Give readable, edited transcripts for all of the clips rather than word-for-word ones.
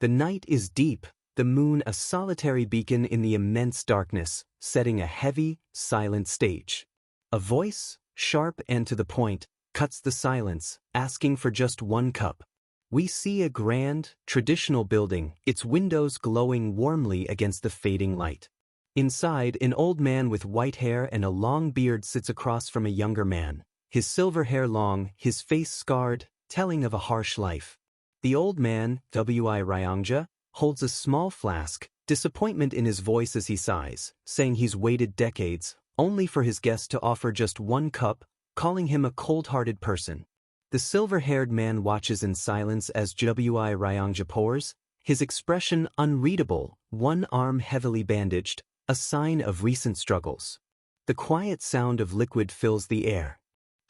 The night is deep, the moon a solitary beacon in the immense darkness, setting a heavy, silent stage. A voice, sharp and to the point, cuts the silence, asking for just one cup. We see a grand, traditional building, its windows glowing warmly against the fading light. Inside, an old man with white hair and a long beard sits across from a younger man, his silver hair long, his face scarred, telling of a harsh life. The old man, Ryangja, holds a small flask, disappointment in his voice as he sighs, saying he's waited decades, only for his guest to offer just one cup, calling him a cold-hearted person. The silver-haired man watches in silence as Ryangja pours, his expression unreadable, one arm heavily bandaged, a sign of recent struggles. The quiet sound of liquid fills the air.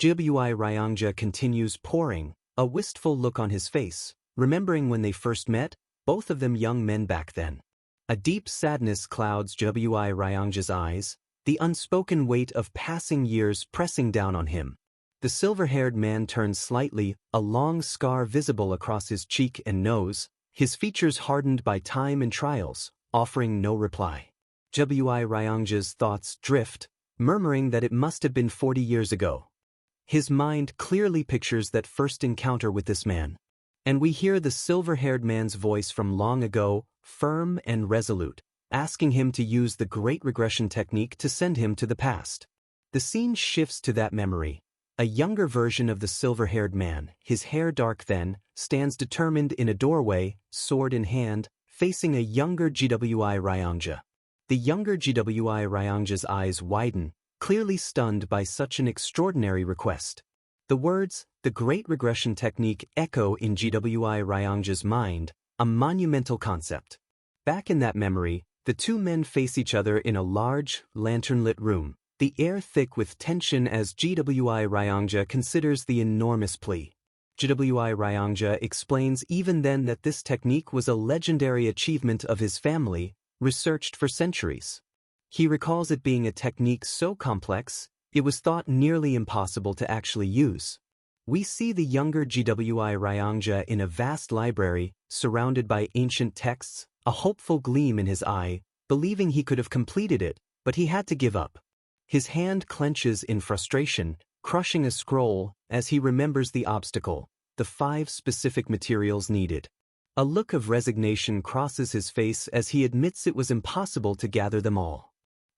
Ryangja continues pouring, a wistful look on his face, remembering when they first met, both of them young men back then. A deep sadness clouds Ryangja's eyes, the unspoken weight of passing years pressing down on him. The silver-haired man turns slightly, a long scar visible across his cheek and nose, his features hardened by time and trials, offering no reply. Ryangja's thoughts drift, murmuring that it must have been 40 years ago. His mind clearly pictures that first encounter with this man. And we hear the silver-haired man's voice from long ago, firm and resolute, asking him to use the great regression technique to send him to the past. The scene shifts to that memory. A younger version of the silver-haired man, his hair dark then, stands determined in a doorway, sword in hand, facing a younger Ryangja. The younger Ryangja's eyes widen, clearly stunned by such an extraordinary request. The words, the great regression technique, echo in Ryangja's mind, a monumental concept. Back in that memory, the two men face each other in a large, lantern-lit room, the air thick with tension as Ryangja considers the enormous plea. Ryangja explains even then that this technique was a legendary achievement of his family, researched for centuries. He recalls it being a technique so complex, it was thought nearly impossible to actually use. We see the younger Ryangja in a vast library, surrounded by ancient texts, a hopeful gleam in his eye, believing he could have completed it, but he had to give up. His hand clenches in frustration, crushing a scroll as he remembers the obstacle, the 5 specific materials needed. A look of resignation crosses his face as he admits it was impossible to gather them all.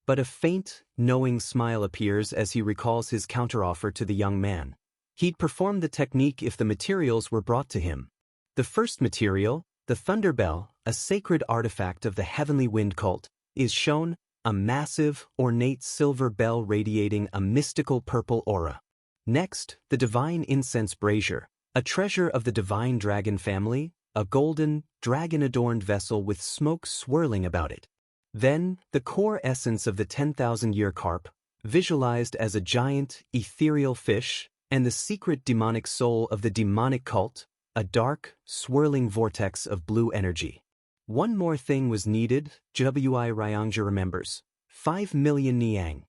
But a faint, knowing smile appears as he recalls his counteroffer to the young man. He'd perform the technique if the materials were brought to him. The first material, the Thunder Bell, a sacred artifact of the Heavenly Wind cult, is shown, a massive, ornate silver bell radiating a mystical purple aura. Next, the Divine Incense Brazier, a treasure of the Divine Dragon family, a golden, dragon-adorned vessel with smoke swirling about it. Then, the core essence of the 10,000-year carp, visualized as a giant, ethereal fish, and the secret demonic soul of the demonic cult, a dark, swirling vortex of blue energy. One more thing was needed, Ryangja remembers. 5 million niang.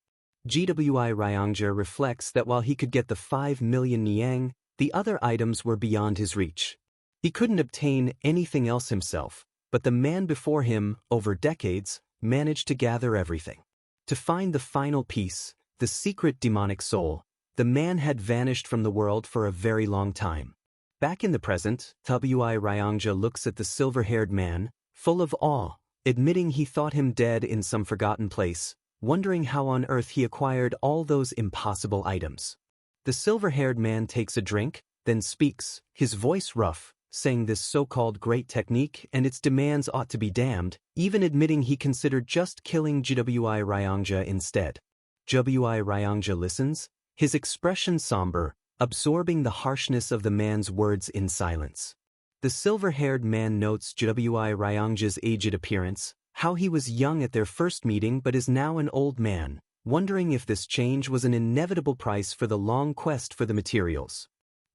Ryangja reflects that while he could get the 5 million niang, the other items were beyond his reach. He couldn't obtain anything else himself, but the man before him, over decades, managed to gather everything. To find the final piece, the secret demonic soul, the man had vanished from the world for a very long time. Back in the present, Ryangja looks at the silver-haired man, full of awe, admitting he thought him dead in some forgotten place, wondering how on earth he acquired all those impossible items. The silver-haired man takes a drink, then speaks, his voice rough, saying this so-called great technique and its demands ought to be damned, even admitting he considered just killing Ryangja instead. Ryangja listens, his expression somber, absorbing the harshness of the man's words in silence. The silver-haired man notes Ryangja's aged appearance, how he was young at their first meeting but is now an old man, wondering if this change was an inevitable price for the long quest for the materials.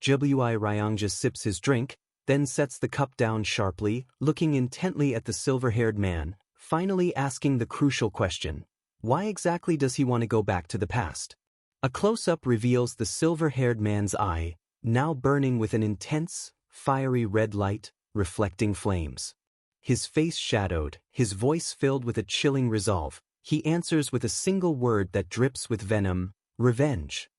Ryangja sips his drink, then sets the cup down sharply, looking intently at the silver-haired man, finally asking the crucial question, why exactly does he want to go back to the past? A close-up reveals the silver-haired man's eye, now burning with an intense, fiery red light, reflecting flames. his face shadowed, his voice filled with a chilling resolve. He answers with a single word that drips with venom: revenge.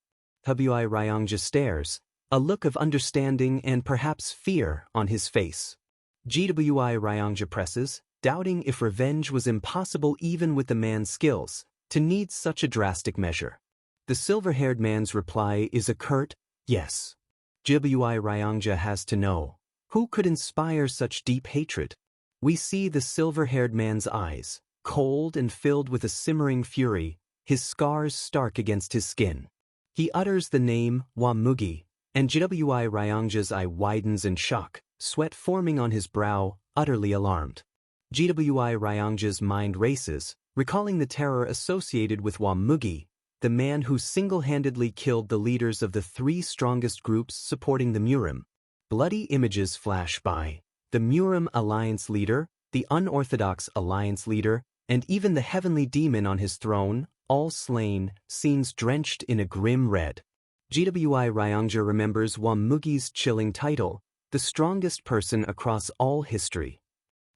Wi Ryangja stares, a look of understanding and perhaps fear on his face. Gwi Ryangja presses, doubting if revenge was impossible even with the man's skills, to need such a drastic measure. The silver-haired man's reply is a curt, yes. Gwi Ryangja has to know, who could inspire such deep hatred? We see the silver-haired man's eyes, cold and filled with a simmering fury, his scars stark against his skin. He utters the name Wamugi, and Gwi Ryangja's eye widens in shock, sweat forming on his brow, utterly alarmed. Gwi Ryangja's mind races, recalling the terror associated with Wamugi, the man who single-handedly killed the leaders of the 3 strongest groups supporting the Murim. Bloody images flash by. The Murim Alliance leader, the Unorthodox Alliance leader, and even the heavenly demon on his throne, all slain, scenes drenched in a grim red. Gwi Ryangja remembers Wamugi's chilling title, the strongest person across all history.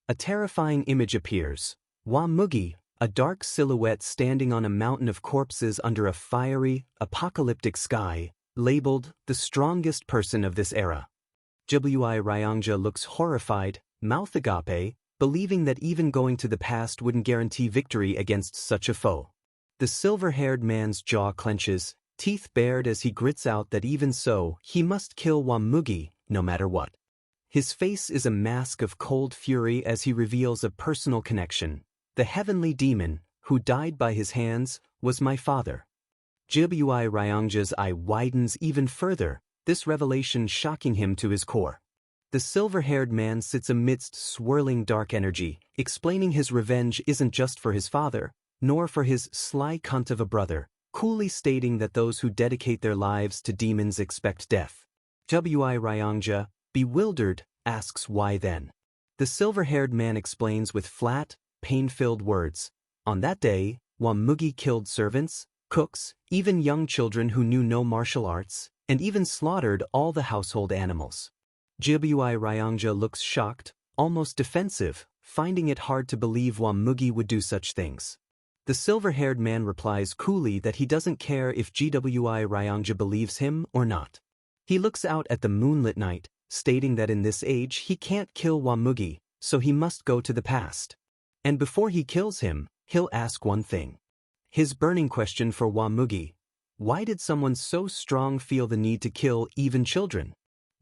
A terrifying image appears. Wamugi, a dark silhouette standing on a mountain of corpses under a fiery, apocalyptic sky, labeled the strongest person of this era. Gwi Ryangja looks horrified, mouth agape, believing that even going to the past wouldn't guarantee victory against such a foe. The silver-haired man's jaw clenches, teeth bared as he grits out that even so, he must kill Wamugi, no matter what. His face is a mask of cold fury as he reveals a personal connection. The heavenly demon, who died by his hands, was my father. Gwi Ryangja's eye widens even further, this revelation shocking him to his core. The silver-haired man sits amidst swirling dark energy, explaining his revenge isn't just for his father, nor for his sly cunt of a brother, coolly stating that those who dedicate their lives to demons expect death. Gwi Ryangja, bewildered, asks why then. The silver-haired man explains with flat, pain-filled words. On that day, Wamugi killed servants, cooks, even young children who knew no martial arts, and even slaughtered all the household animals. Gwi Ryangja looks shocked, almost defensive, finding it hard to believe Wamugi would do such things. The silver-haired man replies coolly that he doesn't care if Gwi Ryangja believes him or not. He looks out at the moonlit night, stating that in this age he can't kill Wamugi, so he must go to the past. And before he kills him, he'll ask one thing. His burning question for Wamugi: why did someone so strong feel the need to kill even children?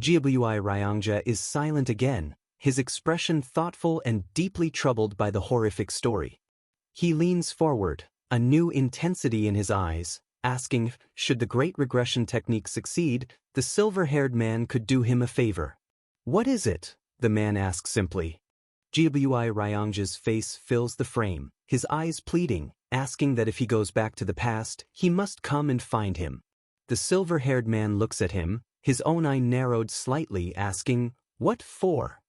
Gwi Ryangja is silent again, his expression thoughtful and deeply troubled by the horrific story. He leans forward, a new intensity in his eyes, asking if, should the great regression technique succeed, the silver-haired man could do him a favor. What is it? The man asks simply. Gwi Ryangja's face fills the frame, his eyes pleading, asking that if he goes back to the past, he must come and find him. The silver-haired man looks at him, his own eye narrowed slightly, asking, what for?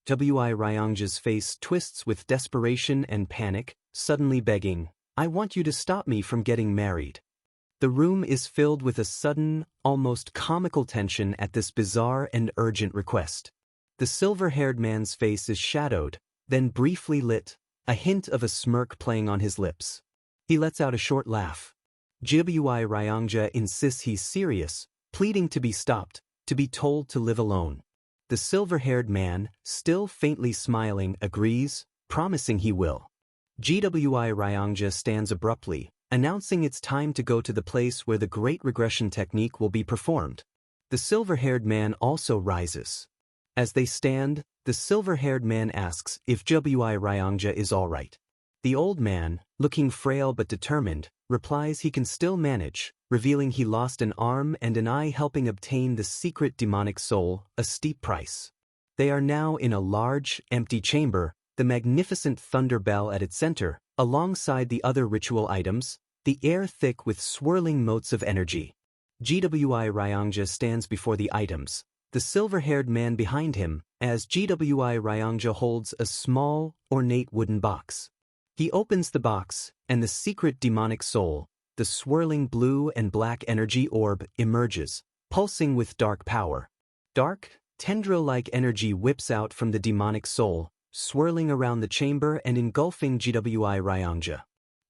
Gwi Ryangja's face twists with desperation and panic, suddenly begging, I want you to stop me from getting married. The room is filled with a sudden, almost comical tension at this bizarre and urgent request. The silver-haired man's face is shadowed, then briefly lit, a hint of a smirk playing on his lips. He lets out a short laugh. Gwi Ryangja insists he's serious, pleading to be stopped, to be told to live alone. The silver-haired man, still faintly smiling, agrees, promising he will. Gwi Ryangja stands abruptly, announcing it's time to go to the place where the great regression technique will be performed. The silver-haired man also rises. As they stand, the silver-haired man asks if Gwi Ryangja is all right. The old man, looking frail but determined, replies he can still manage, revealing he lost an arm and an eye helping obtain the secret demonic soul, a steep price. They are now in a large, empty chamber, the magnificent thunder bell at its center, alongside the other ritual items, the air thick with swirling motes of energy. Gwi Ryangja stands before the items, the silver-haired man behind him, as Gwi Ryangja holds a small, ornate wooden box. He opens the box, and the secret demonic soul, the swirling blue and black energy orb, emerges, pulsing with dark power. Dark, tendril-like energy whips out from the demonic soul, swirling around the chamber and engulfing GWI Ryangja.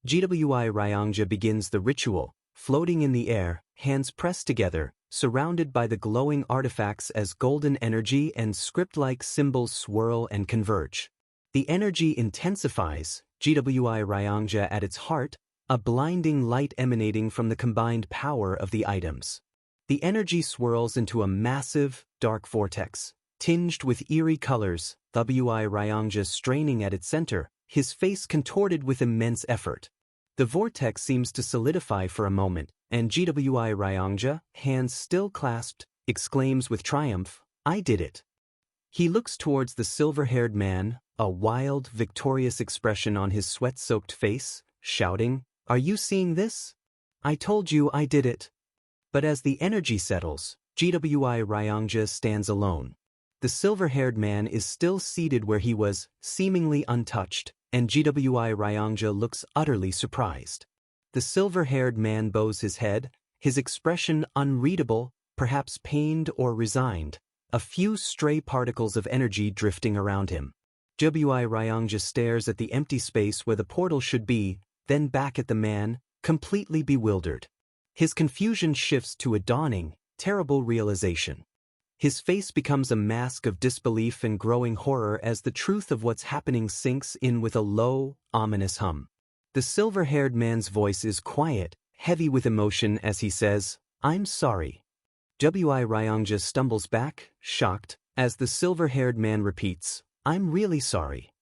GWI Ryangja begins the ritual, floating in the air, hands pressed together, surrounded by the glowing artifacts as golden energy and script-like symbols swirl and converge. The energy intensifies, GWI Ryangja at its heart, a blinding light emanating from the combined power of the items. The energy swirls into a massive, dark vortex, tinged with eerie colors, WI Ryangja straining at its center, his face contorted with immense effort. The vortex seems to solidify for a moment, and GWI Ryangja, hands still clasped, exclaims with triumph, "I did it." He looks towards the silver-haired man, a wild, victorious expression on his sweat-soaked face, shouting, "Are you seeing this? I told you I did it." But as the energy settles, GWI Ryangja stands alone. The silver-haired man is still seated where he was, seemingly untouched, and GWI Ryangja looks utterly surprised. The silver-haired man bows his head, his expression unreadable, perhaps pained or resigned, a few stray particles of energy drifting around him. GWI Ryangja stares at the empty space where the portal should be, then back at the man, completely bewildered. His confusion shifts to a dawning, terrible realization. His face becomes a mask of disbelief and growing horror as the truth of what's happening sinks in with a low, ominous hum. The silver-haired man's voice is quiet, heavy with emotion as he says, "I'm sorry." GWI Ryangja stumbles back, shocked, as the silver-haired man repeats, "I'm really sorry."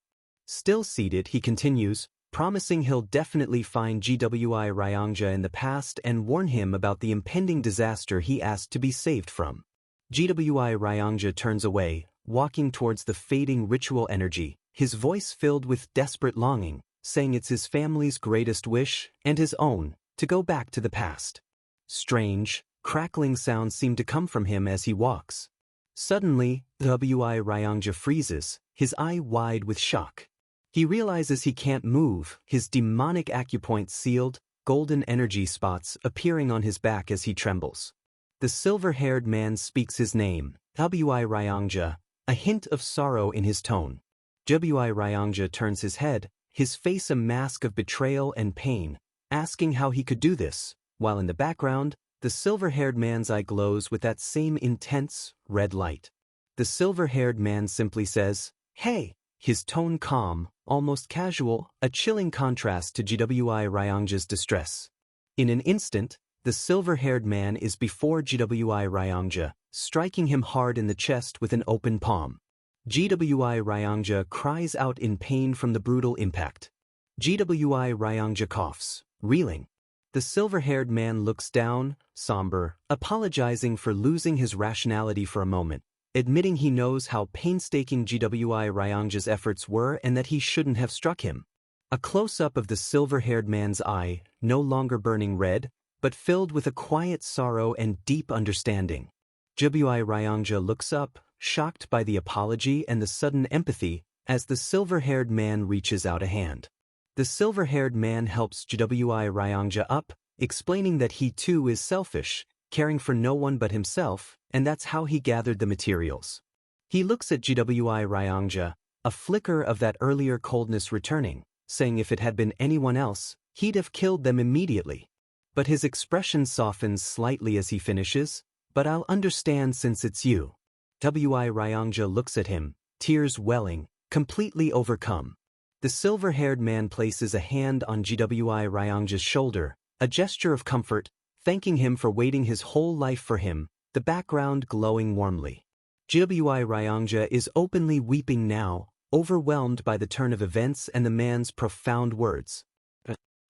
Still seated, he continues, promising he'll definitely find GWI Ryangja in the past and warn him about the impending disaster he asked to be saved from. GWI Ryangja turns away, walking towards the fading ritual energy, his voice filled with desperate longing, saying it's his family's greatest wish, and his own, to go back to the past. Strange, crackling sounds seem to come from him as he walks. Suddenly, GWI Ryangja freezes, his eye wide with shock. He realizes he can't move, his demonic acupoint sealed, golden energy spots appearing on his back as he trembles. The silver-haired man speaks his name, WI Ryangja, a hint of sorrow in his tone. WI Ryangja turns his head, his face a mask of betrayal and pain, asking how he could do this, while in the background, the silver-haired man's eye glows with that same intense, red light. The silver-haired man simply says, "Hey," his tone calm, almost casual, a chilling contrast to GWI Ryangja's distress. In an instant, the silver-haired man is before GWI Ryangja, striking him hard in the chest with an open palm. GWI Ryangja cries out in pain from the brutal impact. GWI Ryangja coughs, reeling. The silver-haired man looks down, somber, apologizing for losing his rationality for a moment, admitting he knows how painstaking GWI Ryangja's efforts were and that he shouldn't have struck him. A close-up of the silver-haired man's eye, no longer burning red, but filled with a quiet sorrow and deep understanding. GWI Ryangja looks up, shocked by the apology and the sudden empathy, as the silver-haired man reaches out a hand. The silver-haired man helps GWI Ryangja up, explaining that he too is selfish, caring for no one but himself, and that's how he gathered the materials. He looks at GWI Ryangja, a flicker of that earlier coldness returning, saying if it had been anyone else, he'd have killed them immediately. But his expression softens slightly as he finishes, "But I'll understand since it's you." WI Ryangja looks at him, tears welling, completely overcome. The silver-haired man places a hand on GWI Ryangja's shoulder, a gesture of comfort, thanking him for waiting his whole life for him, the background glowing warmly. GWI Ryangja is openly weeping now, overwhelmed by the turn of events and the man's profound words.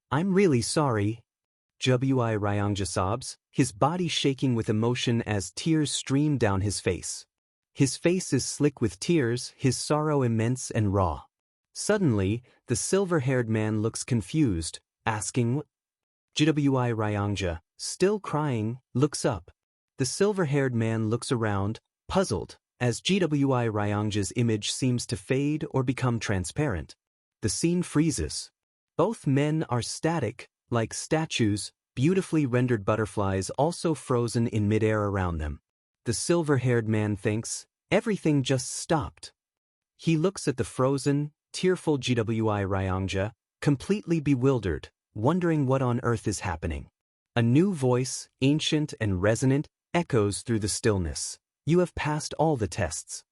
"I'm really sorry." GWI Ryangja sobs, his body shaking with emotion as tears stream down his face. His face is slick with tears, his sorrow immense and raw. Suddenly, the silver-haired man looks confused, asking what? GWI Ryangja, still crying, looks up. The silver-haired man looks around, puzzled, as GWI Ryangja's image seems to fade or become transparent. The scene freezes. Both men are static, like statues, beautifully rendered butterflies also frozen in midair around them. The silver-haired man thinks, everything just stopped. He looks at the frozen, tearful Gwi Ryongja, completely bewildered, wondering what on earth is happening. A new voice, ancient and resonant, echoes through the stillness. You have passed all the tests.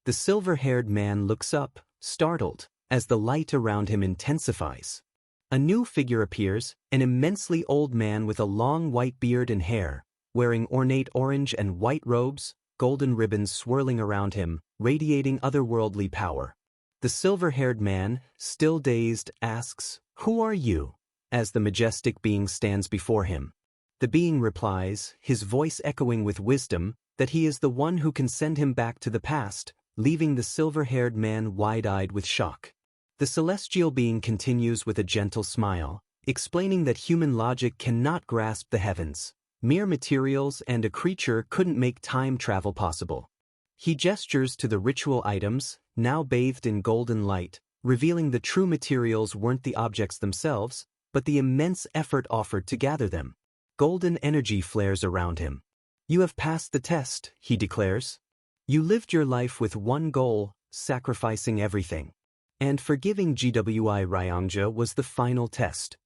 The silver-haired man looks up, startled, as the light around him intensifies. A new figure appears, an immensely old man with a long white beard and hair, wearing ornate orange and white robes, golden ribbons swirling around him, radiating otherworldly power. The silver-haired man, still dazed, asks, "Who are you?" as the majestic being stands before him. The being replies, his voice echoing with wisdom, that he is the one who can send him back to the past, leaving the silver-haired man wide-eyed with shock. The celestial being continues with a gentle smile, explaining that human logic cannot grasp the heavens. Mere materials and a creature couldn't make time travel possible. He gestures to the ritual items, now bathed in golden light, revealing the true materials weren't the objects themselves, but the immense effort offered to gather them. Golden energy flares around him. You have passed the test, he declares. You lived your life with one goal, sacrificing everything. And forgiving Gwi Ryongja was the final test.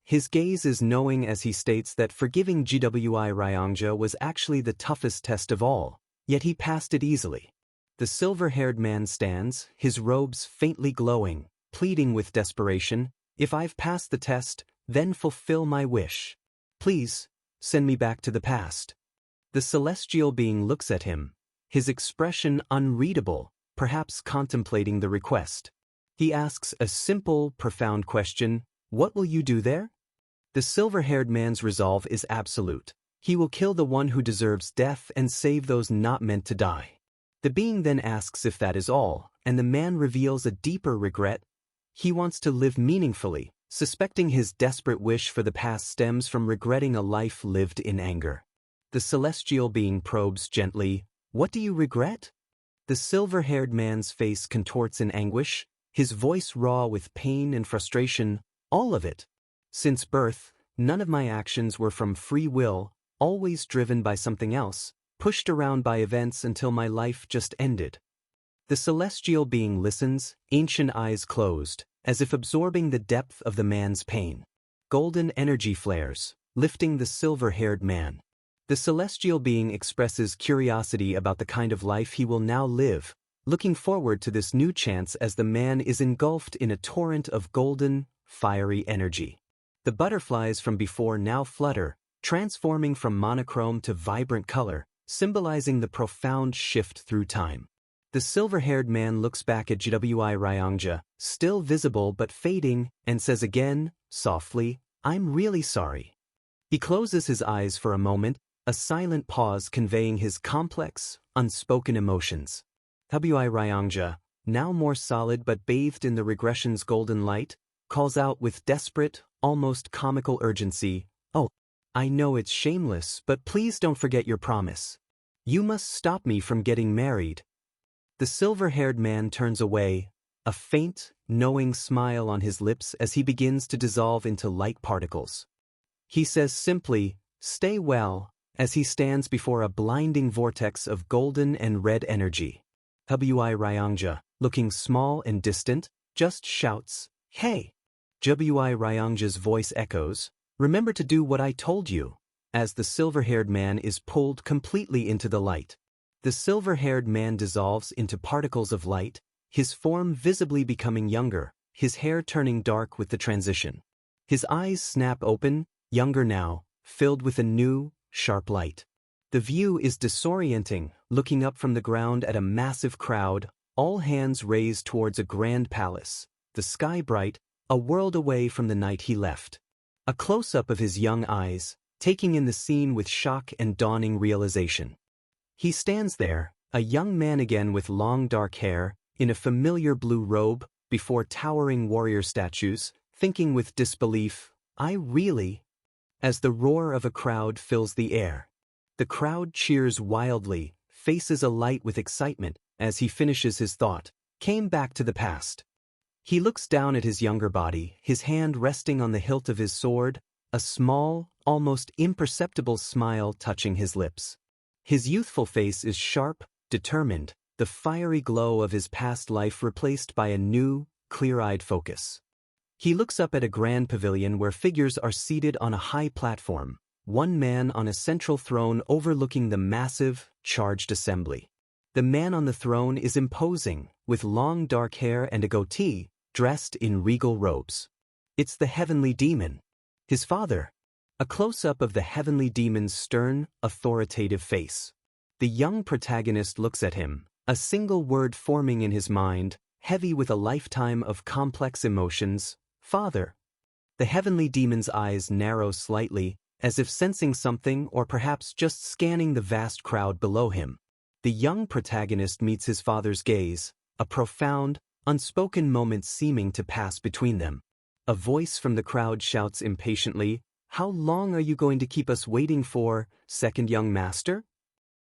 His gaze is knowing as he states that forgiving Gwi Ryongja was actually the toughest test of all, yet he passed it easily. The silver-haired man stands, his robes faintly glowing, pleading with desperation, "If I've passed the test, then fulfill my wish. Please, send me back to the past." The celestial being looks at him, his expression unreadable, perhaps contemplating the request. He asks a simple, profound question, "What will you do there?" The silver-haired man's resolve is absolute. He will kill the one who deserves death and save those not meant to die. The being then asks if that is all, and the man reveals a deeper regret. He wants to live meaningfully, suspecting his desperate wish for the past stems from regretting a life lived in anger. The celestial being probes gently, "What do you regret?" The silver-haired man's face contorts in anguish, his voice raw with pain and frustration, "All of it. Since birth, none of my actions were from free will, always driven by something else, pushed around by events until my life just ended." The celestial being listens, ancient eyes closed, as if absorbing the depth of the man's pain. Golden energy flares, lifting the silver-haired man. The celestial being expresses curiosity about the kind of life he will now live, looking forward to this new chance as the man is engulfed in a torrent of golden, fiery energy. The butterflies from before now flutter, transforming from monochrome to vibrant color, symbolizing the profound shift through time. The silver-haired man looks back at Gwi Ryongja, still visible but fading, and says again, softly, "I'm really sorry." He closes his eyes for a moment, a silent pause conveying his complex, unspoken emotions. Gwi Ryongja, now more solid but bathed in the regression's golden light, calls out with desperate, almost comical urgency, "Oh, I know it's shameless, but please don't forget your promise. You must stop me from getting married." The silver-haired man turns away, a faint, knowing smile on his lips as he begins to dissolve into light particles. He says simply, "Stay well," as he stands before a blinding vortex of golden and red energy. Gwi Ryongja, looking small and distant, just shouts, "Hey!" Gwi Ryongja's voice echoes, "Remember to do what I told you," as the silver-haired man is pulled completely into the light. The silver-haired man dissolves into particles of light, his form visibly becoming younger, his hair turning dark with the transition. His eyes snap open, younger now, filled with a new, sharp light. The view is disorienting, looking up from the ground at a massive crowd, all hands raised towards a grand palace, the sky bright, a world away from the night he left. A close-up of his young eyes, taking in the scene with shock and dawning realization. He stands there, a young man again with long dark hair, in a familiar blue robe, before towering warrior statues, thinking with disbelief, "I really?" As the roar of a crowd fills the air. The crowd cheers wildly, faces alight with excitement, as he finishes his thought, "Came back to the past." He looks down at his younger body, his hand resting on the hilt of his sword, a small, almost imperceptible smile touching his lips. His youthful face is sharp, determined, the fiery glow of his past life replaced by a new, clear-eyed focus. He looks up at a grand pavilion where figures are seated on a high platform, one man on a central throne overlooking the massive, charged assembly. The man on the throne is imposing, with long dark hair and a goatee, dressed in regal robes. It's the heavenly demon, his father. A close-up of the heavenly demon's stern, authoritative face. The young protagonist looks at him, a single word forming in his mind, heavy with a lifetime of complex emotions, "Father." The heavenly demon's eyes narrow slightly, as if sensing something or perhaps just scanning the vast crowd below him. The young protagonist meets his father's gaze, a profound, unspoken moment seeming to pass between them. A voice from the crowd shouts impatiently, "How long are you going to keep us waiting for, second young master?"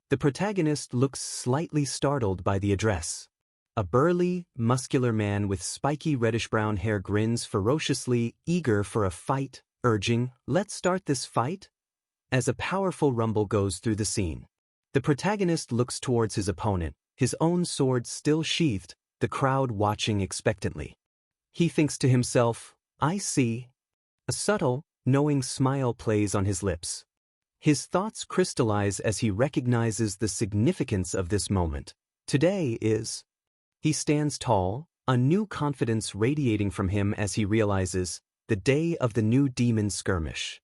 The protagonist looks slightly startled by the address. A burly, muscular man with spiky reddish-brown hair grins ferociously, eager for a fight, urging, "Let's start this fight?" As a powerful rumble goes through the scene. The protagonist looks towards his opponent, his own sword still sheathed, the crowd watching expectantly. He thinks to himself, "I see." A subtle, knowing smile plays on his lips. His thoughts crystallize as he recognizes the significance of this moment. Today is. He stands tall, a new confidence radiating from him as he realizes, the day of the new demon skirmish.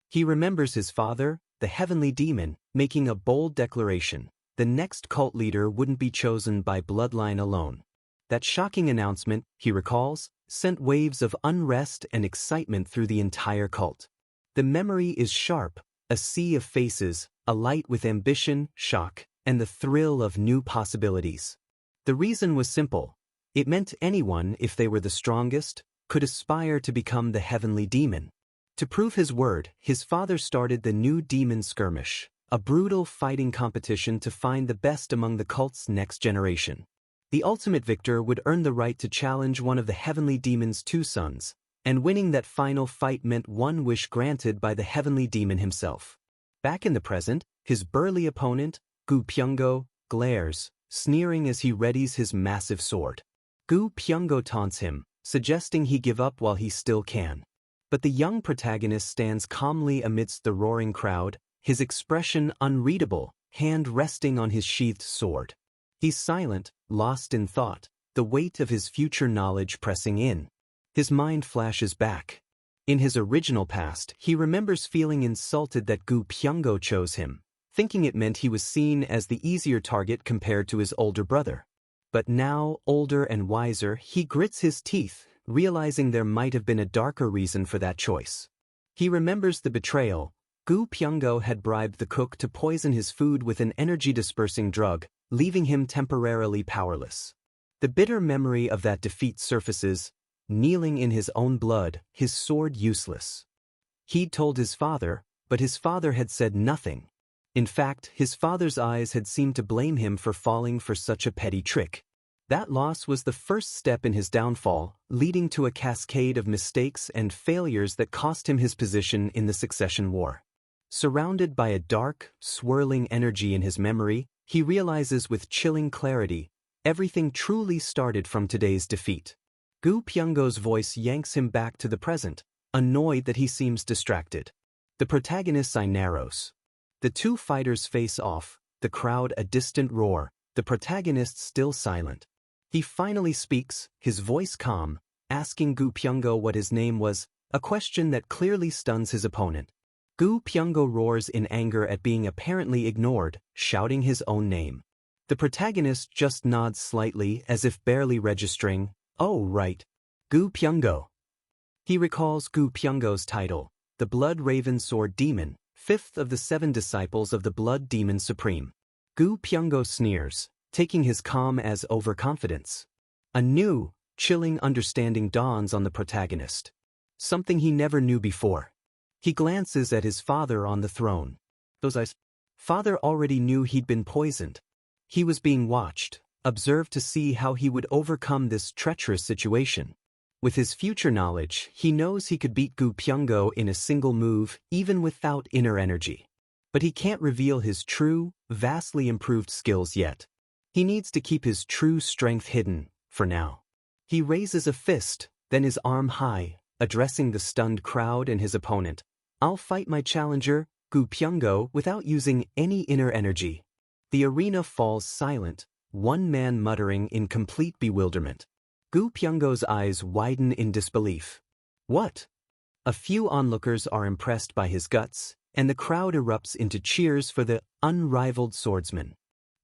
He remembers his father, the heavenly demon, making a bold declaration: the next cult leader wouldn't be chosen by bloodline alone. That shocking announcement, he recalls, sent waves of unrest and excitement through the entire cult. The memory is sharp, a sea of faces, alight with ambition, shock, and the thrill of new possibilities. The reason was simple. It meant anyone, if they were the strongest, could aspire to become the heavenly demon. To prove his word, his father started the new demon skirmish, a brutal fighting competition to find the best among the cult's next generation. The ultimate victor would earn the right to challenge one of the heavenly demon's two sons, and winning that final fight meant one wish granted by the heavenly demon himself. Back in the present, his burly opponent, Gu Pyungo, glares, sneering as he readies his massive sword. Gu Pyungo taunts him, suggesting he give up while he still can. But the young protagonist stands calmly amidst the roaring crowd, his expression unreadable, hand resting on his sheathed sword. He's silent, lost in thought, the weight of his future knowledge pressing in. His mind flashes back. In his original past, he remembers feeling insulted that Gu Pyungo chose him, thinking it meant he was seen as the easier target compared to his older brother. But now, older and wiser, he grits his teeth, realizing there might have been a darker reason for that choice. He remembers the betrayal. Gu Pyungo had bribed the cook to poison his food with an energy-dispersing drug, leaving him temporarily powerless. The bitter memory of that defeat surfaces, kneeling in his own blood, his sword useless. He'd told his father, but his father had said nothing. In fact, his father's eyes had seemed to blame him for falling for such a petty trick. That loss was the first step in his downfall, leading to a cascade of mistakes and failures that cost him his position in the succession war. Surrounded by a dark, swirling energy in his memory, he realizes with chilling clarity, everything truly started from today's defeat. Gu Pyungo's voice yanks him back to the present, annoyed that he seems distracted. The protagonist's eye narrows. The two fighters face off, the crowd a distant roar, the protagonist still silent. He finally speaks, his voice calm, asking Gu Pyungo what his name was, a question that clearly stuns his opponent. Gu Pyungo roars in anger at being apparently ignored, shouting his own name. The protagonist just nods slightly as if barely registering, "Oh right, Gu Pyungo." He recalls Gu Pyungo's title, the Blood Raven Sword Demon, fifth of the 7 disciples of the Blood Demon Supreme. Gu Pyungo sneers, taking his calm as overconfidence. A new, chilling understanding dawns on the protagonist. Something he never knew before. He glances at his father on the throne. Those eyes. Father already knew he'd been poisoned. He was being watched, observed to see how he would overcome this treacherous situation. With his future knowledge, he knows he could beat Gu Pyungo in a single move, even without inner energy. But he can't reveal his true, vastly improved skills yet. He needs to keep his true strength hidden, for now. He raises a fist, then his arm high, addressing the stunned crowd and his opponent. I'll fight my challenger, Gu Pyongo, without using any inner energy. The arena falls silent, one man muttering in complete bewilderment. Gu Pyongo's eyes widen in disbelief. What? A few onlookers are impressed by his guts, and the crowd erupts into cheers for the unrivaled swordsman.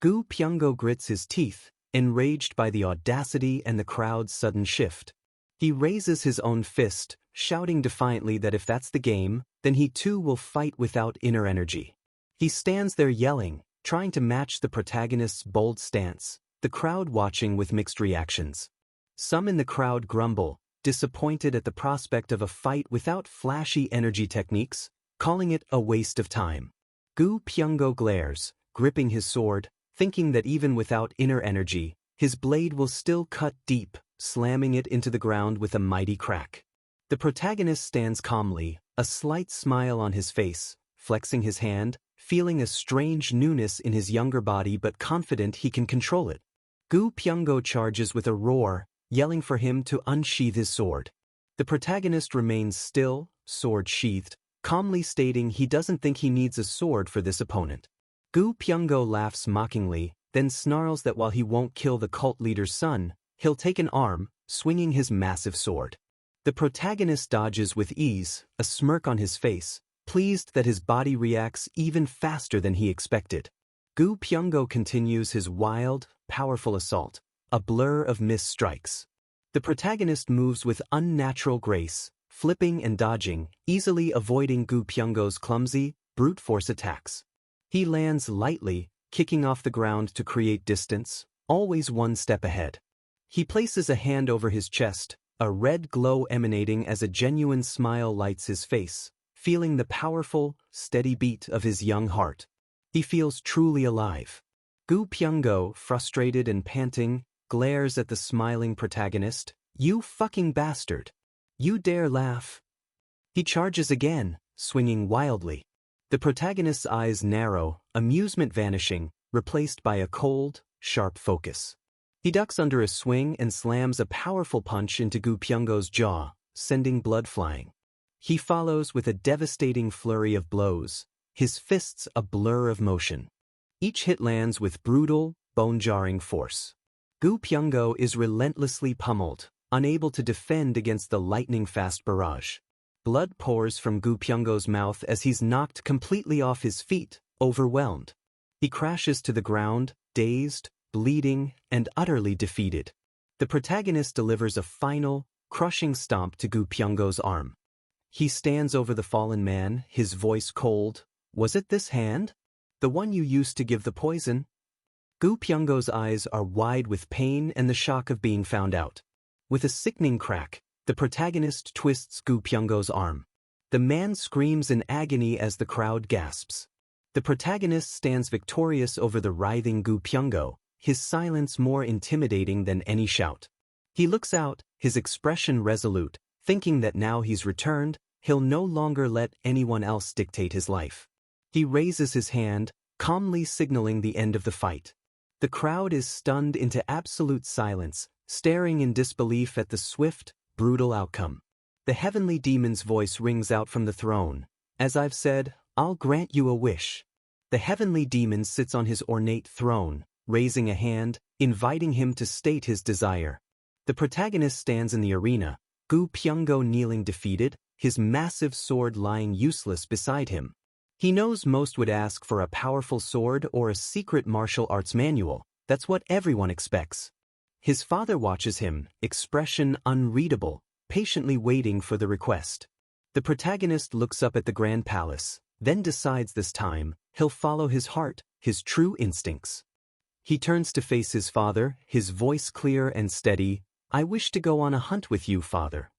Gu Pyongo grits his teeth, enraged by the audacity and the crowd's sudden shift. He raises his own fist, shouting defiantly that if that's the game, then he too will fight without inner energy. He stands there yelling, trying to match the protagonist's bold stance, the crowd watching with mixed reactions. Some in the crowd grumble, disappointed at the prospect of a fight without flashy energy techniques, calling it a waste of time. Gu Pyongo glares, gripping his sword, thinking that even without inner energy, his blade will still cut deep, slamming it into the ground with a mighty crack. The protagonist stands calmly, a slight smile on his face, flexing his hand, feeling a strange newness in his younger body but confident he can control it. Gu Pyongo charges with a roar, yelling for him to unsheath his sword. The protagonist remains still, sword sheathed, calmly stating he doesn't think he needs a sword for this opponent. Gu Pyongo laughs mockingly, then snarls that while he won't kill the cult leader's son, he'll take an arm, swinging his massive sword. The protagonist dodges with ease, a smirk on his face, pleased that his body reacts even faster than he expected. Gu Pyongo continues his wild, powerful assault, a blur of missed strikes. The protagonist moves with unnatural grace, flipping and dodging, easily avoiding Gu Pyongo's clumsy, brute force attacks. He lands lightly, kicking off the ground to create distance, always one step ahead. He places a hand over his chest, a red glow emanating as a genuine smile lights his face, feeling the powerful, steady beat of his young heart. He feels truly alive. Gu Pyongo, frustrated and panting, glares at the smiling protagonist. You fucking bastard. You dare laugh? He charges again, swinging wildly. The protagonist's eyes narrow, amusement vanishing, replaced by a cold, sharp focus. He ducks under a swing and slams a powerful punch into Gu Pyongo's jaw, sending blood flying. He follows with a devastating flurry of blows, his fists a blur of motion. Each hit lands with brutal, bone-jarring force. Gu Pyongo is relentlessly pummeled, unable to defend against the lightning-fast barrage. Blood pours from Gu Pyongo's mouth as he's knocked completely off his feet, overwhelmed. He crashes to the ground, dazed, bleeding, and utterly defeated. The protagonist delivers a final, crushing stomp to Gu Pyongo's arm. He stands over the fallen man, his voice cold. Was it this hand? The one you used to give the poison? Gu Pyongo's eyes are wide with pain and the shock of being found out. With a sickening crack, the protagonist twists Gu Pyongo's arm. The man screams in agony as the crowd gasps. The protagonist stands victorious over the writhing Gu Pyongo, his silence more intimidating than any shout. He looks out, his expression resolute, thinking that now he's returned, he'll no longer let anyone else dictate his life. He raises his hand, calmly signaling the end of the fight. The crowd is stunned into absolute silence, staring in disbelief at the swift, brutal outcome. The heavenly demon's voice rings out from the throne. As I've said, I'll grant you a wish. The heavenly demon sits on his ornate throne, raising a hand, inviting him to state his desire. The protagonist stands in the arena, Gu Pyongo kneeling defeated, his massive sword lying useless beside him. He knows most would ask for a powerful sword or a secret martial arts manual. That's what everyone expects. His father watches him, expression unreadable, patiently waiting for the request. The protagonist looks up at the Grand Palace, then decides this time he'll follow his heart, his true instincts. He turns to face his father, his voice clear and steady. I wish to go on a hunt with you, father.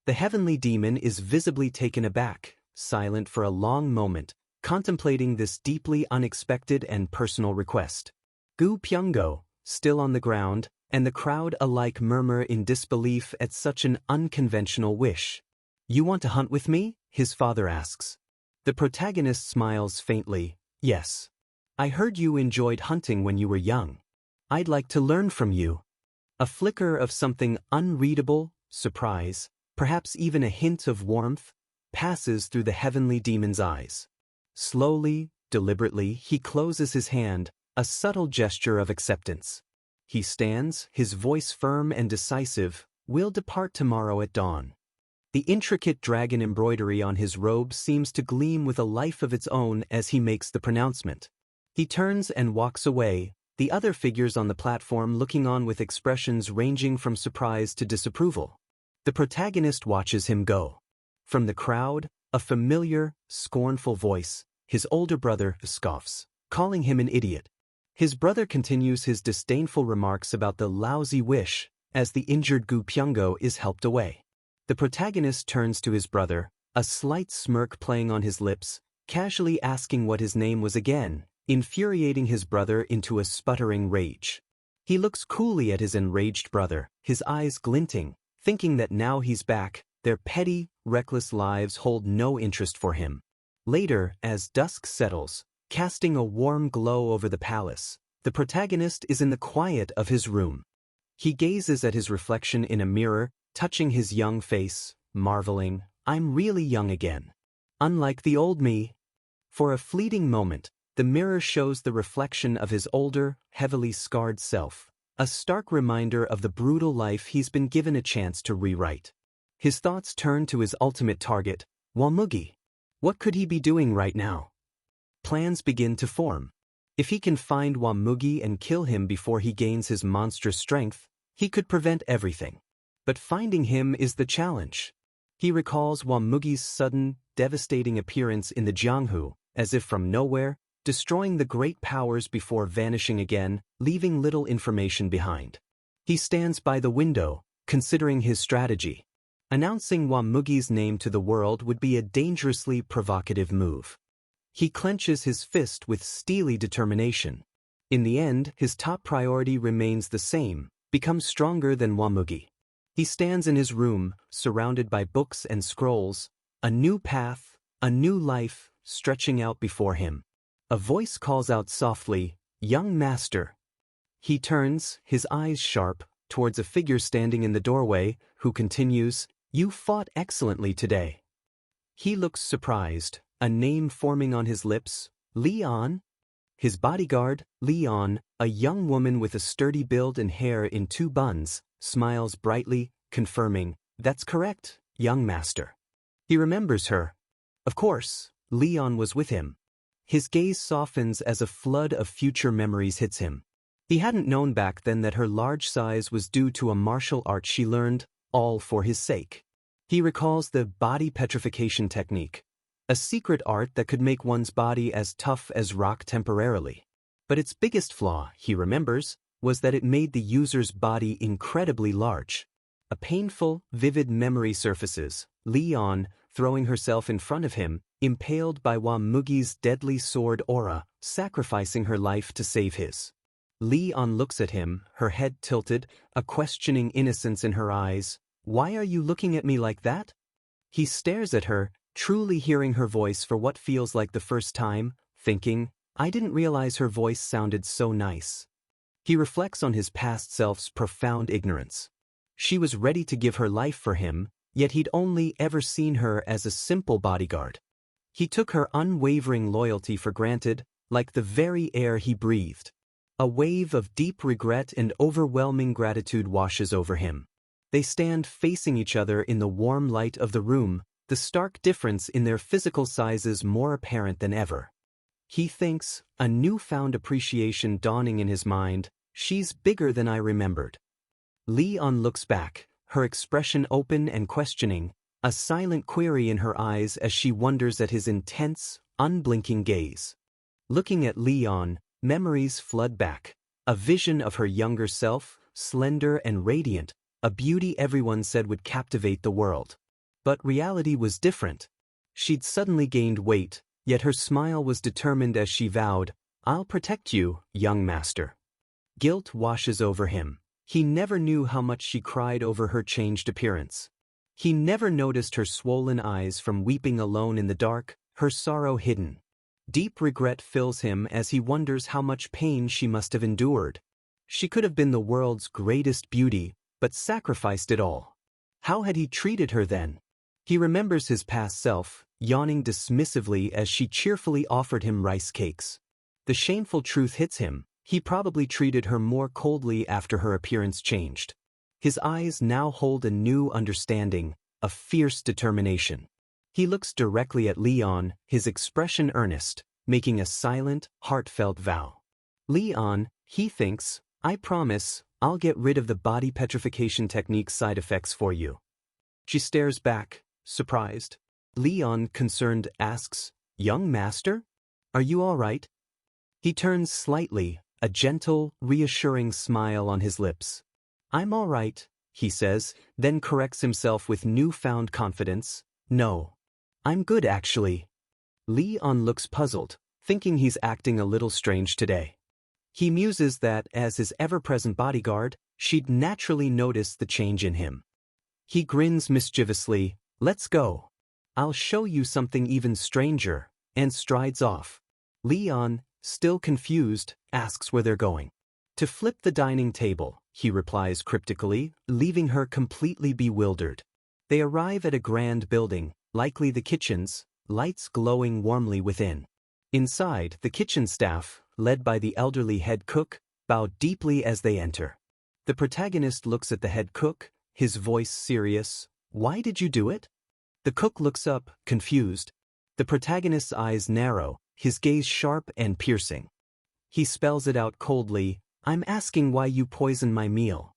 The heavenly demon is visibly taken aback, silent for a long moment, contemplating this deeply unexpected and personal request. Gu Pyongo, still on the ground, and the crowd alike murmur in disbelief at such an unconventional wish. You want to hunt with me? His father asks. The protagonist smiles faintly. Yes. I heard you enjoyed hunting when you were young. I'd like to learn from you. A flicker of something unreadable, surprise, perhaps even a hint of warmth, passes through the heavenly demon's eyes. Slowly, deliberately, he closes his hand, a subtle gesture of acceptance. He stands, his voice firm and decisive, "We'll depart tomorrow at dawn." The intricate dragon embroidery on his robe seems to gleam with a life of its own as he makes the pronouncement. He turns and walks away, the other figures on the platform looking on with expressions ranging from surprise to disapproval. The protagonist watches him go. From the crowd, a familiar, scornful voice, his older brother, scoffs, calling him an idiot. His brother continues his disdainful remarks about the lousy wish, as the injured Gu Pyongo is helped away. The protagonist turns to his brother, a slight smirk playing on his lips, casually asking what his name was again, infuriating his brother into a sputtering rage. He looks coolly at his enraged brother, his eyes glinting, thinking that now he's back, their petty, reckless lives hold no interest for him. Later, as dusk settles, casting a warm glow over the palace, the protagonist is in the quiet of his room. He gazes at his reflection in a mirror, touching his young face, marveling, "I'm really young again. Unlike the old me." For a fleeting moment, the mirror shows the reflection of his older, heavily scarred self, a stark reminder of the brutal life he's been given a chance to rewrite. His thoughts turn to his ultimate target, Wamugi. What could he be doing right now? Plans begin to form. If he can find Wamugi and kill him before he gains his monstrous strength, he could prevent everything. But finding him is the challenge. He recalls Wamugi's sudden, devastating appearance in the Jianghu, as if from nowhere, destroying the great powers before vanishing again, leaving little information behind. He stands by the window, considering his strategy. Announcing Wamugi's name to the world would be a dangerously provocative move. He clenches his fist with steely determination. In the end, his top priority remains the same: become stronger than Wamugi. He stands in his room, surrounded by books and scrolls, a new path, a new life, stretching out before him. A voice calls out softly, "Young master." He turns, his eyes sharp, towards a figure standing in the doorway, who continues, "You fought excellently today." He looks surprised, a name forming on his lips, "Leon?" His bodyguard, Leon, a young woman with a sturdy build and hair in two buns, smiles brightly, confirming, "That's correct, young master." He remembers her. Of course, Leon was with him. His gaze softens as a flood of future memories hits him. He hadn't known back then that her large size was due to a martial art she learned, all for his sake. He recalls the body petrification technique, a secret art that could make one's body as tough as rock temporarily. But its biggest flaw, he remembers, was that it made the user's body incredibly large. A painful, vivid memory surfaces, Leon, throwing herself in front of him, impaled by Wamugi's deadly sword aura, sacrificing her life to save his. Leon looks at him, her head tilted, a questioning innocence in her eyes. "Why are you looking at me like that?" He stares at her, truly hearing her voice for what feels like the first time, thinking, "I didn't realize her voice sounded so nice." He reflects on his past self's profound ignorance. She was ready to give her life for him, yet he'd only ever seen her as a simple bodyguard. He took her unwavering loyalty for granted, like the very air he breathed. A wave of deep regret and overwhelming gratitude washes over him. They stand facing each other in the warm light of the room, the stark difference in their physical sizes more apparent than ever. He thinks, a newfound appreciation dawning in his mind, "She's bigger than I remembered." Leon looks back, her expression open and questioning, a silent query in her eyes as she wonders at his intense, unblinking gaze. Looking at Leon, memories flood back, a vision of her younger self, slender and radiant, a beauty everyone said would captivate the world. But reality was different. She'd suddenly gained weight, yet her smile was determined as she vowed, "I'll protect you, young master." Guilt washes over him. He never knew how much she cried over her changed appearance. He never noticed her swollen eyes from weeping alone in the dark, her sorrow hidden. Deep regret fills him as he wonders how much pain she must have endured. She could have been the world's greatest beauty, but sacrificed it all. How had he treated her then? He remembers his past self, yawning dismissively as she cheerfully offered him rice cakes. The shameful truth hits him. He probably treated her more coldly after her appearance changed. His eyes now hold a new understanding, a fierce determination. He looks directly at Leon, his expression earnest, making a silent, heartfelt vow. Leon, he thinks, I promise, I'll get rid of the body petrification technique side effects for you. She stares back, surprised. Leon, concerned, asks, Young master? Are you all right? He turns slightly, a gentle, reassuring smile on his lips. I'm all right, he says, then corrects himself with newfound confidence. No. I'm good actually. Leon looks puzzled, thinking he's acting a little strange today. He muses that, as his ever-present bodyguard, she'd naturally notice the change in him. He grins mischievously, let's go. I'll show you something even stranger, and strides off. Leon, still confused, asks where they're going. To flip the dining table, he replies cryptically, leaving her completely bewildered. They arrive at a grand building, likely the kitchen's, lights glowing warmly within. Inside, the kitchen staff, led by the elderly head cook, bow deeply as they enter. The protagonist looks at the head cook, his voice serious. Why did you do it? The cook looks up, confused. The protagonist's eyes narrow, his gaze sharp and piercing. He spells it out coldly, I'm asking why you poisoned my meal.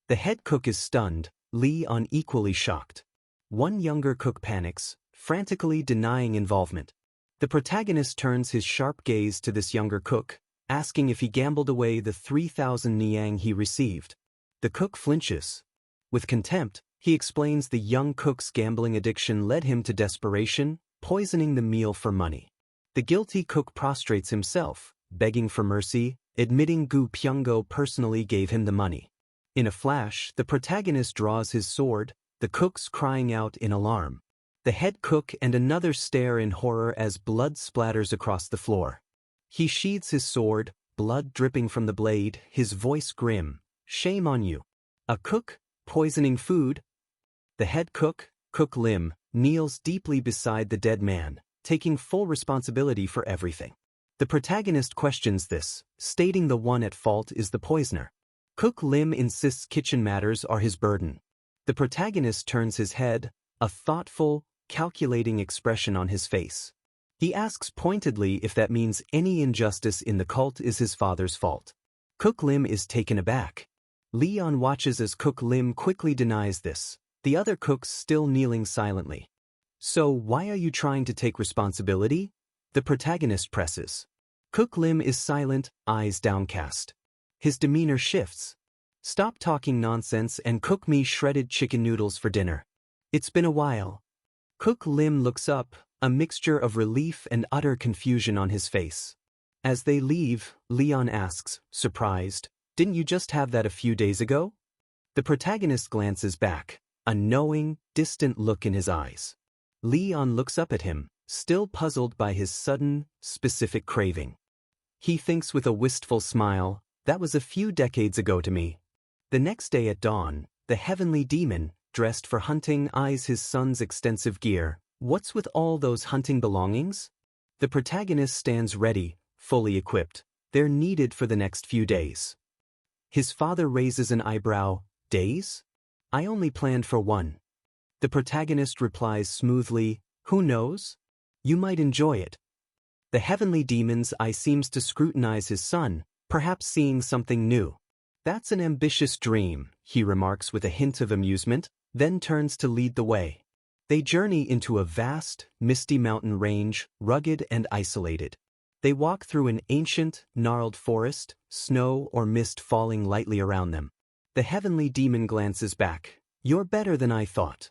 The head cook is stunned, Leon equally shocked. One younger cook panics, frantically denying involvement. The protagonist turns his sharp gaze to this younger cook, asking if he gambled away the 3,000 niang he received. The cook flinches. With contempt, he explains the young cook's gambling addiction led him to desperation, poisoning the meal for money. The guilty cook prostrates himself, begging for mercy, admitting Gu Pyongo personally gave him the money. In a flash, the protagonist draws his sword, the cook's crying out in alarm. The head cook and another stare in horror as blood splatters across the floor. He sheathes his sword, blood dripping from the blade, his voice grim. Shame on you. A cook, poisoning food? The head cook, Cook Lim, kneels deeply beside the dead man, taking full responsibility for everything. The protagonist questions this, stating the one at fault is the poisoner. Cook Lim insists kitchen matters are his burden. The protagonist turns his head, a thoughtful, calculating expression on his face. He asks pointedly if that means any injustice in the cult is his father's fault. Cook Lim is taken aback. Leon watches as Cook Lim quickly denies this, the other cooks still kneeling silently. So why are you trying to take responsibility? The protagonist presses. Cook Lim is silent, eyes downcast. His demeanor shifts. Stop talking nonsense and cook me shredded chicken noodles for dinner. It's been a while. Cook Lim looks up, a mixture of relief and utter confusion on his face. As they leave, Leon asks, surprised, didn't you just have that a few days ago? The protagonist glances back, a knowing, distant look in his eyes. Leon looks up at him, still puzzled by his sudden, specific craving. He thinks with a wistful smile, that was a few decades ago to me. The next day at dawn, the heavenly demon, dressed for hunting, eyes his son's extensive gear. What's with all those hunting belongings? The protagonist stands ready, fully equipped. They're needed for the next few days. His father raises an eyebrow. Days? I only planned for one. The protagonist replies smoothly, who knows? You might enjoy it. The heavenly demon's eye seems to scrutinize his son, perhaps seeing something new. That's an ambitious dream, he remarks with a hint of amusement, then turns to lead the way. They journey into a vast, misty mountain range, rugged and isolated. They walk through an ancient, gnarled forest, snow or mist falling lightly around them. The heavenly demon glances back. You're better than I thought.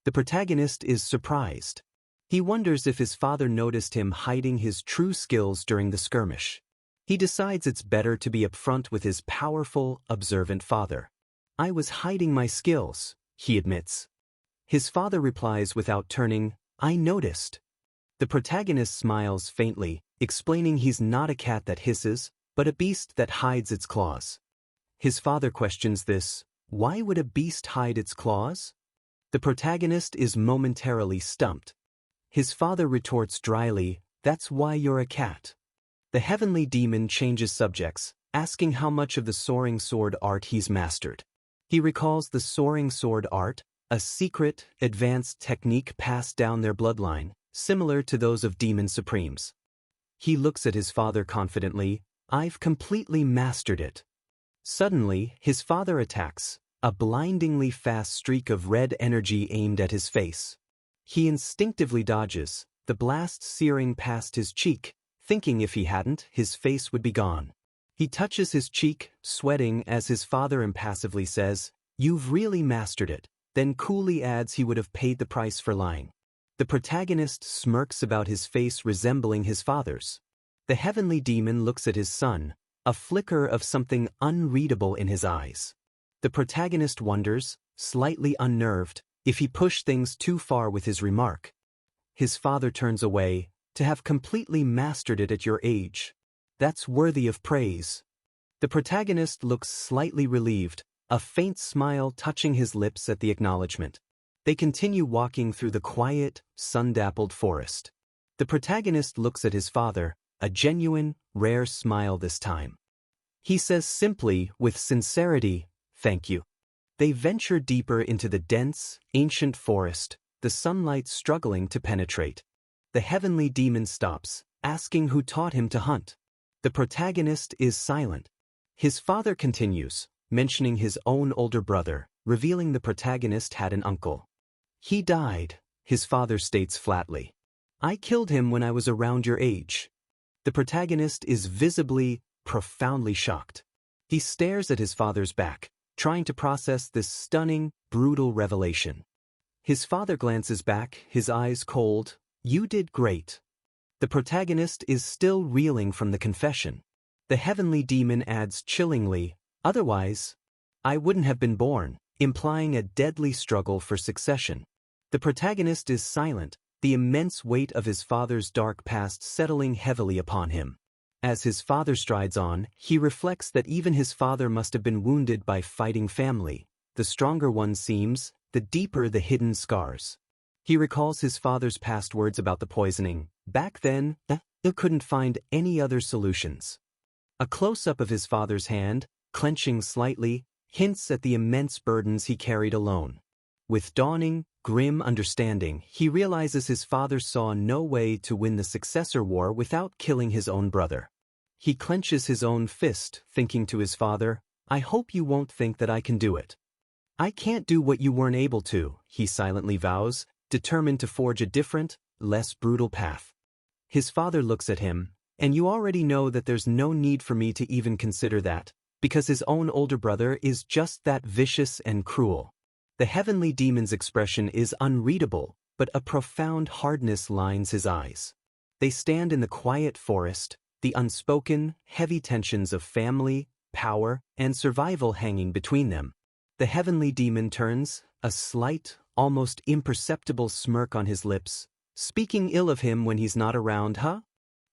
The protagonist is surprised. He wonders if his father noticed him hiding his true skills during the skirmish. He decides it's better to be upfront with his powerful, observant father. I was hiding my skills, he admits. His father replies without turning, I noticed. The protagonist smiles faintly, explaining he's not a cat that hisses, but a beast that hides its claws. His father questions this. Why would a beast hide its claws? The protagonist is momentarily stumped. His father retorts dryly, that's why you're a cat. The heavenly demon changes subjects, asking how much of the soaring sword art he's mastered. He recalls the soaring sword art, a secret, advanced technique passed down their bloodline, similar to those of demon supremes. He looks at his father confidently, I've completely mastered it. Suddenly, his father attacks, a blindingly fast streak of red energy aimed at his face. He instinctively dodges, the blast searing past his cheek, thinking if he hadn't, his face would be gone. He touches his cheek, sweating as his father impassively says, You've really mastered it, then coolly adds he would have paid the price for lying. The protagonist smirks about his face resembling his father's. The heavenly demon looks at his son, a flicker of something unreadable in his eyes. The protagonist wonders, slightly unnerved, if he pushed things too far with his remark. His father turns away, to have completely mastered it at your age. That's worthy of praise. The protagonist looks slightly relieved, a faint smile touching his lips at the acknowledgement. They continue walking through the quiet, sun-dappled forest. The protagonist looks at his father, a genuine, rare smile this time. He says simply, with sincerity, thank you. They venture deeper into the dense, ancient forest, the sunlight struggling to penetrate. The heavenly demon stops, asking who taught him to hunt. The protagonist is silent. His father continues, mentioning his own older brother, revealing the protagonist had an uncle. He died, his father states flatly. I killed him when I was around your age. The protagonist is visibly, profoundly shocked. He stares at his father's back, trying to process this stunning, brutal revelation. His father glances back, his eyes cold. You did great. The protagonist is still reeling from the confession. The heavenly demon adds chillingly, otherwise, I wouldn't have been born, implying a deadly struggle for succession. The protagonist is silent, the immense weight of his father's dark past settling heavily upon him. As his father strides on, he reflects that even his father must have been wounded by fighting family. The stronger one seems, the deeper the hidden scars. He recalls his father's past words about the poisoning. Back then, he couldn't find any other solutions. A close-up of his father's hand, clenching slightly, hints at the immense burdens he carried alone. With dawning, grim understanding, he realizes his father saw no way to win the successor war without killing his own brother. He clenches his own fist, thinking to his father, I hope you won't think that I can do it. I can't do what you weren't able to, he silently vows, determined to forge a different, less brutal path. His father looks at him, and you already know that there's no need for me to even consider that, because his own older brother is just that vicious and cruel. The heavenly demon's expression is unreadable, but a profound hardness lines his eyes. They stand in the quiet forest, the unspoken, heavy tensions of family, power, and survival hanging between them. The heavenly demon turns, a slight, almost imperceptible smirk on his lips, speaking ill of him when he's not around, huh?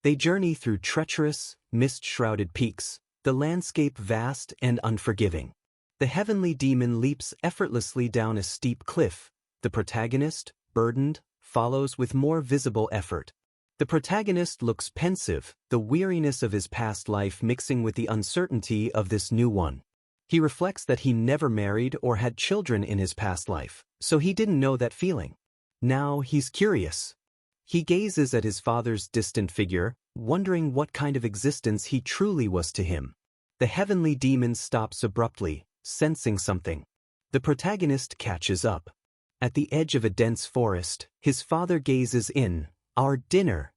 They journey through treacherous, mist-shrouded peaks, the landscape vast and unforgiving. The heavenly demon leaps effortlessly down a steep cliff. The protagonist, burdened, follows with more visible effort. The protagonist looks pensive, the weariness of his past life mixing with the uncertainty of this new one. He reflects that he never married or had children in his past life, so he didn't know that feeling. Now he's curious. He gazes at his father's distant figure, wondering what kind of existence he truly was to him. The heavenly demon stops abruptly, sensing something. The protagonist catches up. At the edge of a dense forest, his father gazes in, our dinner.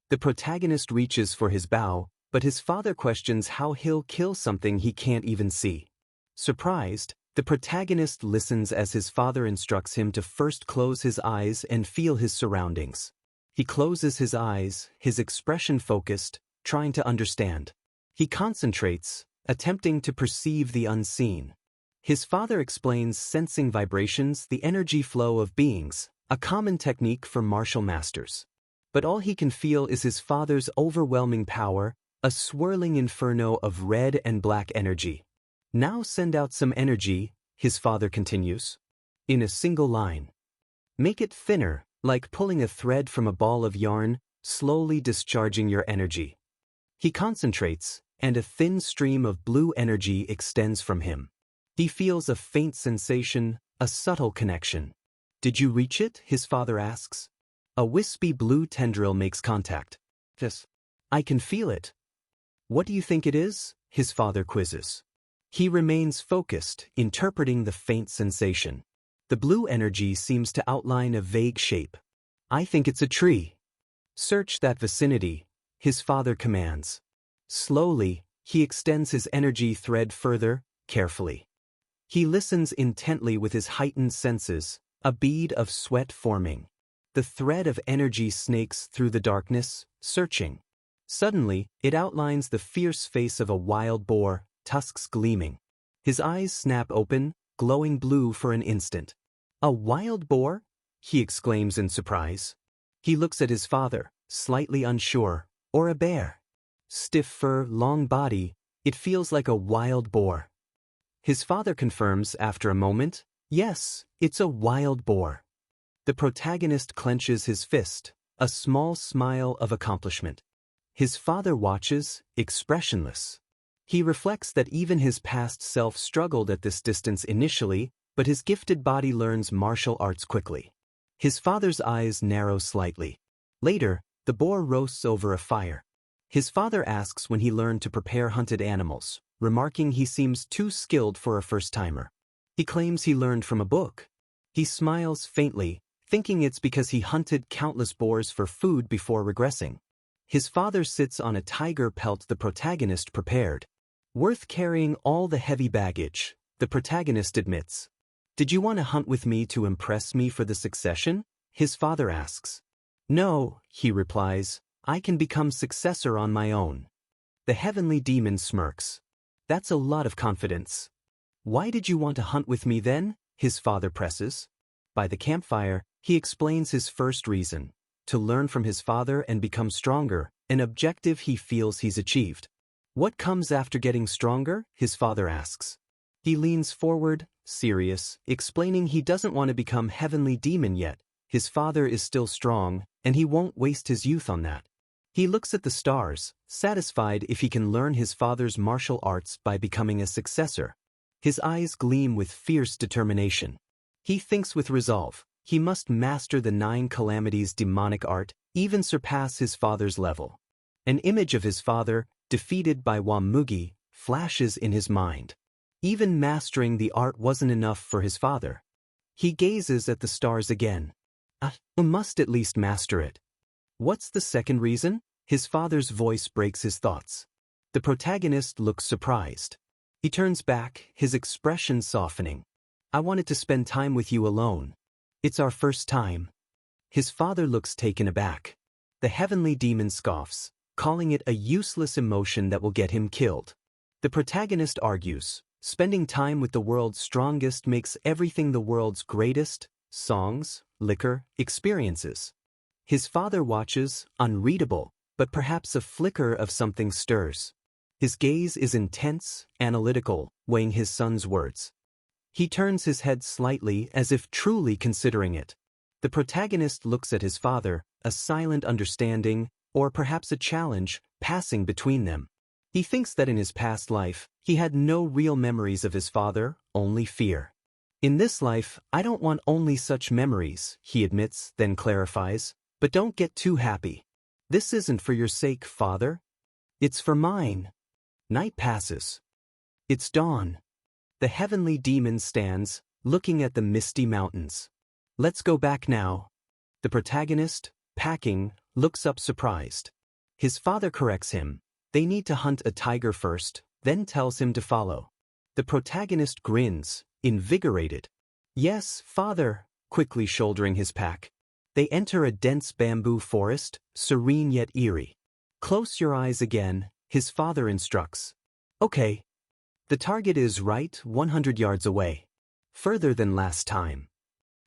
The protagonist reaches for his bow, but his father questions how he'll kill something he can't even see. Surprised, the protagonist listens as his father instructs him to first close his eyes and feel his surroundings. He closes his eyes, his expression focused, trying to understand. He concentrates, attempting to perceive the unseen. His father explains sensing vibrations, the energy flow of beings, a common technique for martial masters. But all he can feel is his father's overwhelming power, a swirling inferno of red and black energy. Now send out some energy, his father continues. In a single line. Make it thinner, like pulling a thread from a ball of yarn, slowly discharging your energy. He concentrates, and a thin stream of blue energy extends from him. He feels a faint sensation, a subtle connection. Did you reach it? His father asks. A wispy blue tendril makes contact. Yes. I can feel it. What do you think it is? His father quizzes. He remains focused, interpreting the faint sensation. The blue energy seems to outline a vague shape. I think it's a tree. Search that vicinity, his father commands. Slowly, he extends his energy thread further, carefully. He listens intently with his heightened senses, a bead of sweat forming. The thread of energy snakes through the darkness, searching. Suddenly, it outlines the fierce face of a wild boar, tusks gleaming. His eyes snap open, glowing blue for an instant. A wild boar? He exclaims in surprise. He looks at his father, slightly unsure. Or a bear. Stiff fur, long body, it feels like a wild boar. His father confirms after a moment, yes, it's a wild boar. The protagonist clenches his fist, a small smile of accomplishment. His father watches, expressionless. He reflects that even his past self struggled at this distance initially, but his gifted body learns martial arts quickly. His father's eyes narrow slightly. Later, the boar roasts over a fire. His father asks when he learned to prepare hunted animals, remarking he seems too skilled for a first-timer. He claims he learned from a book. He smiles faintly, thinking it's because he hunted countless boars for food before regressing. His father sits on a tiger pelt the protagonist prepared. Worth carrying all the heavy baggage, the protagonist admits. Did you want to hunt with me to impress me for the succession? His father asks. No, he replies, I can become successor on my own. The heavenly demon smirks. That's a lot of confidence. Why did you want to hunt with me then? His father presses. By the campfire, he explains his first reason. To learn from his father and become stronger, an objective he feels he's achieved. What comes after getting stronger? His father asks. He leans forward, serious, explaining he doesn't want to become heavenly demon yet. His father is still strong, and he won't waste his youth on that. He looks at the stars, satisfied if he can learn his father's martial arts by becoming a successor. His eyes gleam with fierce determination. He thinks with resolve. He must master the 9 calamities demonic art, even surpass his father's level. An image of his father, defeated by Wamugi, flashes in his mind. Even mastering the art wasn't enough for his father. He gazes at the stars again. I must at least master it. What's the second reason? His father's voice breaks his thoughts. The protagonist looks surprised. He turns back, his expression softening. I wanted to spend time with you alone. It's our first time. His father looks taken aback. The heavenly demon scoffs, calling it a useless emotion that will get him killed. The protagonist argues, spending time with the world's strongest makes everything the world's greatest, songs, liquor, experiences. His father watches, unreadable, but perhaps a flicker of something stirs. His gaze is intense, analytical, weighing his son's words. He turns his head slightly as if truly considering it. The protagonist looks at his father, a silent understanding, or perhaps a challenge, passing between them. He thinks that in his past life, he had no real memories of his father, only fear. In this life, I don't want only such memories, he admits, then clarifies, but don't get too happy. This isn't for your sake, father. It's for mine. Night passes. It's dawn. The heavenly demon stands, looking at the misty mountains. Let's go back now. The protagonist, packing, looks up surprised. His father corrects him. They need to hunt a tiger first, then tells him to follow. The protagonist grins, invigorated. Yes, father, quickly shouldering his pack. They enter a dense bamboo forest, serene yet eerie. Close your eyes again, his father instructs. Okay. The target is right 100 yards away. Further than last time.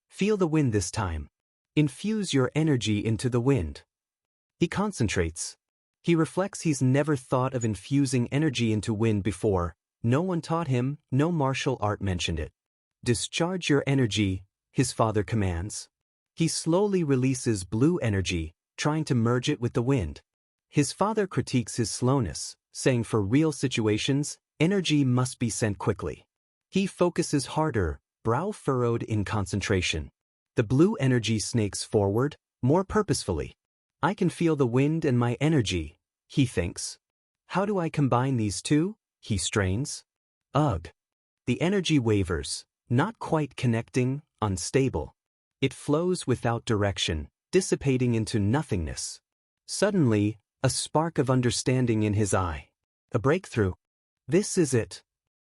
Feel the wind this time. Infuse your energy into the wind. He concentrates. He reflects he's never thought of infusing energy into wind before, No one taught him, no martial art mentioned it. Discharge your energy, his father commands. He slowly releases blue energy, trying to merge it with the wind. His father critiques his slowness, saying for real situations, energy must be sent quickly. He focuses harder, brow furrowed in concentration. The blue energy snakes forward, more purposefully. I can feel the wind and my energy, he thinks. How do I combine these two? He strains. Ugh. The energy wavers, not quite connecting, unstable. It flows without direction, dissipating into nothingness. Suddenly, a spark of understanding in his eye. A breakthrough. This is it.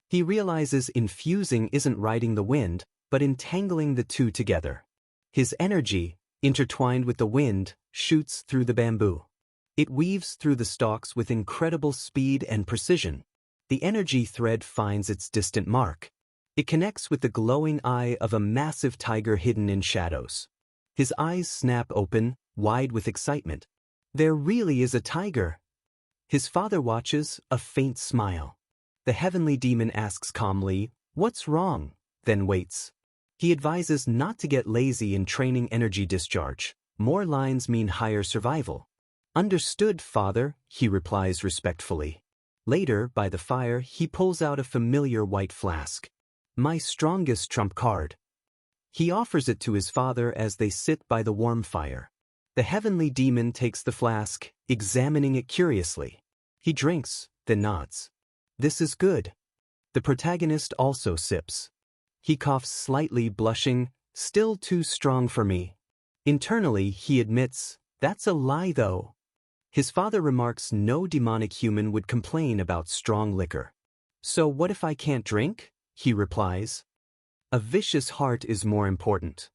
He realizes infusing isn't riding the wind, but entangling the two together. His energy, intertwined with the wind, shoots through the bamboo. It weaves through the stalks with incredible speed and precision. The energy thread finds its distant mark. It connects with the glowing eye of a massive tiger hidden in shadows. His eyes snap open, wide with excitement. There really is a tiger. His father watches, a faint smile. The heavenly demon asks calmly, "What's wrong?" then waits. He advises not to get lazy in training energy discharge. More lines mean higher survival. "Understood, father," he replies respectfully. Later, by the fire, he pulls out a familiar white flask. "My strongest trump card." He offers it to his father as they sit by the warm fire. The heavenly demon takes the flask, examining it curiously. He drinks, then nods. "This is good." The protagonist also sips. He coughs slightly, blushing, "Still too strong for me." Internally, he admits, "That's a lie though." His father remarks no demonic human would complain about strong liquor. "So what if I can't drink?" he replies. "A vicious heart is more important."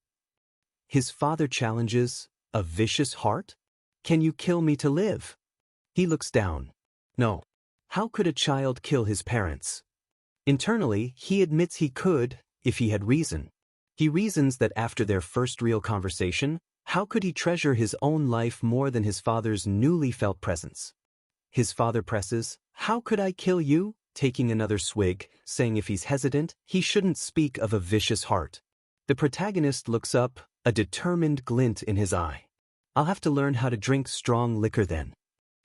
His father challenges, "A vicious heart? Can you kill me to live?" He looks down. No. How could a child kill his parents? Internally, he admits he could, if he had reason. He reasons that after their first real conversation, how could he treasure his own life more than his father's newly felt presence? His father presses, "How could I kill you?" taking another swig, saying if he's hesitant, he shouldn't speak of a vicious heart. The protagonist looks up, a determined glint in his eye. "I'll have to learn how to drink strong liquor then."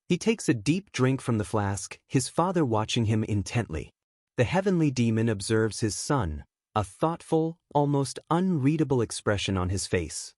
He takes a deep drink from the flask, his father watching him intently. The heavenly demon observes his son, a thoughtful, almost unreadable expression on his face.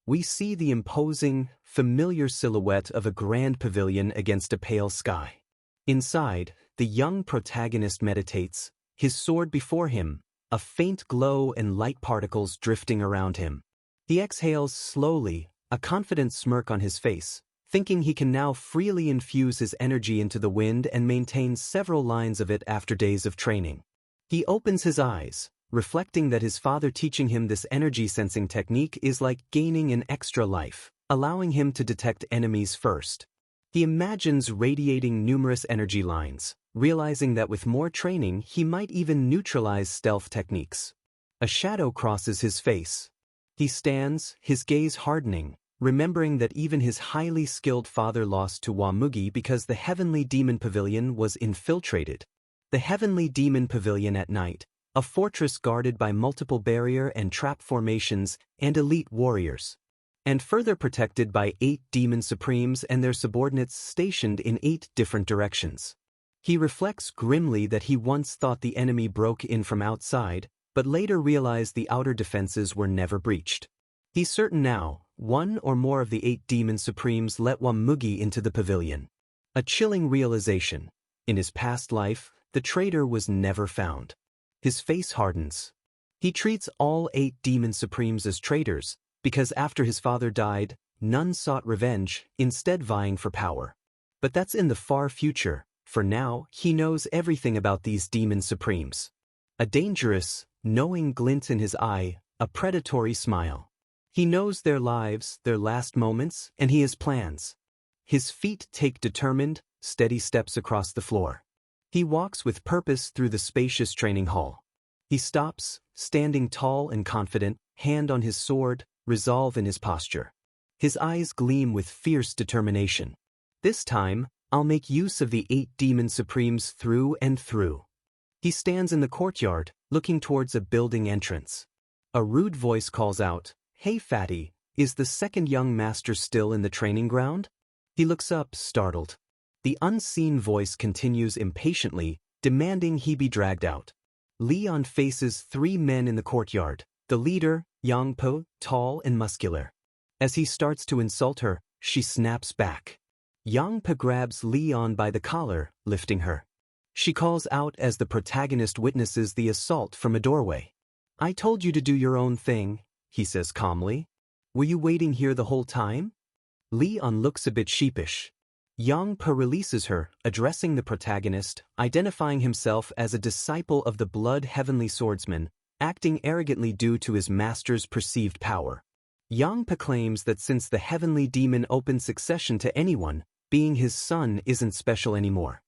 We see the imposing, familiar silhouette of a grand pavilion against a pale sky. Inside, the young protagonist meditates, his sword before him, a faint glow and light particles drifting around him. He exhales slowly, a confident smirk on his face, thinking he can now freely infuse his energy into the wind and maintain several lines of it after days of training. He opens his eyes, reflecting that his father teaching him this energy-sensing technique is like gaining an extra life, allowing him to detect enemies first. He imagines radiating numerous energy lines, realizing that with more training he might even neutralize stealth techniques. A shadow crosses his face. He stands, his gaze hardening, remembering that even his highly skilled father lost to Wamugi because the Heavenly Demon Pavilion was infiltrated. The Heavenly Demon Pavilion at night, a fortress guarded by multiple barrier and trap formations and elite warriors, and further protected by 8 demon supremes and their subordinates stationed in 8 different directions. He reflects grimly that he once thought the enemy broke in from outside, but later realized the outer defenses were never breached. He's certain now, 1 or more of the 8 demon supremes let Wamugi into the pavilion. A chilling realization. In his past life, the traitor was never found. His face hardens. He treats all 8 demon supremes as traitors, because after his father died, none sought revenge, instead vying for power. But that's in the far future. For now, he knows everything about these demon supremes. A dangerous, knowing glint in his eye, a predatory smile. He knows their lives, their last moments, and he has plans. His feet take determined, steady steps across the floor. He walks with purpose through the spacious training hall. He stops, standing tall and confident, hand on his sword, resolve in his posture. His eyes gleam with fierce determination. This time, I'll make use of the 8 demon supremes through and through. He stands in the courtyard, looking towards a building entrance. A rude voice calls out, "Hey fatty, is the second young master still in the training ground?" He looks up, startled. The unseen voice continues impatiently, demanding he be dragged out. Leon faces 3 men in the courtyard, the leader, Yangpo, tall and muscular. As he starts to insult her, she snaps back. Yangpo grabs Leon by the collar, lifting her. She calls out as the protagonist witnesses the assault from a doorway. "I told you to do your own thing," he says calmly. "Were you waiting here the whole time?" Leon looks a bit sheepish. Yangpo releases her, addressing the protagonist, identifying himself as a disciple of the Blood Heavenly Swordsman, acting arrogantly due to his master's perceived power. Yangpo claims that since the heavenly demon opened succession to anyone, being his son isn't special anymore.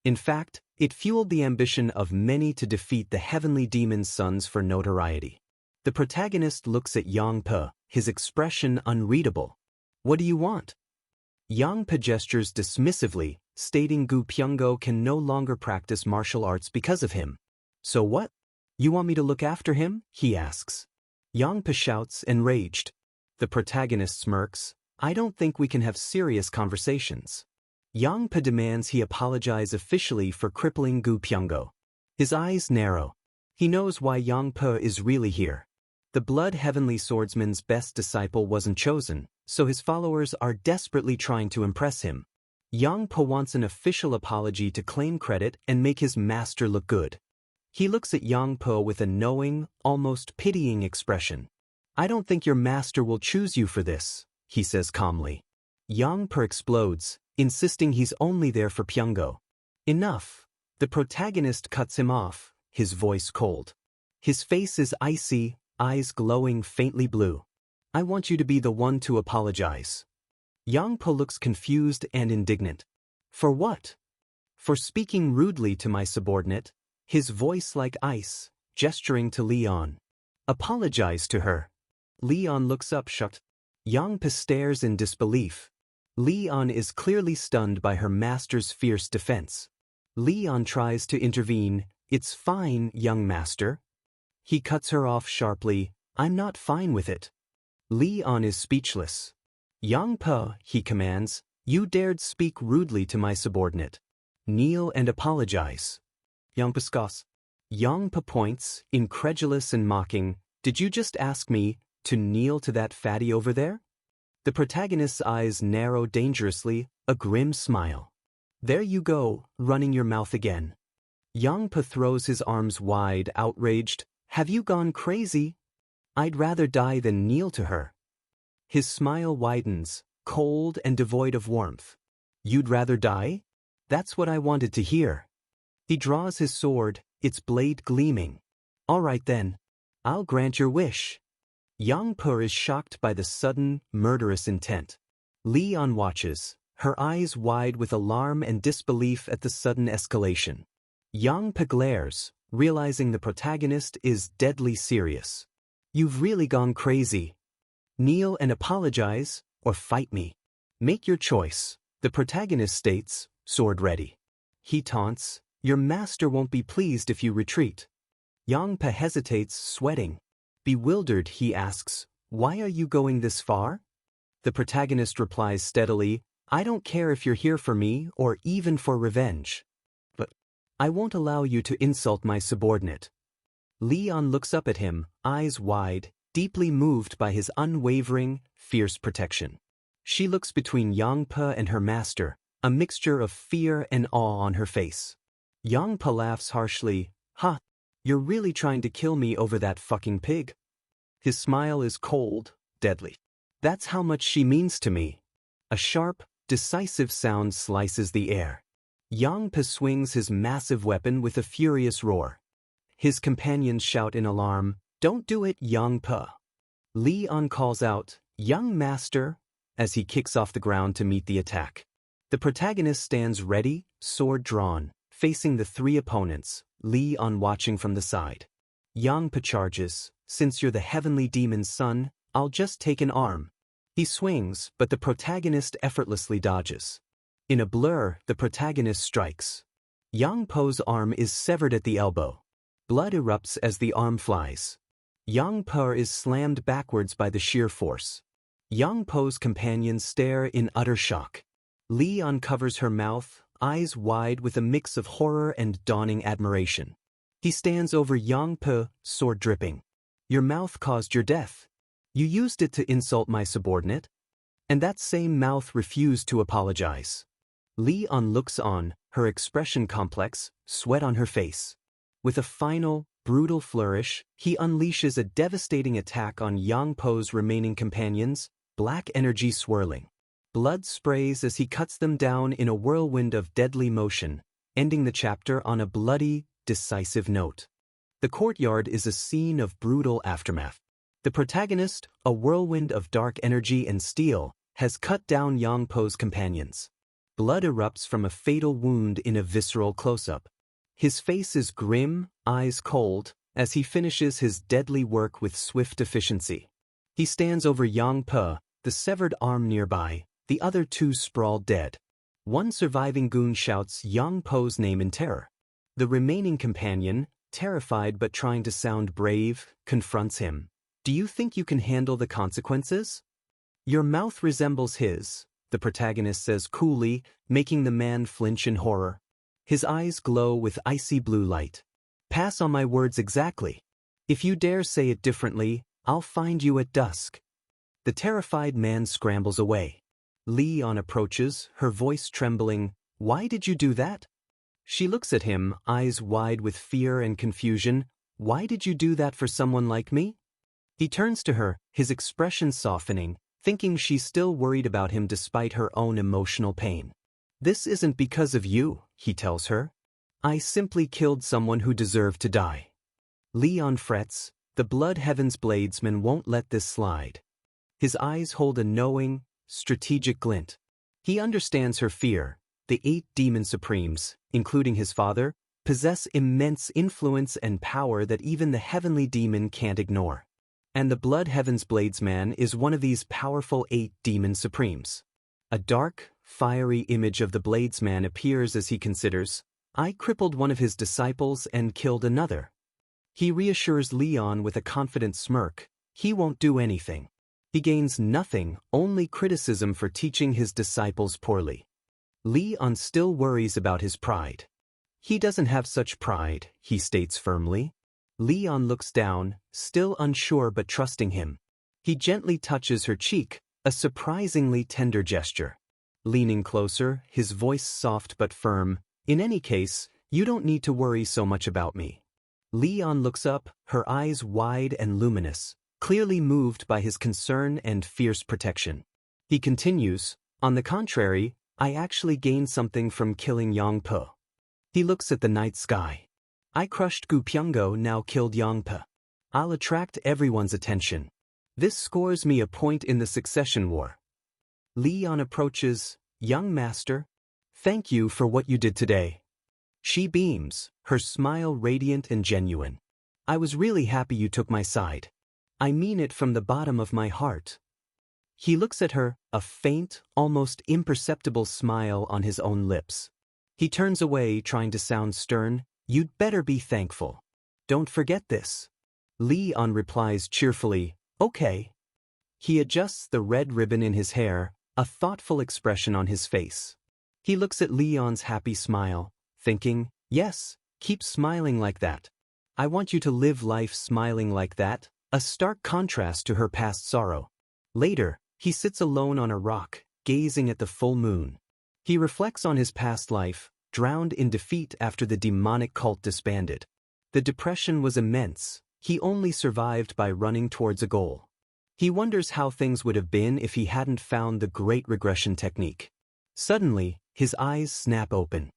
In fact, it fueled the ambition of many to defeat the heavenly demon's sons for notoriety. The protagonist looks at Yangpo, his expression unreadable. "What do you want?" Yangpo gestures dismissively, stating Gu Pyongo can no longer practice martial arts because of him. "So what? You want me to look after him?" he asks. Yangpo shouts, enraged. The protagonist smirks. "I don't think we can have serious conversations." Yangpo demands he apologize officially for crippling Gu Pyongo. His eyes narrow. He knows why Yangpo is really here. The Blood Heavenly Swordsman's best disciple wasn't chosen, so his followers are desperately trying to impress him. Yangpo wants an official apology to claim credit and make his master look good. He looks at Yangpo with a knowing, almost pitying expression. "I don't think your master will choose you for this," he says calmly. Yangpo explodes, insisting he's only there for Pyongo. "Enough." The protagonist cuts him off, his voice cold. His face is icy, eyes glowing faintly blue. "I want you to be the one to apologize." Yangpo looks confused and indignant. "For what?" "For speaking rudely to my subordinate," his voice like ice, gesturing to Leon. "Apologize to her." Leon looks up shocked. Yangpo stares in disbelief. Leon is clearly stunned by her master's fierce defense. Leon tries to intervene. "It's fine, young master." He cuts her off sharply. "I'm not fine with it." Leon is speechless. "Yangpo," he commands, "you dared speak rudely to my subordinate. Kneel and apologize." Yangpo scoffs. Yangpo points, incredulous and mocking. "Did you just ask me to kneel to that fatty over there?" The protagonist's eyes narrow dangerously, a grim smile. "There you go, running your mouth again." Yangpo throws his arms wide, outraged. "Have you gone crazy? I'd rather die than kneel to her." His smile widens, cold and devoid of warmth. "You'd rather die? That's what I wanted to hear." He draws his sword, its blade gleaming. "All right then. I'll grant your wish." Yangpo is shocked by the sudden, murderous intent. Leon watches, her eyes wide with alarm and disbelief at the sudden escalation. Yangpo glares, realizing the protagonist is deadly serious. "You've really gone crazy. Kneel and apologize, or fight me. Make your choice," the protagonist states, sword ready. He taunts, "Your master won't be pleased if you retreat." Yangpo hesitates, sweating. Bewildered, he asks, "Why are you going this far?" The protagonist replies steadily, "I don't care if you're here for me or even for revenge. But I won't allow you to insult my subordinate." Leon looks up at him, eyes wide, deeply moved by his unwavering, fierce protection. She looks between Yangpo and her master, a mixture of fear and awe on her face. Yangpo laughs harshly. "Ha! You're really trying to kill me over that fucking pig?" His smile is cold, deadly. "That's how much she means to me." A sharp, decisive sound slices the air. Yangpo swings his massive weapon with a furious roar. His companions shout in alarm, "Don't do it, Yangpo." Leon calls out, "Young master," as he kicks off the ground to meet the attack. The protagonist stands ready, sword drawn, facing the 3 opponents, Leon watching from the side. Yangpo charges, "Since you're the heavenly demon's son, I'll just take an arm." He swings, but the protagonist effortlessly dodges. In a blur, the protagonist strikes. Yang Po's arm is severed at the elbow. Blood erupts as the arm flies. Yang Po is slammed backwards by the sheer force. Yang Po's companions stare in utter shock. Lee uncovers her mouth, eyes wide with a mix of horror and dawning admiration. He stands over Yang Po, sword dripping. Your mouth caused your death. You used it to insult my subordinate? And that same mouth refused to apologize. Leon looks on, her expression complex, sweat on her face. With a final, brutal flourish, he unleashes a devastating attack on Yang Po's remaining companions, black energy swirling. Blood sprays as he cuts them down in a whirlwind of deadly motion, ending the chapter on a bloody, decisive note. The courtyard is a scene of brutal aftermath. The protagonist, a whirlwind of dark energy and steel, has cut down Yang Po's companions. Blood erupts from a fatal wound in a visceral close-up. His face is grim, eyes cold, as he finishes his deadly work with swift efficiency. He stands over Yang Po, the severed arm nearby, the other two sprawled dead. One surviving goon shouts Yang Po's name in terror. The remaining companion, terrified but trying to sound brave, confronts him. Do you think you can handle the consequences? Your mouth resembles his, the protagonist says coolly, making the man flinch in horror. His eyes glow with icy blue light. Pass on my words exactly. If you dare say it differently, I'll find you at dusk. The terrified man scrambles away. Leon approaches, her voice trembling. Why did you do that? She looks at him, eyes wide with fear and confusion. Why did you do that for someone like me? He turns to her, his expression softening, thinking she's still worried about him despite her own emotional pain. This isn't because of you, he tells her. I simply killed someone who deserved to die. Leon frets, the Blood Heaven's bladesman won't let this slide. His eyes hold a knowing, strategic glint. He understands her fear. The 8 demon supremes, including his father, possess immense influence and power that even the heavenly demon can't ignore. And the Blood Heaven's bladesman is one of these powerful 8 demon supremes. A dark, fiery image of the bladesman appears as he considers, I crippled one of his disciples and killed another. He reassures Leon with a confident smirk, he won't do anything. He gains nothing, only criticism for teaching his disciples poorly. Leon still worries about his pride. He doesn't have such pride, he states firmly. Leon looks down, still unsure but trusting him. He gently touches her cheek, a surprisingly tender gesture. Leaning closer, his voice soft but firm, in any case, you don't need to worry so much about me. Leon looks up, her eyes wide and luminous, clearly moved by his concern and fierce protection. He continues, on the contrary, I actually gained something from killing Yang Po. He looks at the night sky. I crushed Gu Pyongo, now killed Yang Po. I'll attract everyone's attention. This scores me a point in the succession war. Leon approaches, young master, thank you for what you did today. She beams, her smile radiant and genuine. I was really happy you took my side. I mean it from the bottom of my heart. He looks at her, a faint, almost imperceptible smile on his own lips. He turns away, trying to sound stern. You'd better be thankful. Don't forget this. Leon replies cheerfully, okay. He adjusts the red ribbon in his hair, a thoughtful expression on his face. He looks at Leon's happy smile, thinking, yes, keep smiling like that. I want you to live life smiling like that, a stark contrast to her past sorrow. Later, he sits alone on a rock, gazing at the full moon. He reflects on his past life, drowned in defeat after the demonic cult disbanded. The depression was immense. He only survived by running towards a goal. He wonders how things would have been if he hadn't found the great regression technique. Suddenly, his eyes snap open.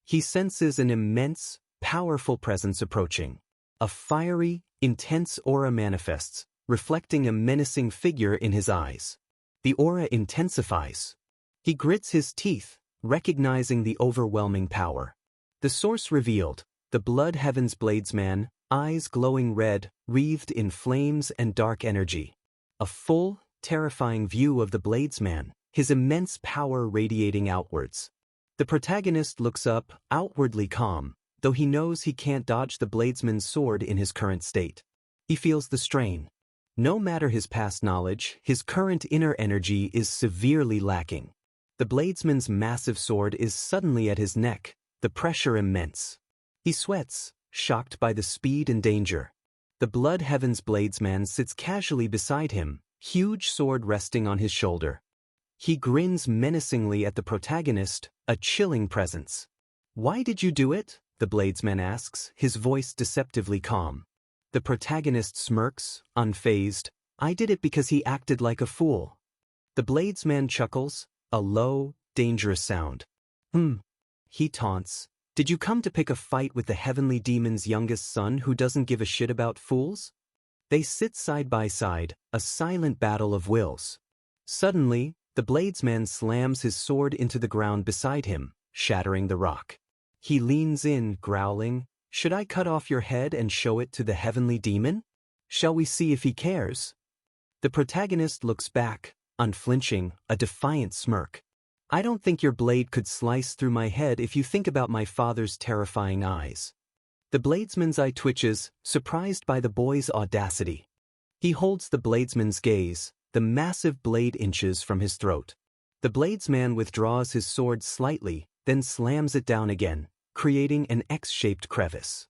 He senses an immense, powerful presence approaching. A fiery, intense aura manifests, reflecting a menacing figure in his eyes. The aura intensifies. He grits his teeth, recognizing the overwhelming power. The source revealed, the Blood Heaven's bladesman, eyes glowing red, wreathed in flames and dark energy. A full, terrifying view of the bladesman, his immense power radiating outwards. The protagonist looks up, outwardly calm, though he knows he can't dodge the bladesman's sword in his current state. He feels the strain. No matter his past knowledge, his current inner energy is severely lacking. The bladesman's massive sword is suddenly at his neck, the pressure immense. He sweats, shocked by the speed and danger. The Blood Heaven's bladesman sits casually beside him, huge sword resting on his shoulder. He grins menacingly at the protagonist, a chilling presence. "Why did you do it?" the bladesman asks, his voice deceptively calm. The protagonist smirks, unfazed. "I did it because he acted like a fool." The bladesman chuckles, a low, dangerous sound. He taunts. "Did you come to pick a fight with the heavenly demon's youngest son who doesn't give a shit about fools?" They sit side by side, a silent battle of wills. Suddenly, the bladesman slams his sword into the ground beside him, shattering the rock. He leans in, growling, "Should I cut off your head and show it to the heavenly demon? Shall we see if he cares?" The protagonist looks back, unflinching, a defiant smirk. "I don't think your blade could slice through my head if you think about my father's terrifying eyes." The bladesman's eye twitches, surprised by the boy's audacity. He holds the bladesman's gaze, the massive blade inches from his throat. The bladesman withdraws his sword slightly, then slams it down again, creating an X-shaped crevice.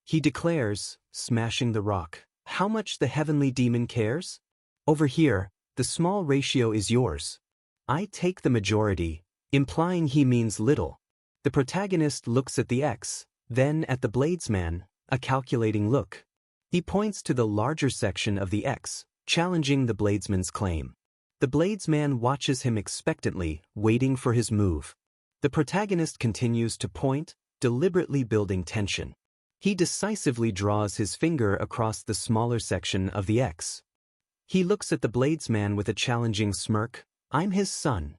He declares, smashing the rock, "How much the heavenly demon cares? Over here, the small ratio is yours. I take the majority," implying he means little. The protagonist looks at the X, then at the bladesman, a calculating look. He points to the larger section of the X, challenging the bladesman's claim. The bladesman watches him expectantly, waiting for his move. The protagonist continues to point, deliberately building tension. He decisively draws his finger across the smaller section of the X. He looks at the bladesman with a challenging smirk. "I'm his son.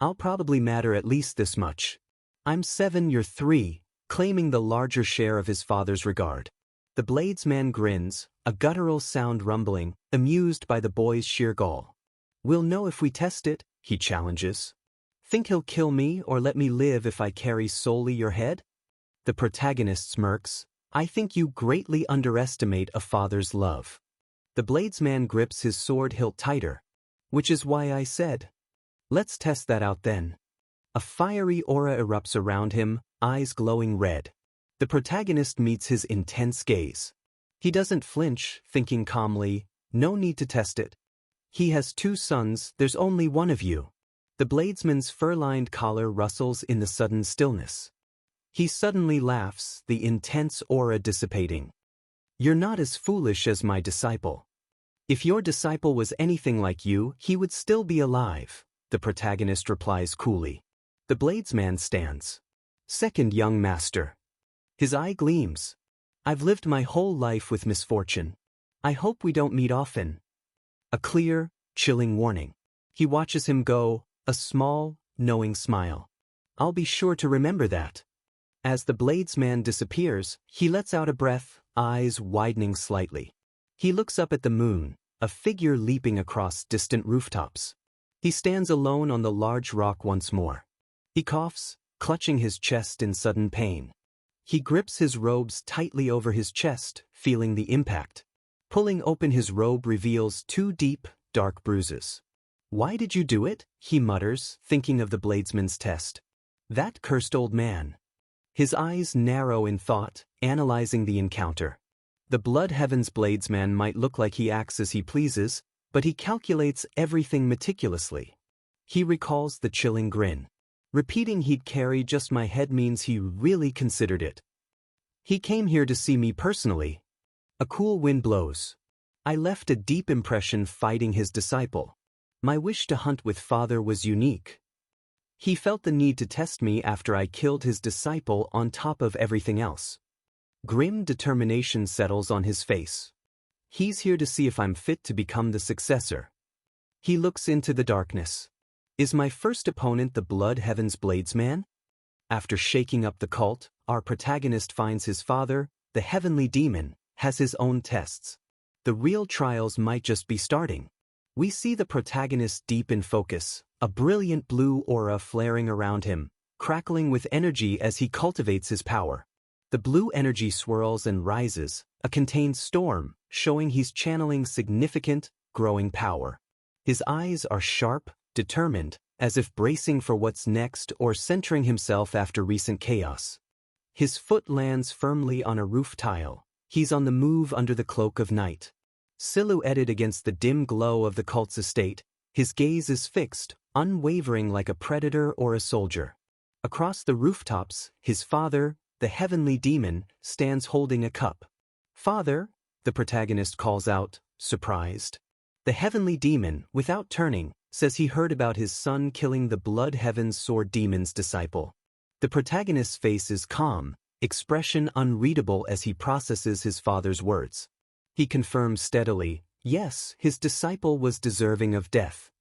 I'll probably matter at least this much. I'm 7, you're 3, claiming the larger share of his father's regard." The bladesman grins, a guttural sound rumbling, amused by the boy's sheer gall. "We'll know if we test it," he challenges. "Think he'll kill me or let me live if I carry solely your head?" The protagonist smirks. "I think you greatly underestimate a father's love." The bladesman grips his sword hilt tighter. "Which is why I said, let's test that out then." A fiery aura erupts around him, eyes glowing red. The protagonist meets his intense gaze. He doesn't flinch, thinking calmly, "No need to test it. He has 2 sons, there's only one of you." The bladesman's fur-lined collar rustles in the sudden stillness. He suddenly laughs, the intense aura dissipating. "You're not as foolish as my disciple. If your disciple was anything like you, he would still be alive," the protagonist replies coolly. The bladesman stands. "Second young master." His eye gleams. "I've lived my whole life with misfortune. I hope we don't meet often." A clear, chilling warning. He watches him go, a small, knowing smile. "I'll be sure to remember that." As the bladesman disappears, he lets out a breath, eyes widening slightly. He looks up at the moon, a figure leaping across distant rooftops. He stands alone on the large rock once more. He coughs, clutching his chest in sudden pain. He grips his robes tightly over his chest, feeling the impact. Pulling open his robe reveals 2 deep, dark bruises. "Why did you do it?" he mutters, thinking of the bladesman's test. "That cursed old man." His eyes narrow in thought, analyzing the encounter. The Blood Heaven's bladesman might look like he acts as he pleases, but he calculates everything meticulously. He recalls the chilling grin. Repeating he'd carry just my head means he really considered it. "He came here to see me personally." A cool wind blows. "I left a deep impression fighting his disciple. My wish to hunt with father was unique. He felt the need to test me after I killed his disciple on top of everything else." Grim determination settles on his face. He's here to see if I'm fit to become the successor. He looks into the darkness. Is my first opponent the Blood Heaven's bladesman? After shaking up the cult, our protagonist finds his father, the heavenly demon, has his own tests. The real trials might just be starting. We see the protagonist deep in focus, a brilliant blue aura flaring around him, crackling with energy as he cultivates his power. The blue energy swirls and rises, a contained storm, showing he's channeling significant, growing power. His eyes are sharp, determined, as if bracing for what's next or centering himself after recent chaos. His foot lands firmly on a roof tile. He's on the move under the cloak of night. Silhouetted against the dim glow of the cult's estate, his gaze is fixed, unwavering like a predator or a soldier. Across the rooftops, his father, the heavenly demon, stands holding a cup. "Father," the protagonist calls out, surprised. The heavenly demon, without turning, says he heard about his son killing the Blood Heaven's Sword Demon's disciple. The protagonist's face is calm, expression unreadable as he processes his father's words. He confirms steadily, yes, his disciple was deserving of death.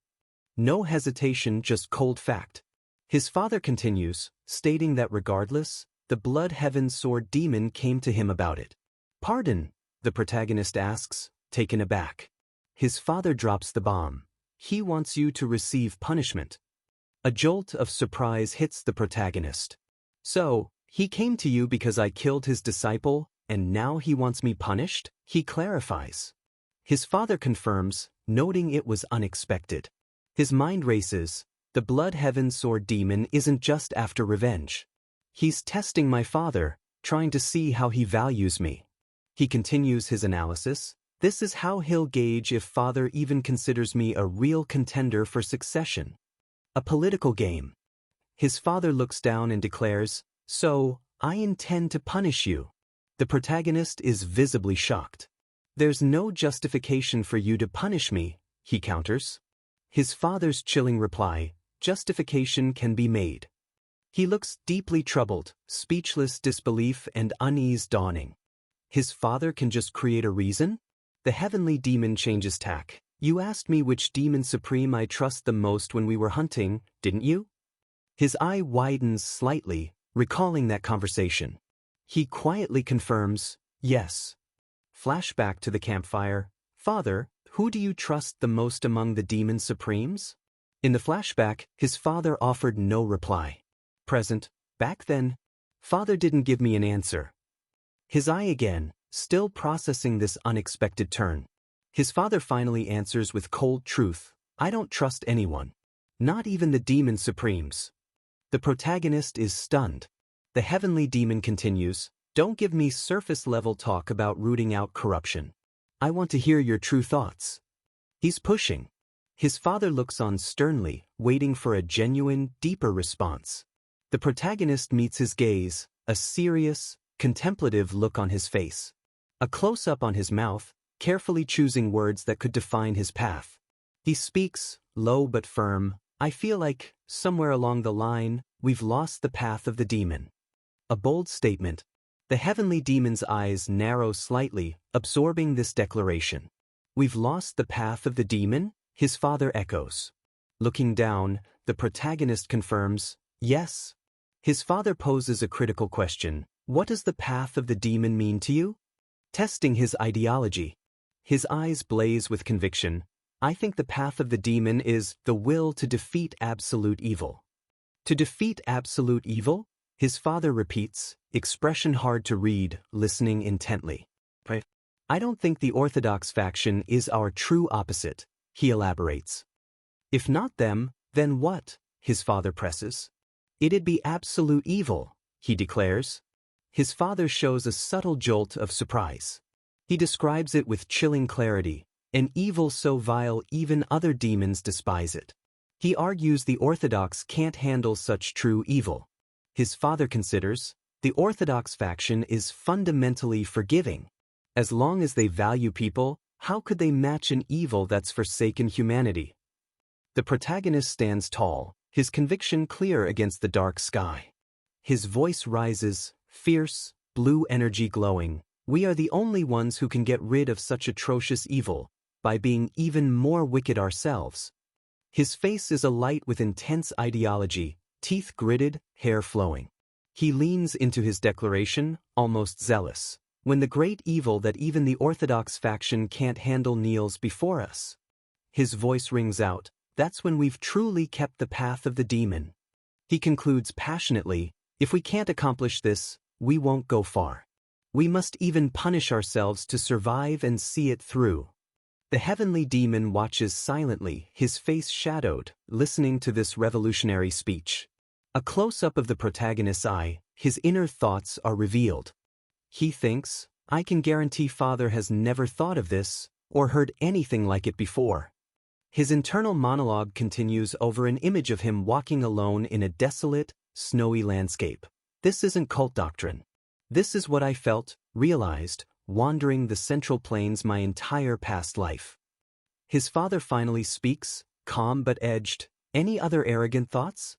No hesitation, just cold fact. His father continues, stating that regardless, the Blood Heaven's Sword Demon came to him about it. "Pardon?" the protagonist asks, taken aback. His father drops the bomb. "He wants you to receive punishment." A jolt of surprise hits the protagonist. "So, he came to you because I killed his disciple, and now he wants me punished?" he clarifies. His father confirms, noting it was unexpected. His mind races. The Blood Heaven's Sword Demon isn't just after revenge. He's testing my father, trying to see how he values me. He continues his analysis. "This is how he'll gauge if father even considers me a real contender for succession." A political game. His father looks down and declares, "So, I intend to punish you." The protagonist is visibly shocked. "There's no justification for you to punish me," he counters. His father's chilling reply, "Justification can be made." He looks deeply troubled, speechless disbelief and unease dawning. His father can just create a reason? The heavenly demon changes tack. "You asked me which demon supreme I trust the most when we were hunting, didn't you?" His eye widens slightly, recalling that conversation. He quietly confirms, "Yes." Flashback to the campfire. "Father, who do you trust the most among the demon supremes?" In the flashback, his father offered no reply. Present. "Back then, father didn't give me an answer." His eye again, still processing this unexpected turn. His father finally answers with cold truth, "I don't trust anyone. Not even the demon supremes." The protagonist is stunned. The heavenly demon continues, "Don't give me surface-level talk about rooting out corruption. I want to hear your true thoughts." He's pushing. His father looks on sternly, waiting for a genuine, deeper response. The protagonist meets his gaze, a serious, contemplative look on his face. A close-up on his mouth, carefully choosing words that could define his path. He speaks, low but firm, "I feel like, somewhere along the line, we've lost the path of the demon." A bold statement. The heavenly demon's eyes narrow slightly, absorbing this declaration. "We've lost the path of the demon?" his father echoes. Looking down, the protagonist confirms, "Yes." His father poses a critical question. "What does the path of the demon mean to you?" Testing his ideology. His eyes blaze with conviction. "I think the path of the demon is the will to defeat absolute evil." "To defeat absolute evil?" his father repeats, expression hard to read, listening intently. "I don't think the orthodox faction is our true opposite," he elaborates. "If not them, then what?" his father presses. "It'd be absolute evil," he declares. His father shows a subtle jolt of surprise. He describes it with chilling clarity, an evil so vile even other demons despise it. He argues the orthodox can't handle such true evil. His father considers, the orthodox faction is fundamentally forgiving. As long as they value people, how could they match an evil that's forsaken humanity? The protagonist stands tall, his conviction clear against the dark sky. His voice rises, fierce, blue energy glowing. "We are the only ones who can get rid of such atrocious evil, by being even more wicked ourselves." His face is alight with intense ideology, teeth gritted, hair flowing. He leans into his declaration, almost zealous. "When the great evil that even the orthodox faction can't handle kneels before us." His voice rings out, "That's when we've truly kept the path of the demon." He concludes passionately, if we can't accomplish this, we won't go far. We must even punish ourselves to survive and see it through. The heavenly demon watches silently, his face shadowed, listening to this revolutionary speech. A close-up of the protagonist's eye, his inner thoughts are revealed. He thinks, I can guarantee father has never thought of this, or heard anything like it before. His internal monologue continues over an image of him walking alone in a desolate, snowy landscape. This isn't cult doctrine. This is what I felt, realized, wandering the Central Plains my entire past life. His father finally speaks, calm but edged. Any other arrogant thoughts?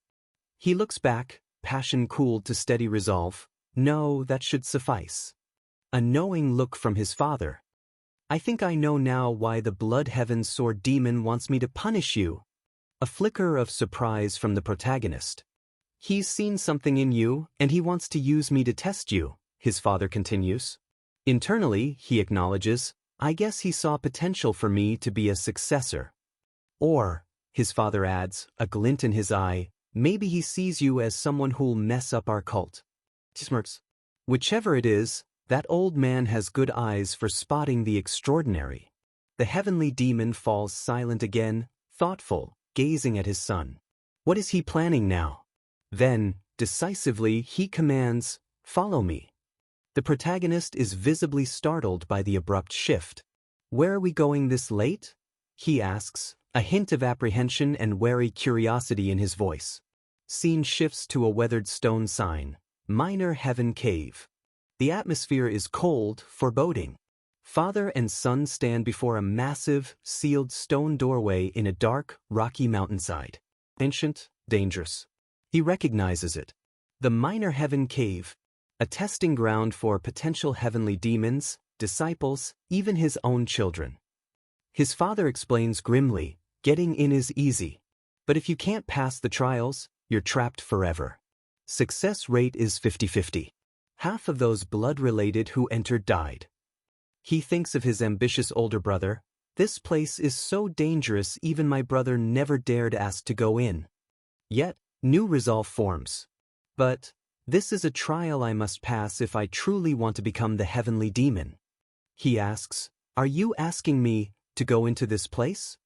He looks back, passion cooled to steady resolve. No, that should suffice. A knowing look from his father. I think I know now why the blood heaven sword demon wants me to punish you. A flicker of surprise from the protagonist. He's seen something in you, and he wants to use me to test you, his father continues. Internally, he acknowledges, I guess he saw potential for me to be a successor. Or, his father adds, a glint in his eye, maybe he sees you as someone who'll mess up our cult. He smirks. Whichever it is, that old man has good eyes for spotting the extraordinary. The heavenly demon falls silent again, thoughtful, gazing at his son. What is he planning now? Then, decisively, he commands, follow me. The protagonist is visibly startled by the abrupt shift. Where are we going this late? He asks, a hint of apprehension and wary curiosity in his voice. Scene shifts to a weathered stone sign, Minor Heaven Cave. The atmosphere is cold, foreboding. Father and son stand before a massive, sealed stone doorway in a dark, rocky mountainside. Ancient, dangerous. He recognizes it. The Minor Heaven Cave, a testing ground for potential heavenly demons, disciples, even his own children. His father explains grimly, getting in is easy. But if you can't pass the trials, you're trapped forever. Success rate is 50-50. Half of those blood-related who entered died. He thinks of his ambitious older brother. This place is so dangerous even my brother never dared ask to go in. Yet, new resolve forms. But, this is a trial I must pass if I truly want to become the heavenly demon. He asks, are you asking me to go into this place?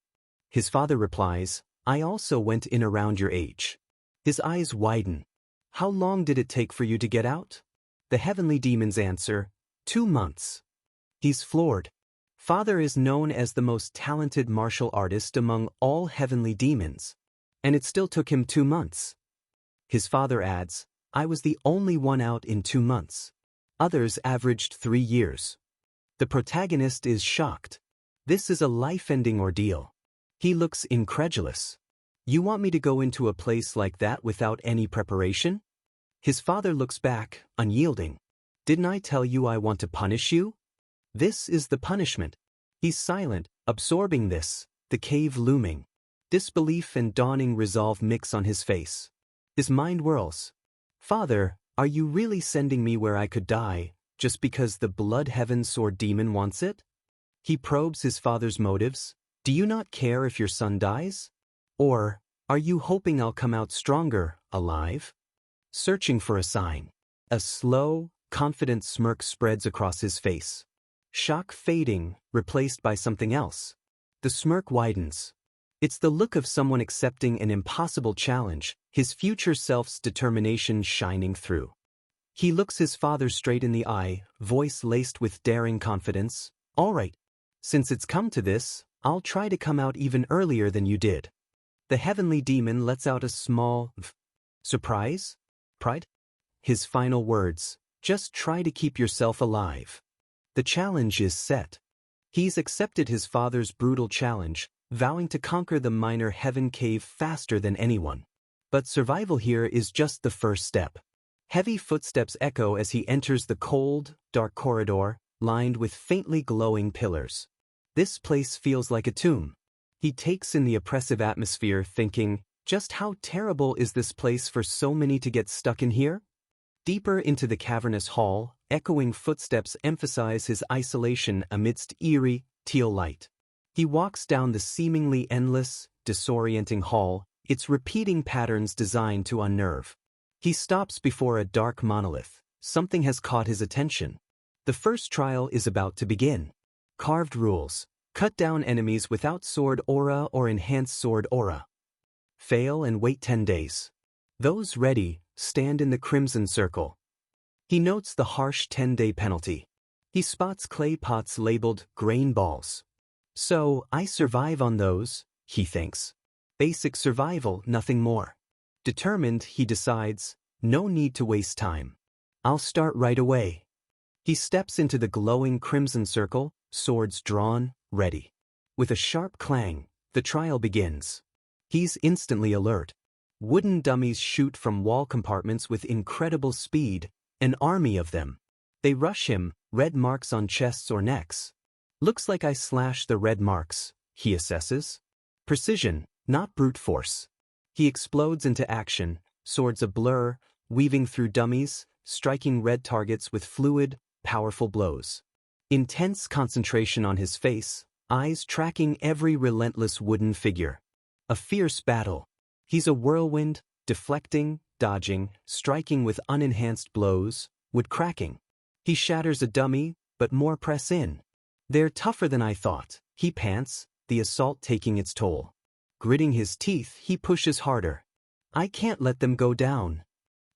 His father replies, I also went in around your age. His eyes widen. How long did it take for you to get out? The heavenly demon's answer, 2 months. He's floored. Father is known as the most talented martial artist among all heavenly demons. And it still took him 2 months. His father adds, I was the only one out in 2 months. Others averaged 3 years. The protagonist is shocked. This is a life-ending ordeal. He looks incredulous. You want me to go into a place like that without any preparation? His father looks back, unyielding. Didn't I tell you I want to punish you? This is the punishment. He's silent, absorbing this, the cave looming. Disbelief and dawning resolve mix on his face. His mind whirls. Father, are you really sending me where I could die, just because the blood heaven sword demon wants it? He probes his father's motives. Do you not care if your son dies? Or, are you hoping I'll come out stronger, alive? Searching for a sign. A slow, confident smirk spreads across his face. Shock fading, replaced by something else. The smirk widens. It's the look of someone accepting an impossible challenge, his future self's determination shining through. He looks his father straight in the eye, voice laced with daring confidence. All right. Since it's come to this, I'll try to come out even earlier than you did. The heavenly demon lets out a small surprise? Pride? His final words, just try to keep yourself alive. The challenge is set. He's accepted his father's brutal challenge, vowing to conquer the Minor Heaven Cave faster than anyone. But survival here is just the first step. Heavy footsteps echo as he enters the cold, dark corridor, lined with faintly glowing pillars. This place feels like a tomb. He takes in the oppressive atmosphere, thinking, just how terrible is this place for so many to get stuck in here? Deeper into the cavernous hall, echoing footsteps emphasize his isolation amidst eerie, teal light. He walks down the seemingly endless, disorienting hall, its repeating patterns designed to unnerve. He stops before a dark monolith. Something has caught his attention. The first trial is about to begin. Carved rules. Cut down enemies without sword aura or enhanced sword aura. Fail and wait 10 days. Those ready, stand in the crimson circle. He notes the harsh 10-day penalty. He spots clay pots labeled grain balls. So, I survive on those, he thinks. Basic survival, nothing more. Determined, he decides, no need to waste time. I'll start right away. He steps into the glowing crimson circle, swords drawn, ready. With a sharp clang, the trial begins. He's instantly alert. Wooden dummies shoot from wall compartments with incredible speed, an army of them. They rush him, red marks on chests or necks. Looks like I slashed the red marks, he assesses. Precision, not brute force. He explodes into action, swords a blur, weaving through dummies, striking red targets with fluid, powerful blows. Intense concentration on his face, eyes tracking every relentless wooden figure. A fierce battle. He's a whirlwind, deflecting, dodging, striking with unenhanced blows, wood cracking. He shatters a dummy, but more press in. They're tougher than I thought, he pants, the assault taking its toll. Gritting his teeth, he pushes harder. I can't let them go down.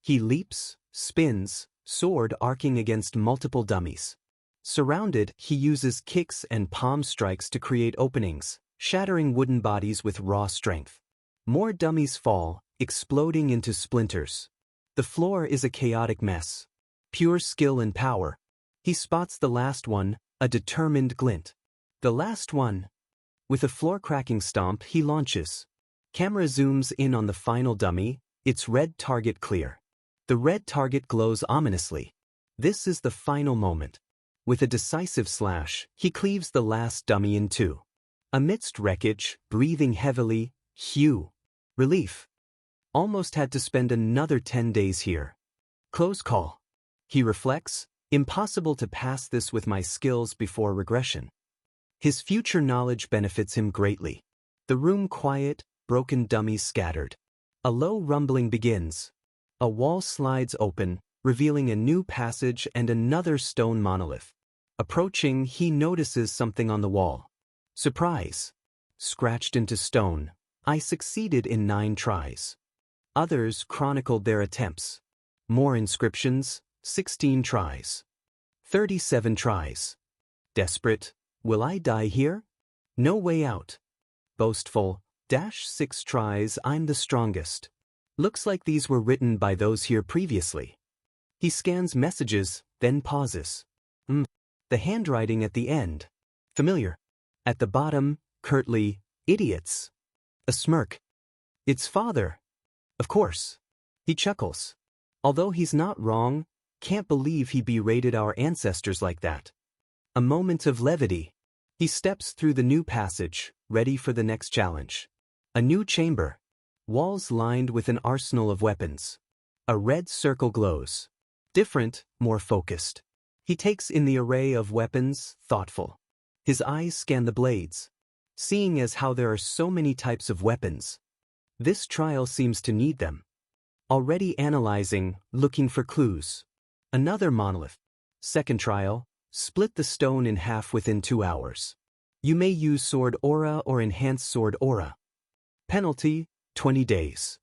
He leaps, spins, sword arcing against multiple dummies. Surrounded, he uses kicks and palm strikes to create openings, shattering wooden bodies with raw strength. More dummies fall, exploding into splinters. The floor is a chaotic mess. Pure skill and power. He spots the last one, a determined glint. The last one. With a floor-cracking stomp, he launches. Camera zooms in on the final dummy, its red target clear. The red target glows ominously. This is the final moment. With a decisive slash, he cleaves the last dummy in two. Amidst wreckage, breathing heavily, Hugh. Relief. Almost had to spend another 10 days here. Close call. He reflects, impossible to pass this with my skills before regression. His future knowledge benefits him greatly. The room quiet, broken dummies scattered. A low rumbling begins. A wall slides open, revealing a new passage and another stone monolith. Approaching, he notices something on the wall. Surprise. Scratched into stone. I succeeded in 9 tries. Others chronicled their attempts. More inscriptions, 16 tries. 37 tries. Desperate, will I die here? No way out. Boastful, -6 tries, I'm the strongest. Looks like these were written by those here previously. He scans messages, then pauses. The handwriting at the end. Familiar. At the bottom, curtly, idiots. A smirk. It's father. Of course. He chuckles. Although he's not wrong, can't believe he berated our ancestors like that. A moment of levity. He steps through the new passage, ready for the next challenge. A new chamber. Walls lined with an arsenal of weapons. A red circle glows. Different, more focused. He takes in the array of weapons, thoughtful. His eyes scan the blades. Seeing as how there are so many types of weapons. This trial seems to need them. Already analyzing, looking for clues. Another monolith. Second trial, split the stone in half within 2 hours. You may use sword aura or enhanced sword aura. Penalty, 20 days.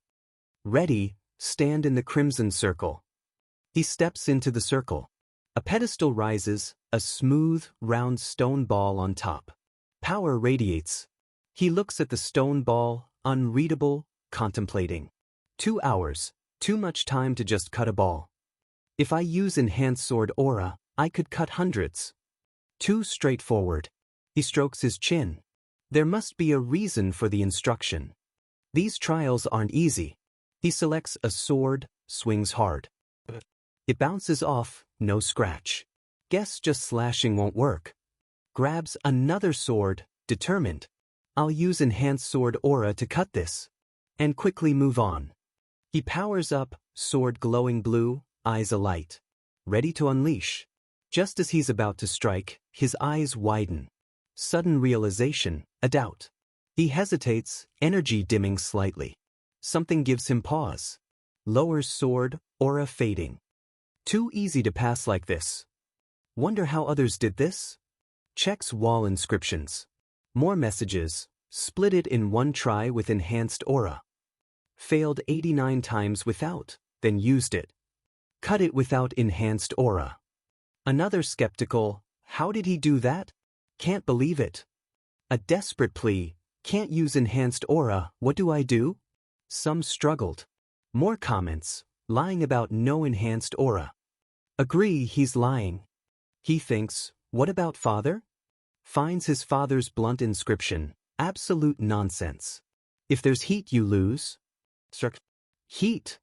Ready, stand in the crimson circle. He steps into the circle. A pedestal rises, a smooth, round stone ball on top. Power radiates. He looks at the stone ball, unreadable, contemplating. 2 hours, too much time to just cut a ball. If I use enhanced sword aura, I could cut hundreds. Too straightforward. He strokes his chin. There must be a reason for the instruction. These trials aren't easy. He selects a sword, swings hard. It bounces off, no scratch. Guess just slashing won't work. Grabs another sword, determined. I'll use enhanced sword aura to cut this. And quickly move on. He powers up, sword glowing blue, eyes alight. Ready to unleash. Just as he's about to strike, his eyes widen. Sudden realization, a doubt. He hesitates, energy dimming slightly. Something gives him pause. Lowers sword, aura fading. Too easy to pass like this. Wonder how others did this? Checks wall inscriptions. More messages. Split it in one try with enhanced aura. Failed 89 times without, then used it. Cut it without enhanced aura. Another skeptical, how did he do that? Can't believe it. A desperate plea, can't use enhanced aura, what do I do? Some struggled. More comments, lying about no enhanced aura. Agree he's lying. He thinks, what about father? Finds his father's blunt inscription, absolute nonsense. If there's heat you lose. Heat.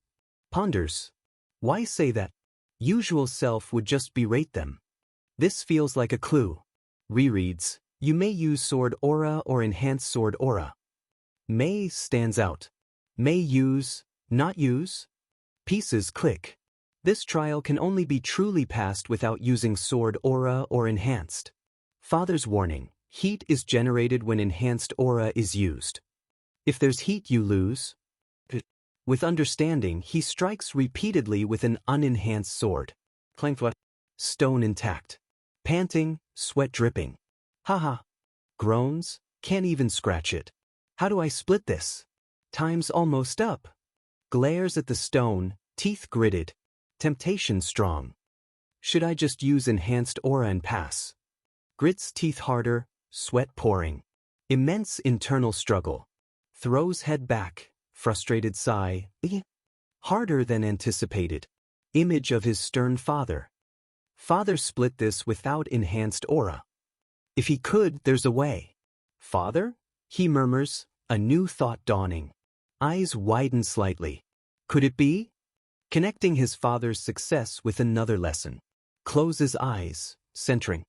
Ponders. Why say that? Usual self would just berate them. This feels like a clue. Rereads, you may use sword aura or enhance sword aura. May stands out. May use, not use. Pieces click. This trial can only be truly passed without using sword aura or enhanced. Father's warning, heat is generated when enhanced aura is used. If there's heat you lose. With understanding, he strikes repeatedly with an unenhanced sword. Stone intact. Panting, sweat dripping. Haha. Groans, can't even scratch it. How do I split this? Time's almost up. Glares at the stone, teeth gritted. Temptation strong. Should I just use enhanced aura and pass? Grits teeth harder, sweat pouring. Immense internal struggle. Throws head back, frustrated sigh. Harder than anticipated. Image of his stern father. Father split this without enhanced aura. If he could, there's a way. Father? He murmurs, a new thought dawning. Eyes widen slightly. Could it be? Connecting his father's success with another lesson. Closes eyes, centering.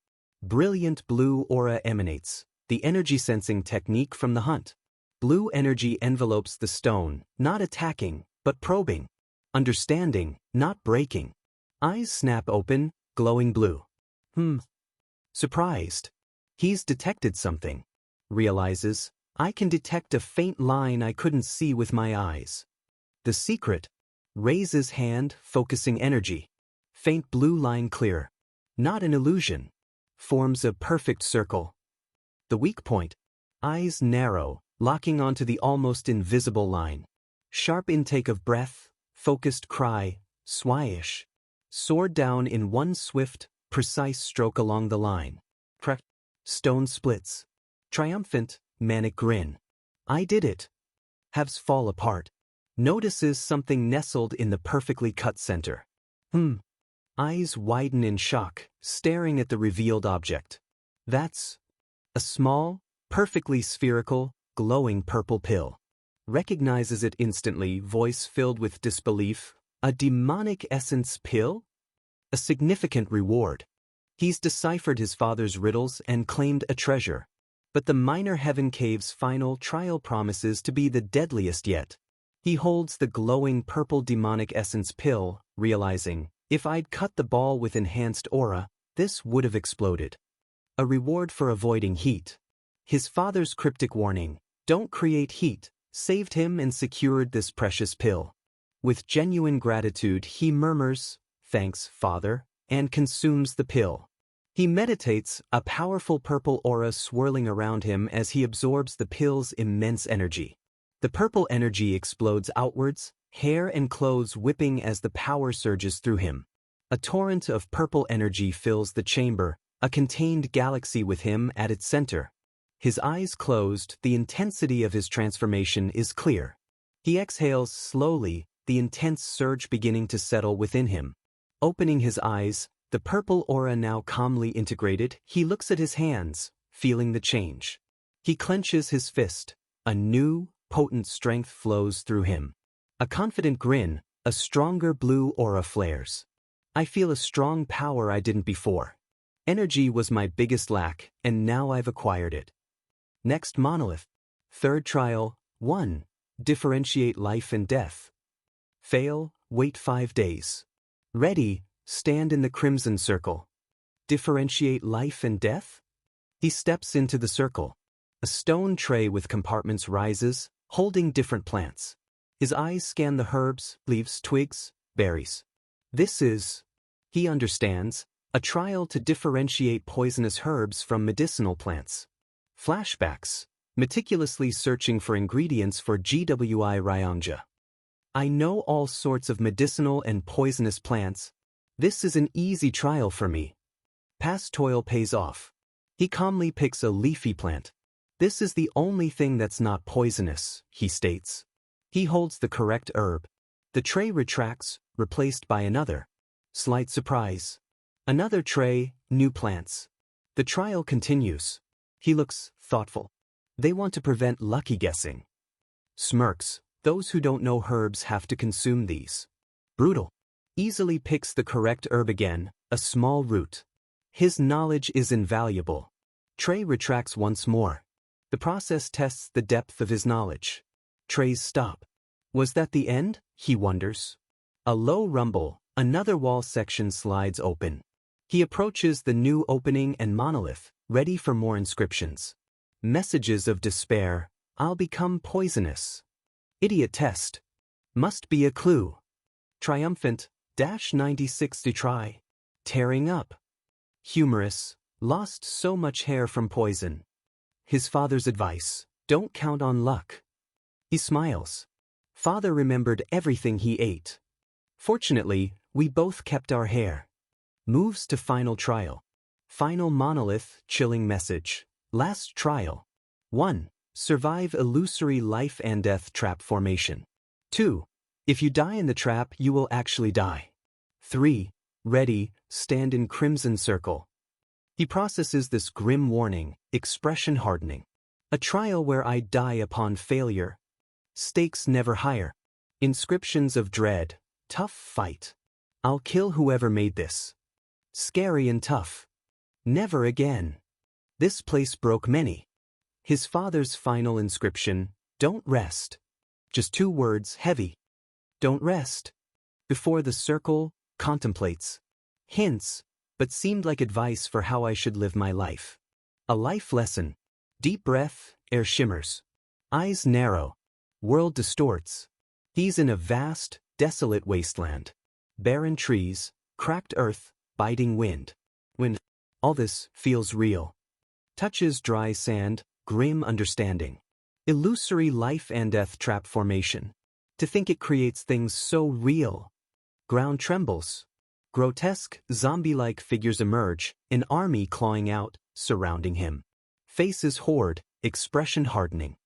Brilliant blue aura emanates, the energy sensing technique from the hunt. Blue energy envelopes the stone, not attacking, but probing. Understanding, not breaking. Eyes snap open, glowing blue. Surprised. He's detected something. Realizes, I can detect a faint line I couldn't see with my eyes. The secret. Raises hand, focusing energy. Faint blue line clear. Not an illusion. Forms a perfect circle. The weak point. Eyes narrow, locking onto the almost invisible line. Sharp intake of breath, focused cry, swyish. Sword down in one swift, precise stroke along the line. Stone splits. Triumphant, manic grin. I did it. Halves fall apart. Notices something nestled in the perfectly cut center. Eyes widen in shock, staring at the revealed object. That's a small, perfectly spherical, glowing purple pill. Recognizes it instantly, voice filled with disbelief. A demonic essence pill? A significant reward. He's deciphered his father's riddles and claimed a treasure. But the minor heaven cave's final trial promises to be the deadliest yet. He holds the glowing purple demonic essence pill, realizing, if I'd cut the ball with enhanced aura, this would have exploded. A reward for avoiding heat. His father's cryptic warning, don't create heat, saved him and secured this precious pill. With genuine gratitude he murmurs, thanks, Father, and consumes the pill. He meditates, a powerful purple aura swirling around him as he absorbs the pill's immense energy. The purple energy explodes outwards, hair and clothes whipping as the power surges through him. A torrent of purple energy fills the chamber, a contained galaxy with him at its center. His eyes closed, the intensity of his transformation is clear. He exhales slowly, the intense surge beginning to settle within him. Opening his eyes, the purple aura now calmly integrated, he looks at his hands, feeling the change. He clenches his fist. A new, potent strength flows through him. A confident grin, a stronger blue aura flares. I feel a strong power I didn't before. Energy was my biggest lack, and now I've acquired it. Next monolith. Third trial, 1. Differentiate life and death. Fail, wait 5 days. Ready, stand in the crimson circle. Differentiate life and death? He steps into the circle. A stone tray with compartments rises, holding different plants. His eyes scan the herbs, leaves, twigs, berries. This is, he understands, a trial to differentiate poisonous herbs from medicinal plants. Flashbacks, meticulously searching for ingredients for GWI Ryangja. I know all sorts of medicinal and poisonous plants. This is an easy trial for me. Past toil pays off. He calmly picks a leafy plant. This is the only thing that's not poisonous, he states. He holds the correct herb. The tray retracts, replaced by another. Slight surprise. Another tray, new plants. The trial continues. He looks thoughtful. They want to prevent lucky guessing. Smirks. Those who don't know herbs have to consume these. Brutal. Easily picks the correct herb again, a small root. His knowledge is invaluable. Tray retracts once more. The process tests the depth of his knowledge. Trays stop. Was that the end? He wonders. A low rumble, another wall section slides open. He approaches the new opening and monolith, ready for more inscriptions. Messages of despair. I'll become poisonous. Idiot test. Must be a clue. Triumphant, -96 to try. Tearing up. Humorous, lost so much hair from poison. His father's advice, don't count on luck. He smiles. Father remembered everything he ate. Fortunately, we both kept our hair. Moves to final trial. Final monolith, chilling message. Last trial. 1. Survive illusory life and death trap formation. 2. If you die in the trap, you will actually die. 3. Ready, stand in crimson circle. He processes this grim warning, expression hardening. A trial where I die upon failure. Stakes never higher. Inscriptions of dread, tough fight. I'll kill whoever made this. Scary and tough. Never again. This place broke many. His father's final inscription, don't rest. Just 2 words, heavy. Don't rest. Before the circle, contemplates. Hints, but seemed like advice for how I should live my life. A life lesson. Deep breath, air shimmers. Eyes narrow. World distorts. He's in a vast, desolate wasteland. Barren trees, cracked earth, biting wind. When all this feels real. Touches dry sand, grim understanding. Illusory life and death trap formation. To think it creates things so real. Ground trembles. Grotesque, zombie-like figures emerge, an army clawing out, surrounding him. Faces hoard, expression hardening.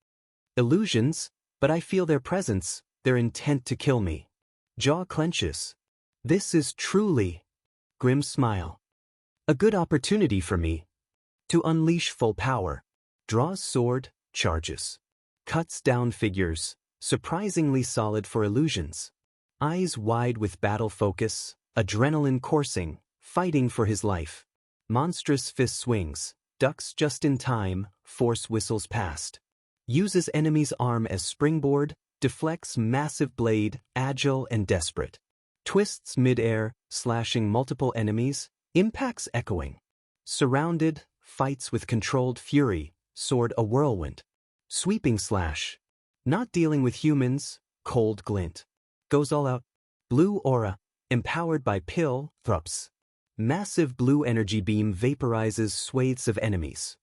Illusions, but I feel their presence, their intent to kill me. Jaw clenches. This is truly, grim smile. A good opportunity for me. To unleash full power. Draws sword, charges. Cuts down figures, surprisingly solid for illusions. Eyes wide with battle focus, adrenaline coursing, fighting for his life. Monstrous fist swings, ducks just in time, force whistles past. Uses enemy's arm as springboard, deflects massive blade, agile and desperate. Twists mid-air, slashing multiple enemies, impacts echoing. Surrounded, fights with controlled fury, sword a whirlwind. Sweeping slash. Not dealing with humans, cold glint. Goes all out. Blue aura, empowered by pill, thrups. Massive blue energy beam vaporizes swathes of enemies.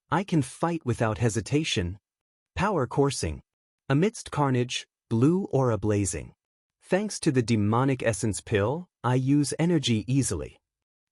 I can fight without hesitation. Power coursing. Amidst carnage, blue aura blazing. Thanks to the demonic essence pill, I use energy easily.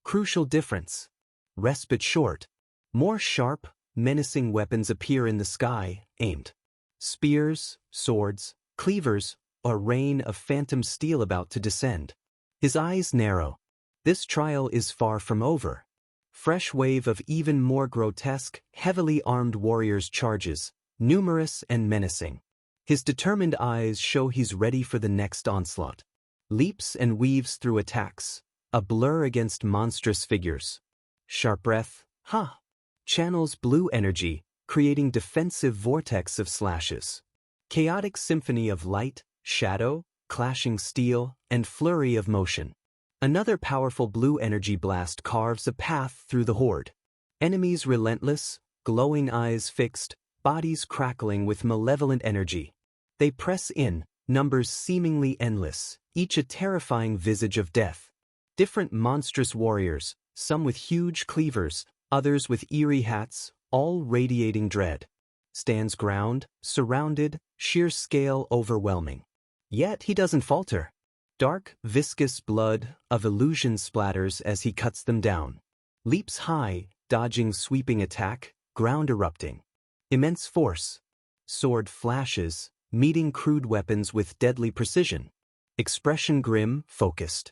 Crucial difference. Respite short. More sharp, menacing weapons appear in the sky, aimed. Spears, swords, cleavers, a rain of phantom steel about to descend. His eyes narrow. This trial is far from over. Fresh wave of even more grotesque, heavily armed warriors charges, numerous and menacing. His determined eyes show he's ready for the next onslaught. Leaps and weaves through attacks, a blur against monstrous figures. Sharp breath, ha! Channels blue energy, creating defensive vortex of slashes. Chaotic symphony of light, shadow, clashing steel, and flurry of motion. Another powerful blue energy blast carves a path through the horde. Enemies relentless, glowing eyes fixed, bodies crackling with malevolent energy. They press in, numbers seemingly endless, each a terrifying visage of death. Different monstrous warriors, some with huge cleavers, others with eerie hats, all radiating dread. Stands ground, surrounded, sheer scale overwhelming. Yet he doesn't falter. Dark, viscous blood of illusion splatters as he cuts them down. Leaps high, dodging sweeping attack, ground erupting. Immense force. Sword flashes, meeting crude weapons with deadly precision. Expression grim, focused.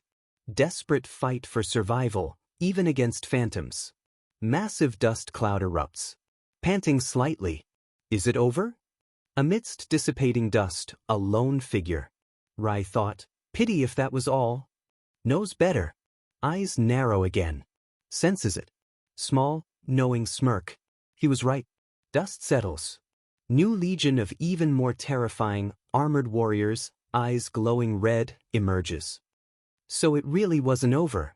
Desperate fight for survival, even against phantoms. Massive dust cloud erupts. Panting slightly. Is it over? Amidst dissipating dust, a lone figure. Rai thought, pity if that was all. Knows better. Eyes narrow again. Senses it. Small, knowing smirk. He was right. Dust settles. New legion of even more terrifying, armored warriors, eyes glowing red, emerges. So it really wasn't over.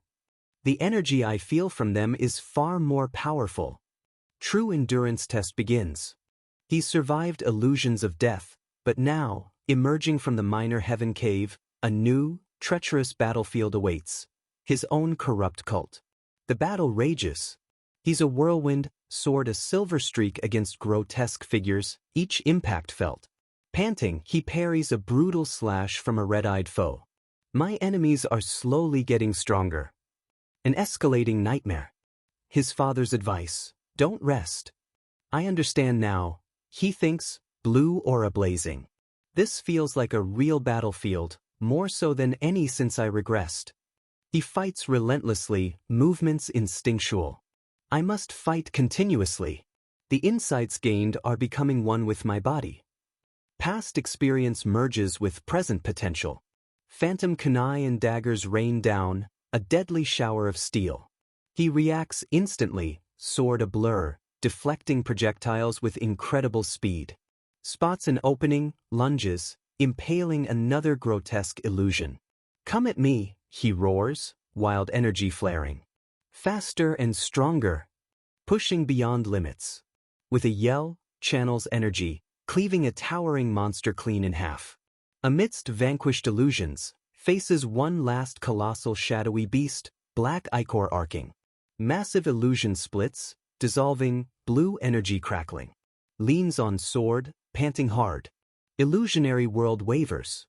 The energy I feel from them is far more powerful. True endurance test begins. He survived illusions of death, but now, emerging from the minor heaven cave, a new, treacherous battlefield awaits. His own corrupt cult. The battle rages. He's a whirlwind, sword a silver streak against grotesque figures, each impact felt. Panting, he parries a brutal slash from a red-eyed foe. My enemies are slowly getting stronger. An escalating nightmare. His father's advice, don't rest. I understand now. He thinks, blue aura blazing. This feels like a real battlefield, more so than any since I regressed. He fights relentlessly, movements instinctual. I must fight continuously. The insights gained are becoming one with my body. Past experience merges with present potential. Phantom kunai and daggers rain down, a deadly shower of steel. He reacts instantly, sword a blur, deflecting projectiles with incredible speed. Spots an opening, lunges, impaling another grotesque illusion. Come at me, he roars, wild energy flaring. Faster and stronger, pushing beyond limits. With a yell, channels energy, cleaving a towering monster clean in half. Amidst vanquished illusions, faces one last colossal shadowy beast, black ichor arcing. Massive illusion splits, dissolving, blue energy crackling. Leans on sword, panting hard. Illusionary world wavers.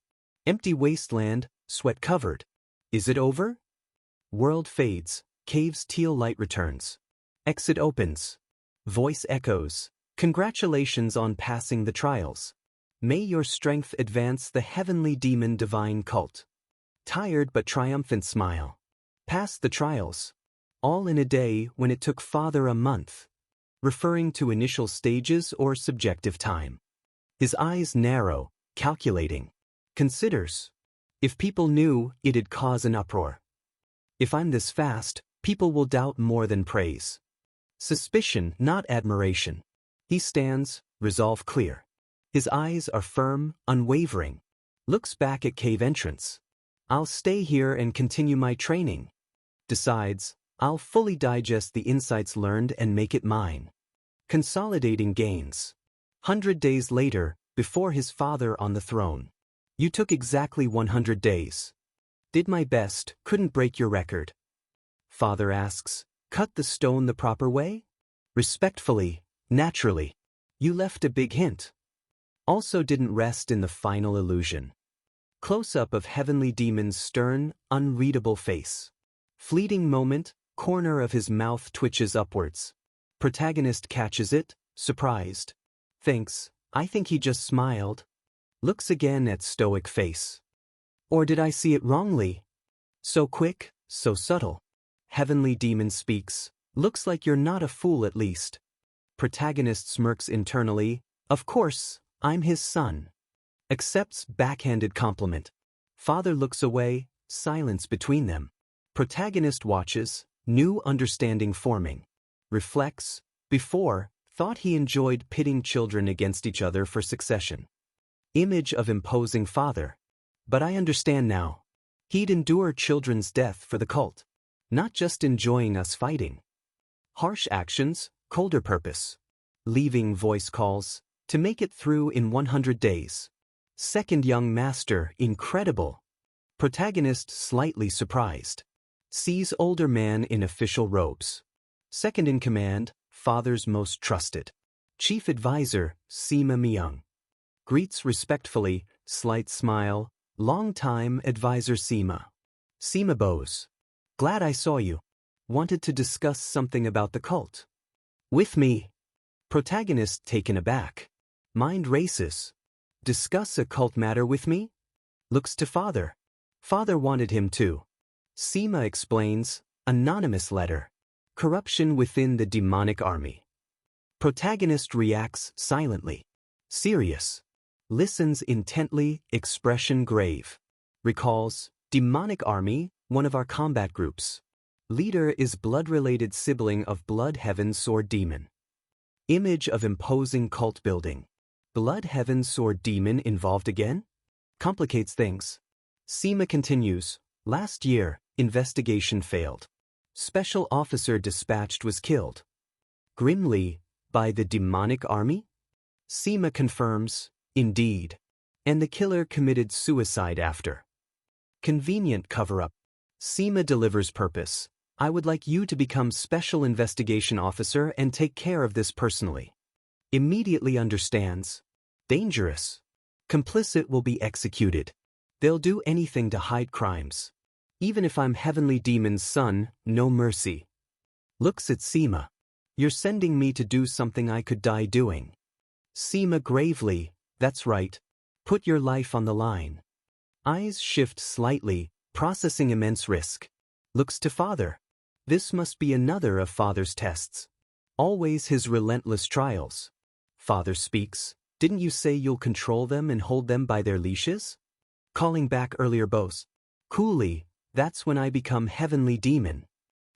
Empty wasteland, sweat covered. Is it over? World fades, cave's teal light returns. Exit opens. Voice echoes. Congratulations on passing the trials. May your strength advance the heavenly demon divine cult. Tired but triumphant smile. Passed the trials. All in a day when it took father a month. Referring to initial stages or subjective time. His eyes narrow, calculating. Considers. If people knew, it'd cause an uproar. If I'm this fast, people will doubt more than praise. Suspicion, not admiration. He stands, resolve clear. His eyes are firm, unwavering. Looks back at cave entrance. I'll stay here and continue my training. Decides, I'll fully digest the insights learned and make it mine. Consolidating gains. 100 days later, before his father on the throne. You took exactly 100 days. Did my best, couldn't break your record. Father asks, cut the stone the proper way? Respectfully, naturally. You left a big hint. Also didn't rest in the final illusion. Close-up of heavenly demon's stern, unreadable face. Fleeting moment, corner of his mouth twitches upwards. Protagonist catches it, surprised. Thinks, I think he just smiled. Looks again at stoic face. Or did I see it wrongly? So quick, so subtle. Heavenly demon speaks, looks like you're not a fool at least. Protagonist smirks internally, of course, I'm his son. Accepts backhanded compliment. Father looks away, silence between them. Protagonist watches, new understanding forming. Reflects, before, thought he enjoyed pitting children against each other for succession. Image of imposing father. But I understand now. He'd endure children's death for the cult. Not just enjoying us fighting. Harsh actions, colder purpose. Leaving voice calls, to make it through in 100 days. Second young master, incredible. Protagonist slightly surprised. Sees older man in official robes. Second in command, father's most trusted. Chief advisor, Sima Myung. Greets respectfully, slight smile, long-time advisor Sima. Sima bows. Glad I saw you. Wanted to discuss something about the cult. With me. Protagonist taken aback. Mind races. Discuss a cult matter with me? Looks to father. Father wanted him to. Sima explains, anonymous letter. Corruption within the demonic army. Protagonist reacts silently. Serious. Listens intently, expression grave. Recalls, demonic army, one of our combat groups. Leader is blood-related sibling of Blood Heaven Sword Demon. Image of imposing cult building. Blood Heaven Sword Demon involved again? Complicates things. Sima continues, last year, investigation failed. Special officer dispatched was killed. Grimly, by the demonic army? Sima confirms, indeed. And the killer committed suicide after. Convenient cover-up. Sima delivers purpose. I would like you to become Special Investigation Officer and take care of this personally. Immediately understands. Dangerous. Complicit will be executed. They'll do anything to hide crimes. Even if I'm Heavenly Demon's son, no mercy. Looks at Sima. You're sending me to do something I could die doing. Sima gravely, that's right. Put your life on the line. Eyes shift slightly, processing immense risk. Looks to father. This must be another of father's tests. Always his relentless trials. Father speaks, didn't you say you'll control them and hold them by their leashes? Calling back earlier boast. Coolly, that's when I become Heavenly Demon.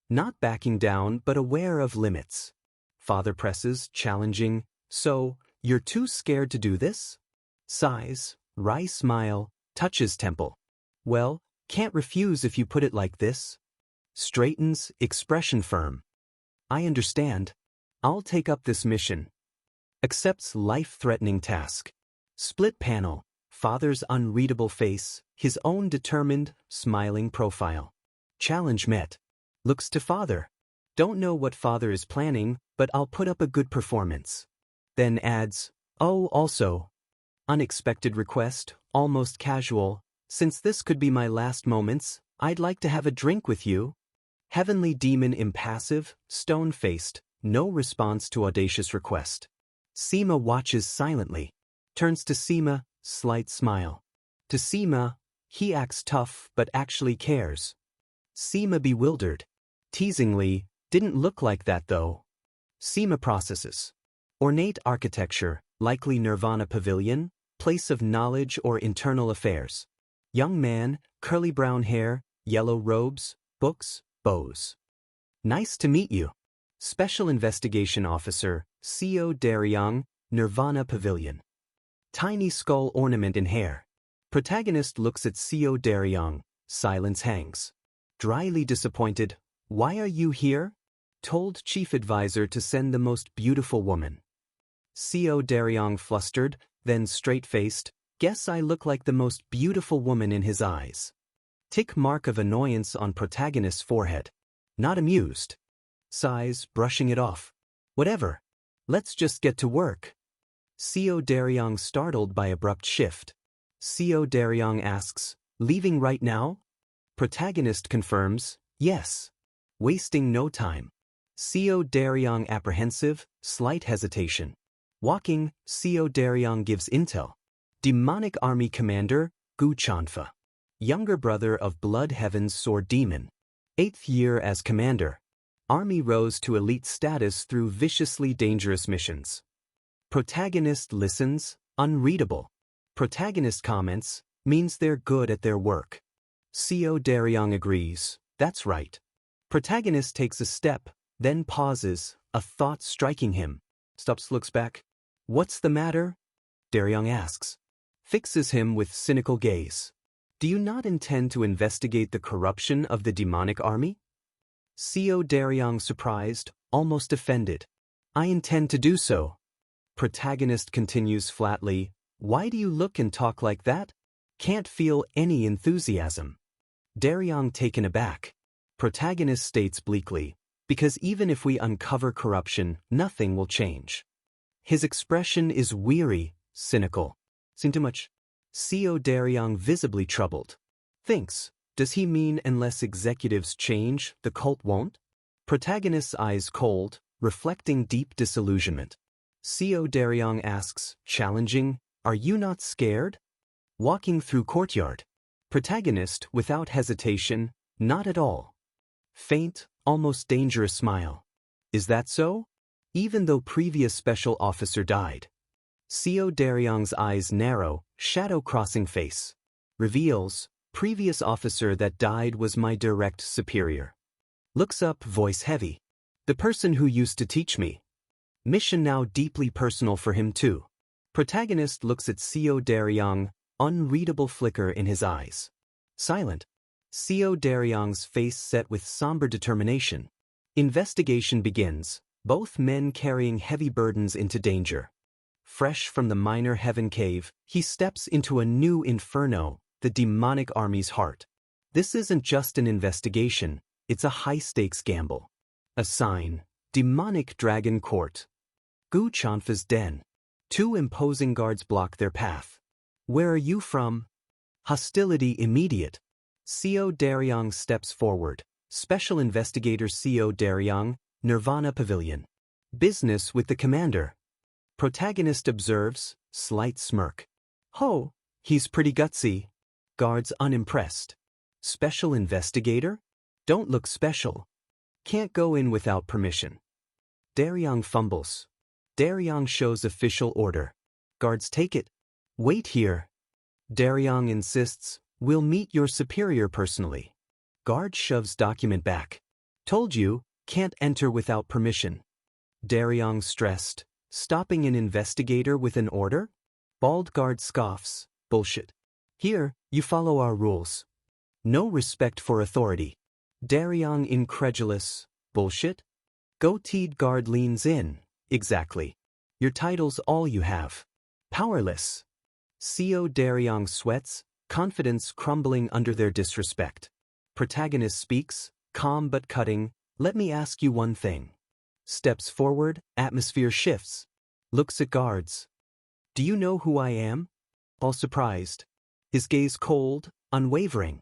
Not backing down but aware of limits. Father presses, challenging, so, you're too scared to do this? Sighs, wry smile, touches temple. Well, can't refuse if you put it like this. Straightens, expression firm. I understand. I'll take up this mission. Accepts life-threatening task. Split panel, father's unreadable face, his own determined, smiling profile. Challenge met. Looks to father. Don't know what father is planning, but I'll put up a good performance. Then adds, oh, also. Unexpected request, almost casual. Since this could be my last moments, I'd like to have a drink with you. Heavenly Demon impassive, stone-faced, no response to audacious request. Sima watches silently. Turns to Sima, slight smile. To Sima, he acts tough but actually cares. Sima bewildered. Teasingly, didn't look like that though. Sima processes. Ornate architecture, likely Nirvana Pavilion, place of knowledge or internal affairs. Young man, curly brown hair, yellow robes, books, bows. Nice to meet you. Special Investigation Officer, Seo Daryong, Nirvana Pavilion. Tiny skull ornament in hair. Protagonist looks at Seo Daryong, silence hangs. Dryly disappointed, why are you here? Told chief advisor to send the most beautiful woman. Seo Daryong flustered, then straight-faced, guess I look like the most beautiful woman in his eyes. Tick mark of annoyance on protagonist's forehead. Not amused. Sighs, brushing it off. Whatever. Let's just get to work. Seo Daryong startled by abrupt shift. Seo Daryong asks, leaving right now? Protagonist confirms, yes. Wasting no time. Seo Daryong apprehensive, slight hesitation. Walking, Seo Daryong gives intel. Demonic Army Commander, Gu Chanfa. Younger brother of Blood Heaven's Sword Demon. 8th year as commander. Army rose to elite status through viciously dangerous missions. Protagonist listens, unreadable. Protagonist comments, means they're good at their work. Seo Daryong agrees, that's right. Protagonist takes a step, then pauses, a thought striking him. Stops, looks back. What's the matter? Daryong asks. Fixes him with cynical gaze. Do you not intend to investigate the corruption of the demonic army? Seo Daryong surprised, almost offended. I intend to do so. Protagonist continues flatly, Why do you look and talk like that? Can't feel any enthusiasm. Daryong taken aback. Protagonist states bleakly, because even if we uncover corruption, nothing will change. His expression is weary, cynical. Seen too much? CO Daryong visibly troubled. Thinks, does he mean unless executives change, the cult won't? Protagonist's eyes cold, reflecting deep disillusionment. CO Daryong asks, challenging, are you not scared? Walking through courtyard. Protagonist, without hesitation, not at all. Faint, almost dangerous smile. Is that so? Even though previous special officer died. CO Daryong's eyes narrow, shadow crossing face. Reveals, previous officer that died was my direct superior. Looks up, voice heavy. The person who used to teach me. Mission now deeply personal for him too. Protagonist looks at CO Daryong, unreadable flicker in his eyes. Silent. CO Daryong's face set with somber determination. Investigation begins, both men carrying heavy burdens into danger. Fresh from the minor heaven cave, he steps into a new inferno, the demonic army's heart. This isn't just an investigation, it's a high-stakes gamble. A sign, demonic dragon court. Gu Chanfa's den. 2 imposing guards block their path. Where are you from? Hostility immediate. CO Daryong steps forward. Special Investigator CO Daryong, Nirvana Pavilion. Business with the commander. Protagonist observes, slight smirk. Ho, he's pretty gutsy. Guards unimpressed. Special Investigator? Don't look special. Can't go in without permission. Daryong fumbles. Daryong shows official order. Guards take it. Wait here. Daryong insists, we'll meet your superior personally. Guard shoves document back. Told you, can't enter without permission. Daryong stressed, stopping an investigator with an order? Bald guard scoffs, bullshit. Here, you follow our rules. No respect for authority. Daryong incredulous, bullshit? Goateed guard leans in, exactly. Your title's all you have. Powerless. CO Daryong sweats, confidence crumbling under their disrespect. Protagonist speaks, calm but cutting, let me ask you one thing. Steps forward, atmosphere shifts. Looks at guards. Do you know who I am? All surprised. His gaze cold, unwavering.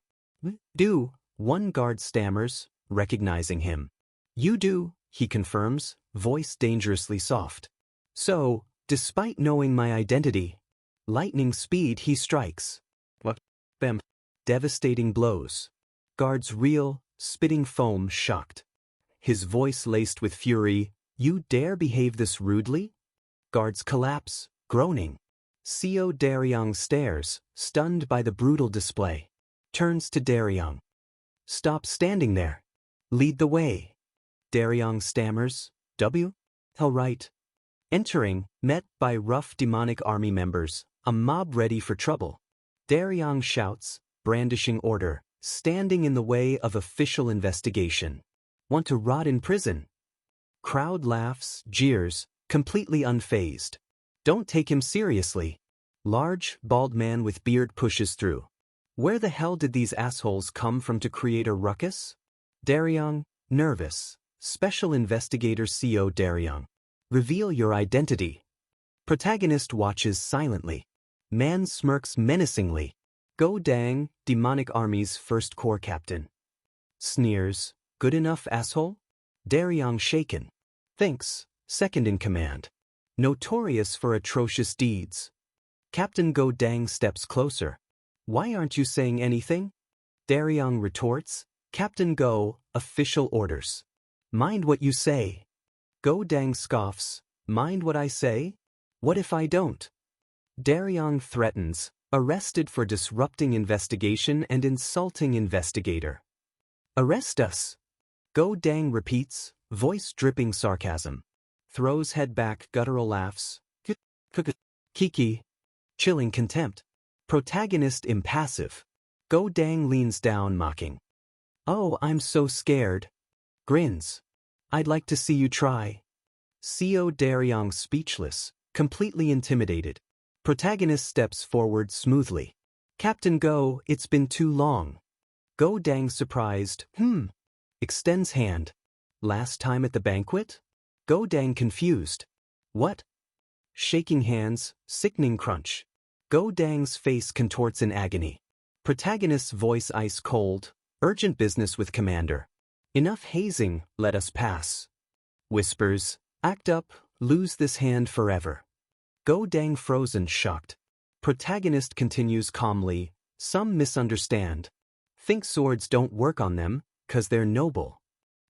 Do, one guard stammers, recognizing him. You do, he confirms, voice dangerously soft. So, despite knowing my identity, lightning speed he strikes. What? Bam. Devastating blows. Guards reel, spitting foam shocked. His voice laced with fury, you dare behave this rudely? Guards collapse, groaning. CO Daryong stares, stunned by the brutal display. Turns to Daryong. Stop standing there. Lead the way. Daryong stammers, W? All right. Entering, met by rough demonic army members, a mob ready for trouble. Daryong shouts, brandishing order, standing in the way of official investigation. Want to rot in prison? Crowd laughs, jeers, completely unfazed. Don't take him seriously. Large, bald man with beard pushes through. Where the hell did these assholes come from to create a ruckus? Daryong, nervous. Special Investigator CO Daryong. Reveal your identity. Protagonist watches silently. Man smirks menacingly. Go Dang, demonic army's first corps captain. Sneers, good enough asshole? Daryong shaken. Thinks, second in command. Notorious for atrocious deeds. Captain Go Dang steps closer. Why aren't you saying anything? Daryong retorts, Captain Go, official orders. Mind what you say. Go Dang scoffs, mind what I say? What if I don't? Daryong threatens, arrested for disrupting investigation and insulting investigator. Arrest us. Go Dang repeats, voice dripping sarcasm. Throws head back, guttural laughs. Kiki. Chilling contempt. Protagonist impassive. Go Dang leans down mocking. Oh, I'm so scared. Grins. I'd like to see you try. CO Daryong speechless, completely intimidated. Protagonist steps forward smoothly. Captain Go, it's been too long. Go Dang surprised, extends hand. Last time at the banquet? Go Dang confused. What? Shaking hands, sickening crunch. Go Dang's face contorts in agony. Protagonist's voice ice cold, urgent business with commander. Enough hazing, let us pass. Whispers, act up, lose this hand forever. Go Dang frozen, shocked. Protagonist continues calmly, some misunderstand. Think swords don't work on them, 'cause they're noble.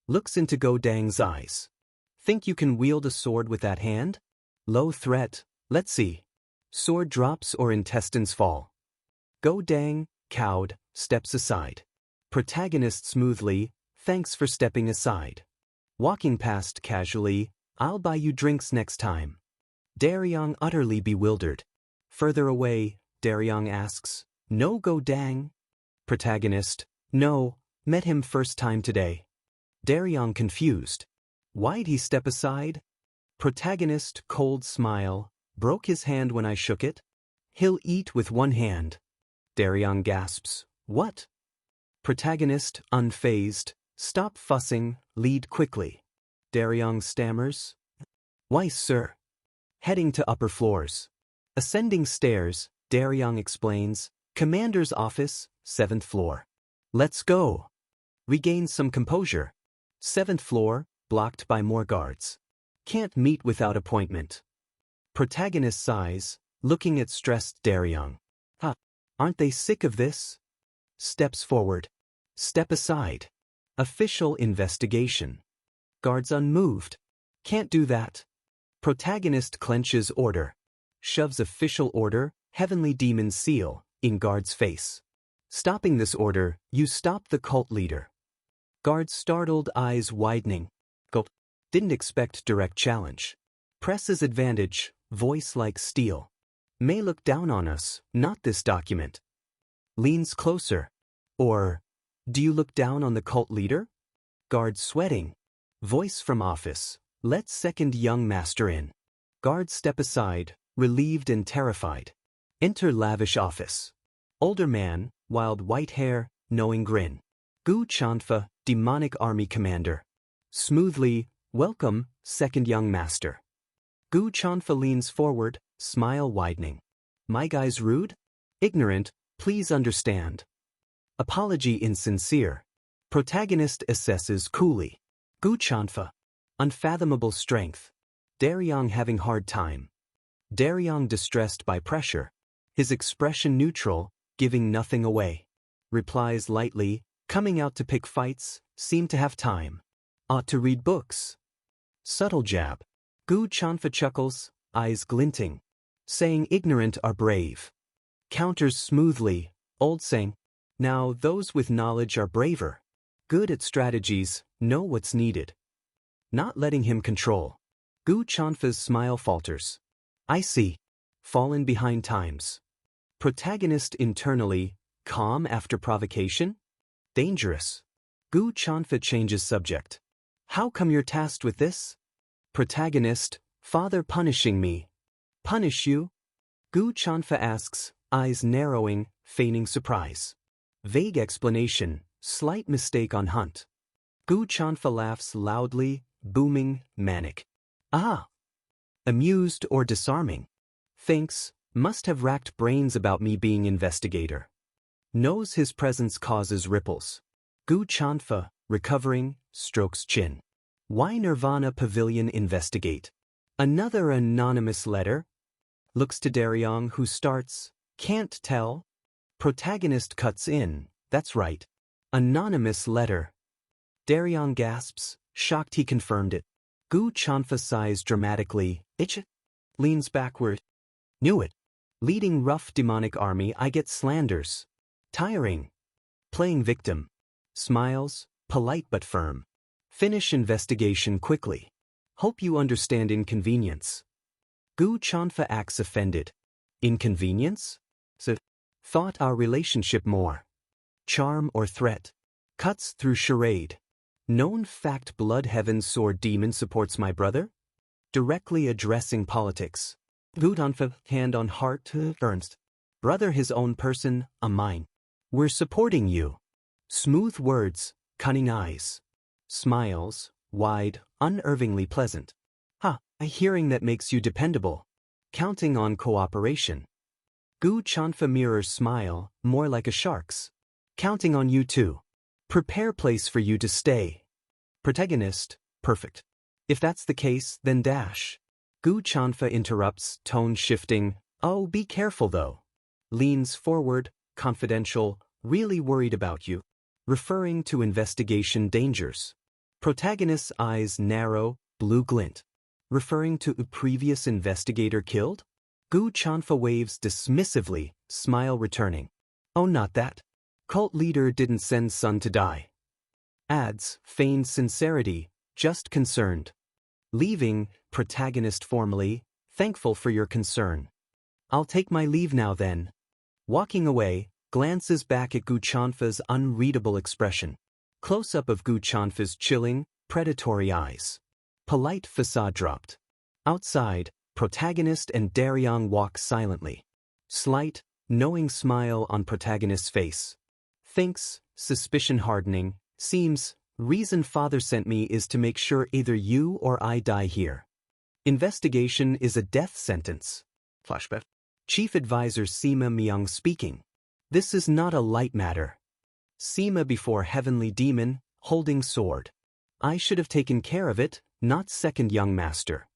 Looks into Go Dang's eyes. Think you can wield a sword with that hand? Low threat, let's see. Sword drops or intestines fall. Go Dang, cowed, steps aside. Protagonist smoothly, thanks for stepping aside. Walking past casually, I'll buy you drinks next time. Daryong utterly bewildered. Further away, Daryong asks, no Go Dang? Protagonist, no, met him first time today. Daryong confused. Why'd he step aside? Protagonist, cold smile, broke his hand when I shook it. He'll eat with one hand. Daryong gasps, what? Protagonist, unfazed, stop fussing, lead quickly. Daryong stammers, why sir? Heading to upper floors. Ascending stairs, Daryong explains, commander's office, 7th floor. Let's go. Regain some composure. 7th floor, blocked by more guards. Can't meet without appointment. Protagonist sighs, looking at stressed Daryong. Aren't they sick of this? Steps forward. Step aside. Official investigation. Guards unmoved. Can't do that. Protagonist clenches order. Shoves official order, heavenly demon seal, in guard's face. Stopping this order, you stop the cult leader. Guard's startled eyes widening. Gulp. Didn't expect direct challenge. Presses advantage, voice like steel. May look down on us, not this document. Leans closer. Or, do you look down on the cult leader? Guard sweating. Voice from office, let's second young master in. Guard step aside, relieved and terrified. Enter lavish office. Older man, wild white hair, knowing grin. Gu Chanfa, demonic army commander. Smoothly, welcome, second young master. Gu Chanfa leans forward, smile widening. My guy's rude? Ignorant, please understand. Apology insincere. Protagonist assesses coolly. Gu Chanfa. Unfathomable strength. Daryong having hard time. Daryong distressed by pressure. His expression neutral, giving nothing away. Replies lightly, coming out to pick fights, seem to have time. Ought to read books. Subtle jab. Gu Chanfa chuckles, eyes glinting. Saying ignorant are brave. Counters smoothly, old saying. Now those with knowledge are braver. Good at strategies, know what's needed. Not letting him control. Gu Chanfa's smile falters. I see. Fallen behind times. Protagonist internally, calm after provocation? Dangerous. Gu Chanfa changes subject. How come you're tasked with this? Protagonist, father punishing me. Punish you? Gu Chanfa asks, eyes narrowing, feigning surprise. Vague explanation, slight mistake on hunt. Gu Chanfa laughs loudly, booming, manic. Ah! Amused or disarming. Thinks, must have racked brains about me being investigator. Knows his presence causes ripples. Gu Chanfa, recovering, strokes chin. Why Nirvana Pavilion investigate? Another anonymous letter? Looks to Daryong who starts, can't tell. Protagonist cuts in, that's right. Anonymous letter. Daryong gasps, shocked he confirmed it. Gu Chanfa sighs dramatically, itch. Leans backward. Knew it. Leading rough demonic army I get slanders. Tiring. Playing victim. Smiles, polite but firm. Finish investigation quickly. Hope you understand inconvenience. Gu Chanfa acts offended. Inconvenience? So, thought our relationship more. Charm or threat. Cuts through charade. Known fact blood heaven's sword demon supports my brother? Directly addressing politics. Gutanfa, hand on heart, Ernst. Brother his own person, a mine. We're supporting you. Smooth words, cunning eyes. Smiles, wide, unervingly pleasant. A hearing that makes you dependable. Counting on cooperation. Gu Chanfa mirrors smile, more like a shark's. Counting on you too. Prepare place for you to stay. Protagonist, perfect. If that's the case, then dash. Gu Chanfa interrupts, tone shifting. Oh, be careful though. Leans forward, confidential, really worried about you. Referring to investigation dangers. Protagonist's eyes narrow, blue glint. Referring to a previous investigator killed? Gu Chanfa waves dismissively, smile returning. Oh, not that. Cult leader didn't send son to die. Adds, feigned sincerity, just concerned. Leaving, protagonist formally, thankful for your concern. I'll take my leave now then. Walking away, glances back at Gu Chanfa's unreadable expression. Close-up of Gu Chanfa's chilling, predatory eyes. Polite facade dropped. Outside, protagonist and Daryong walk silently. Slight, knowing smile on protagonist's face. Thinks, suspicion hardening, seems, reason father sent me is to make sure either you or I die here. Investigation is a death sentence. Flashback. Chief Advisor Sima Myung speaking. This is not a light matter. Sima before Heavenly Demon, holding sword. I should have taken care of it, not second young master.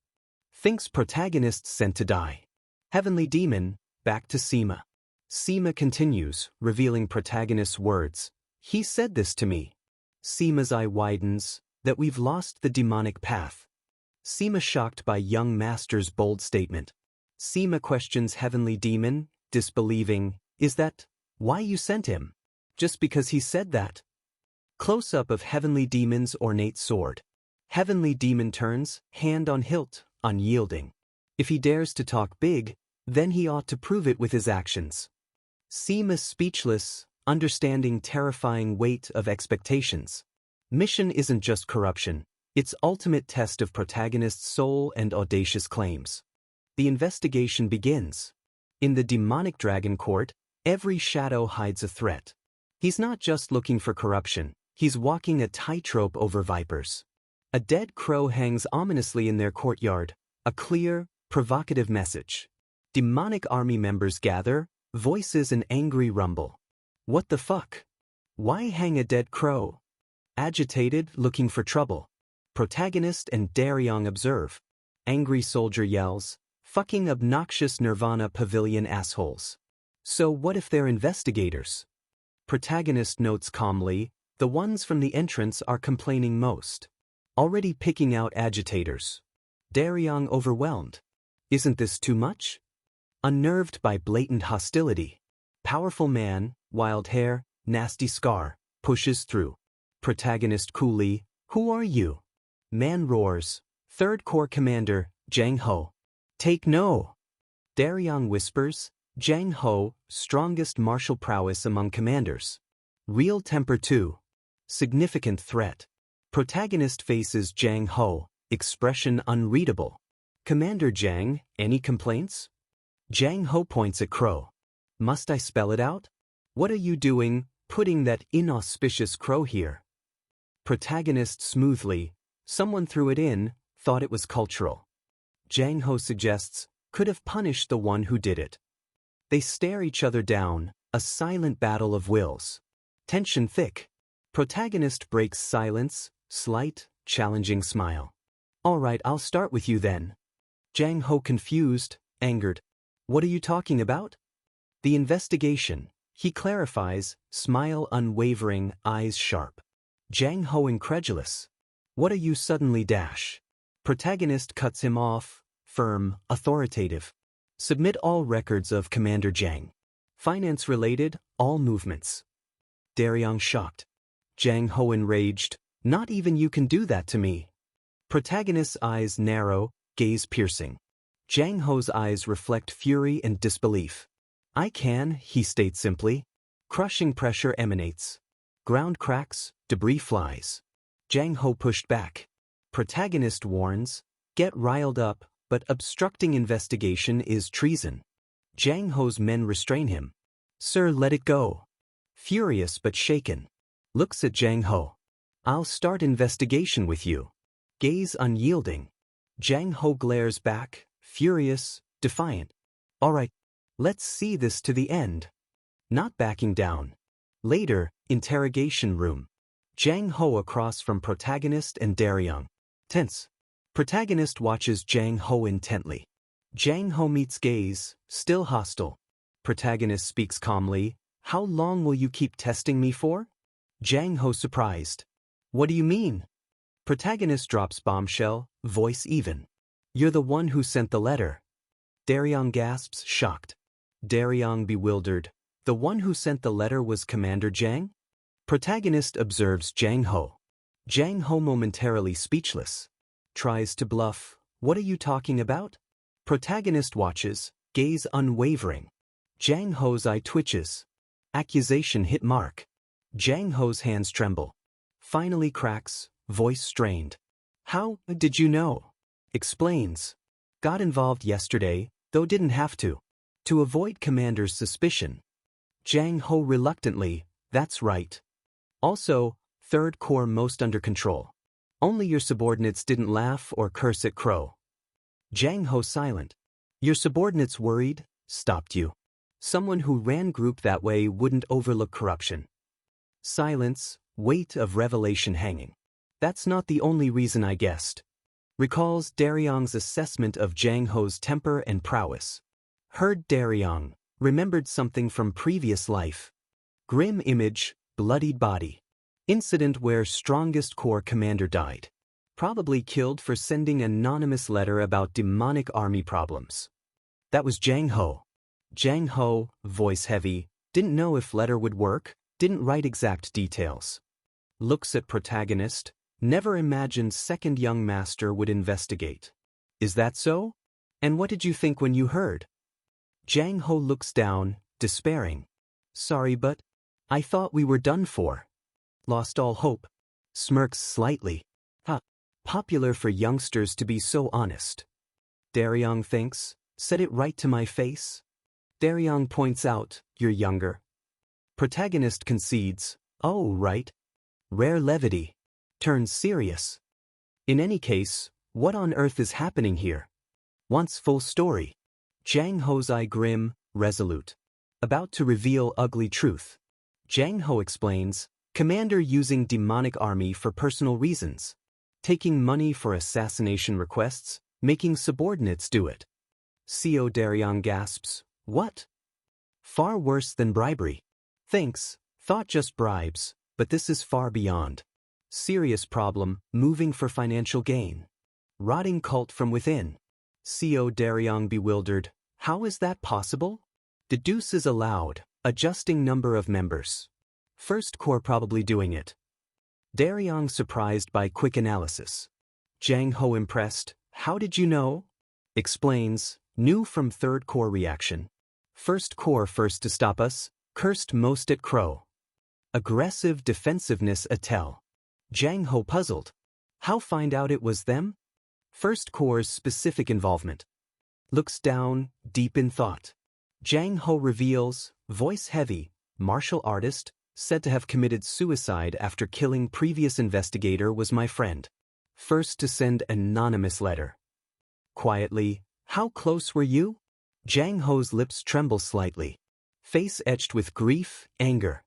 Thinks protagonist sent to die. Heavenly Demon, back to Sima. Sima continues, revealing protagonist's words. He said this to me. Sima's eye widens, that we've lost the demonic path. Sima shocked by young master's bold statement. Sima questions Heavenly Demon, disbelieving, is that why you sent him? Just because he said that? Close-up of Heavenly Demon's ornate sword. Heavenly Demon turns, hand on hilt, unyielding. If he dares to talk big, then he ought to prove it with his actions. Sima speechless, understanding terrifying weight of expectations. Mission isn't just corruption, it's ultimate test of protagonist's soul and audacious claims. The investigation begins. In the demonic dragon court, every shadow hides a threat. He's not just looking for corruption, he's walking a tightrope over vipers. A dead crow hangs ominously in their courtyard, a clear, provocative message. Demonic army members gather, voices an angry rumble. What the fuck? Why hang a dead crow? Agitated, looking for trouble. Protagonist and Daryong observe. Angry soldier yells, fucking obnoxious Nirvana pavilion assholes. So what if they're investigators? Protagonist notes calmly, the ones from the entrance are complaining most. Already picking out agitators. Daryong overwhelmed. Isn't this too much? Unnerved by blatant hostility. Powerful man, wild hair, nasty scar, pushes through. Protagonist coolly, who are you? Man roars, Third Corps Commander, Jang Ho. Take no. Daryong whispers, Jang Ho, strongest martial prowess among commanders. Real temper too. Significant threat. Protagonist faces Jang Ho, expression unreadable. Commander Jang, any complaints? Jang Ho points at Crow. Must I spell it out? What are you doing, putting that inauspicious crow here? Protagonist smoothly, someone threw it in, thought it was cultural. Jang Ho suggests, could have punished the one who did it. They stare each other down, a silent battle of wills. Tension thick. Protagonist breaks silence, slight, challenging smile. All right, I'll start with you then. Jang Ho confused, angered. What are you talking about? The investigation. He clarifies, smile unwavering, eyes sharp. Jang Ho incredulous. What are you suddenly dash? Protagonist cuts him off, firm, authoritative. Submit all records of Commander Jang. Finance-related, all movements. Daryong shocked. Jang Ho enraged. Not even you can do that to me. Protagonist's eyes narrow, gaze piercing. Jang Ho's eyes reflect fury and disbelief. I can, he states simply. Crushing pressure emanates. Ground cracks, debris flies. Jang Ho pushed back. Protagonist warns, get riled up, but obstructing investigation is treason. Jang Ho's men restrain him. Sir, let it go. Furious but shaken. Looks at Jang Ho. I'll start investigation with you. Gaze unyielding. Jang Ho glares back, furious, defiant. All right, let's see this to the end. Not backing down. Later, interrogation room. Jang Ho across from protagonist and Daryong. Tense. Protagonist watches Jang Ho intently. Jang Ho meets gaze, still hostile. Protagonist speaks calmly. How long will you keep testing me for? Jang Ho surprised. What do you mean? Protagonist drops bombshell, voice even. You're the one who sent the letter. Daryong gasps, shocked. Daryong bewildered. The one who sent the letter was Commander Jang? Protagonist observes Jang Ho. Jang Ho momentarily speechless. Tries to bluff. What are you talking about? Protagonist watches, gaze unwavering. Jang Ho's eye twitches. Accusation hit mark. Jang Ho's hands tremble. Finally cracks, voice strained. How did you know? Explains. Got involved yesterday, though didn't have to. To avoid Commander's suspicion. Jang Ho reluctantly, that's right. Also, third corps most under control. Only your subordinates didn't laugh or curse at Crow. Jang Ho silent. Your subordinates worried, stopped you. Someone who ran group that way wouldn't overlook corruption. Silence, weight of revelation hanging. That's not the only reason I guessed. Recalls Daryong's assessment of Jang Ho's temper and prowess. Heard Daryong, remembered something from previous life. Grim image, bloodied body. Incident where strongest corps commander died. Probably killed for sending anonymous letter about demonic army problems. That was Jang Ho. Jang Ho, voice heavy, didn't know if letter would work, didn't write exact details. Looks at protagonist, never imagined second young master would investigate. Is that so? And what did you think when you heard? Jang Ho looks down, despairing. Sorry, but I thought we were done for. Lost all hope. Smirks slightly. Popular for youngsters to be so honest. Daryong thinks, said it right to my face. Daryong points out, you're younger. Protagonist concedes, oh right. Rare levity. Turns serious. In any case, what on earth is happening here? Wants full story. Jang Ho's eye grim, resolute. About to reveal ugly truth. Jang Ho explains, Commander using demonic army for personal reasons. Taking money for assassination requests, making subordinates do it. CO Daryong gasps, what? Far worse than bribery. Thinks, thought just bribes, but this is far beyond. Serious problem, moving for financial gain. Rotting cult from within. CO Daryong bewildered, how is that possible? Deduces allowed, adjusting number of members. First corps probably doing it. Daryong surprised by quick analysis. Jang Ho impressed, how did you know? Explains, knew from third corps reaction. First corps first to stop us, cursed most at Crow. Aggressive defensiveness a tell. Jang Ho puzzled. How find out it was them? First corps' specific involvement. Looks down, deep in thought. Jang Ho reveals, voice heavy, martial artist, said to have committed suicide after killing previous investigator was my friend. First to send anonymous letter. Quietly, how close were you? Jang Ho's lips tremble slightly. Face etched with grief, anger.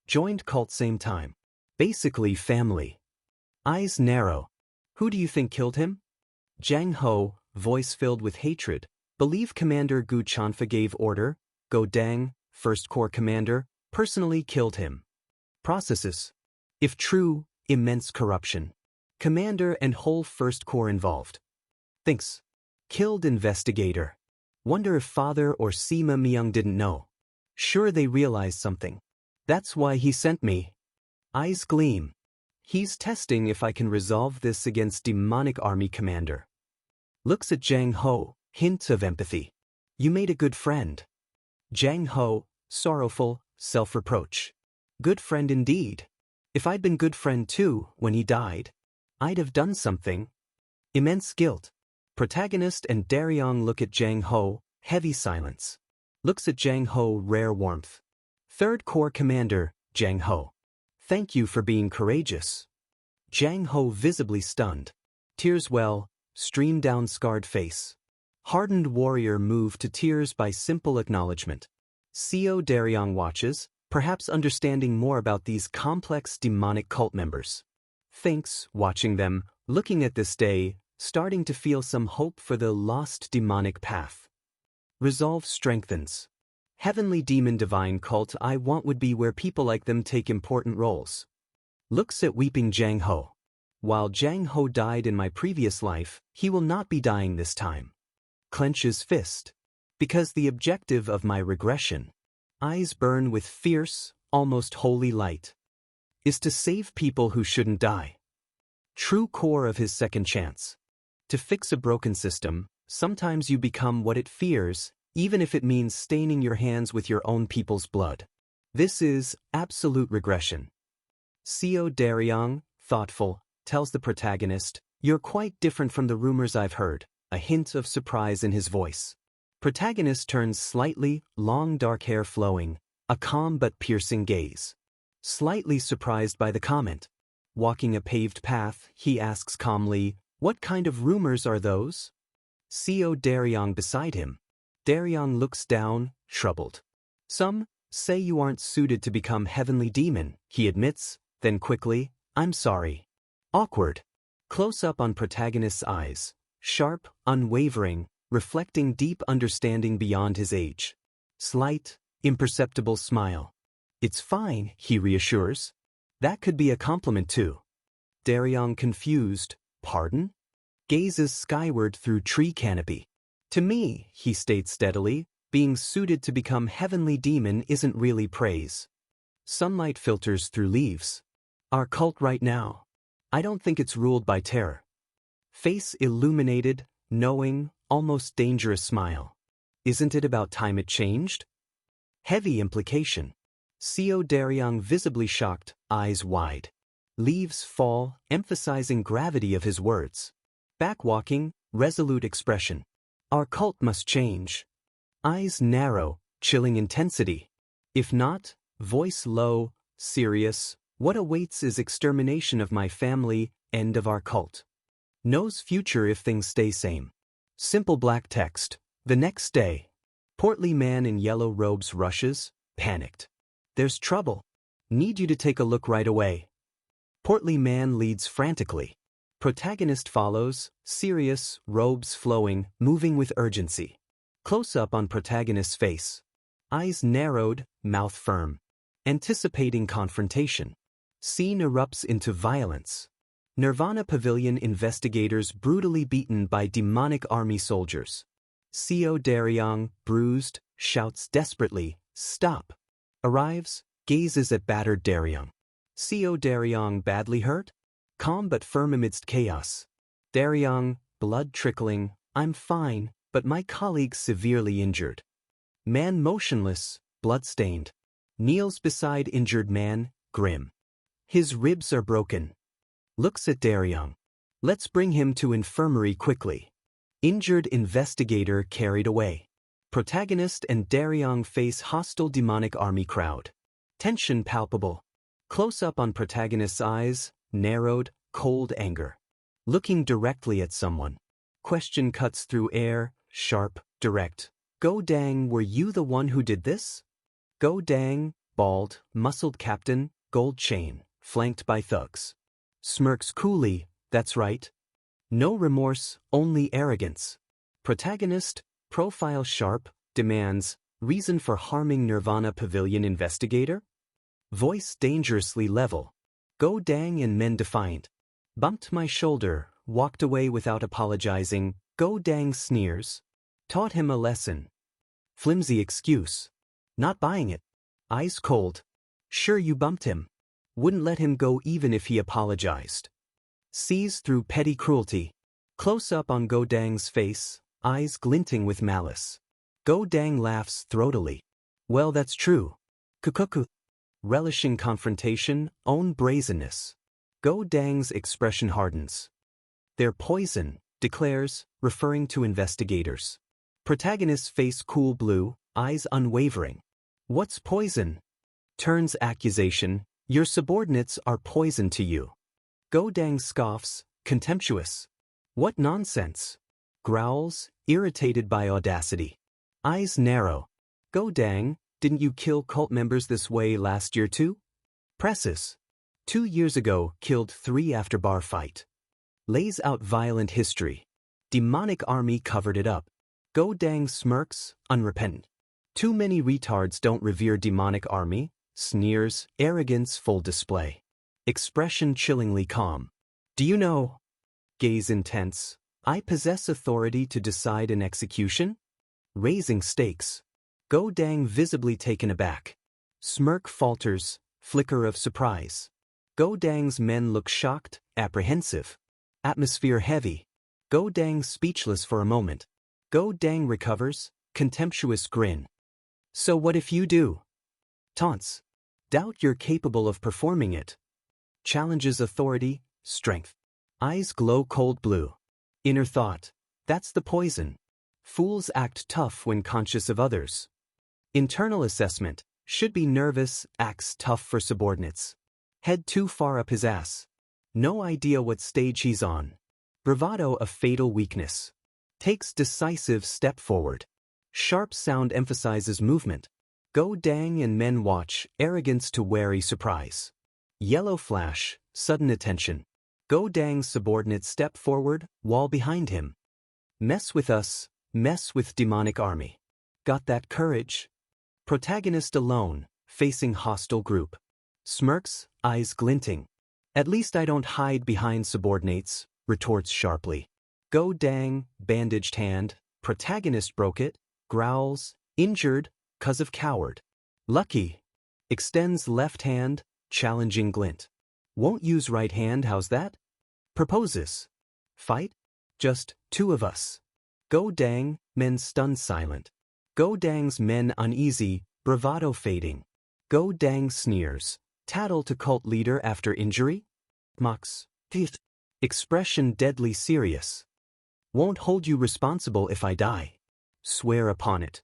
Joined cult same time. Basically family. Eyes narrow. Who do you think killed him? Jang Ho, voice filled with hatred. Believe Commander Gu Chanfa gave order. Go Dang, First Corps commander, personally killed him. Processes. If true, immense corruption. Commander and whole First Corps involved. Thinks. Killed investigator. Wonder if father or Sima Myung didn't know. Sure they realized something. That's why he sent me. Eyes gleam. He's testing if I can resolve this against demonic army commander. Looks at Jang Ho, hint of empathy. You made a good friend. Jang Ho, sorrowful, self-reproach. Good friend indeed. If I'd been good friend too, when he died, I'd have done something. Immense guilt. Protagonist and Daryong look at Jang Ho, heavy silence. Looks at Jang Ho, rare warmth. Third Corps Commander, Jang Ho. Thank you for being courageous. Jang Ho visibly stunned. Tears stream down scarred face. Hardened warrior moved to tears by simple acknowledgement. Co Daryong watches, perhaps understanding more about these complex demonic cult members. Thinks, watching them, looking at this day, starting to feel some hope for the lost demonic path. Resolve strengthens. Heavenly demon divine cult I want would be where people like them take important roles. Looks at weeping Jang Ho. While Jang Ho died in my previous life, he will not be dying this time. Clenches fist. Because the objective of my regression, eyes burn with fierce, almost holy light, is to save people who shouldn't die. True core of his second chance. To fix a broken system, sometimes you become what it fears, even if it means staining your hands with your own people's blood. This is absolute regression. Co Daryong, thoughtful, tells the protagonist, "You're quite different from the rumors I've heard," a hint of surprise in his voice. Protagonist turns slightly, long dark hair flowing, a calm but piercing gaze. Slightly surprised by the comment. Walking a paved path, he asks calmly, "What kind of rumors are those?" Co Daryong beside him. Daryong looks down, troubled. "Some say you aren't suited to become heavenly demon," he admits, then quickly, "I'm sorry." Awkward. Close up on protagonist's eyes. Sharp, unwavering, reflecting deep understanding beyond his age. Slight, imperceptible smile. "It's fine," he reassures. That could be a compliment too. Daryong confused, "Pardon?" Gazes skyward through tree canopy. "To me," he states steadily, "being suited to become heavenly demon isn't really praise. Sunlight filters through leaves. Our cult right now, I don't think it's ruled by terror." Face illuminated, knowing, almost dangerous smile. "Isn't it about time it changed?" Heavy implication. Co Daryong visibly shocked, eyes wide. Leaves fall, emphasizing gravity of his words. Backwalking, resolute expression. "Our cult must change." Eyes narrow, chilling intensity. If not, voice low, serious, "What awaits is extermination of my family, end of our cult. Knows future if things stay same." Simple black text. The next day. Portly man in yellow robes rushes, panicked. "There's trouble. Need you to take a look right away." Portly man leads frantically. Protagonist follows, serious, robes flowing, moving with urgency. Close up on protagonist's face. Eyes narrowed, mouth firm. Anticipating confrontation. Scene erupts into violence. Nirvana Pavilion investigators brutally beaten by demonic army soldiers. Co Daryong, bruised, shouts desperately, "Stop!" Arrives, gazes at battered Daryong. Co Daryong badly hurt? Calm but firm amidst chaos. Daryong, blood trickling, "I'm fine, but my colleague's severely injured." Man motionless, blood-stained. Kneels beside injured man, grim. His ribs are broken. Looks at Daryong. "Let's bring him to infirmary quickly." Injured investigator carried away. Protagonist and Daryong face hostile demonic army crowd. Tension palpable. Close up on protagonist's eyes, narrowed, cold anger. Looking directly at someone. Question cuts through air, sharp, direct. "Go Dang, were you the one who did this?" Go Dang, bald, muscled captain, gold chain, flanked by thugs. Smirks coolly, "That's right." No remorse, only arrogance. Protagonist, profile sharp, demands, "Reason for harming Nirvana Pavilion investigator?" Voice dangerously level. Go Dang and men defiant. "Bumped my shoulder, walked away without apologizing." Go Dang sneers. "Taught him a lesson." Flimsy excuse. Not buying it. Eyes cold. "Sure you bumped him. Wouldn't let him go even if he apologized." Sees through petty cruelty. Close up on Go Dang's face, eyes glinting with malice. Go Dang laughs throatily. "Well, that's true. Kukuku." Relishing confrontation, own brazenness. Go Dang's expression hardens. "They're poison," declares, referring to investigators. Protagonist's face cool blue, eyes unwavering. What's poison? Turns accusation, your subordinates are poison to you. Go Dang scoffs, contemptuous. What nonsense? Growls, irritated by audacity. Eyes narrow. Go Dang, didn't you kill cult members this way last year too? Presses. 2 years ago, killed 3 after bar fight. Lays out violent history. Demonic army covered it up. Go Dang smirks, unrepentant. Too many retards don't revere demonic army, sneers, arrogance full display. Expression chillingly calm. Do you know? Gaze intense. I possess authority to decide an execution? Raising stakes. Go Dang visibly taken aback. Smirk falters, flicker of surprise. Go Dang's men look shocked, apprehensive. Atmosphere heavy. Go Dang speechless for a moment. Go Dang recovers, contemptuous grin. So what if you do? Taunts. Doubt you're capable of performing it. Challenges authority, strength. Eyes glow cold blue. Inner thought. That's the poison. Fools act tough when conscious of others. Internal assessment. Should be nervous, acts tough for subordinates. Head too far up his ass. No idea what stage he's on. Bravado a fatal weakness. Takes decisive step forward. Sharp sound emphasizes movement. Go Dang and men watch, arrogance to wary surprise. Yellow flash, sudden attention. Go Dang's subordinates step forward, wall behind him. Mess with us, mess with demonic army. Got that courage? Protagonist alone, facing hostile group. Smirks, eyes glinting. At least I don't hide behind subordinates, retorts sharply. Go Dang, bandaged hand, protagonist broke it, growls, injured, 'cause of coward. Lucky. Extends left hand, challenging glint. Won't use right hand, how's that? Proposes. Fight? Just 2 of us. Go Dang, men stunned silent. Go Dang's men uneasy, bravado fading. Go Dang sneers. Tattle to cult leader after injury? Mocks. Teeth. Expression deadly serious. Won't hold you responsible if I die. Swear upon it.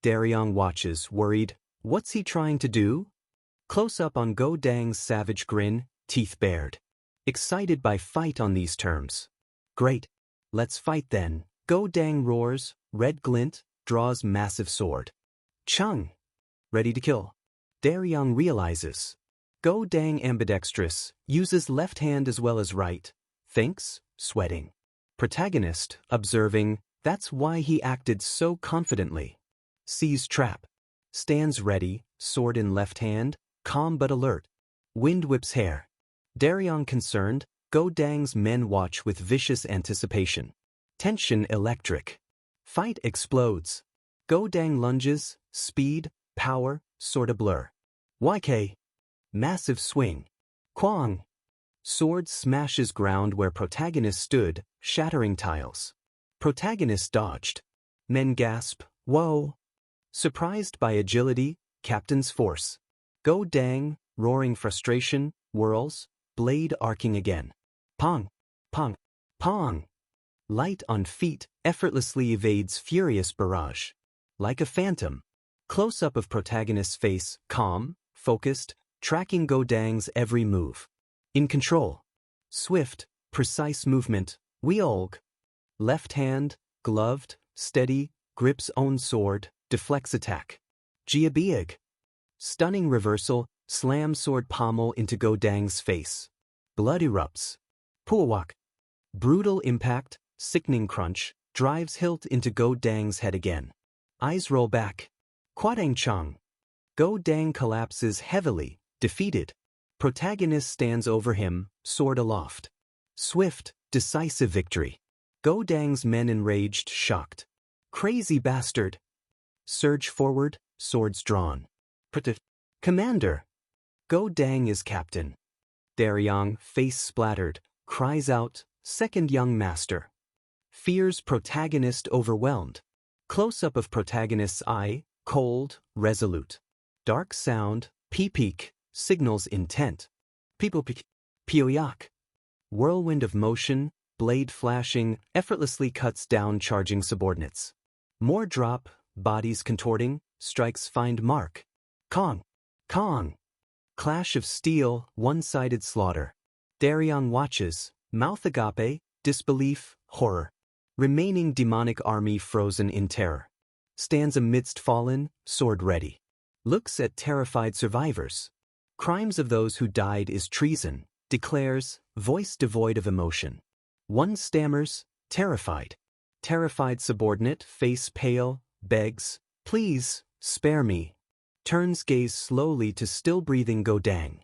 Daryong watches, worried. What's he trying to do? Close up on Go Dang's savage grin, teeth bared. Excited by fight on these terms. Great. Let's fight then. Go Dang roars, red glint, draws massive sword. Chung. Ready to kill. Daryong realizes. Go Dang ambidextrous, uses left hand as well as right. Thinks, sweating. Protagonist, observing, that's why he acted so confidently. Sees trap. Stands ready, sword in left hand, calm but alert. Wind whips hair. Daryong concerned, Go Dang's men watch with vicious anticipation. Tension electric. Fight explodes. Go Dang lunges, speed, power, sorta blur. YK. Massive swing. Kwang. Sword smashes ground where protagonist stood, shattering tiles. Protagonist dodged. Men gasp, whoa. Surprised by agility, captain's force. Go Dang, roaring frustration, whirls, blade arcing again. Pong, pong, pong. Light on feet, effortlessly evades furious barrage. Like a phantom. Close-up of protagonist's face, calm, focused, tracking Go Dang's every move. In control. Swift, precise movement, Weolg. Left hand, gloved, steady, grips own sword, deflects attack. Jiabieg. Stunning reversal, slams sword pommel into Go Dang's face. Blood erupts. Puawak. Brutal impact, sickening crunch, drives hilt into Go Dang's head again. Eyes roll back. Kwadang Chung. Go Dang collapses heavily, defeated. Protagonist stands over him, sword aloft. Swift, decisive victory. Go Dang's men enraged, shocked. Crazy bastard. Surge forward, swords drawn. Commander. Go Dang is captain. Daryong, face splattered, cries out, second young master. Fears protagonist overwhelmed. Close-up of protagonist's eye, cold, resolute. Dark sound, peep-peek, signals intent. People-peek, pioyak. Whirlwind of motion, blade flashing, effortlessly cuts down charging subordinates. More drop, bodies contorting, strikes find mark. Kong! Kong! Clash of steel, one-sided slaughter. Daryong watches, mouth agape, disbelief, horror. Remaining demonic army frozen in terror. Stands amidst fallen, sword ready. Looks at terrified survivors. Crimes of those who died is treason, declares, voice devoid of emotion. One stammers, terrified. Terrified subordinate, face pale, begs, please, spare me. Turns gaze slowly to still-breathing Godang.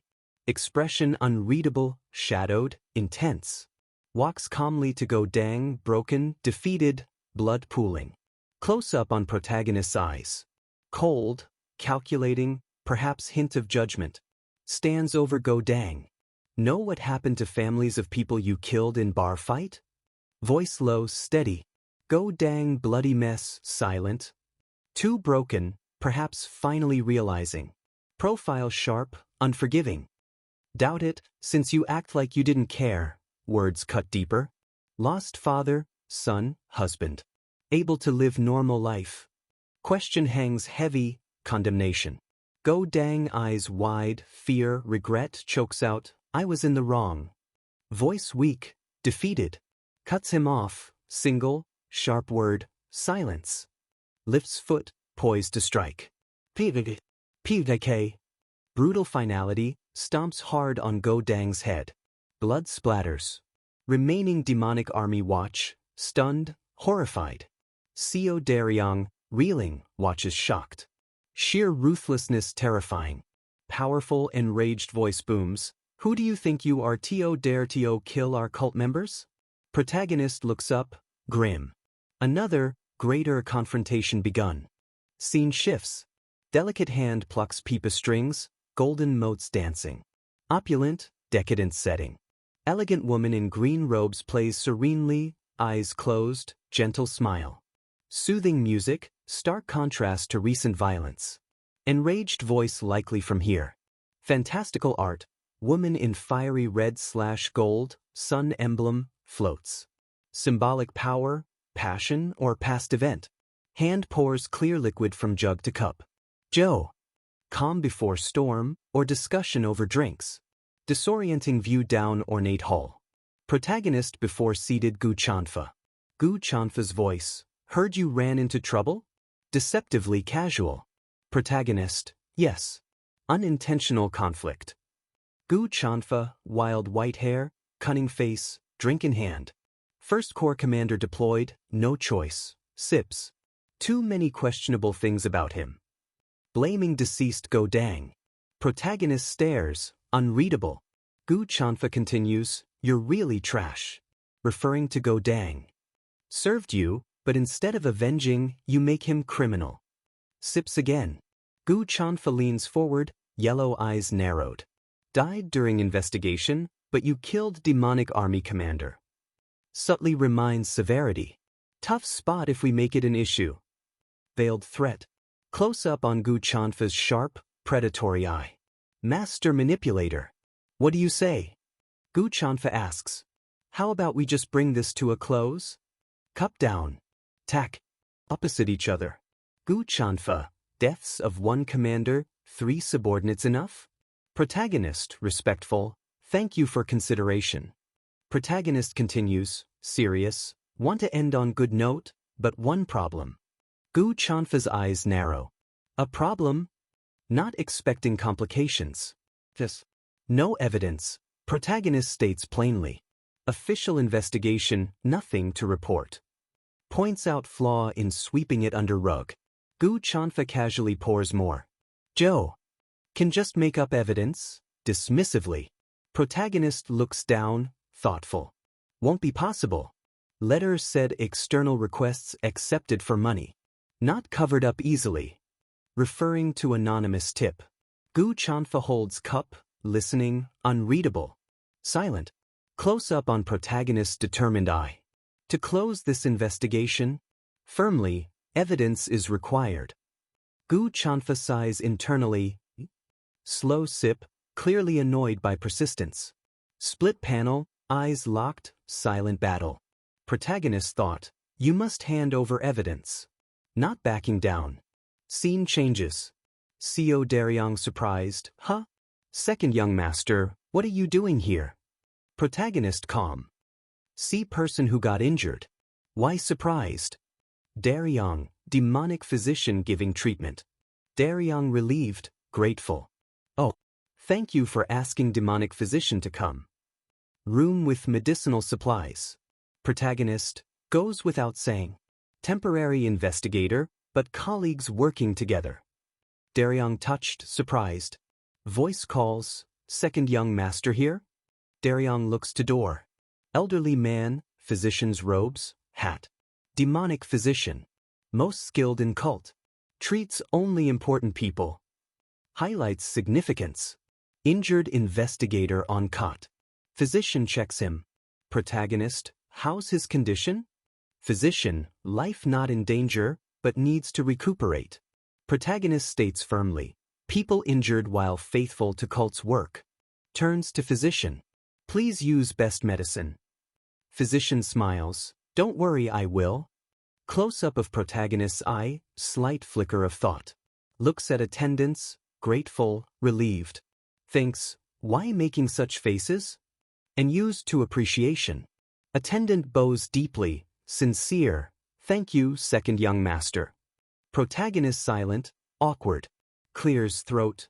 Expression unreadable, shadowed, intense. Walks calmly to Godang, broken, defeated, blood pooling. Close-up on protagonist's eyes. Cold, calculating, perhaps hint of judgment. Stands over Godang. Know what happened to families of people you killed in bar fight? Voice low, steady. Godang, bloody mess, silent. Too broken, perhaps finally realizing. Profile sharp, unforgiving. Doubt it, since you act like you didn't care. Words cut deeper. Lost father, son, husband. Able to live normal life. Question hangs heavy, condemnation. Godang, eyes wide, fear, regret, chokes out, I was in the wrong. Voice weak, defeated. Cuts him off, single, sharp word, silence. Lifts foot, poised to strike. PVK. Brutal finality, stomps hard on Godang's head. Blood splatters. Remaining demonic army watch, stunned, horrified. Seo Daryong, reeling, watches shocked. Sheer ruthlessness terrifying. Powerful, enraged voice booms. Who do you think you are? To dare to kill our cult members? Protagonist looks up, grim. Another, greater confrontation begun. Scene shifts. Delicate hand plucks pipa strings, golden motes dancing. Opulent, decadent setting. Elegant woman in green robes plays serenely, eyes closed, gentle smile. Soothing music, stark contrast to recent violence. Enraged voice likely from here. Fantastical art, woman in fiery red/gold, sun emblem, floats. Symbolic power, passion, or past event. Hand pours clear liquid from jug to cup. Joe. Calm before storm, or discussion over drinks. Disorienting view down ornate hall. Protagonist before seated Gu Chanfa. Gu Chanfa's voice, heard you ran into trouble? Deceptively casual. Protagonist, yes. Unintentional conflict. Gu Chanfa, wild white hair, cunning face, drink in hand. First Corps commander deployed, no choice, sips. Too many questionable things about him. Blaming deceased Godang. Protagonist stares, unreadable. Gu Chanfa continues, you're really trash. Referring to Godang. Served you, but instead of avenging, you make him criminal. Sips again. Gu Chanfa leans forward, yellow eyes narrowed. Died during investigation, but you killed demonic army commander. Subtly reminds severity. Tough spot if we make it an issue. Veiled threat. Close up on Gu Chanfa's sharp, predatory eye. Master manipulator. What do you say? Gu Chanfa asks. How about we just bring this to a close? Cup down. Tack. Opposite each other. Gu Chanfa. Deaths of one commander, 3 subordinates enough? Protagonist, respectful. Thank you for consideration. Protagonist continues, serious. Want to end on good note, but one problem. Gu Chanfa's eyes narrow. A problem? Not expecting complications. Just. No evidence. Protagonist states plainly. Official investigation, nothing to report. Points out flaw in sweeping it under rug. Gu Chanfa casually pours more. Joe. Can just make up evidence? Dismissively. Protagonist looks down, thoughtful. Won't be possible. Letter said external requests accepted for money. Not covered up easily. Referring to anonymous tip. Gu Chanfa holds cup, listening, unreadable. Silent. Close up on protagonist's determined eye. To close this investigation, firmly, evidence is required. Gu Chanfa sighs internally. Slow sip, clearly annoyed by persistence. Split panel, Eyes locked, silent battle. Protagonist thought, you must hand over evidence. Not backing down. Scene changes. CO Daryong surprised, huh? Second young master, what are you doing here? Protagonist calm. See person who got injured. Why surprised? Daryong, demonic physician giving treatment. Daryong relieved, grateful. Oh, thank you for asking demonic physician to come. Room with medicinal supplies. Protagonist, goes without saying. Temporary investigator, but colleagues working together. Daryong touched, surprised. Voice calls, second young master here? Daryong looks to door. Elderly man, physician's robes, hat. Demonic physician. Most skilled in cult. Treats only important people. Highlights significance. Injured investigator on cot. Physician checks him. Protagonist, how's his condition? Physician, life not in danger, but needs to recuperate. Protagonist states firmly, people injured while faithful to cult's work. Turns to physician. Please use best medicine. Physician smiles, don't worry I will. Close-up of protagonist's eye, slight flicker of thought. Looks at attendants, grateful, relieved. Thinks, why making such faces? And used to appreciation. Attendant bows deeply, sincere, thank you, second young master. Protagonist silent, awkward. Clears throat,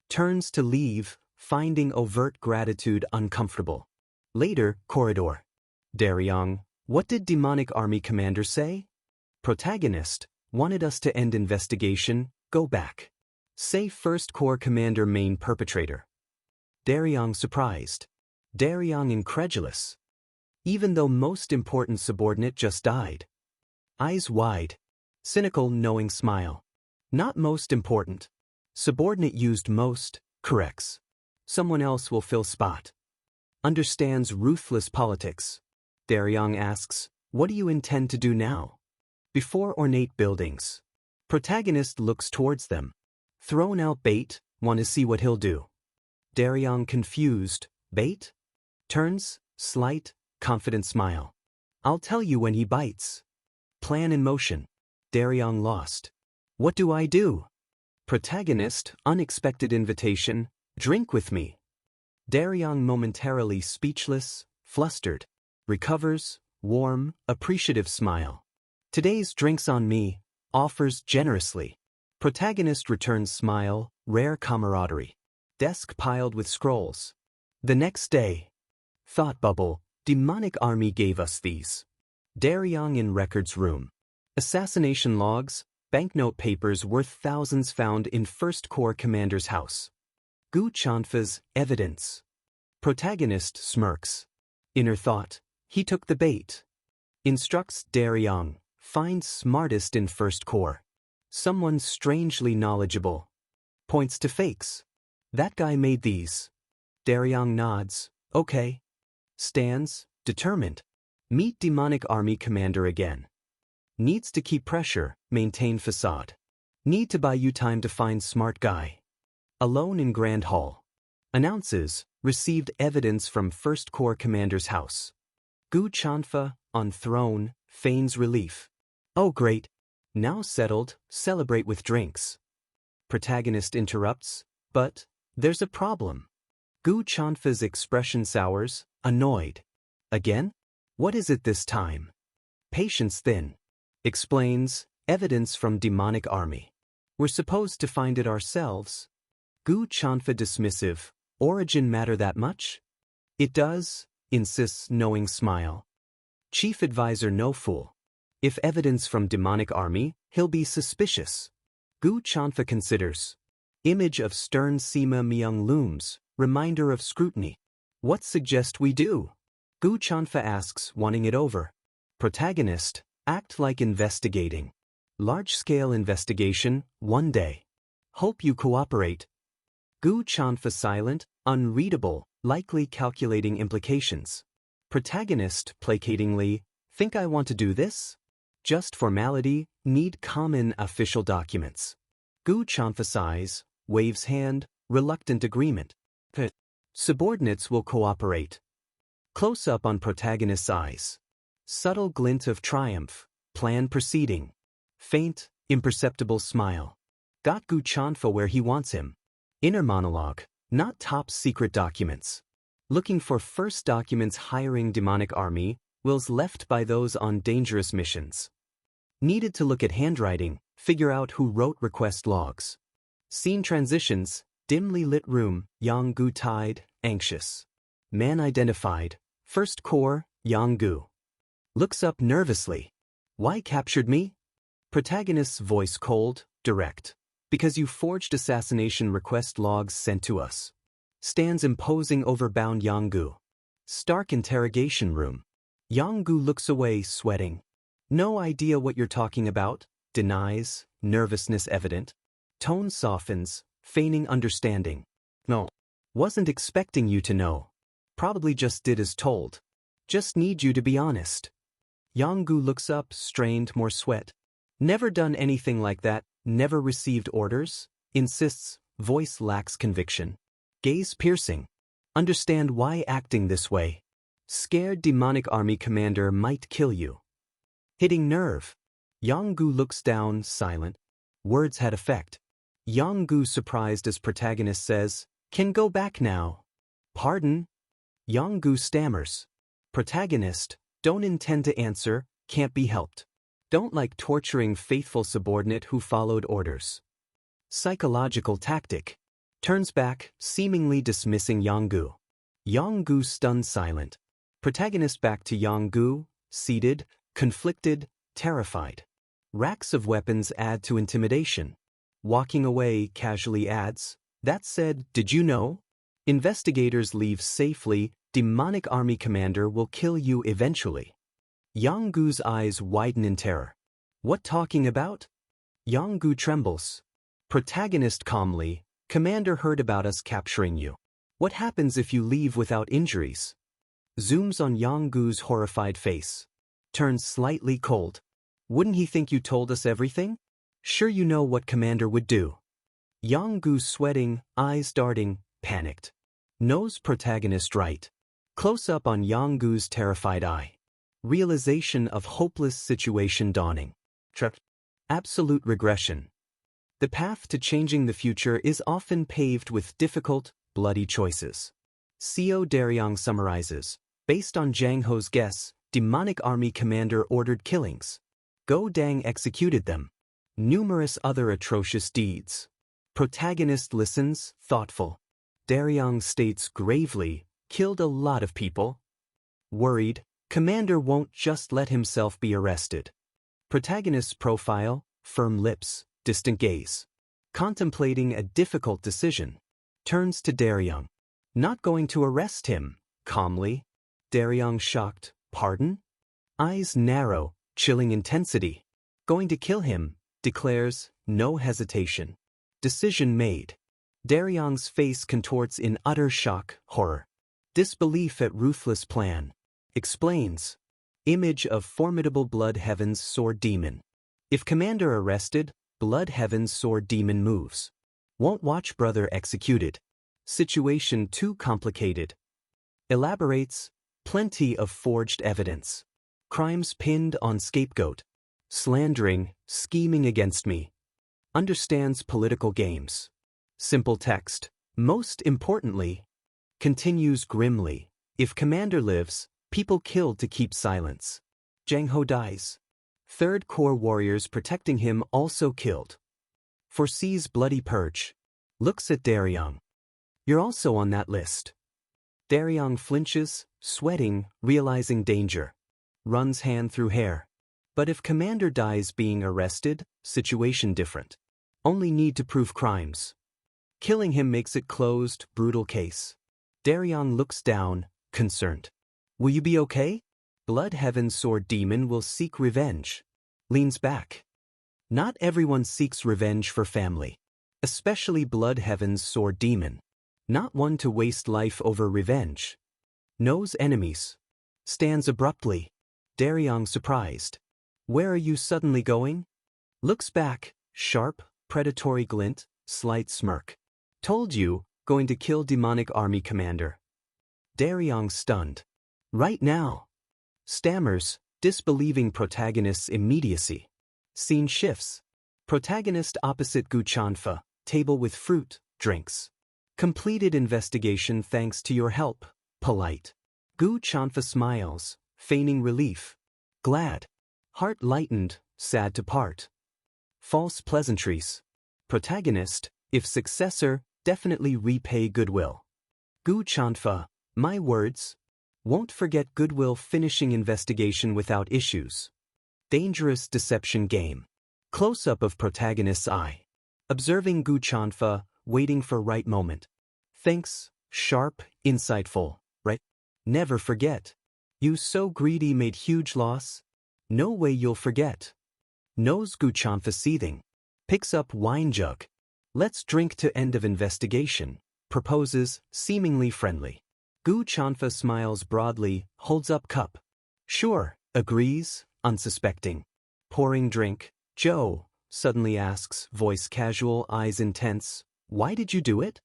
turns to leave, finding overt gratitude uncomfortable. Later, corridor. Daryong, what did demonic army commander say? Protagonist, wanted us to end investigation, go back. Say first corps commander main perpetrator. Daryong surprised. Daryong incredulous. Even though most important subordinate just died. Eyes wide. Cynical knowing smile. Not most important. Subordinate used most, corrects. Someone else will fill spot. Understands ruthless politics. Daryong asks, what do you intend to do now? Before ornate buildings. Protagonist looks towards them. Thrown out bait, want to see what he'll do. Daryong confused, bait? Turns, slight, confident smile. I'll tell you when he bites. Plan in motion. Daryong lost. What do I do? Protagonist, unexpected invitation, drink with me. Daryong momentarily speechless, flustered. Recovers, warm, appreciative smile. Today's drinks on me, offers generously. Protagonist returns smile, rare camaraderie. Desk piled with scrolls. The next day. Thought bubble, demonic army gave us these. Daryong in records room. Assassination logs, banknote papers worth thousands found in First Corps commander's house. Gu Chanfa's evidence. Protagonist smirks. Inner thought, he took the bait. Instructs Daryong, find smartest in First Corps. Someone strangely knowledgeable. Points to fakes. That guy made these. Daryong nods, okay. Stands, determined. Meet demonic army commander again. Needs to keep pressure, maintain facade. Need to buy you time to find smart guy. Alone in Grand Hall. Announces, received evidence from First Corps commander's house. Gu Chanfa, on throne, feigns relief. Oh great. Now settled, celebrate with drinks. Protagonist interrupts, but, there's a problem. Gu Chanfa's expression sours, annoyed. Again? What is it this time? Patience thin. Explains, evidence from demonic army. We're supposed to find it ourselves. Gu Chanfa dismissive, origin matter that much? It does, insists knowing smile. Chief advisor no fool. If evidence from demonic army, he'll be suspicious. Gu Chanfa considers. Image of stern Sima Myung looms, reminder of scrutiny. What suggest we do? Gu Chanfa asks, wanting it over. Protagonist, act like investigating. Large-scale investigation, one day. Hope you cooperate. Gu Chanfa silent, unreadable, likely calculating implications. Protagonist placatingly, think I want to do this? Just formality, need common official documents. Gu Chanfa sighs, waves hand, reluctant agreement. Subordinates will cooperate. Close-up on protagonist's eyes. Subtle glint of triumph, plan proceeding. Faint, imperceptible smile. Got Gu Chanfa where he wants him. Inner monologue, not top secret documents. Looking for first documents hiring demonic army, wills left by those on dangerous missions. Needed to look at handwriting, figure out who wrote request logs. Scene transitions, dimly lit room, Yang Gu tied, anxious. Man identified, first core, Yang Gu. Looks up nervously. Why captured me? Protagonist's voice cold, direct. Because you forged assassination request logs sent to us. Stands imposing over bound Yang Gu. Stark interrogation room. Yang Gu looks away, sweating. No idea what you're talking about, denies, nervousness evident. Tone softens, feigning understanding. No. Wasn't expecting you to know. Probably just did as told. Just need you to be honest. Yang Gu looks up, strained, more sweat. Never done anything like that, never received orders, insists, voice lacks conviction. Gaze piercing. Understand why acting this way. Scared demonic army commander might kill you. Hitting nerve. Yang Gu looks down, silent. Words had effect. Yang Gu surprised as protagonist says, "Can go back now." Pardon? Yang Gu stammers. Protagonist, don't intend to answer, can't be helped. Don't like torturing faithful subordinate who followed orders. Psychological tactic. Turns back, seemingly dismissing Yang Gu. Yang Gu stunned silent. Protagonist back to Yang Gu, seated, conflicted, terrified. Racks of weapons add to intimidation. Walking away casually adds, "That said, did you know? Investigators leave safely, demonic army commander will kill you eventually." Yang Gu's eyes widen in terror. What talking about? Yang Gu trembles. Protagonist calmly, "Commander heard about us capturing you. What happens if you leave without injuries?" Zooms on Yang Gu's horrified face. Turns slightly cold. "Wouldn't he think you told us everything? Sure you know what Commander would do." Yang Gu sweating, eyes darting, panicked. Knows protagonist right. Close up on Yang Gu's terrified eye. Realization of hopeless situation dawning. Absolute regression. The path to changing the future is often paved with difficult, bloody choices. Co Daryong summarizes, based on Jang Ho's guess, demonic army commander ordered killings. Go Dang executed them. Numerous other atrocious deeds. Protagonist listens, thoughtful. Daryong states gravely, killed a lot of people. Worried, commander won't just let himself be arrested. Protagonist's profile, firm lips, distant gaze. Contemplating a difficult decision. Turns to Daryong. Not going to arrest him, calmly. Daryong shocked, pardon? Eyes narrow, chilling intensity. Going to kill him, declares, no hesitation. Decision made. Daryong's face contorts in utter shock, horror. Disbelief at ruthless plan. Explains. Image of formidable Blood Heaven's sword demon. If commander arrested, Blood Heaven's sword demon moves. Won't watch brother executed. Situation too complicated. Elaborates. Plenty of forged evidence. Crimes pinned on scapegoat. Slandering, scheming against me. Understands political games. Simple text. Most importantly. Continues grimly. If commander lives, people killed to keep silence. Jang Ho dies. Third Corps warriors protecting him also killed. Foresees bloody purge. Looks at Daryong. You're also on that list. Daryong flinches, sweating, realizing danger. Runs hand through hair. But if commander dies being arrested, situation different. Only need to prove crimes. Killing him makes it closed, brutal case. Daryong looks down, concerned. Will you be okay? Blood Heaven's sword demon will seek revenge. Leans back. Not everyone seeks revenge for family. Especially Blood Heaven's sword demon. Not one to waste life over revenge. Knows enemies. Stands abruptly. Daryong surprised. Where are you suddenly going? Looks back, sharp, predatory glint, slight smirk. Told you, going to kill demonic army commander. Daryong stunned. Right now. Stammers, disbelieving protagonist's immediacy. Scene shifts. Protagonist opposite Gu Chanfa, table with fruit, drinks. Completed investigation thanks to your help, polite. Gu Chanfa smiles, feigning relief. Glad. Heart lightened, sad to part. False pleasantries. Protagonist, if successor, definitely repay goodwill. Gu Chanfa, my words. Won't forget goodwill finishing investigation without issues. Dangerous deception game. Close-up of protagonist's eye. Observing Gu Chanfa, waiting for right moment. Thinks, sharp, insightful, right? Never forget. You so greedy made huge loss? No way you'll forget. Knows Gu Chanfa seething. Picks up wine jug. Let's drink to end of investigation. Proposes, seemingly friendly. Gu Chanfa smiles broadly, holds up cup. Sure, agrees, unsuspecting. Pouring drink. Joe, suddenly asks, voice casual, eyes intense. Why did you do it?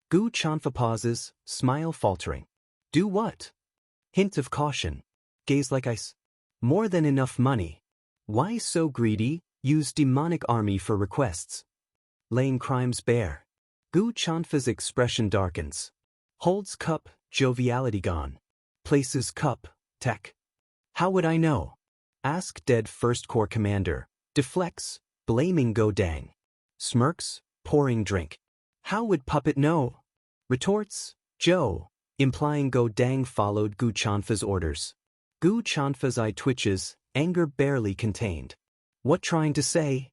Gu Chanfa pauses, smile faltering. Do what? Hint of caution. Gaze like ice. More than enough money. Why so greedy? Use demonic army for requests. Laying crimes bare. Gu Chanfa's expression darkens. Holds cup, joviality gone. Places cup, tech. How would I know? Ask dead first corps commander. Deflects, blaming Go Dang. Smirks, pouring drink. How would puppet know? Retorts, Joe, implying Go Dang followed Gu Chanfa's orders. Gu Chanfa's eye twitches, anger barely contained. What trying to say?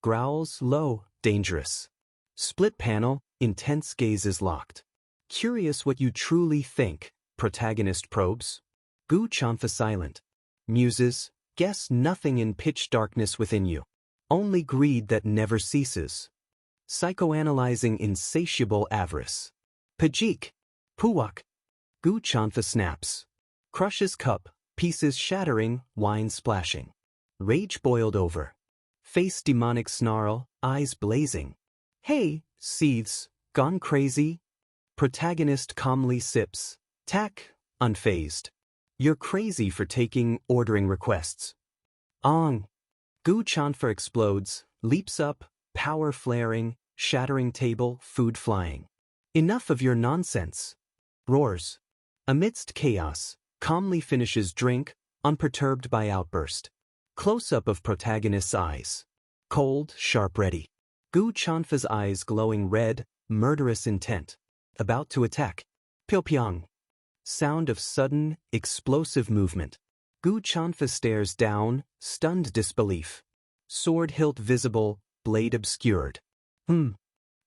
Growls, low, dangerous. Split panel, intense gaze is locked. Curious what you truly think, protagonist probes. Gu Chanfa silent. Muses, guess nothing in pitch darkness within you. Only greed that never ceases. Psychoanalyzing insatiable avarice. Pajik. Puwak. Gu Chanfa snaps. Crushes cup, pieces shattering, wine splashing. Rage boiled over. Face demonic snarl, eyes blazing. Hey, seethes, gone crazy? Protagonist calmly sips. Tack, unfazed. You're crazy for ordering requests. Ong. Gu Chanfa explodes, leaps up, power flaring, shattering table, food flying. Enough of your nonsense. Roars. Amidst chaos, calmly finishes drink, unperturbed by outburst. Close-up of protagonist's eyes. Cold, sharp ready. Gu Chanfa's eyes glowing red, murderous intent. About to attack. Pyopyang. Sound of sudden, explosive movement. Gu Chanfa stares down, stunned disbelief. Sword hilt visible, blade obscured.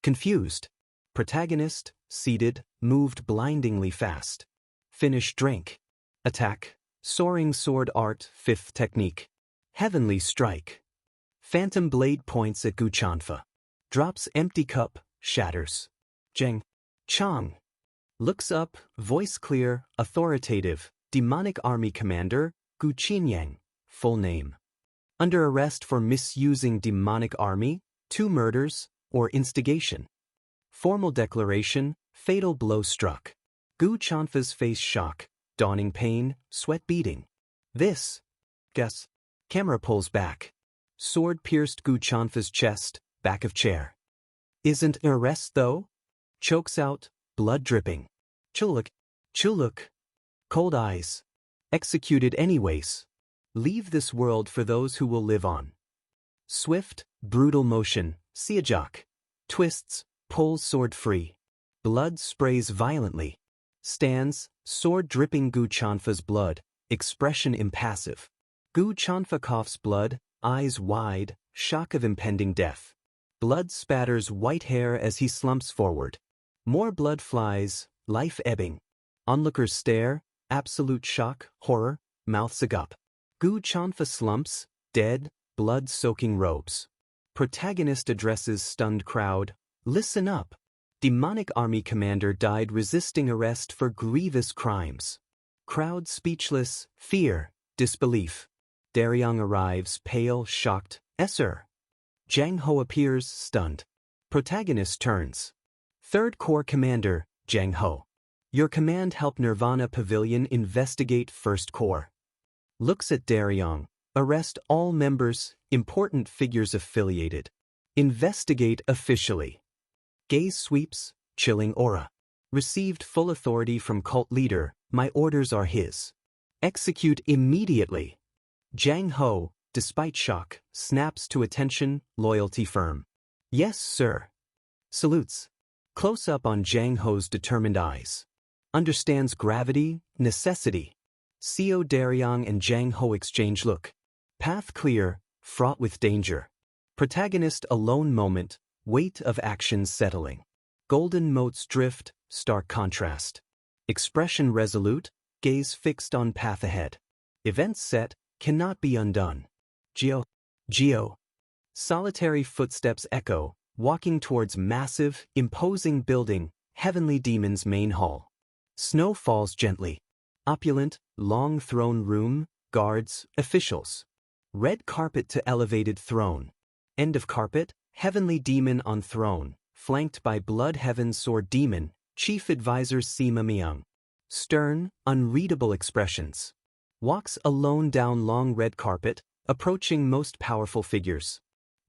Confused. Protagonist, seated, moved blindingly fast. Finish drink. Attack. Soaring sword art, fifth technique. Heavenly strike. Phantom blade points at Gu Chanfa. Drops empty cup, shatters. Zheng. Chang. Looks up, voice clear, authoritative, demonic army commander, Gu Qinyang, full name. Under arrest for misusing demonic army, 2 murders, or instigation. Formal declaration, fatal blow struck. Gu Chanfa's face shock, dawning pain, sweat beading. This. Guess. Camera pulls back. Sword pierced Gu Chanfa's chest, back of chair. Isn't an arrest though? Chokes out, blood dripping. Chuluk. Chuluk. Cold eyes. Executed anyways. Leave this world for those who will live on. Swift, brutal motion, Siajak. Twists, pulls sword free. Blood sprays violently. Stands, sword dripping Gu Chanfa's blood, expression impassive. Gu Chanfa coughs blood, eyes wide, shock of impending death. Blood spatters white hair as he slumps forward. More blood flies, life ebbing. Onlookers stare, absolute shock, horror, mouths agape. Gu Chanfa slumps, dead, blood-soaking robes. Protagonist addresses stunned crowd, listen up. Demonic army commander died resisting arrest for grievous crimes. Crowd speechless, fear, disbelief. Daryang arrives, pale, shocked, sir. Jang Ho appears, stunned. Protagonist turns. 3rd Corps Commander, Jang Ho. Your command help Nirvana Pavilion investigate First Corps. Looks at Daryong. Arrest all members, important figures affiliated. Investigate officially. Gaze sweeps, chilling aura. Received full authority from cult leader, my orders are his. Execute immediately. Jang Ho, despite shock, snaps to attention, loyalty firm. Yes, sir. Salutes. Close up on Jang Ho's determined eyes. Understands gravity, necessity. Seo Daryong and Jang Ho exchange look. Path clear, fraught with danger. Protagonist alone moment, weight of action settling. Golden motes drift, stark contrast. Expression resolute, gaze fixed on path ahead. Event set, cannot be undone. Geo. Solitary footsteps echo, walking towards massive, imposing building, heavenly demon's main hall. Snow falls gently. Opulent, long throne room, guards, officials. Red carpet to elevated throne. End of carpet, heavenly demon on throne, flanked by blood heaven sword demon, chief advisor Sima Myung. Stern, unreadable expressions. Walks alone down long red carpet, approaching most powerful figures.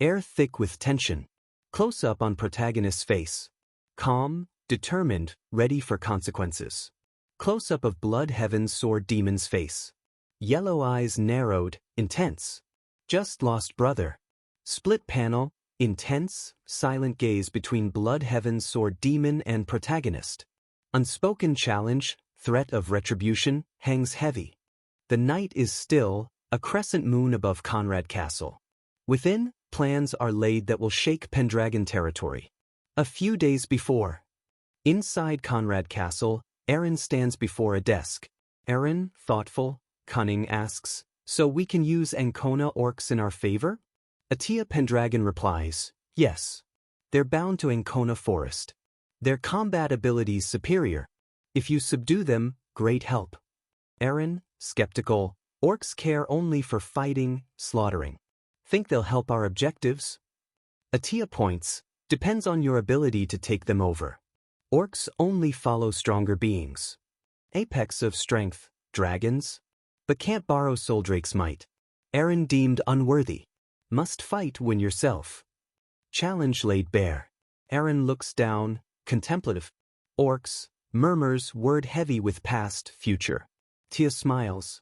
Air thick with tension. Close up on protagonist's face. Calm, determined, ready for consequences. Close up of blood heaven's sword demon's face. Yellow eyes narrowed, intense. Just lost brother. Split panel, intense, silent gaze between blood heaven's sword demon and protagonist. Unspoken challenge, threat of retribution, hangs heavy. The night is still, a crescent moon above Conrad Castle. Within, plans are laid that will shake Pendragon territory. A few days before. Inside Conrad Castle, Eren stands before a desk. Eren, thoughtful, cunning, asks, "So we can use Ancona orcs in our favor?" Atia Pendragon replies, "Yes. They're bound to Ancona Forest. Their combat abilities superior. If you subdue them, great help." Eren, skeptical, "Orcs care only for fighting, slaughtering. Think they'll help our objectives?" Atia points, "Depends on your ability to take them over. Orcs only follow stronger beings. Apex of strength, dragons. But can't borrow Soldrake's might. Eren deemed unworthy. Must fight win yourself." Challenge laid bare. Eren looks down, contemplative. Orcs, murmurs word heavy with past, future. Tia smiles.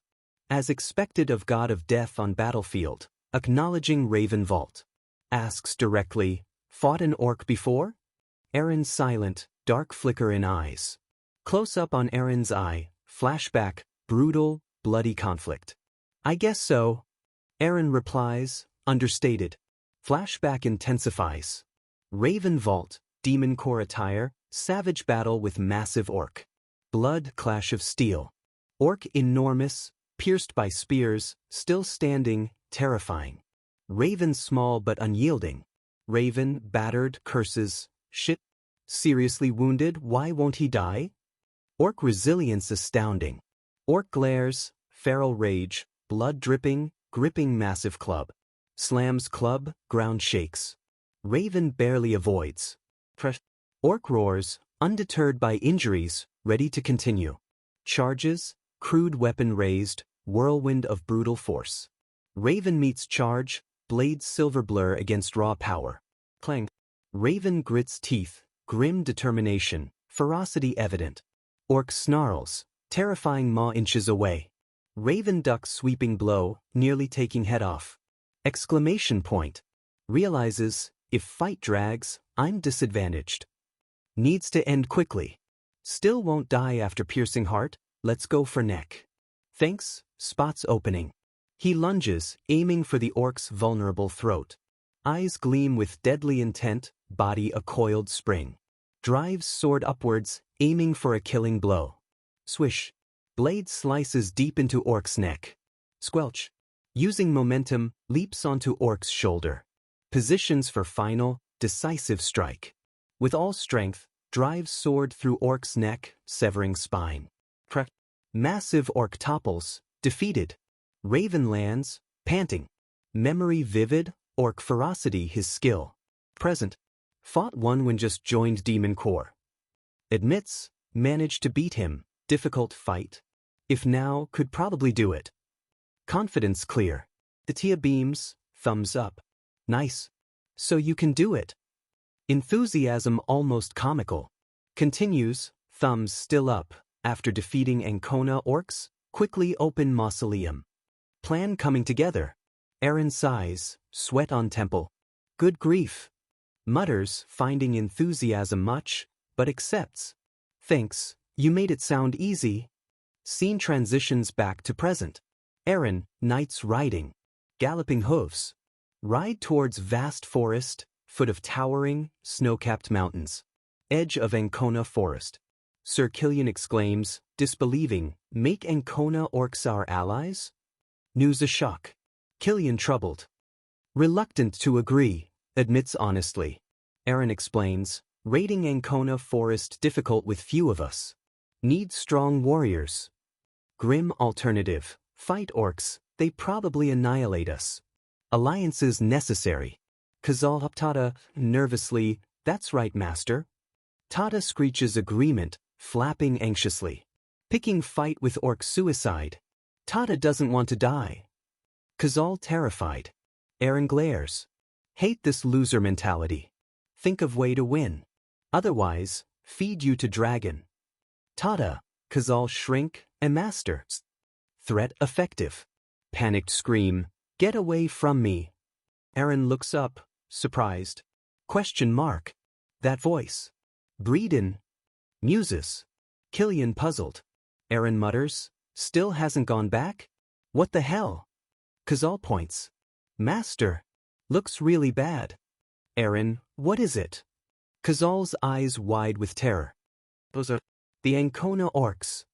As expected of god of death on battlefield, acknowledging Raven Vault. Asks directly, "Fought an orc before?" Eren silent, dark flicker in eyes. Close up on Eren's eye, flashback, brutal, bloody conflict. "I guess so." Eren replies, understated. Flashback intensifies. Raven Vault, demon core attire, savage battle with massive orc. Blood clash of steel. Orc enormous, pierced by spears, still standing, terrifying. Raven small but unyielding. Raven, battered, curses, "Shit. Seriously wounded, why won't he die?" Orc resilience astounding. Orc glares, feral rage, blood dripping, gripping massive club. Slams club, ground shakes. Raven barely avoids. Orc roars, undeterred by injuries, ready to continue. Charges, crude weapon raised, whirlwind of brutal force. Raven meets charge, blades silver blur against raw power. Clang. Raven grits teeth, grim determination, ferocity evident. Orc snarls, terrifying maw inches away. Raven ducks sweeping blow, nearly taking head off. Exclamation point. Realizes, if fight drags, I'm disadvantaged. Needs to end quickly. Still won't die after piercing heart, let's go for neck. Thanks, spots opening. He lunges, aiming for the orc's vulnerable throat. Eyes gleam with deadly intent, body a coiled spring. Drives sword upwards, aiming for a killing blow. Swish. Blade slices deep into orc's neck. Squelch. Using momentum, leaps onto orc's shoulder. Positions for final, decisive strike. With all strength, drives sword through orc's neck, severing spine. Massive orc topples, defeated. Raven lands, panting. Memory vivid, orc ferocity his skill. Present. Fought one when just joined Demon Corps. Admits, Managed to beat him. Difficult fight. If now, could probably do it. Confidence clear. The Tia beams, thumbs up. Nice. So you can do it. Enthusiasm almost comical. Continues, thumbs still up. After defeating Ancona orcs, quickly open mausoleum. Plan coming together. Eren sighs, sweat on temple. Good grief. Mutters, finding enthusiasm much, but accepts. Thanks, you made it sound easy. Scene transitions back to present. Eren, knights riding. Galloping hooves. Ride towards vast forest, foot of towering, snow-capped mountains. Edge of Ancona forest. Sir Killian exclaims, disbelieving, make Ancona orcs our allies? News a shock. Killian troubled. Reluctant to agree, admits honestly. Eren explains, raiding Ancona forest difficult with few of us. Need strong warriors. Grim alternative, fight orcs, they probably annihilate us. Alliances necessary. Kazal Tata, nervously, that's right master. Tata screeches agreement, flapping anxiously. Picking fight with orc suicide. Tata doesn't want to die. Kazal terrified. Eren glares. Hate this loser mentality. Think of way to win. Otherwise, feed you to dragon. Tata, Kazal shrink, and master. Threat effective. Panicked scream, get away from me. Eren looks up, surprised. Question mark. That voice. Breeden. Muses. Killian puzzled. Eren mutters, still hasn't gone back? What the hell? Kazal points. Master. Looks really bad. Eren, what is it? Kazal's eyes wide with terror. Those are the Ancona orcs.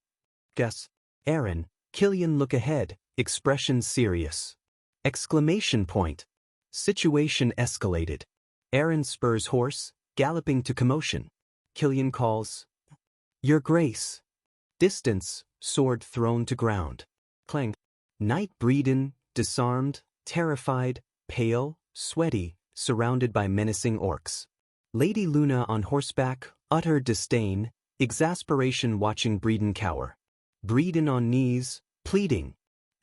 Guess. Eren, Killian look ahead, expression serious. Exclamation point. Situation escalated. Eren spurs horse, galloping to commotion. Killian calls. Your Grace. Distance, sword thrown to ground. Clang. Knight Breeden, disarmed, terrified, pale, sweaty, surrounded by menacing orcs. Lady Luna on horseback, utter disdain, exasperation watching Breeden cower. Breeden on knees, pleading.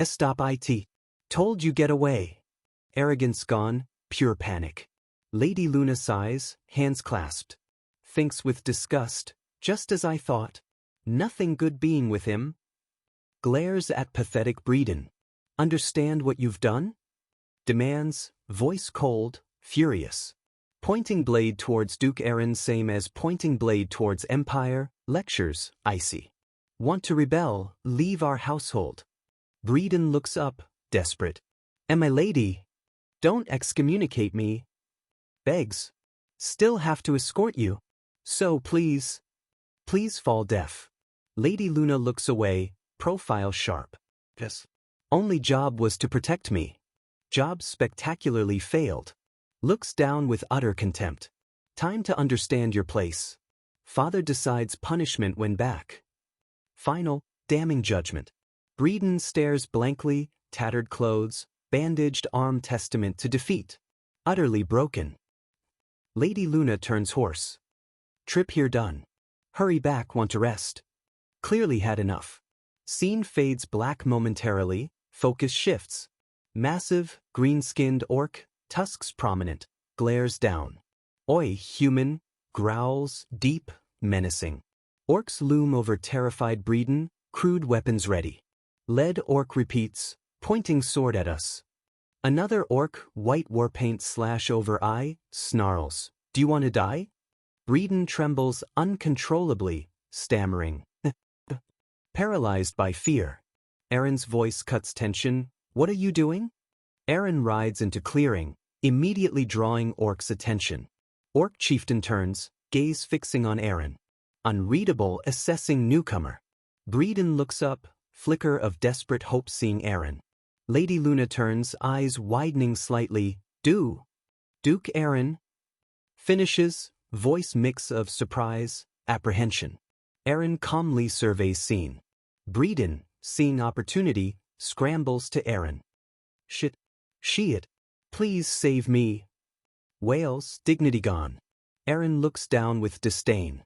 Stop it. Told you get away. Arrogance gone, pure panic. Lady Luna sighs, hands clasped. Thinks with disgust, just as I thought. Nothing good being with him. Glares at pathetic Breeden. Understand what you've done? Demands, voice cold, furious. Pointing blade towards Duke Eren same as pointing blade towards Empire, lectures, icy. Want to rebel, leave our household. Breeden looks up, desperate. And my lady? Don't excommunicate me. Begs. Still have to escort you. So please. Please fall deaf. Lady Luna looks away, profile sharp. Yes. Only job was to protect me. Job spectacularly failed. Looks down with utter contempt. Time to understand your place. Father decides punishment when back. Final, damning judgment. Breeden stares blankly, tattered clothes, bandaged arm testament to defeat. Utterly broken. Lady Luna turns horse. Trip here done. Hurry back, want to rest. Clearly had enough. Scene fades black momentarily, focus shifts. Massive, green-skinned orc, tusks prominent, glares down. Oi, human, growls, deep, menacing. Orcs loom over terrified Breeden, crude weapons ready. Lead orc repeats, pointing sword at us. Another orc, white war paint slash over eye, snarls. Do you want to die? Breeden trembles uncontrollably, stammering. Paralyzed by fear. Eren's voice cuts tension. What are you doing? Eren rides into clearing, immediately drawing Orc's attention. Orc chieftain turns, gaze fixing on Eren. Unreadable, assessing newcomer. Breeden looks up, flicker of desperate hope seeing Eren. Lady Luna turns, eyes widening slightly. Duke Eren. Finishes, voice mix of surprise, apprehension. Eren calmly surveys scene. Breeden, seeing opportunity, scrambles to Eren. Shit. Please save me. Wails, dignity gone. Eren looks down with disdain.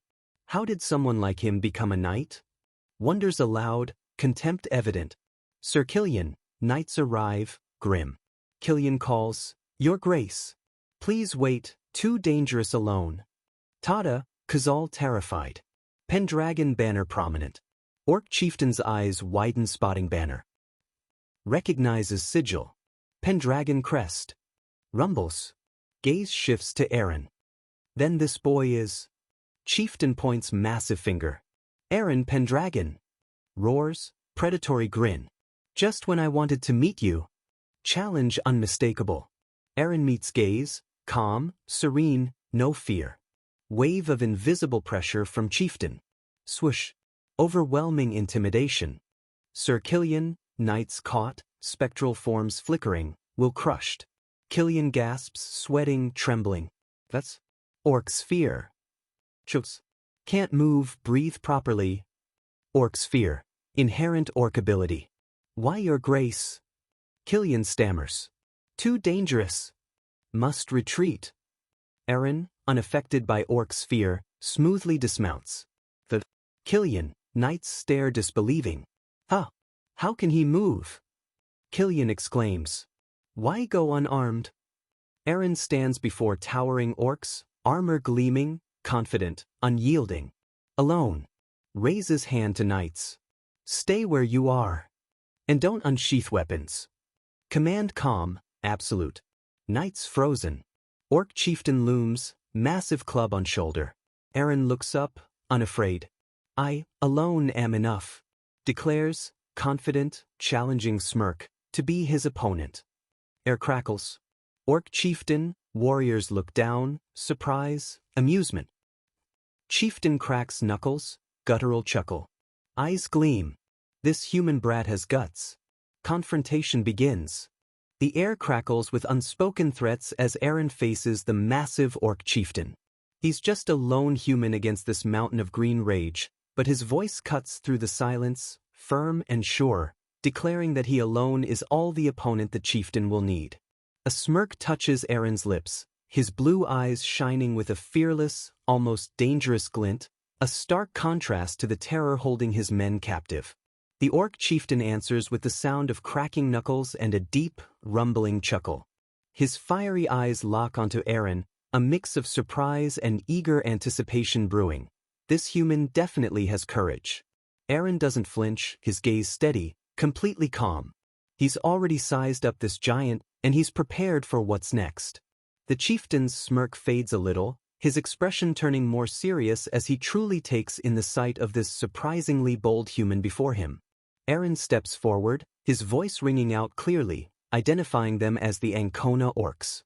How did someone like him become a knight? Wonders aloud, contempt evident. Sir Killian, knights arrive, grim. Killian calls, Your Grace. Please wait, too dangerous alone. Tada, Khazal terrified. Pendragon banner prominent. Orc chieftain's eyes widen spotting banner. Recognizes sigil. Pendragon crest. Rumbles. Gaze shifts to Aaron. Then this boy is. Chieftain points massive finger. Aaron Pendragon. Roars, predatory grin. Just when I wanted to meet you. Challenge unmistakable. Aaron meets gaze, calm, serene, no fear. Wave of invisible pressure from chieftain. Swoosh. Overwhelming intimidation. Sir Killian, knights caught, spectral forms flickering, will crushed. Killian gasps, sweating, trembling. That's Orc's fear. Chokes. Can't move, breathe properly. Orc's fear. Inherent orc ability. Why your grace? Killian stammers. Too dangerous. Must retreat. Aaron, unaffected by Orc's fear, smoothly dismounts. The Killian, knights stare disbelieving. Huh? How can he move? Killian exclaims. Why go unarmed? Aaron stands before towering orcs, armor gleaming, confident, unyielding. Alone. Raises hand to knights. Stay where you are. And don't unsheath weapons. Command calm, absolute. Knights frozen. Orc chieftain looms, massive club on shoulder. Aaron looks up, unafraid. I, alone am enough. Declares, confident, challenging smirk, to be his opponent. Air crackles. Orc chieftain, warriors look down, surprise, amusement. Chieftain cracks knuckles, guttural chuckle. Eyes gleam. This human brat has guts. Confrontation begins. The air crackles with unspoken threats as Aaron faces the massive orc chieftain. He's just a lone human against this mountain of green rage, but his voice cuts through the silence, firm and sure, declaring that he alone is all the opponent the chieftain will need. A smirk touches Aaron's lips, his blue eyes shining with a fearless, almost dangerous glint, a stark contrast to the terror holding his men captive. The orc chieftain answers with the sound of cracking knuckles and a deep, rumbling chuckle. His fiery eyes lock onto Aaron, a mix of surprise and eager anticipation brewing. This human definitely has courage. Aaron doesn't flinch, his gaze steady, completely calm. He's already sized up this giant, and he's prepared for what's next. The chieftain's smirk fades a little, his expression turning more serious as he truly takes in the sight of this surprisingly bold human before him. Aaron steps forward, his voice ringing out clearly, identifying them as the Ancona orcs.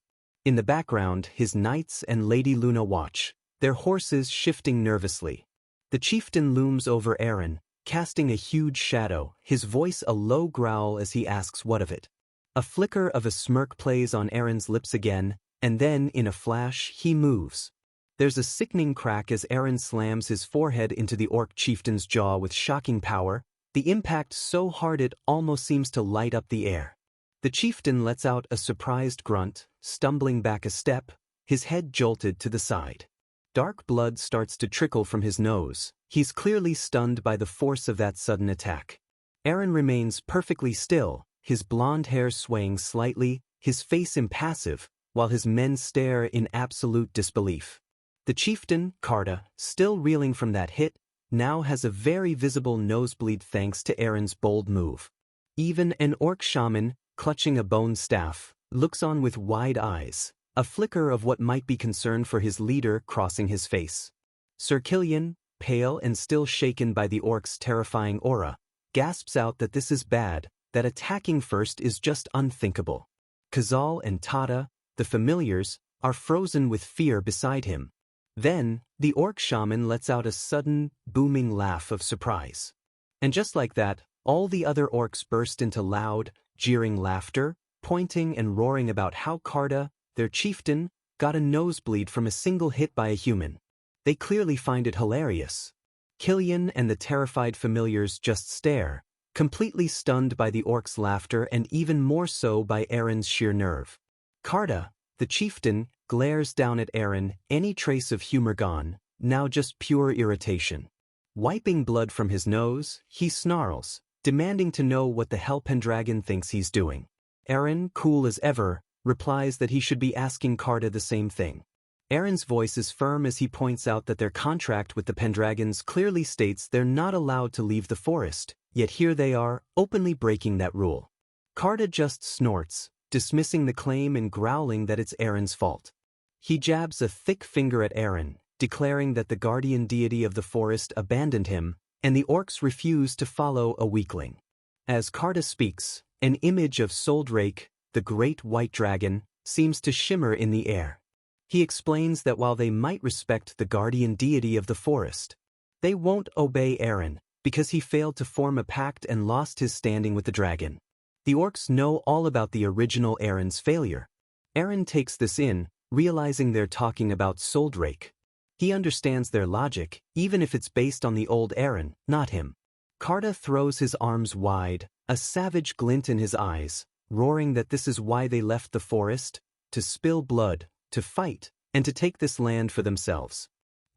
In the background, his knights and Lady Luna watch, their horses shifting nervously. The chieftain looms over Aaron, casting a huge shadow, his voice a low growl as he asks what of it. A flicker of a smirk plays on Aaron's lips again, and then, in a flash, he moves. There's a sickening crack as Aaron slams his forehead into the orc chieftain's jaw with shocking power, the impact so hard it almost seems to light up the air. The chieftain lets out a surprised grunt, stumbling back a step, his head jolted to the side. Dark blood starts to trickle from his nose. He's clearly stunned by the force of that sudden attack. Aaron remains perfectly still, his blonde hair swaying slightly, his face impassive, while his men stare in absolute disbelief. The chieftain, Karda, still reeling from that hit, now has a very visible nosebleed thanks to Aaron's bold move. Even an orc shaman, clutching a bone staff, looks on with wide eyes, a flicker of what might be concern for his leader crossing his face. Sir Killian, pale and still shaken by the orc's terrifying aura, gasps out that this is bad, that attacking first is just unthinkable. Khazal and Tada, the familiars, are frozen with fear beside him. Then, the orc shaman lets out a sudden, booming laugh of surprise. And just like that, all the other orcs burst into loud, jeering laughter, pointing and roaring about how Karda, their chieftain, got a nosebleed from a single hit by a human. They clearly find it hilarious. Killian and the terrified familiars just stare, completely stunned by the orc's laughter and even more so by Aaron's sheer nerve. Karda, the chieftain, glares down at Aaron, any trace of humor gone, now just pure irritation. Wiping blood from his nose, he snarls, demanding to know what the hell Pendragon thinks he's doing. Eren, cool as ever, replies that he should be asking Carta the same thing. Eren's voice is firm as he points out that their contract with the Pendragons clearly states they're not allowed to leave the forest, yet here they are, openly breaking that rule. Carta just snorts, dismissing the claim and growling that it's Eren's fault. He jabs a thick finger at Eren, declaring that the guardian deity of the forest abandoned him, and the orcs refuse to follow a weakling. As Carta speaks, an image of Soldrake, the great white dragon, seems to shimmer in the air. He explains that while they might respect the guardian deity of the forest, they won't obey Eren, because he failed to form a pact and lost his standing with the dragon. The orcs know all about the original Eren's failure. Eren takes this in, realizing they're talking about Soldrake. He understands their logic, even if it's based on the old Eren, not him. Carta throws his arms wide, a savage glint in his eyes, roaring that this is why they left the forest, to spill blood, to fight, and to take this land for themselves.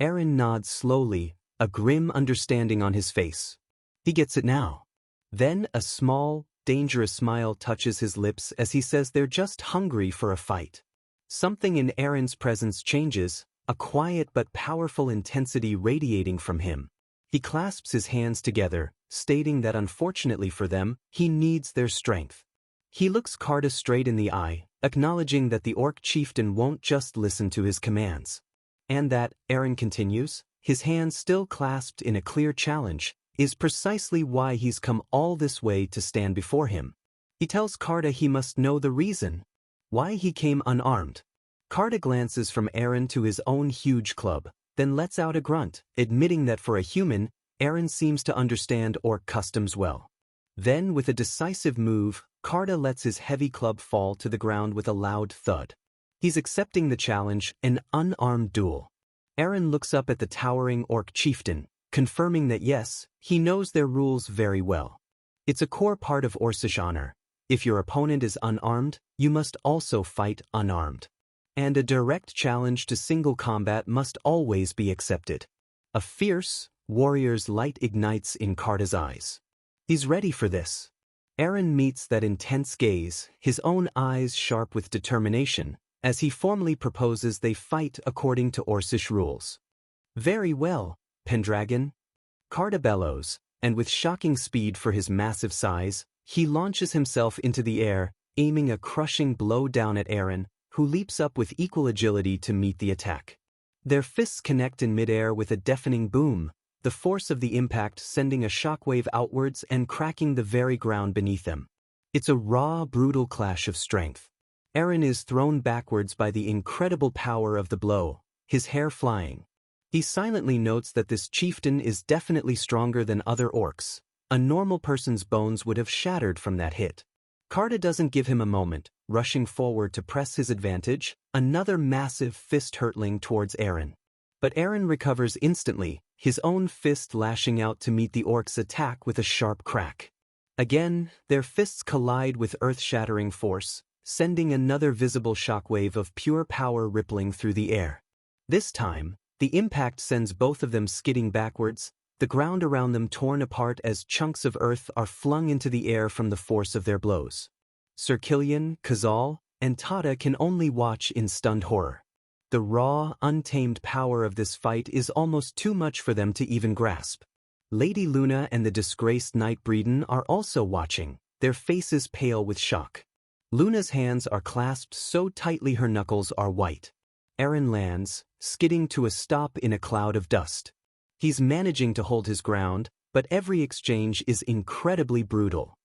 Eren nods slowly, a grim understanding on his face. He gets it now. Then a small, dangerous smile touches his lips as he says they're just hungry for a fight. Something in Eren's presence changes, a quiet but powerful intensity radiating from him. He clasps his hands together, stating that unfortunately for them, he needs their strength. He looks Carta straight in the eye, acknowledging that the orc chieftain won't just listen to his commands. And that, Eren continues, his hands still clasped in a clear challenge, is precisely why he's come all this way to stand before him. He tells Carta he must know the reason, why he came unarmed. Carta glances from Eren to his own huge club, then lets out a grunt, admitting that for a human, Eren seems to understand orc customs well. Then, with a decisive move, Carta lets his heavy club fall to the ground with a loud thud. He's accepting the challenge, an unarmed duel. Eren looks up at the towering orc chieftain, confirming that yes, he knows their rules very well. It's a core part of Orcish honor. If your opponent is unarmed, you must also fight unarmed. And a direct challenge to single combat must always be accepted. A fierce, warrior's light ignites in Carta's eyes. He's ready for this. Eren meets that intense gaze, his own eyes sharp with determination, as he formally proposes they fight according to Orcish rules. Very well, Pendragon. Carta bellows, and with shocking speed for his massive size, he launches himself into the air, aiming a crushing blow down at Eren, who leaps up with equal agility to meet the attack. Their fists connect in midair with a deafening boom, the force of the impact sending a shockwave outwards and cracking the very ground beneath them. It's a raw, brutal clash of strength. Eren is thrown backwards by the incredible power of the blow, his hair flying. He silently notes that this chieftain is definitely stronger than other orcs. A normal person's bones would have shattered from that hit. Carta doesn't give him a moment, rushing forward to press his advantage, another massive fist hurtling towards Eren. But Eren recovers instantly, his own fist lashing out to meet the orc's attack with a sharp crack. Again, their fists collide with earth-shattering force, sending another visible shockwave of pure power rippling through the air. This time, the impact sends both of them skidding backwards, the ground around them torn apart as chunks of earth are flung into the air from the force of their blows. Sir Killian, Khazal, and Tata can only watch in stunned horror. The raw, untamed power of this fight is almost too much for them to even grasp. Lady Luna and the disgraced Nightbreeden are also watching, their faces pale with shock. Luna's hands are clasped so tightly her knuckles are white. Eren lands, skidding to a stop in a cloud of dust. He's managing to hold his ground, but every exchange is incredibly brutal.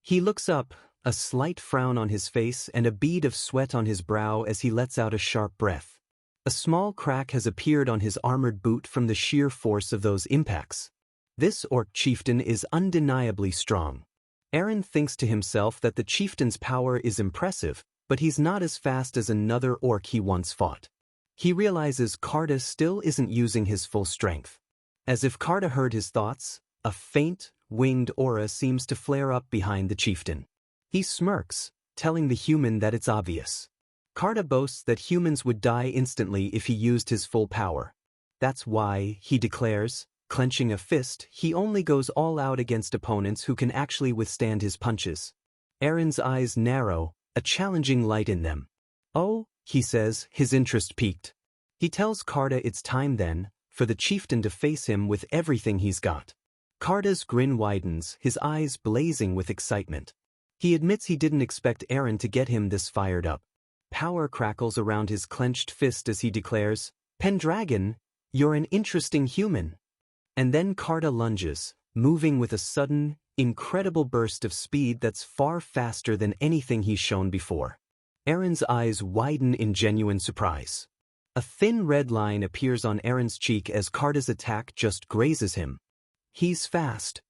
He looks up, a slight frown on his face and a bead of sweat on his brow as he lets out a sharp breath. A small crack has appeared on his armored boot from the sheer force of those impacts. This orc chieftain is undeniably strong. Eren thinks to himself that the chieftain's power is impressive, but he's not as fast as another orc he once fought. He realizes Carta still isn't using his full strength. As if Carta heard his thoughts, a faint, winged aura seems to flare up behind the chieftain. He smirks, telling the human that it's obvious. Carta boasts that humans would die instantly if he used his full power. That's why, he declares, clenching a fist, he only goes all out against opponents who can actually withstand his punches. Aaron's eyes narrow, a challenging light in them. Oh, he says, his interest piqued. He tells Carta it's time then, for the chieftain to face him with everything he's got. Carta's grin widens, his eyes blazing with excitement. He admits he didn't expect Aaron to get him this fired up. Power crackles around his clenched fist as he declares, "Pendragon, you're an interesting human." And then Carta lunges, moving with a sudden, incredible burst of speed that's far faster than anything he's shown before. Aaron's eyes widen in genuine surprise. A thin red line appears on Aaron's cheek as Carta's attack just grazes him. He's fast.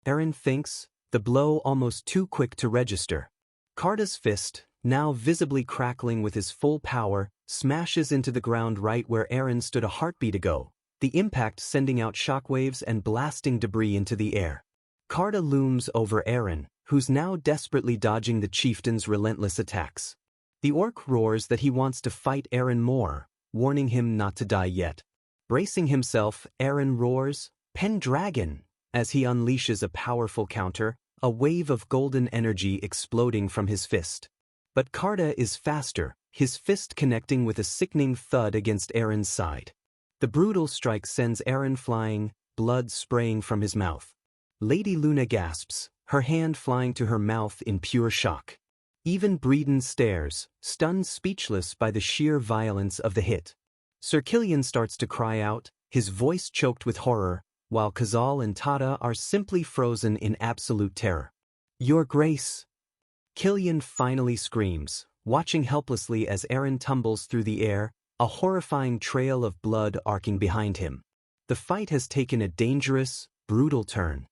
Aaron thinks, the blow almost too quick to register. Carta's fist, now visibly crackling with his full power, smashes into the ground right where Aaron stood a heartbeat ago, the impact sending out shockwaves and blasting debris into the air. Carta looms over Aaron, who's now desperately dodging the chieftain's relentless attacks. The orc roars that he wants to fight Aaron more, warning him not to die yet. Bracing himself, Aaron roars, "Pendragon!" as he unleashes a powerful counter, a wave of golden energy exploding from his fist. But Carta is faster, his fist connecting with a sickening thud against Aaron's side. The brutal strike sends Aaron flying, blood spraying from his mouth. Lady Luna gasps, her hand flying to her mouth in pure shock. Even Breeden stares, stunned speechless by the sheer violence of the hit. Sir Killian starts to cry out, his voice choked with horror, while Kazal and Tata are simply frozen in absolute terror. "Your Grace!" Killian finally screams, watching helplessly as Aaron tumbles through the air, a horrifying trail of blood arcing behind him. The fight has taken a dangerous, brutal turn.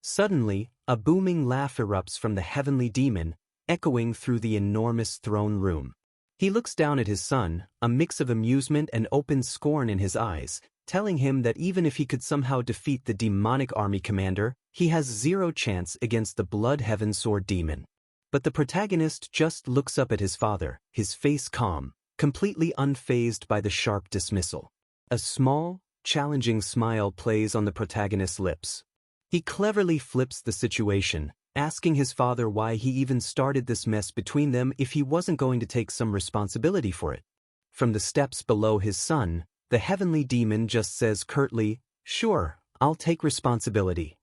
Suddenly, a booming laugh erupts from the heavenly demon, echoing through the enormous throne room. He looks down at his son, a mix of amusement and open scorn in his eyes, telling him that even if he could somehow defeat the demonic army commander, he has zero chance against the Blood Heaven Sword demon. But the protagonist just looks up at his father, his face calm, completely unfazed by the sharp dismissal. A small, challenging smile plays on the protagonist's lips. He cleverly flips the situation, asking his father why he even started this mess between them if he wasn't going to take some responsibility for it. From the steps below his son, the heavenly demon just says curtly, "Sure, I'll take responsibility."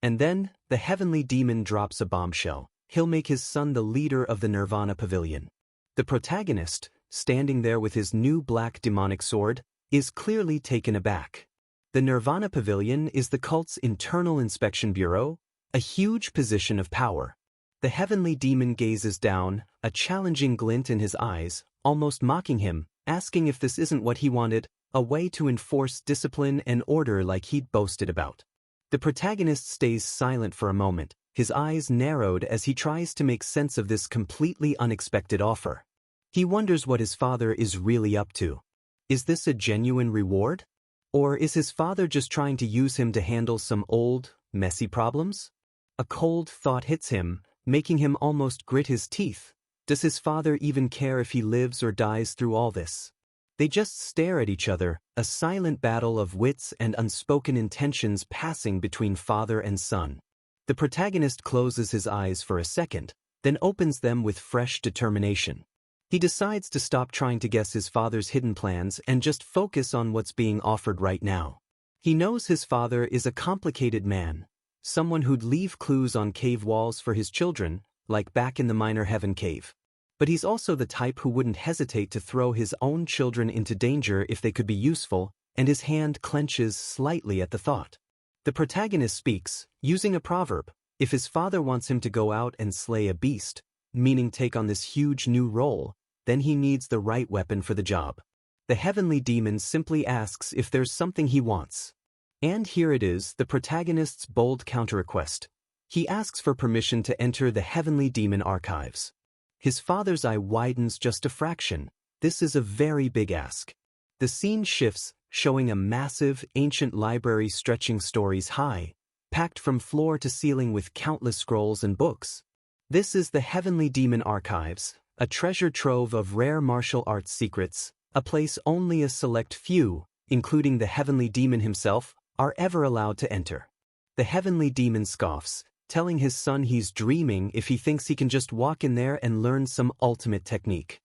And then, the heavenly demon drops a bombshell. He'll make his son the leader of the Nirvana Pavilion. The protagonist, standing there with his new black demonic sword, is clearly taken aback. The Nirvana Pavilion is the cult's internal inspection bureau, a huge position of power. The heavenly demon gazes down, a challenging glint in his eyes, almost mocking him, asking if this isn't what he wanted, a way to enforce discipline and order like he'd boasted about. The protagonist stays silent for a moment, his eyes narrowed as he tries to make sense of this completely unexpected offer. He wonders what his father is really up to. Is this a genuine reward? Or is his father just trying to use him to handle some old, messy problems? A cold thought hits him, making him almost grit his teeth. Does his father even care if he lives or dies through all this? They just stare at each other, a silent battle of wits and unspoken intentions passing between father and son. The protagonist closes his eyes for a second, then opens them with fresh determination. He decides to stop trying to guess his father's hidden plans and just focus on what's being offered right now. He knows his father is a complicated man, someone who'd leave clues on cave walls for his children, like back in the Minor Heaven cave. But he's also the type who wouldn't hesitate to throw his own children into danger if they could be useful, and his hand clenches slightly at the thought. The protagonist speaks, using a proverb. If his father wants him to go out and slay a beast, meaning take on this huge new role, then he needs the right weapon for the job. The heavenly demon simply asks if there's something he wants. And here it is, the protagonist's bold counter-request. He asks for permission to enter the heavenly demon archives. His father's eye widens just a fraction. This is a very big ask. The scene shifts, showing a massive, ancient library stretching stories high, packed from floor to ceiling with countless scrolls and books. This is the Heavenly Demon Archives, a treasure trove of rare martial arts secrets, a place only a select few, including the heavenly demon himself, are ever allowed to enter. The heavenly demon scoffs, telling his son he's dreaming if he thinks he can just walk in there and learn some ultimate technique.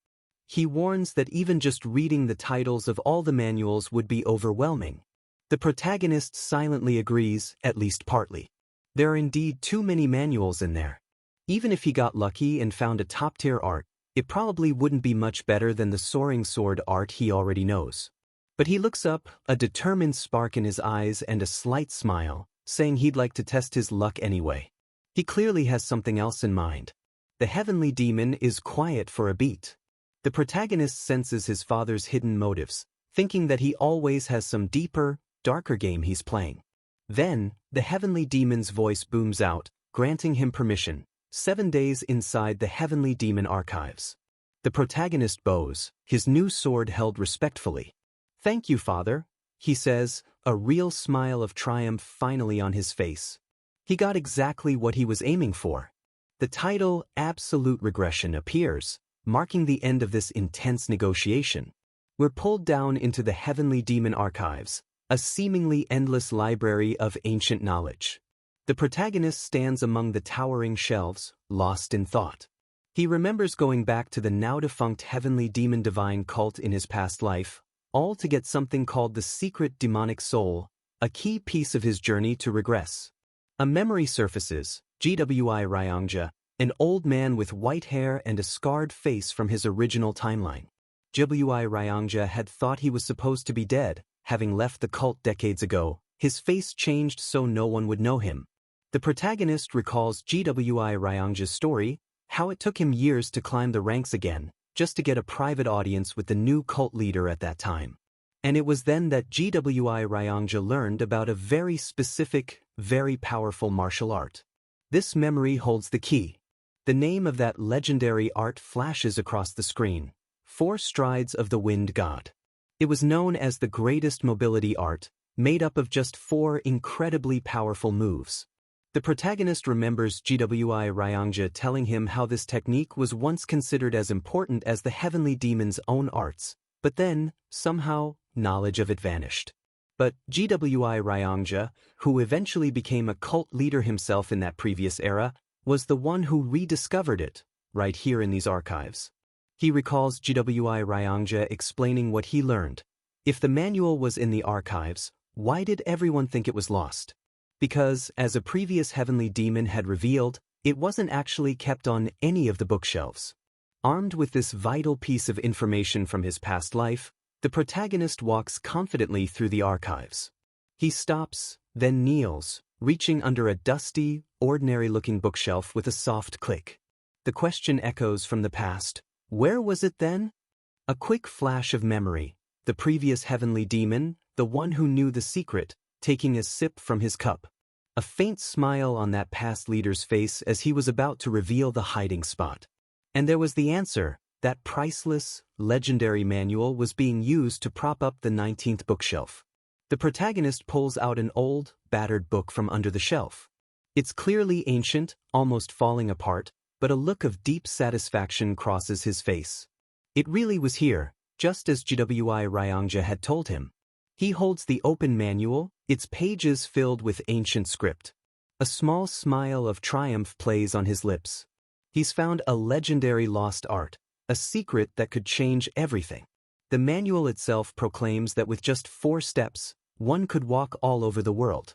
He warns that even just reading the titles of all the manuals would be overwhelming. The protagonist silently agrees, at least partly. There are indeed too many manuals in there. Even if he got lucky and found a top-tier art, it probably wouldn't be much better than the soaring sword art he already knows. But he looks up, a determined spark in his eyes and a slight smile, saying he'd like to test his luck anyway. He clearly has something else in mind. The heavenly demon is quiet for a beat. The protagonist senses his father's hidden motives, thinking that he always has some deeper, darker game he's playing. Then, the heavenly demon's voice booms out, granting him permission, 7 days inside the heavenly demon archives. The protagonist bows, his new sword held respectfully. "Thank you, father," he says, a real smile of triumph finally on his face. He got exactly what he was aiming for. The title, Absolute Regression, appears, marking the end of this intense negotiation. We're pulled down into the heavenly demon archives, a seemingly endless library of ancient knowledge. The protagonist stands among the towering shelves, lost in thought. He remembers going back to the now-defunct heavenly demon divine cult in his past life, all to get something called the secret demonic soul, a key piece of his journey to regress. A memory surfaces, GWI Ryangja, an old man with white hair and a scarred face from his original timeline. GWI Ryangja had thought he was supposed to be dead, having left the cult decades ago. His face changed so no one would know him. The protagonist recalls GWI Ryangja's story, how it took him years to climb the ranks again, just to get a private audience with the new cult leader at that time. And it was then that GWI Ryangja learned about a very specific, very powerful martial art. This memory holds the key. The name of that legendary art flashes across the screen: 4 Strides of the Wind God. It was known as the greatest mobility art, made up of just 4 incredibly powerful moves. The protagonist remembers GWI Ryangja telling him how this technique was once considered as important as the heavenly demon's own arts, but then, somehow, knowledge of it vanished. But GWI Ryangja, who eventually became a cult leader himself in that previous era, was the one who rediscovered it, right here in these archives. He recalls GWI Ryangja explaining what he learned. If the manual was in the archives, why did everyone think it was lost? Because, as a previous heavenly demon had revealed, it wasn't actually kept on any of the bookshelves. Armed with this vital piece of information from his past life, the protagonist walks confidently through the archives. He stops, then kneels, reaching under a dusty, ordinary-looking bookshelf with a soft click. The question echoes from the past: where was it then? A quick flash of memory, the previous heavenly demon, the one who knew the secret, taking a sip from his cup. A faint smile on that past leader's face as he was about to reveal the hiding spot. And there was the answer. That priceless, legendary manual was being used to prop up the 19th bookshelf. The protagonist pulls out an old, battered book from under the shelf. It's clearly ancient, almost falling apart, but a look of deep satisfaction crosses his face. It really was here, just as GWI Ryangja had told him. He holds the open manual, its pages filled with ancient script. A small smile of triumph plays on his lips. He's found a legendary lost art, a secret that could change everything. The manual itself proclaims that with just 4 steps, one could walk all over the world.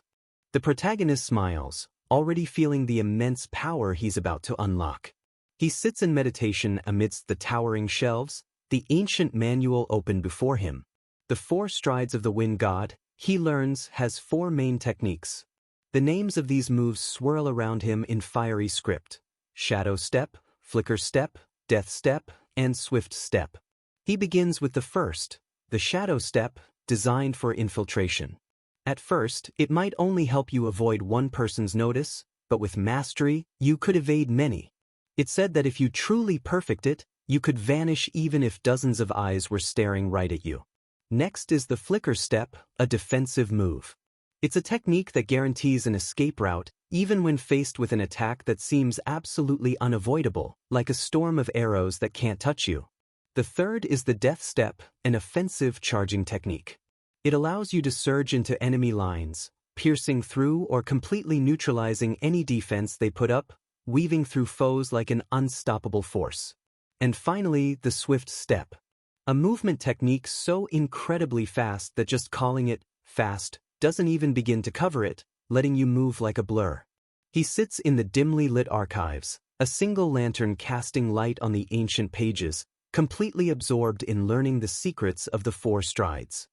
The protagonist smiles, already feeling the immense power he's about to unlock. He sits in meditation amidst the towering shelves, the ancient manual open before him. The 4 Strides of the Wind God, he learns, has 4 main techniques. The names of these moves swirl around him in fiery script: Shadow Step, Flicker Step, Death Step, and Swift Step. He begins with the first, the Shadow Step, designed for infiltration. At first, it might only help you avoid one person's notice, but with mastery, you could evade many. It's said that if you truly perfect it, you could vanish even if dozens of eyes were staring right at you. Next is the Flicker Step, a defensive move. It's a technique that guarantees an escape route, even when faced with an attack that seems absolutely unavoidable, like a storm of arrows that can't touch you. The third is the Death Step, an offensive charging technique. It allows you to surge into enemy lines, piercing through or completely neutralizing any defense they put up, weaving through foes like an unstoppable force. And finally, the swift step. A movement technique so incredibly fast that just calling it fast doesn't even begin to cover it, letting you move like a blur. He sits in the dimly lit archives, a single lantern casting light on the ancient pages, completely absorbed in learning the secrets of the 4 strides.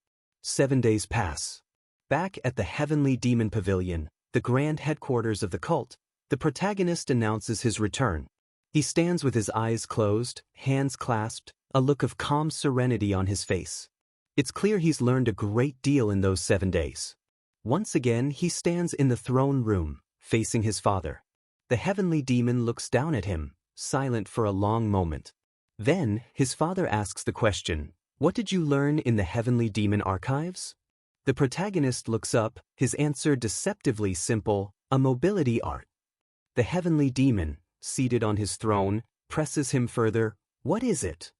7 days pass. Back at the Heavenly Demon Pavilion, the grand headquarters of the cult, the protagonist announces his return. He stands with his eyes closed, hands clasped, a look of calm serenity on his face. It's clear he's learned a great deal in those 7 days. Once again, he stands in the throne room, facing his father. The heavenly demon looks down at him, silent for a long moment. Then, his father asks the question, "What did you learn in the Heavenly Demon archives?" The protagonist looks up, his answer deceptively simple, a mobility art. The heavenly demon, seated on his throne, presses him further, "What is it?"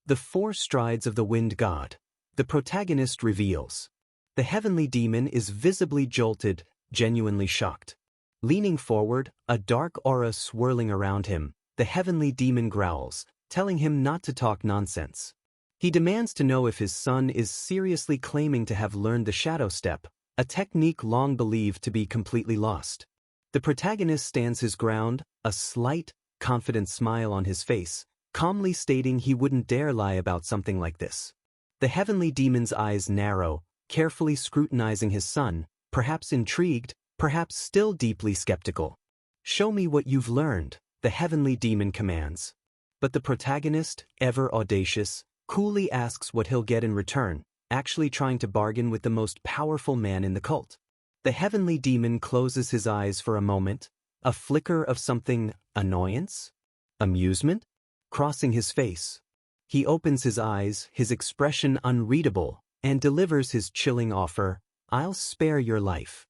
"The 4 strides of the wind god," the protagonist reveals. The heavenly demon is visibly jolted, genuinely shocked. Leaning forward, a dark aura swirling around him, the heavenly demon growls, telling him not to talk nonsense. He demands to know if his son is seriously claiming to have learned the shadow step, a technique long believed to be completely lost. The protagonist stands his ground, a slight, confident smile on his face, calmly stating he wouldn't dare lie about something like this. The heavenly demon's eyes narrow, carefully scrutinizing his son, perhaps intrigued, perhaps still deeply skeptical. "Show me what you've learned," the heavenly demon commands. But the protagonist, ever audacious, coolly asks what he'll get in return, actually trying to bargain with the most powerful man in the cult. The heavenly demon closes his eyes for a moment, a flicker of something, annoyance? Amusement? Crossing his face. He opens his eyes, his expression unreadable, and delivers his chilling offer, "I'll spare your life."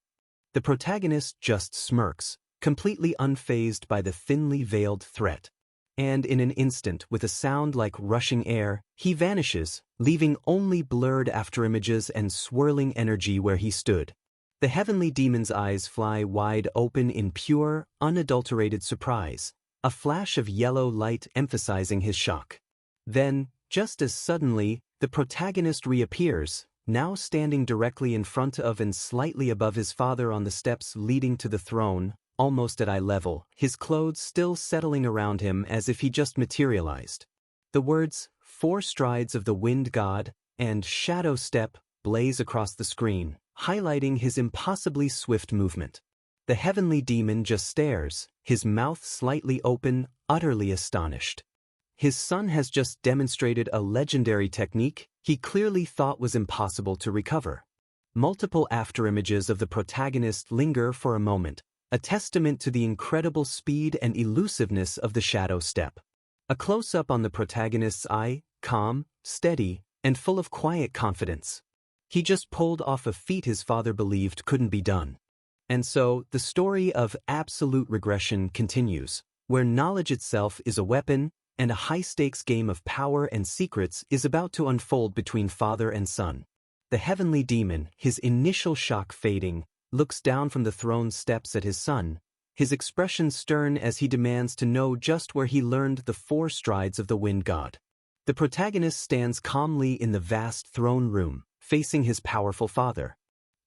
The protagonist just smirks, completely unfazed by the thinly veiled threat. And in an instant, with a sound like rushing air, he vanishes, leaving only blurred afterimages and swirling energy where he stood. The heavenly demon's eyes fly wide open in pure, unadulterated surprise, a flash of yellow light emphasizing his shock. Then, just as suddenly, the protagonist reappears, now standing directly in front of and slightly above his father on the steps leading to the throne, almost at eye level, his clothes still settling around him as if he just materialized. The words, 4 strides of the wind god, and shadow step, blaze across the screen, highlighting his impossibly swift movement. The heavenly demon just stares, his mouth slightly open, utterly astonished. His son has just demonstrated a legendary technique he clearly thought was impossible to recover. Multiple afterimages of the protagonist linger for a moment, a testament to the incredible speed and elusiveness of the shadow step. A close-up on the protagonist's eye, calm, steady, and full of quiet confidence. He just pulled off a feat his father believed couldn't be done. And so, the story of absolute regression continues, where knowledge itself is a weapon, and a high-stakes game of power and secrets is about to unfold between father and son. The heavenly demon, his initial shock fading, looks down from the throne steps at his son, his expression stern as he demands to know just where he learned the 4 strides of the wind god. The protagonist stands calmly in the vast throne room, facing his powerful father.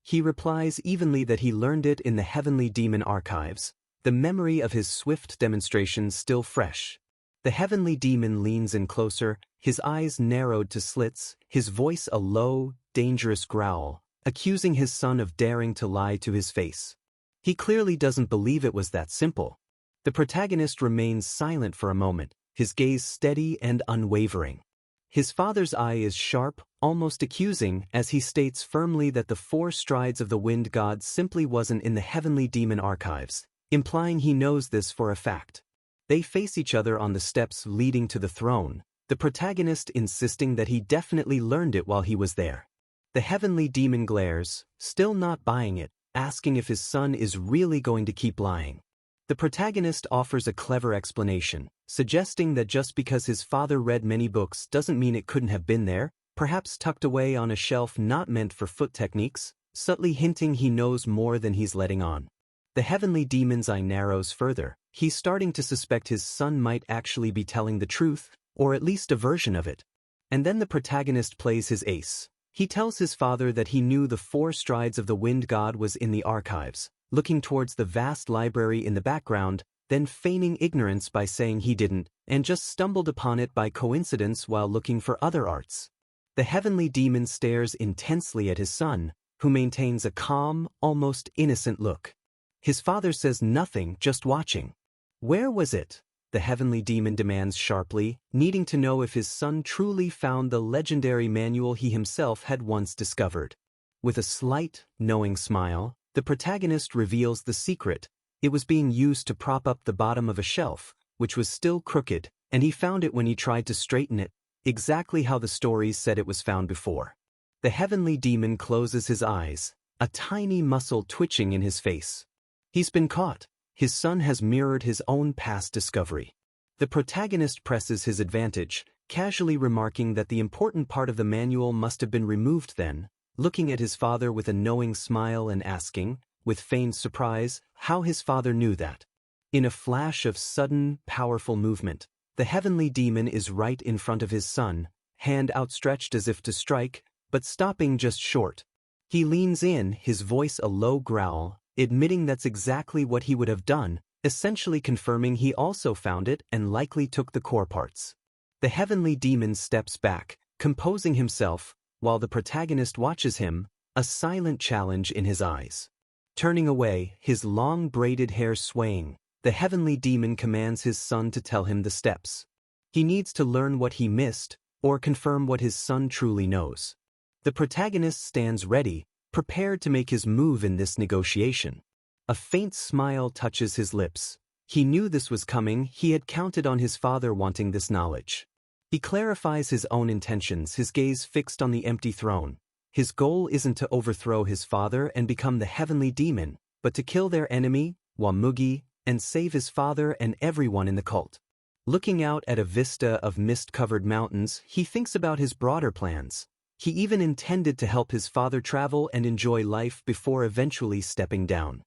He replies evenly that he learned it in the heavenly demon archives, the memory of his swift demonstrations still fresh. The heavenly demon leans in closer, his eyes narrowed to slits, his voice a low, dangerous growl, accusing his son of daring to lie to his face. He clearly doesn't believe it was that simple. The protagonist remains silent for a moment, his gaze steady and unwavering. His father's eye is sharp, almost accusing, as he states firmly that the 4 strides of the wind god simply wasn't in the heavenly demon archives, implying he knows this for a fact. They face each other on the steps leading to the throne, the protagonist insisting that he definitely learned it while he was there. The heavenly demon glares, still not buying it, asking if his son is really going to keep lying. The protagonist offers a clever explanation, suggesting that just because his father read many books doesn't mean it couldn't have been there, perhaps tucked away on a shelf not meant for foot techniques, subtly hinting he knows more than he's letting on. The heavenly demon's eye narrows further. He's starting to suspect his son might actually be telling the truth, or at least a version of it. And then the protagonist plays his ace. He tells his father that he knew the 4 strides of the wind god was in the archives, looking towards the vast library in the background, then feigning ignorance by saying he didn't, and just stumbled upon it by coincidence while looking for other arts. The heavenly demon stares intensely at his son, who maintains a calm, almost innocent look. His father says nothing, just watching. Where was it? The heavenly demon demands sharply, needing to know if his son truly found the legendary manual he himself had once discovered. With a slight, knowing smile, the protagonist reveals the secret. It was being used to prop up the bottom of a shelf, which was still crooked, and he found it when he tried to straighten it, exactly how the stories said it was found before. The heavenly demon closes his eyes, a tiny muscle twitching in his face. He's been caught. His son has mirrored his own past discovery. The protagonist presses his advantage, casually remarking that the important part of the manual must have been removed then, looking at his father with a knowing smile and asking, with feigned surprise, how his father knew that. In a flash of sudden, powerful movement, the heavenly demon is right in front of his son, hand outstretched as if to strike, but stopping just short. He leans in, his voice a low growl, admitting that's exactly what he would have done, essentially confirming he also found it and likely took the core parts. The heavenly demon steps back, composing himself, while the protagonist watches him, a silent challenge in his eyes. Turning away, his long braided hair swaying, the heavenly demon commands his son to tell him the steps. He needs to learn what he missed, or confirm what his son truly knows. The protagonist stands ready, prepared to make his move in this negotiation. A faint smile touches his lips. He knew this was coming, he had counted on his father wanting this knowledge. He clarifies his own intentions, his gaze fixed on the empty throne. His goal isn't to overthrow his father and become the heavenly demon, but to kill their enemy, Wamugi, and save his father and everyone in the cult. Looking out at a vista of mist-covered mountains, he thinks about his broader plans. He even intended to help his father travel and enjoy life before eventually stepping down.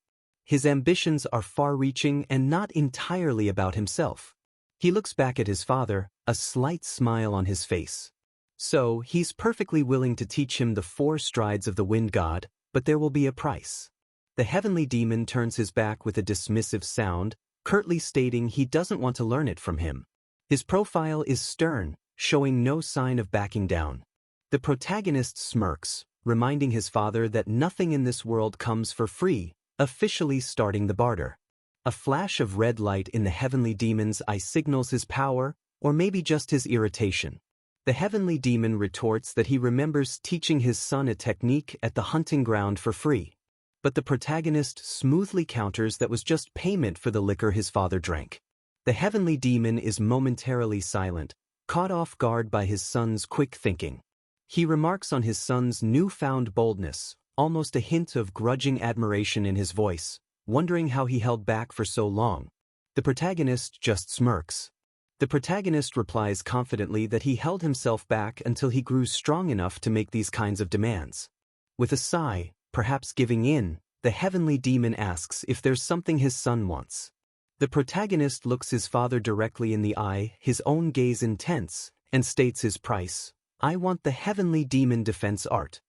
His ambitions are far-reaching and not entirely about himself. He looks back at his father, a slight smile on his face. So, he's perfectly willing to teach him the 4 strides of the wind god, but there will be a price. The heavenly demon turns his back with a dismissive sound, curtly stating he doesn't want to learn it from him. His profile is stern, showing no sign of backing down. The protagonist smirks, reminding his father that nothing in this world comes for free, officially starting the barter. A flash of red light in the heavenly demon's eye signals his power, or maybe just his irritation. The heavenly demon retorts that he remembers teaching his son a technique at the hunting ground for free. But the protagonist smoothly counters that was just payment for the liquor his father drank. The heavenly demon is momentarily silent, caught off guard by his son's quick thinking. He remarks on his son's newfound boldness, almost a hint of grudging admiration in his voice, wondering how he held back for so long. The protagonist just smirks. The protagonist replies confidently that he held himself back until he grew strong enough to make these kinds of demands. With a sigh, perhaps giving in, the heavenly demon asks if there's something his son wants. The protagonist looks his father directly in the eye, his own gaze intense, and states his price. I want the heavenly demon defense art.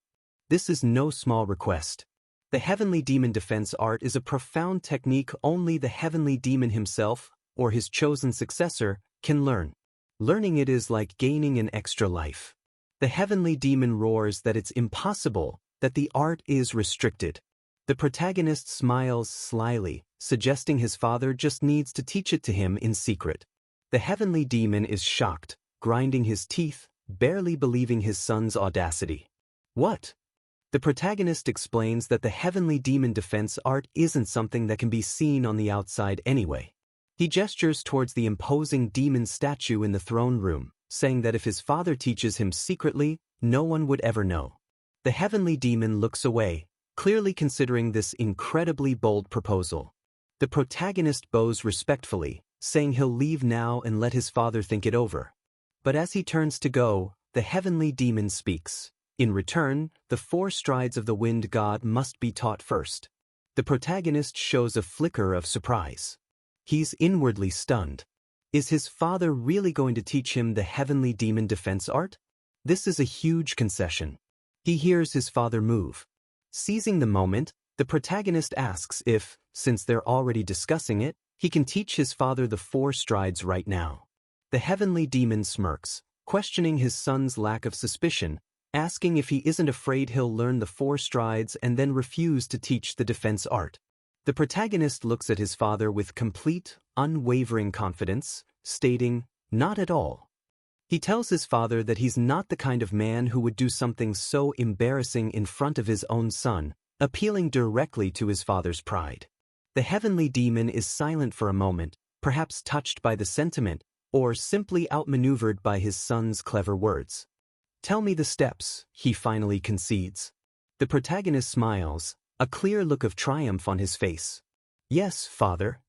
This is no small request. The heavenly demon defense art is a profound technique only the heavenly demon himself, or his chosen successor, can learn. Learning it is like gaining an extra life. The heavenly demon roars that it's impossible, that the art is restricted. The protagonist smiles slyly, suggesting his father just needs to teach it to him in secret. The heavenly demon is shocked, grinding his teeth, barely believing his son's audacity. What? The protagonist explains that the heavenly demon defense art isn't something that can be seen on the outside anyway. He gestures towards the imposing demon statue in the throne room, saying that if his father teaches him secretly, no one would ever know. The heavenly demon looks away, clearly considering this incredibly bold proposal. The protagonist bows respectfully, saying he'll leave now and let his father think it over. But as he turns to go, the heavenly demon speaks. In return, the 4 strides of the wind god must be taught first. The protagonist shows a flicker of surprise. He's inwardly stunned. Is his father really going to teach him the heavenly demon defense art? This is a huge concession. He hears his father move. Seizing the moment, the protagonist asks if, since they're already discussing it, he can teach his father the 4 strides right now. The heavenly demon smirks, questioning his son's lack of suspicion, asking if he isn't afraid he'll learn the 4 strides and then refuse to teach the defense art. The protagonist looks at his father with complete, unwavering confidence, stating, "Not at all." He tells his father that he's not the kind of man who would do something so embarrassing in front of his own son, appealing directly to his father's pride. The heavenly demon is silent for a moment, perhaps touched by the sentiment, or simply outmaneuvered by his son's clever words. "Tell me the steps," he finally concedes. The protagonist smiles, a clear look of triumph on his face. "Yes, father."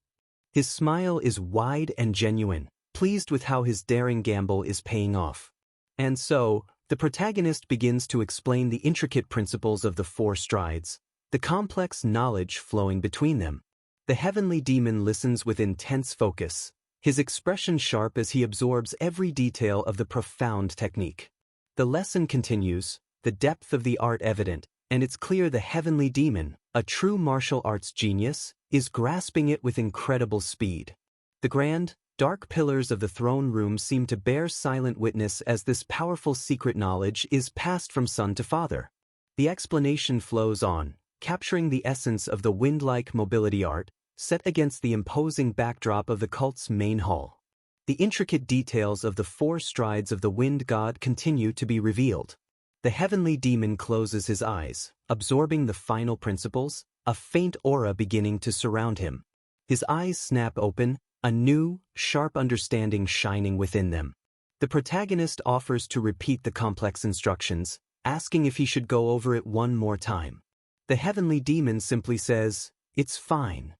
His smile is wide and genuine, pleased with how his daring gamble is paying off. And so, the protagonist begins to explain the intricate principles of the 4 strides, the complex knowledge flowing between them. The heavenly demon listens with intense focus, his expression sharp as he absorbs every detail of the profound technique. The lesson continues, the depth of the art evident, and it's clear the heavenly demon, a true martial arts genius, is grasping it with incredible speed. The grand, dark pillars of the throne room seem to bear silent witness as this powerful secret knowledge is passed from son to father. The explanation flows on, capturing the essence of the wind-like mobility art, set against the imposing backdrop of the cult's main hall. The intricate details of the 4 strides of the wind god continue to be revealed. The heavenly demon closes his eyes, absorbing the final principles, a faint aura beginning to surround him. His eyes snap open, a new, sharp understanding shining within them. The protagonist offers to repeat the complex instructions, asking if he should go over it one more time. The heavenly demon simply says, "It's fine."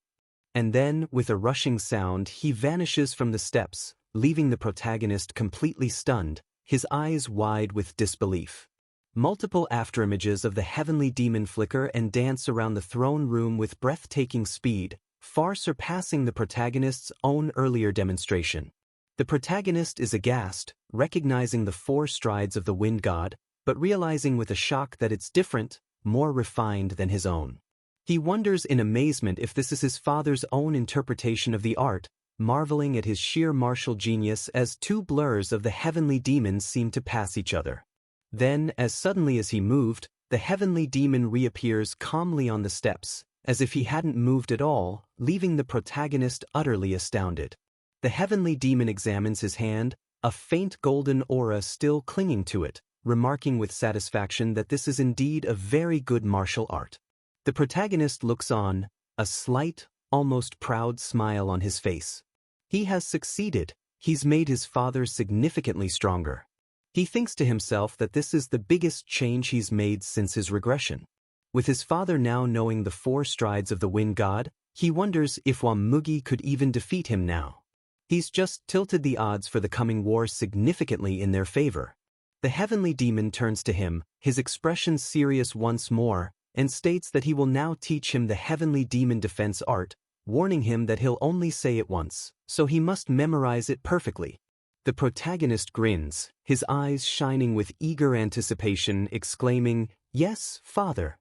And then, with a rushing sound, he vanishes from the steps, leaving the protagonist completely stunned, his eyes wide with disbelief. Multiple afterimages of the heavenly demon flicker and dance around the throne room with breathtaking speed, far surpassing the protagonist's own earlier demonstration. The protagonist is aghast, recognizing the 4 strides of the wind god, but realizing with a shock that it's different, more refined than his own. He wonders in amazement if this is his father's own interpretation of the art, marveling at his sheer martial genius as 2 blurs of the heavenly demons seem to pass each other. Then, as suddenly as he moved, the heavenly demon reappears calmly on the steps, as if he hadn't moved at all, leaving the protagonist utterly astounded. The heavenly demon examines his hand, a faint golden aura still clinging to it, remarking with satisfaction that this is indeed a very good martial art. The protagonist looks on, a slight, almost proud smile on his face. He has succeeded. He's made his father significantly stronger. He thinks to himself that this is the biggest change he's made since his regression. With his father now knowing the 4 strides of the wind god, he wonders if Wamugi could even defeat him now. He's just tilted the odds for the coming war significantly in their favor. The heavenly demon turns to him, his expression serious once more, and states that he will now teach him the heavenly demon defense art, warning him that he'll only say it once, so he must memorize it perfectly. The protagonist grins, his eyes shining with eager anticipation, exclaiming, "Yes, father."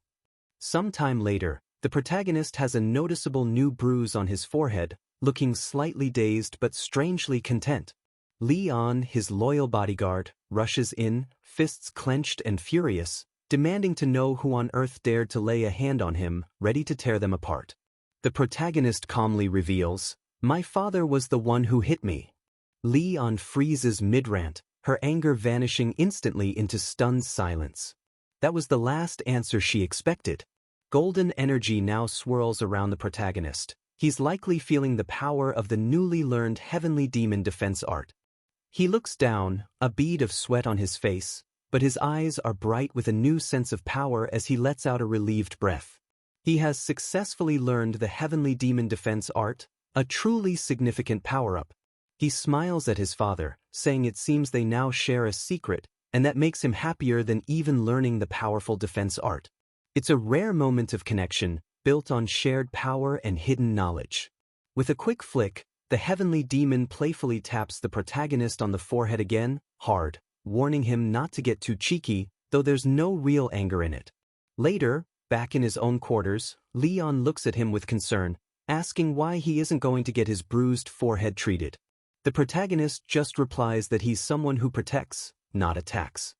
Some time later, the protagonist has a noticeable new bruise on his forehead, looking slightly dazed but strangely content. Leon, his loyal bodyguard, rushes in, fists clenched and furious, demanding to know who on earth dared to lay a hand on him, ready to tear them apart. The protagonist calmly reveals, "My father was the one who hit me." Leon freezes mid-rant, her anger vanishing instantly into stunned silence. That was the last answer she expected. Golden energy now swirls around the protagonist. He's likely feeling the power of the newly learned heavenly demon defense art. He looks down, a bead of sweat on his face, but his eyes are bright with a new sense of power as he lets out a relieved breath. He has successfully learned the heavenly demon defense art, a truly significant power-up. He smiles at his father, saying it seems they now share a secret, and that makes him happier than even learning the powerful defense art. It's a rare moment of connection, built on shared power and hidden knowledge. With a quick flick, the heavenly demon playfully taps the protagonist on the forehead again, hard, warning him not to get too cheeky, though there's no real anger in it. Later, back in his own quarters, Leon looks at him with concern, asking why he isn't going to get his bruised forehead treated. The protagonist just replies that he's someone who protects, not attacks.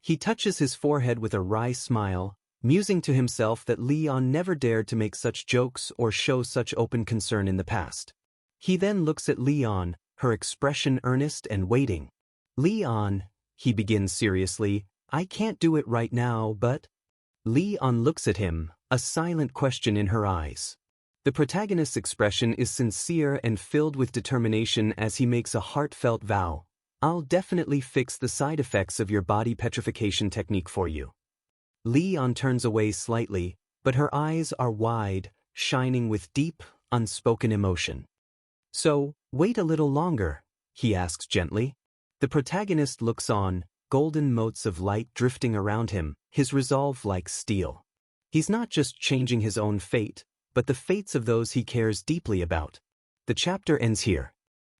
He touches his forehead with a wry smile, musing to himself that Leon never dared to make such jokes or show such open concern in the past. He then looks at Leon, her expression earnest and waiting. "Leon," he begins seriously, "I can't do it right now, but—" Leon looks at him, a silent question in her eyes. The protagonist's expression is sincere and filled with determination as he makes a heartfelt vow. "I'll definitely fix the side effects of your body petrification technique for you." Leon turns away slightly, but her eyes are wide, shining with deep, unspoken emotion. "So, wait a little longer," he asks gently. The protagonist looks on, golden motes of light drifting around him, his resolve like steel. He's not just changing his own fate, but the fates of those he cares deeply about. The chapter ends here.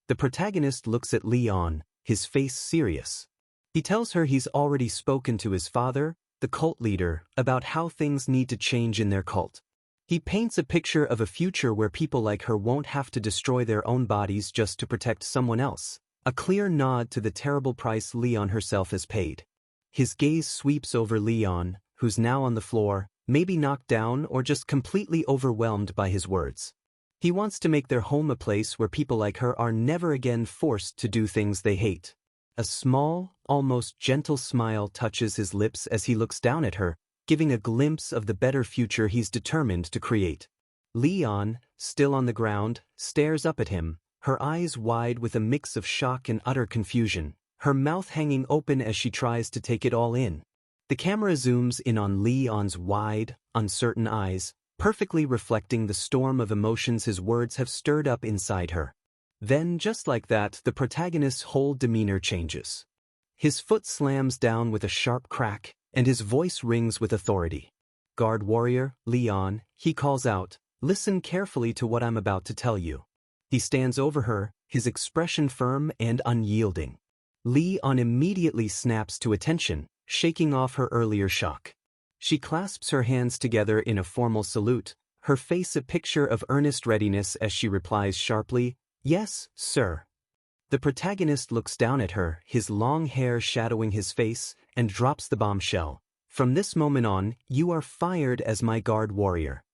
The protagonist looks at Leon, his face serious. He tells her he's already spoken to his father, the cult leader, about how things need to change in their cult. He paints a picture of a future where people like her won't have to destroy their own bodies just to protect someone else, a clear nod to the terrible price Leon herself has paid. His gaze sweeps over Leon, who's now on the floor, maybe knocked down or just completely overwhelmed by his words. He wants to make their home a place where people like her are never again forced to do things they hate. A small, almost gentle smile touches his lips as he looks down at her, giving a glimpse of the better future he's determined to create. Leon, still on the ground, stares up at him, her eyes wide with a mix of shock and utter confusion, her mouth hanging open as she tries to take it all in. The camera zooms in on Leon's wide, uncertain eyes, perfectly reflecting the storm of emotions his words have stirred up inside her. Then, just like that, the protagonist's whole demeanor changes. His foot slams down with a sharp crack, and his voice rings with authority. "Guard warrior, Leon," he calls out, "listen carefully to what I'm about to tell you." He stands over her, his expression firm and unyielding. Leon immediately snaps to attention, shaking off her earlier shock. She clasps her hands together in a formal salute, her face a picture of earnest readiness as she replies sharply, "Yes, sir." The protagonist looks down at her, his long hair shadowing his face, and drops the bombshell. "From this moment on, you are fired as my guard warrior."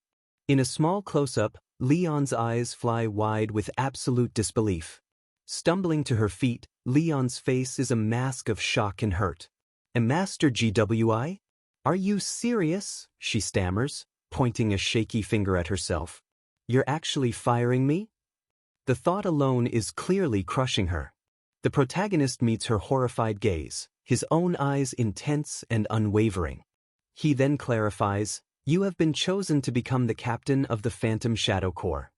In a small close-up, Leon's eyes fly wide with absolute disbelief. Stumbling to her feet, Leon's face is a mask of shock and hurt. "A Master GWI? Are you serious?" she stammers, pointing a shaky finger at herself. "You're actually firing me?" The thought alone is clearly crushing her. The protagonist meets her horrified gaze, his own eyes intense and unwavering. He then clarifies, "You have been chosen to become the captain of the Phantom Shadow Corps."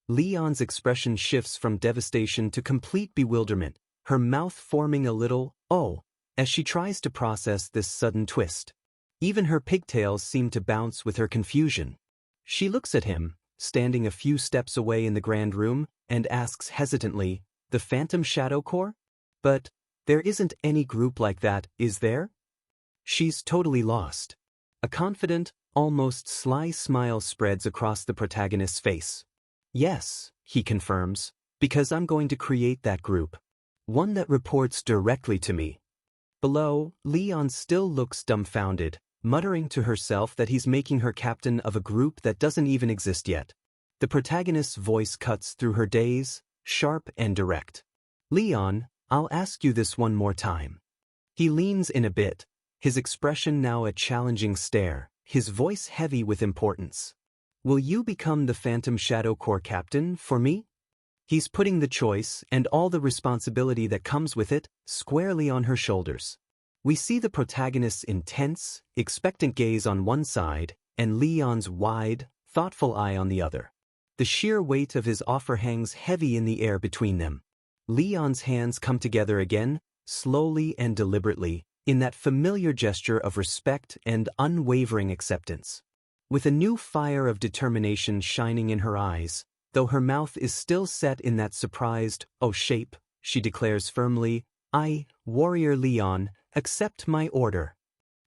Leon's expression shifts from devastation to complete bewilderment, her mouth forming a little "oh" as she tries to process this sudden twist. Even her pigtails seem to bounce with her confusion. She looks at him, standing a few steps away in the grand room, and asks hesitantly, "The Phantom Shadow Corps? But there isn't any group like that, is there?" She's totally lost. A confident, almost sly smile spreads across the protagonist's face. "Yes," he confirms, "because I'm going to create that group. One that reports directly to me." Below, Leon still looks dumbfounded, muttering to herself that he's making her captain of a group that doesn't even exist yet. The protagonist's voice cuts through her daze, sharp and direct. "Leon, I'll ask you this one more time." He leans in a bit, his expression now a challenging stare, his voice heavy with importance. "Will you become the Phantom Shadow Corps captain for me?" He's putting the choice, and all the responsibility that comes with it, squarely on her shoulders. We see the protagonist's intense, expectant gaze on one side, and Leon's wide, thoughtful eye on the other. The sheer weight of his offer hangs heavy in the air between them. Leon's hands come together again, slowly and deliberately, in that familiar gesture of respect and unwavering acceptance. With a new fire of determination shining in her eyes, though her mouth is still set in that surprised, "oh" shape, she declares firmly, "I, Warrior Leon, accept my order."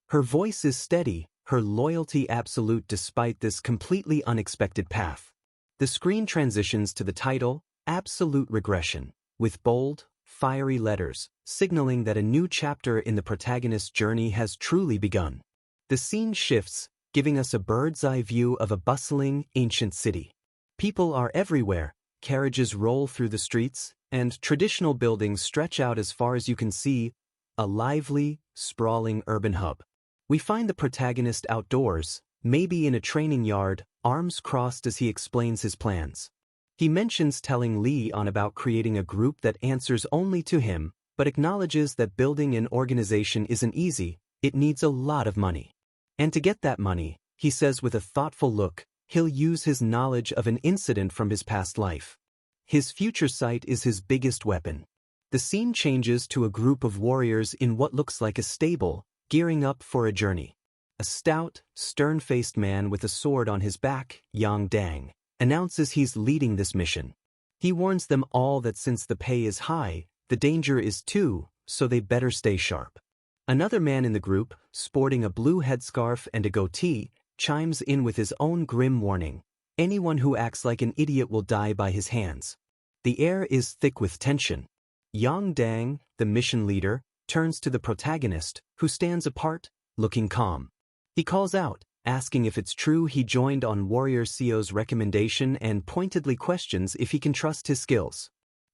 Her voice is steady, her loyalty absolute despite this completely unexpected path. The screen transitions to the title, Absolute Regression, with bold, fiery letters, signaling that a new chapter in the protagonist's journey has truly begun. The scene shifts, giving us a bird's-eye view of a bustling, ancient city. People are everywhere, carriages roll through the streets, and traditional buildings stretch out as far as you can see, a lively, sprawling urban hub. We find the protagonist outdoors, maybe in a training yard, arms crossed as he explains his plans. He mentions telling Leon about creating a group that answers only to him, but acknowledges that building an organization isn't easy, it needs a lot of money. And to get that money, he says with a thoughtful look, he'll use his knowledge of an incident from his past life. His future sight is his biggest weapon. The scene changes to a group of warriors in what looks like a stable, gearing up for a journey. A stout, stern-faced man with a sword on his back, Yang Dang, announces he's leading this mission. He warns them all that since the pay is high, the danger is too, so they better stay sharp. Another man in the group, sporting a blue headscarf and a goatee, chimes in with his own grim warning. Anyone who acts like an idiot will die by his hands. The air is thick with tension. Yang Dang, the mission leader, turns to the protagonist, who stands apart, looking calm. He calls out, asking if it's true he joined on Warrior Seo's recommendation and pointedly questions if he can trust his skills.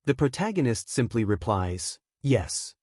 The protagonist simply replies, yes.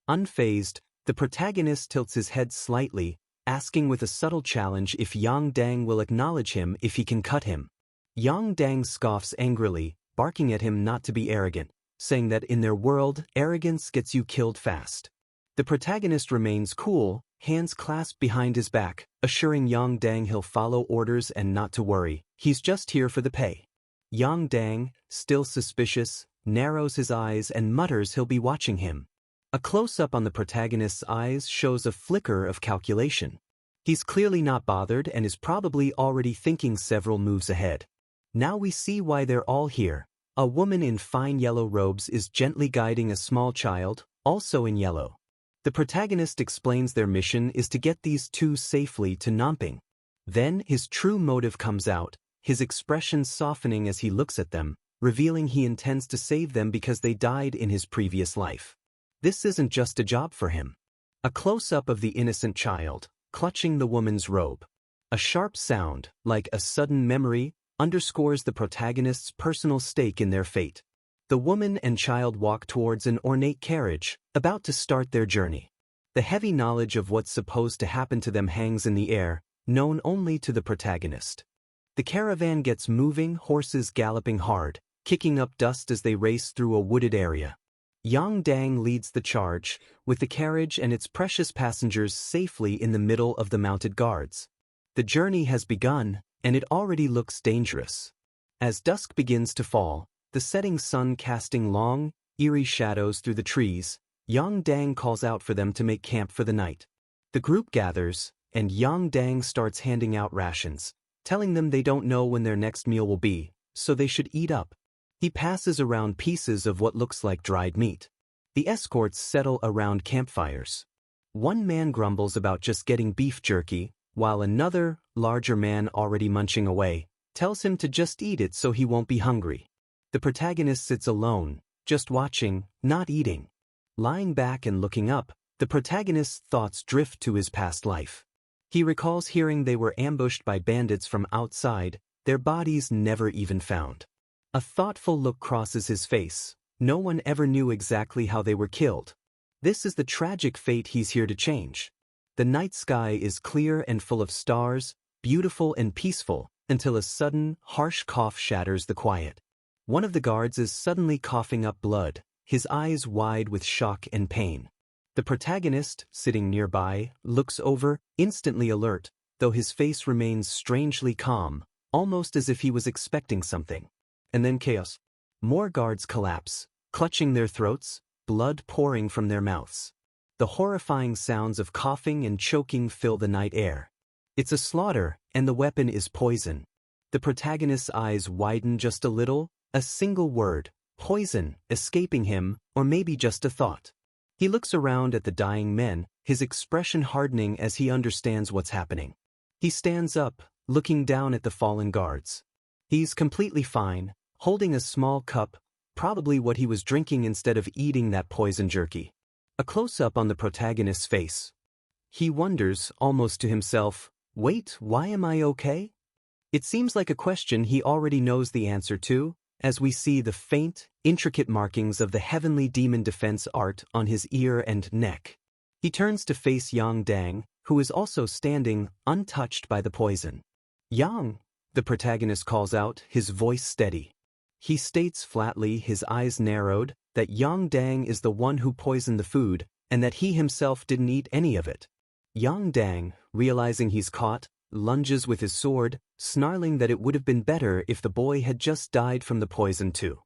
Unfazed, the protagonist tilts his head slightly, asking with a subtle challenge if Yang Dang will acknowledge him if he can cut him. Yang Dang scoffs angrily, barking at him not to be arrogant, saying that in their world, arrogance gets you killed fast. The protagonist remains cool, hands clasped behind his back, assuring Yang Dang he'll follow orders and not to worry, he's just here for the pay. Yang Dang, still suspicious, narrows his eyes and mutters he'll be watching him. A close-up on the protagonist's eyes shows a flicker of calculation. He's clearly not bothered and is probably already thinking several moves ahead. Now we see why they're all here. A woman in fine yellow robes is gently guiding a small child, also in yellow. The protagonist explains their mission is to get these two safely to Namping. Then his true motive comes out, his expression softening as he looks at them, revealing he intends to save them because they died in his previous life. This isn't just a job for him. A close-up of the innocent child, clutching the woman's robe. A sharp sound, like a sudden memory, underscores the protagonist's personal stake in their fate. The woman and child walk towards an ornate carriage, about to start their journey. The heavy knowledge of what's supposed to happen to them hangs in the air, known only to the protagonist. The caravan gets moving, horses galloping hard, kicking up dust as they race through a wooded area. Yang Dang leads the charge, with the carriage and its precious passengers safely in the middle of the mounted guards. The journey has begun, and it already looks dangerous. As dusk begins to fall, the setting sun casting long, eerie shadows through the trees, Yang Dang calls out for them to make camp for the night. The group gathers, and Yang Dang starts handing out rations, telling them they don't know when their next meal will be, so they should eat up. He passes around pieces of what looks like dried meat. The escorts settle around campfires. One man grumbles about just getting beef jerky, while another, larger man already munching away, tells him to just eat it so he won't be hungry. The protagonist sits alone, just watching, not eating. Lying back and looking up, the protagonist's thoughts drift to his past life. He recalls hearing they were ambushed by bandits from outside, their bodies never even found. A thoughtful look crosses his face. No one ever knew exactly how they were killed. This is the tragic fate he's here to change. The night sky is clear and full of stars, beautiful and peaceful, until a sudden, harsh cough shatters the quiet. One of the guards is suddenly coughing up blood, his eyes wide with shock and pain. The protagonist, sitting nearby, looks over, instantly alert, though his face remains strangely calm, almost as if he was expecting something. And then chaos. More guards collapse, clutching their throats, blood pouring from their mouths. The horrifying sounds of coughing and choking fill the night air. It's a slaughter, and the weapon is poison. The protagonist's eyes widen just a little, a single word, poison, escaping him, or maybe just a thought. He looks around at the dying men, his expression hardening as he understands what's happening. He stands up, looking down at the fallen guards. He's completely fine, holding a small cup, probably what he was drinking instead of eating that poison jerky. A close-up on the protagonist's face. He wonders, almost to himself, wait, why am I okay? It seems like a question he already knows the answer to, as we see the faint, intricate markings of the heavenly demon defense art on his ear and neck. He turns to face Yang Dang, who is also standing, untouched by the poison. Yang, the protagonist calls out, his voice steady. He states flatly, his eyes narrowed, that Yang Dang is the one who poisoned the food, and that he himself didn't eat any of it. Yang Dang, realizing he's caught, lunges with his sword, snarling that it would have been better if the boy had just died from the poison too.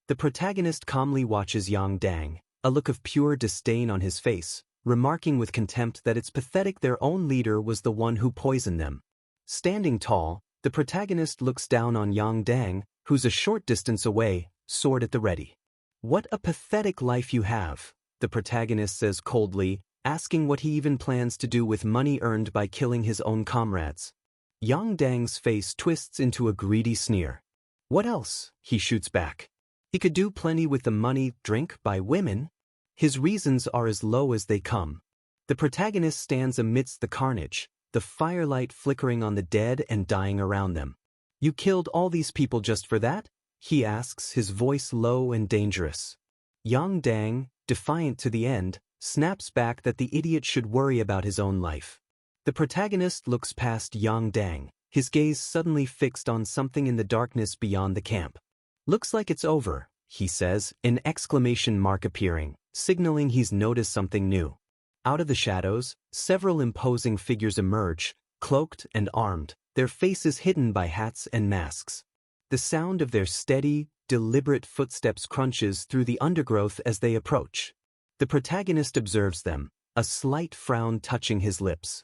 The protagonist calmly watches Yang Dang, a look of pure disdain on his face, remarking with contempt that it's pathetic their own leader was the one who poisoned them. Standing tall, the protagonist looks down on Yang Dang, who's a short distance away, sword at the ready. What a pathetic life you have, the protagonist says coldly, asking what he even plans to do with money earned by killing his own comrades. Yang Dang's face twists into a greedy sneer. What else? He shoots back. He could do plenty with the money, drink, buy women. His reasons are as low as they come. The protagonist stands amidst the carnage, the firelight flickering on the dead and dying around them. You killed all these people just for that? He asks, his voice low and dangerous. Yang Dang, defiant to the end, snaps back that the idiot should worry about his own life. The protagonist looks past Yang Dang, his gaze suddenly fixed on something in the darkness beyond the camp. Looks like it's over, he says, an exclamation mark appearing, signaling he's noticed something new. Out of the shadows, several imposing figures emerge, cloaked and armed, their faces hidden by hats and masks. The sound of their steady, deliberate footsteps crunches through the undergrowth as they approach. The protagonist observes them, a slight frown touching his lips.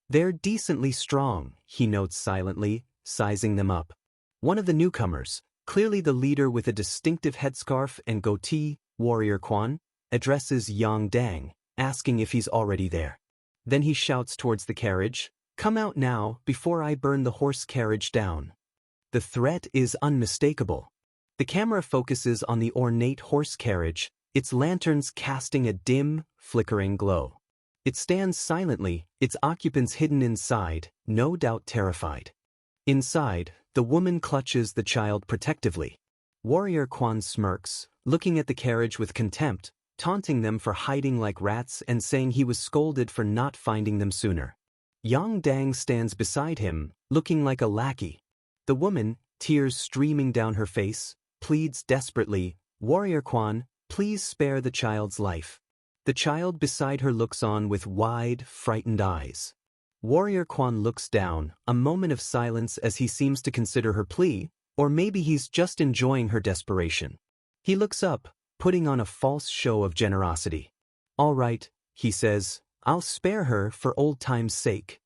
They're decently strong, he notes silently, sizing them up. One of the newcomers, clearly the leader with a distinctive headscarf and goatee, Warrior Quan, addresses Yang Dang, asking if he's already there. Then he shouts towards the carriage, "Come out now, before I burn the horse carriage down." The threat is unmistakable. The camera focuses on the ornate horse carriage, its lanterns casting a dim, flickering glow. It stands silently, its occupants hidden inside, no doubt terrified. Inside, the woman clutches the child protectively. Warrior Quan smirks, looking at the carriage with contempt, taunting them for hiding like rats and saying he was scolded for not finding them sooner. Yang Dang stands beside him, looking like a lackey. The woman, tears streaming down her face, pleads desperately, "Warrior Quan, please spare the child's life." The child beside her looks on with wide, frightened eyes. Warrior Quan looks down, a moment of silence as he seems to consider her plea, or maybe he's just enjoying her desperation. He looks up, putting on a false show of generosity. "All right," he says, "I'll spare her for old time's sake."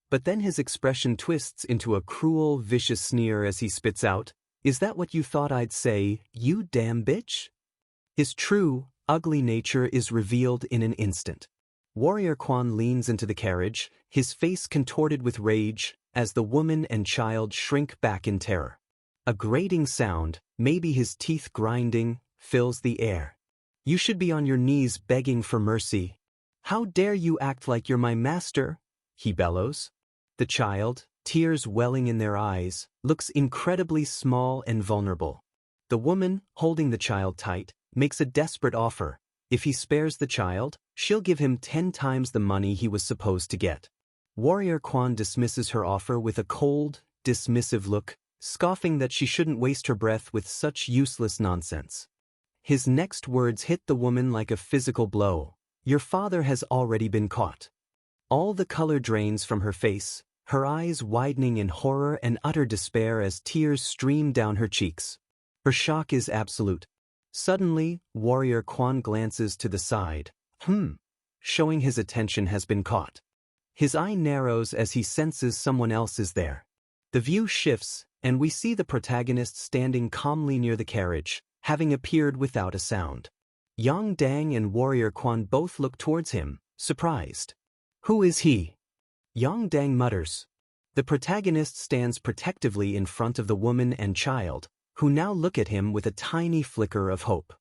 But then his expression twists into a cruel, vicious sneer as he spits out, "Is that what you thought I'd say, you damn bitch?" His true, ugly nature is revealed in an instant. Warrior Quan leans into the carriage, his face contorted with rage, as the woman and child shrink back in terror. A grating sound, maybe his teeth grinding, fills the air. "You should be on your knees begging for mercy. How dare you act like you're my master?" he bellows. The child, tears welling in their eyes, looks incredibly small and vulnerable. The woman, holding the child tight, makes a desperate offer. If he spares the child, she'll give him 10 times the money he was supposed to get. Warrior Quan dismisses her offer with a cold, dismissive look, scoffing that she shouldn't waste her breath with such useless nonsense. His next words hit the woman like a physical blow. "Your father has already been caught." All the color drains from her face, her eyes widening in horror and utter despair as tears stream down her cheeks. Her shock is absolute. Suddenly, Warrior Quan glances to the side. showing his attention has been caught. His eye narrows as he senses someone else is there. The view shifts, and we see the protagonist standing calmly near the carriage, having appeared without a sound. Yang Dang and Warrior Quan both look towards him, surprised. "Who is he?" Yang Dang mutters. The protagonist stands protectively in front of the woman and child, who now look at him with a tiny flicker of hope.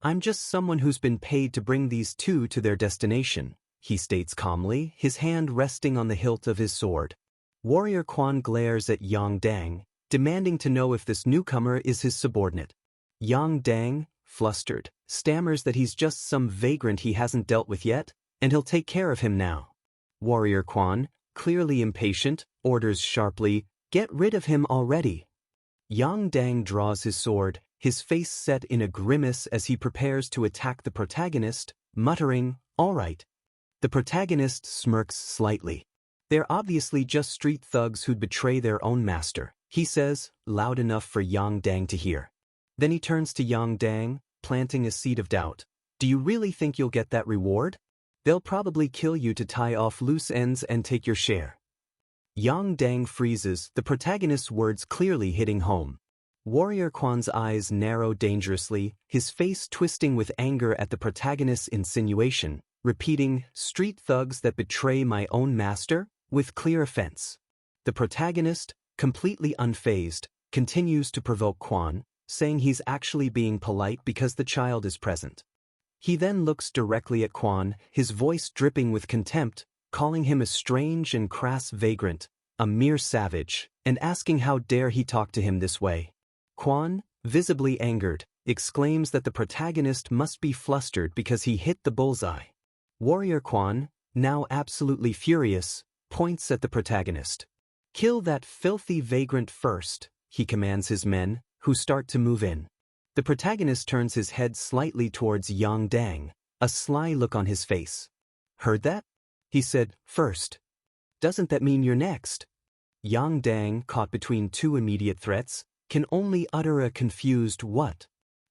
"I'm just someone who's been paid to bring these two to their destination," he states calmly, his hand resting on the hilt of his sword. Warrior Quan glares at Yang Dang, demanding to know if this newcomer is his subordinate. Yang Dang, flustered, stammers that he's just some vagrant he hasn't dealt with yet, and he'll take care of him now. Warrior Quan, clearly impatient, orders sharply, "Get rid of him already." Yang Dang draws his sword, his face set in a grimace as he prepares to attack the protagonist, muttering, "All right." The protagonist smirks slightly. "They're obviously just street thugs who'd betray their own master," he says, loud enough for Yang Dang to hear. Then he turns to Yang Dang, planting a seed of doubt. "Do you really think you'll get that reward? They'll probably kill you to tie off loose ends and take your share." Yang Dang freezes, the protagonist's words clearly hitting home. Warrior Quan's eyes narrow dangerously, his face twisting with anger at the protagonist's insinuation, repeating, "Street thugs that betray my own master?" with clear offense. The protagonist, completely unfazed, continues to provoke Quan, saying he's actually being polite because the child is present. He then looks directly at Quan, his voice dripping with contempt, calling him a strange and crass vagrant, a mere savage, and asking how dare he talk to him this way. Quan, visibly angered, exclaims that the protagonist must be flustered because he hit the bullseye. Warrior Quan, now absolutely furious, points at the protagonist. "Kill that filthy vagrant first," he commands his men, who start to move in. The protagonist turns his head slightly towards Yang Dang, a sly look on his face. "Heard that?" he said, "first. Doesn't that mean you're next?" Yang Dang, caught between two immediate threats, can only utter a confused "what?"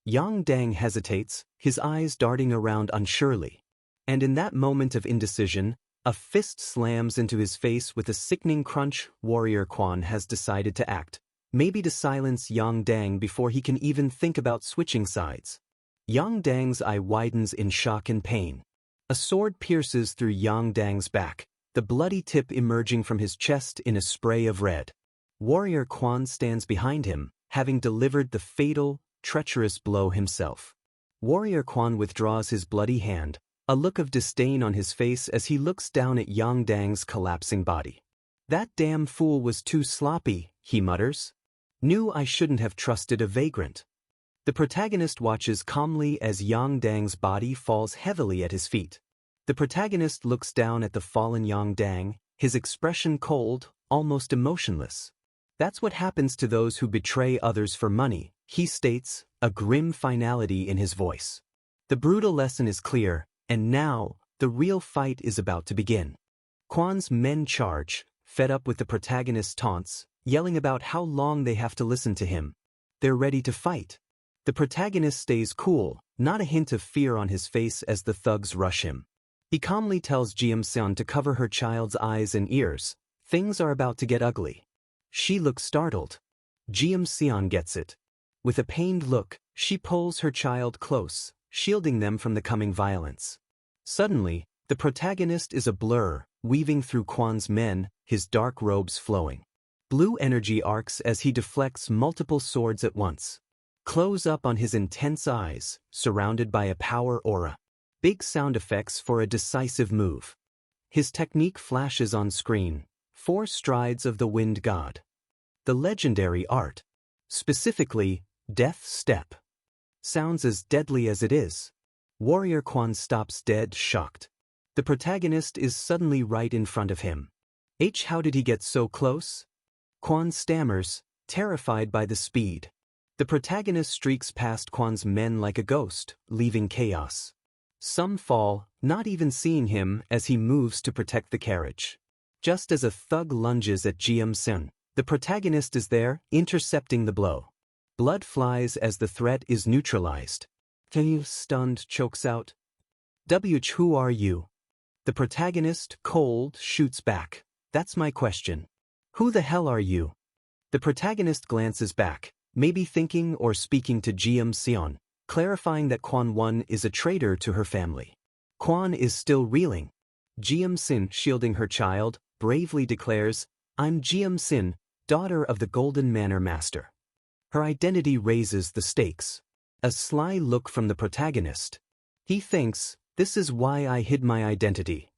Yang Dang hesitates, his eyes darting around unsurely. And in that moment of indecision, a fist slams into his face with a sickening crunch. Warrior Quan has decided to act, maybe to silence Yang Dang before he can even think about switching sides. Yang Dang's eye widens in shock and pain. A sword pierces through Yang Dang's back, the bloody tip emerging from his chest in a spray of red. Warrior Quan stands behind him, having delivered the fatal, treacherous blow himself. Warrior Quan withdraws his bloody hand, a look of disdain on his face as he looks down at Yang Dang's collapsing body. "That damn fool was too sloppy," he mutters. "Knew I shouldn't have trusted a vagrant." The protagonist watches calmly as Yang Dang's body falls heavily at his feet. The protagonist looks down at the fallen Yang Dang, his expression cold, almost emotionless. "That's what happens to those who betray others for money," he states, a grim finality in his voice. The brutal lesson is clear, and now, the real fight is about to begin. Quan's men charge, fed up with the protagonist's taunts, yelling about how long they have to listen to him. They're ready to fight. The protagonist stays cool, not a hint of fear on his face as the thugs rush him. He calmly tells Jiam-seon to cover her child's eyes and ears. Things are about to get ugly. She looks startled. Jiam-seon gets it. With a pained look, she pulls her child close, shielding them from the coming violence. Suddenly, the protagonist is a blur, weaving through Quan's men, his dark robes flowing. Blue energy arcs as he deflects multiple swords at once. Close up on his intense eyes, surrounded by a power aura. Big sound effects for a decisive move. His technique flashes on screen. 4 strides of the wind god. The legendary art. Specifically, Death Step. Sounds as deadly as it is. Warrior Quan stops dead, shocked. The protagonist is suddenly right in front of him. How did he get so close? Quan stammers, terrified by the speed. The protagonist streaks past Quan's men like a ghost, leaving chaos. Some fall, not even seeing him as he moves to protect the carriage. Just as a thug lunges at Jiam-seon, the protagonist is there, intercepting the blow. Blood flies as the threat is neutralized. Stunned, chokes out. "Who are you?" The protagonist, cold, shoots back. That's my question. Who the hell are you? The protagonist glances back, maybe thinking or speaking to Seon, clarifying that Kwon-won is a traitor to her family. Kwon is still reeling. Sin, shielding her child, bravely declares, I'm Sin, daughter of the Golden Manor Master. Her identity raises the stakes. A sly look from the protagonist. He thinks, this is why I hid my identity.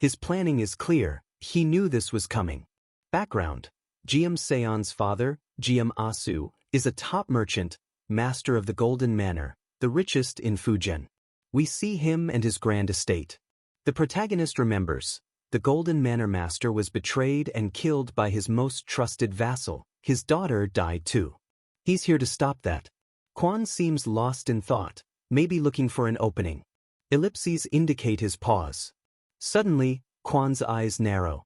His planning is clear, he knew this was coming. Background. Seon's father, Asu, is a top merchant, master of the Golden Manor, the richest in Fujian. We see him and his grand estate. The protagonist remembers, the Golden Manor Master was betrayed and killed by his most trusted vassal. His daughter died too. He's here to stop that. Kwon seems lost in thought, maybe looking for an opening. Ellipses indicate his pause. Suddenly, Kwon's eyes narrow.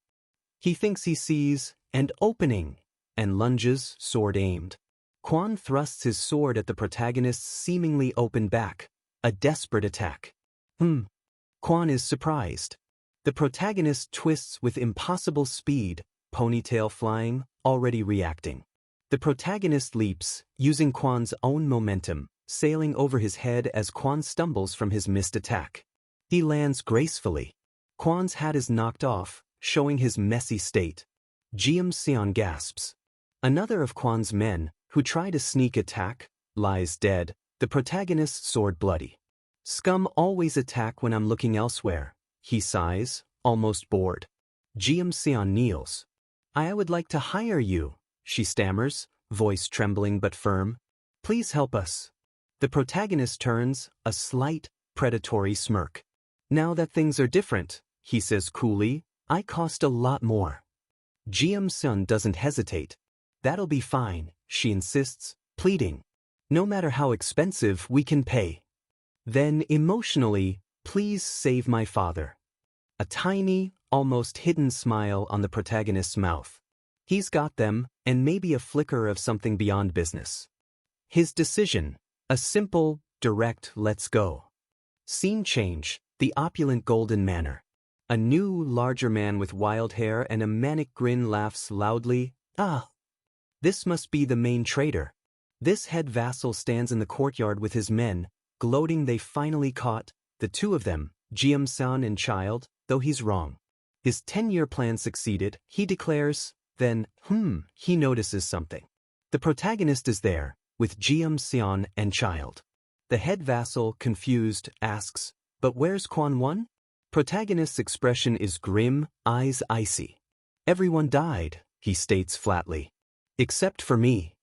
He thinks he sees an opening, and lunges, sword aimed. Kwon thrusts his sword at the protagonist's seemingly open back, a desperate attack. Kwon is surprised. The protagonist twists with impossible speed, ponytail flying, already reacting. The protagonist leaps, using Kwon's own momentum, sailing over his head as Kwon stumbles from his missed attack. He lands gracefully. Kwon's hat is knocked off, showing his messy state. Seon gasps. Another of Kwon's men, who try to sneak attack, lies dead, the protagonist's sword bloody. Scum always attack when I'm looking elsewhere, he sighs, almost bored. Seon kneels. I would like to hire you, she stammers, voice trembling but firm. Please help us. The protagonist turns, a slight, predatory smirk. Now that things are different, he says coolly, I cost a lot more. Seon doesn't hesitate. That'll be fine, she insists, pleading. No matter how expensive, we can pay. Then, emotionally, please save my father. A tiny, almost hidden smile on the protagonist's mouth. He's got them, and maybe a flicker of something beyond business. His decision, a simple, direct let's go. Scene change, the opulent Golden Manor. A new, larger man with wild hair and a manic grin laughs loudly. Ah! This must be the main traitor. This head vassal stands in the courtyard with his men, gloating they finally caught, the two of them, San and child, though he's wrong. His 10-year plan succeeded, he declares, then, he notices something. The protagonist is there, with San and child. The head vassal, confused, asks, but where's Kwon-won? Protagonist's expression is grim, eyes icy. Everyone died, he states flatly. Except for me.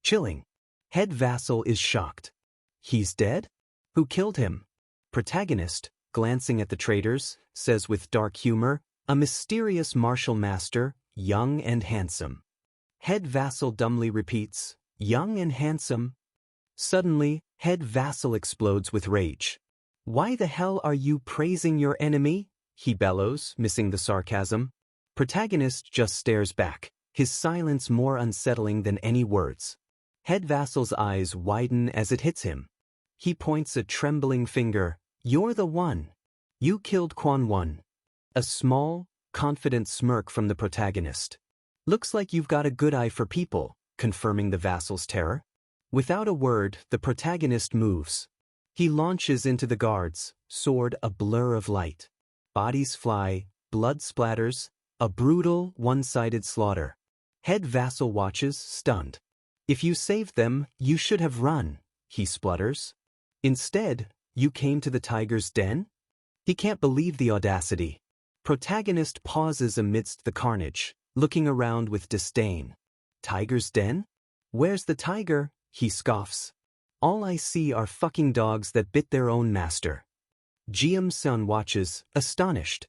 Chilling. Head vassal is shocked. He's dead? Who killed him? Protagonist, glancing at the traitors, says with dark humor, a mysterious martial master, young and handsome. Head vassal dumbly repeats, young and handsome. Suddenly, head vassal explodes with rage. Why the hell are you praising your enemy? He bellows, missing the sarcasm. Protagonist just stares back, his silence more unsettling than any words. Head vassal's eyes widen as it hits him. He points a trembling finger. You're the one. You killed Kwon-won. A small, confident smirk from the protagonist. Looks like you've got a good eye for people, confirming the vassal's terror. Without a word, the protagonist moves. He launches into the guards, sword a blur of light. Bodies fly, blood splatters, a brutal, one-sided slaughter. Head vassal watches, stunned. If you saved them, you should have run, he splutters. Instead, you came to the tiger's den? He can't believe the audacity. Protagonist pauses amidst the carnage, looking around with disdain. Tiger's den? Where's the tiger? He scoffs. All I see are fucking dogs that bit their own master. San watches, astonished.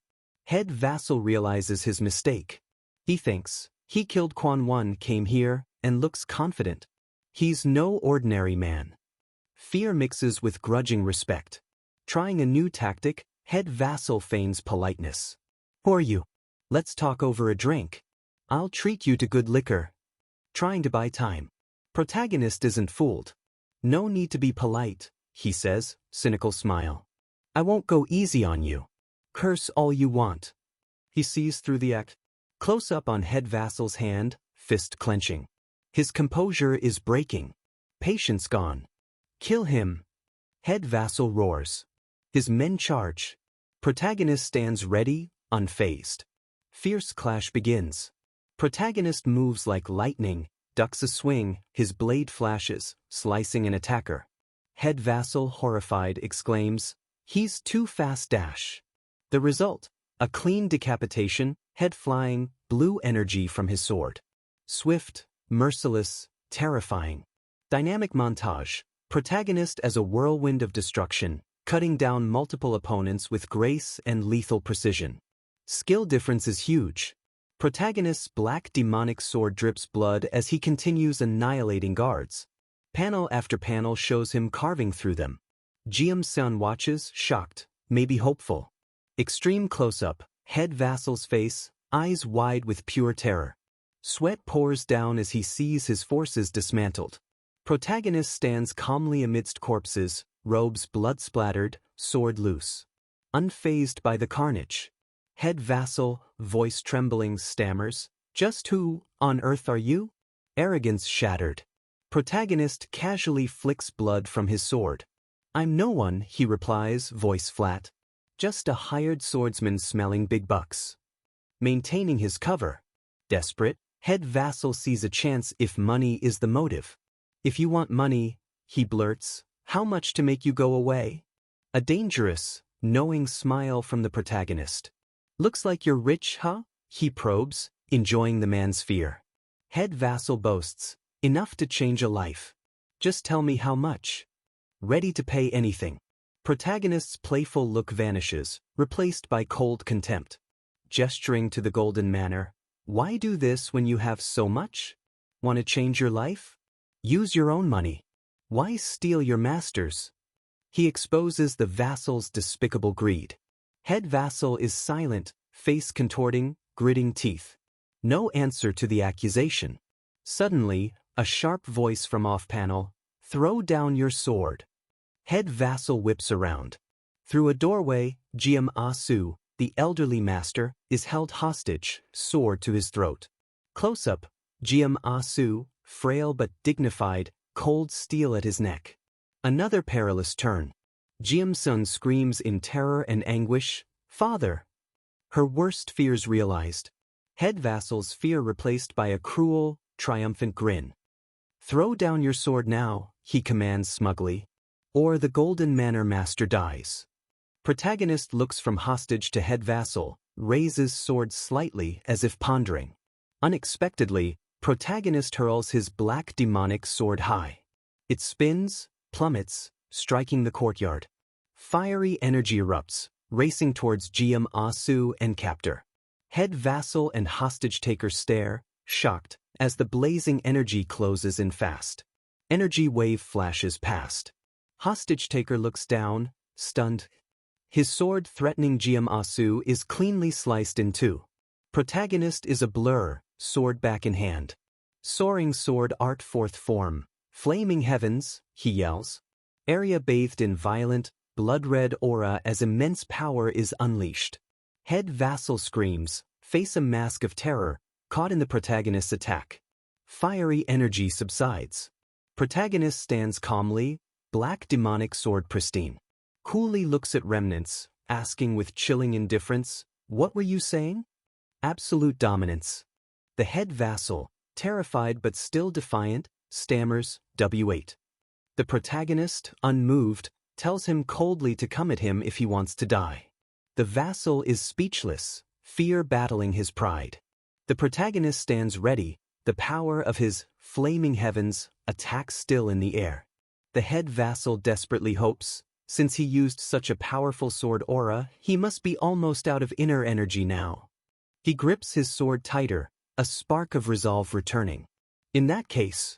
Head vassal realizes his mistake. He thinks, he killed Kwon-won, came here, and looks confident. He's no ordinary man. Fear mixes with grudging respect. Trying a new tactic, head vassal feigns politeness. Who are you? Let's talk over a drink. I'll treat you to good liquor. Trying to buy time. Protagonist isn't fooled. No need to be polite, he says, cynical smile. I won't go easy on you. Curse all you want. He sees through the act. Close up on head vassal's hand, fist clenching. His composure is breaking. Patience gone. Kill him. Head vassal roars. His men charge. Protagonist stands ready, unfazed. Fierce clash begins. Protagonist moves like lightning, ducks a swing, his blade flashes, slicing an attacker. Head vassal, horrified, exclaims, "He's too fast dash." The result, a clean decapitation, head flying, blue energy from his sword. Swift, merciless, terrifying. Dynamic montage, protagonist as a whirlwind of destruction, cutting down multiple opponents with grace and lethal precision. Skill difference is huge. Protagonist's black demonic sword drips blood as he continues annihilating guards. Panel after panel shows him carving through them. Jiam-sun watches, shocked, maybe hopeful. Extreme close-up, head vassal's face, eyes wide with pure terror. Sweat pours down as he sees his forces dismantled. Protagonist stands calmly amidst corpses, robes blood-splattered, sword loose. Unfazed by the carnage. Head vassal, voice trembling, stammers, "Just who on earth are you?" Arrogance shattered. Protagonist casually flicks blood from his sword. "I'm no one," he replies, voice flat. "Just a hired swordsman smelling big bucks." Maintaining his cover. Desperate, head vassal sees a chance if money is the motive. "If you want money," he blurts, "how much to make you go away?" A dangerous, knowing smile from the protagonist. "Looks like you're rich, huh?" he probes, enjoying the man's fear. Head vassal boasts, "Enough to change a life. Just tell me how much." Ready to pay anything. Protagonist's playful look vanishes, replaced by cold contempt. Gesturing to the golden manor, "Why do this when you have so much? Want to change your life? Use your own money. Why steal your master's?" He exposes the vassal's despicable greed. Head vassal is silent, face contorting, gritting teeth. No answer to the accusation. Suddenly, a sharp voice from off-panel, "Throw down your sword." Head vassal whips around. Through a doorway, Jiam-su, the elderly master, is held hostage, sword to his throat. Close-up, Jiam-su, frail but dignified, cold steel at his neck. Another perilous turn. Jiam-sun screams in terror and anguish, "Father!" Her worst fears realized. Head vassal's fear replaced by a cruel, triumphant grin. "Throw down your sword now," he commands smugly, "or the golden manor master dies." Protagonist looks from hostage to head vassal, raises sword slightly as if pondering. Unexpectedly, protagonist hurls his black demonic sword high. It spins, plummets, striking the courtyard. Fiery energy erupts, racing towards Jiam-su and captor. Head vassal and hostage-taker stare, shocked, as the blazing energy closes in fast. Energy wave flashes past. Hostage-taker looks down, stunned. His sword threatening Jiam-su is cleanly sliced in two. Protagonist is a blur, sword back in hand. Soaring sword art fourth form. "Flaming heavens," he yells. Area bathed in violent, blood-red aura as immense power is unleashed. Head vassal screams, face a mask of terror, caught in the protagonist's attack. Fiery energy subsides. Protagonist stands calmly, black demonic sword pristine. Coolly looks at remnants, asking with chilling indifference, "What were you saying?" Absolute dominance. The head vassal, terrified but still defiant, stammers, "W8." The protagonist, unmoved, tells him coldly to come at him if he wants to die. The vassal is speechless, fear battling his pride. The protagonist stands ready, the power of his flaming heavens, attack still in the air. The head vassal desperately hopes, since he used such a powerful sword aura, he must be almost out of inner energy now. He grips his sword tighter, a spark of resolve returning. In that case,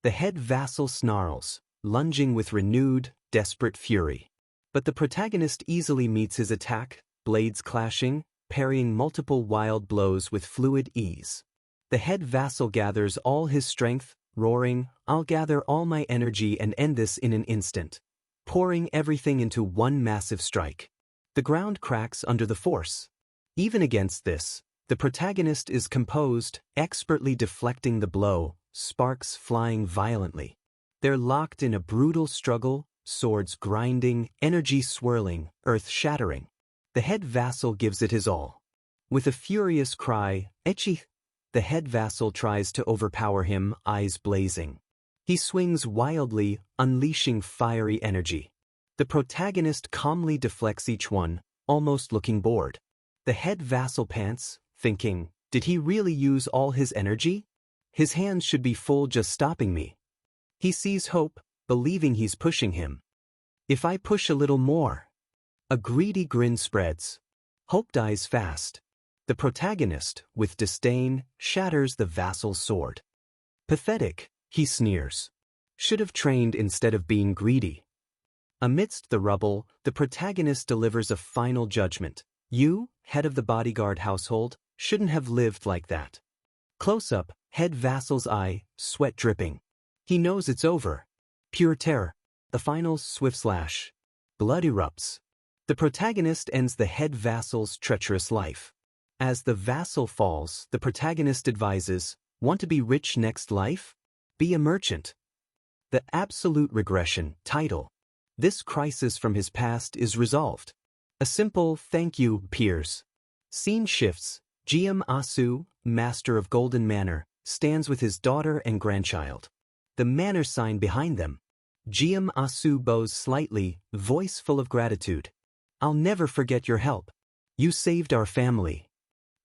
the head vassal snarls, lunging with renewed, desperate fury. But the protagonist easily meets his attack, blades clashing, parrying multiple wild blows with fluid ease. The head vassal gathers all his strength, roaring, "I'll gather all my energy and end this in an instant," pouring everything into one massive strike. The ground cracks under the force. Even against this, the protagonist is composed, expertly deflecting the blow, sparks flying violently. They're locked in a brutal struggle, swords grinding, energy swirling, earth shattering. The head vassal gives it his all. With a furious cry, "Echi!" the head vassal tries to overpower him, eyes blazing. He swings wildly, unleashing fiery energy. The protagonist calmly deflects each one, almost looking bored. The head vassal pants, thinking, did he really use all his energy? His hands should be full just stopping me. He sees hope, believing he's pushing him. If I push a little more. A greedy grin spreads. Hope dies fast. The protagonist, with disdain, shatters the vassal's sword. Pathetic, he sneers. Should have trained instead of being greedy. Amidst the rubble, the protagonist delivers a final judgment. You, head of the bodyguard household, shouldn't have lived like that. Close up, head vassal's eye, sweat dripping. He knows it's over. Pure terror. The final swift slash. Blood erupts. The protagonist ends the head vassal's treacherous life. As the vassal falls, the protagonist advises, want to be rich next life? Be a merchant. The absolute regression title. This crisis from his past is resolved. A simple thank you appears. Scene shifts. GM Asu, master of Golden Manor, stands with his daughter and grandchild. The manor sign behind them. GM Asu bows slightly, voice full of gratitude. I'll never forget your help. You saved our family.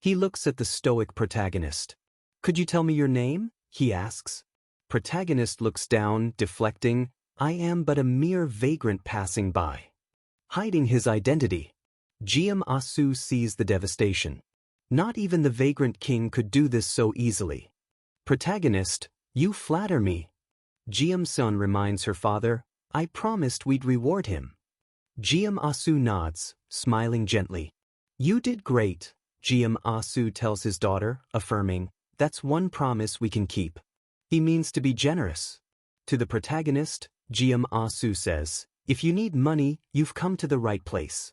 He looks at the stoic protagonist. Could you tell me your name? He asks. Protagonist looks down, deflecting. I am but a mere vagrant passing by. Hiding his identity. GM Asu sees the devastation. Not even the vagrant king could do this so easily. Protagonist, you flatter me. GM Sun reminds her father, I promised we'd reward him. GM Asu nods, smiling gently. You did great, GM Asu tells his daughter, affirming, that's one promise we can keep. He means to be generous. To the protagonist, GM Asu says, if you need money, you've come to the right place.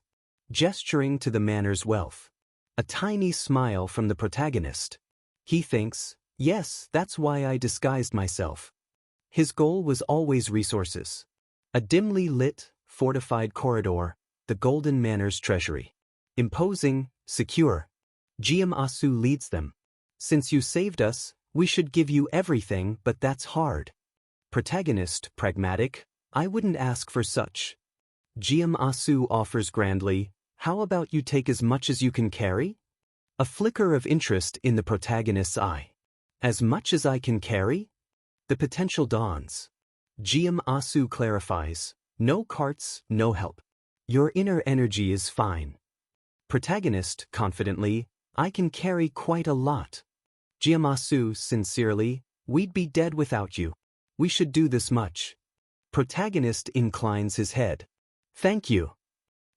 Gesturing to the manor's wealth. A tiny smile from the protagonist. He thinks, yes, that's why I disguised myself. His goal was always resources. A dimly lit, fortified corridor, the Golden Manor's treasury. Imposing, secure. GM Asu leads them. Since you saved us, we should give you everything, but that's hard. Protagonist, pragmatic, I wouldn't ask for such. GM Asu offers grandly, how about you take as much as you can carry? A flicker of interest in the protagonist's eye. As much as I can carry? The potential dawns. GM Asu clarifies, no carts, no help. Your inner energy is fine. Protagonist, confidently, I can carry quite a lot. GM Asu, sincerely, we'd be dead without you. We should do this much. Protagonist inclines his head. Thank you.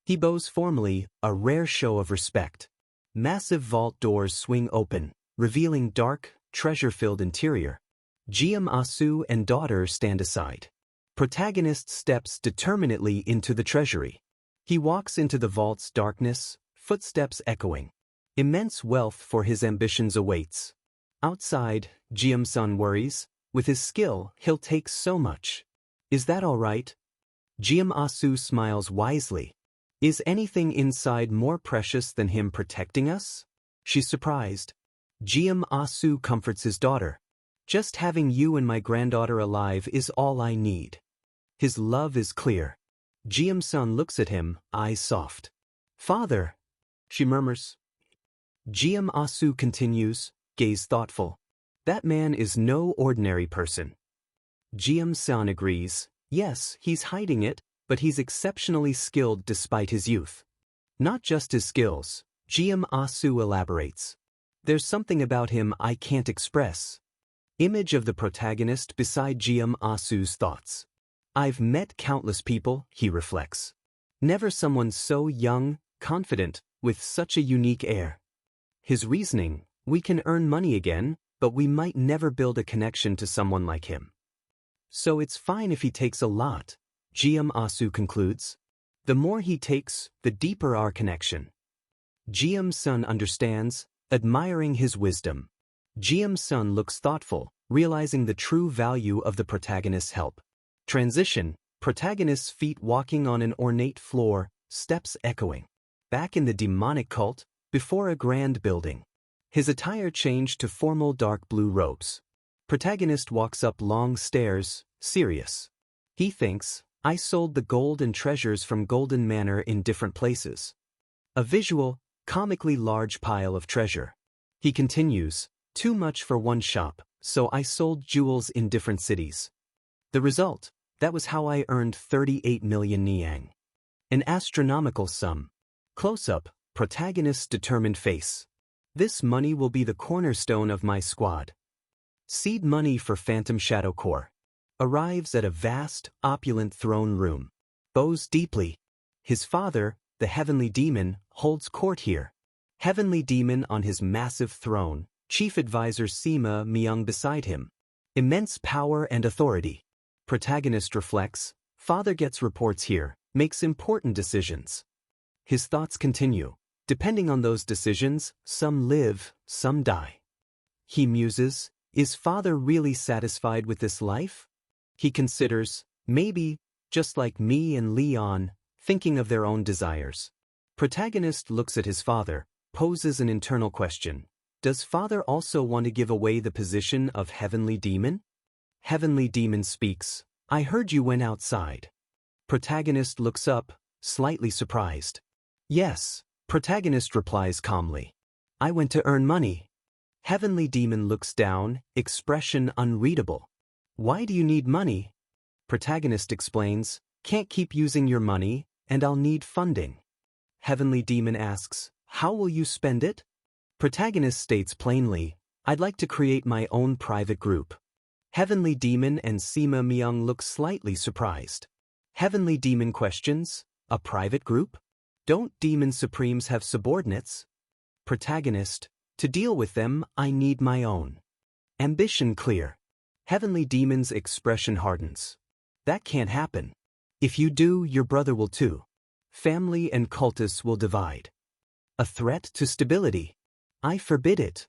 He bows formally, a rare show of respect. Massive vault doors swing open, revealing dark, treasure-filled interior. GM Asu and daughter stand aside. Protagonist steps determinedly into the treasury. He walks into the vault's darkness, footsteps echoing. Immense wealth for his ambitions awaits. Outside, GM Sun worries, with his skill, he'll take so much. Is that all right? GM Asu smiles wisely. Is anything inside more precious than him protecting us? She's surprised. GM Asu comforts his daughter. Just having you and my granddaughter alive is all I need. His love is clear. GM Sun looks at him, eyes soft. Father, she murmurs. GM Asu continues, gaze thoughtful. That man is no ordinary person. GM Sun agrees. Yes, he's hiding it, but he's exceptionally skilled despite his youth. Not just his skills, GM Asu elaborates. There's something about him I can't express. Image of the protagonist beside GM Asu's thoughts. I've met countless people, he reflects. Never someone so young, confident, with such a unique air. His reasoning, we can earn money again, but we might never build a connection to someone like him. So it's fine if he takes a lot, GM Asu concludes. The more he takes, the deeper our connection. Jiam-sun understands, admiring his wisdom. Jiam-sun looks thoughtful, realizing the true value of the protagonist's help. Transition, protagonist's feet walking on an ornate floor, steps echoing. Back in the demonic cult, before a grand building. His attire changed to formal dark blue robes. Protagonist walks up long stairs, serious. He thinks, I sold the gold and treasures from Golden Manor in different places. A visual, comically large pile of treasure. He continues, too much for one shop, so I sold jewels in different cities. The result, that was how I earned 38 million niang. An astronomical sum. Close-up, protagonist's determined face. This money will be the cornerstone of my squad. Seed money for Phantom Shadow Corps. Arrives at a vast, opulent throne room. Bows deeply. His father, the Heavenly Demon, holds court here. Heavenly Demon on his massive throne, Chief Advisor Sima Myung beside him. Immense power and authority. Protagonist reflects, father gets reports here, makes important decisions. His thoughts continue. Depending on those decisions, some live, some die. He muses, is father really satisfied with this life? He considers, maybe, just like me and Leon, thinking of their own desires. Protagonist looks at his father, poses an internal question. Does father also want to give away the position of Heavenly Demon? Heavenly Demon speaks, I heard you went outside. Protagonist looks up, slightly surprised. Yes, protagonist replies calmly. I went to earn money. Heavenly Demon looks down, expression unreadable. Why do you need money? Protagonist explains, can't keep using your money, and I'll need funding. Heavenly Demon asks, how will you spend it? Protagonist states plainly, I'd like to create my own private group. Heavenly Demon and Sima Myung look slightly surprised. Heavenly Demon questions, a private group? Don't Demon Supremes have subordinates? Protagonist, to deal with them, I need my own. Ambition clear. Heavenly Demon's expression hardens. That can't happen. If you do, your brother will too. Family and cultists will divide. A threat to stability. I forbid it.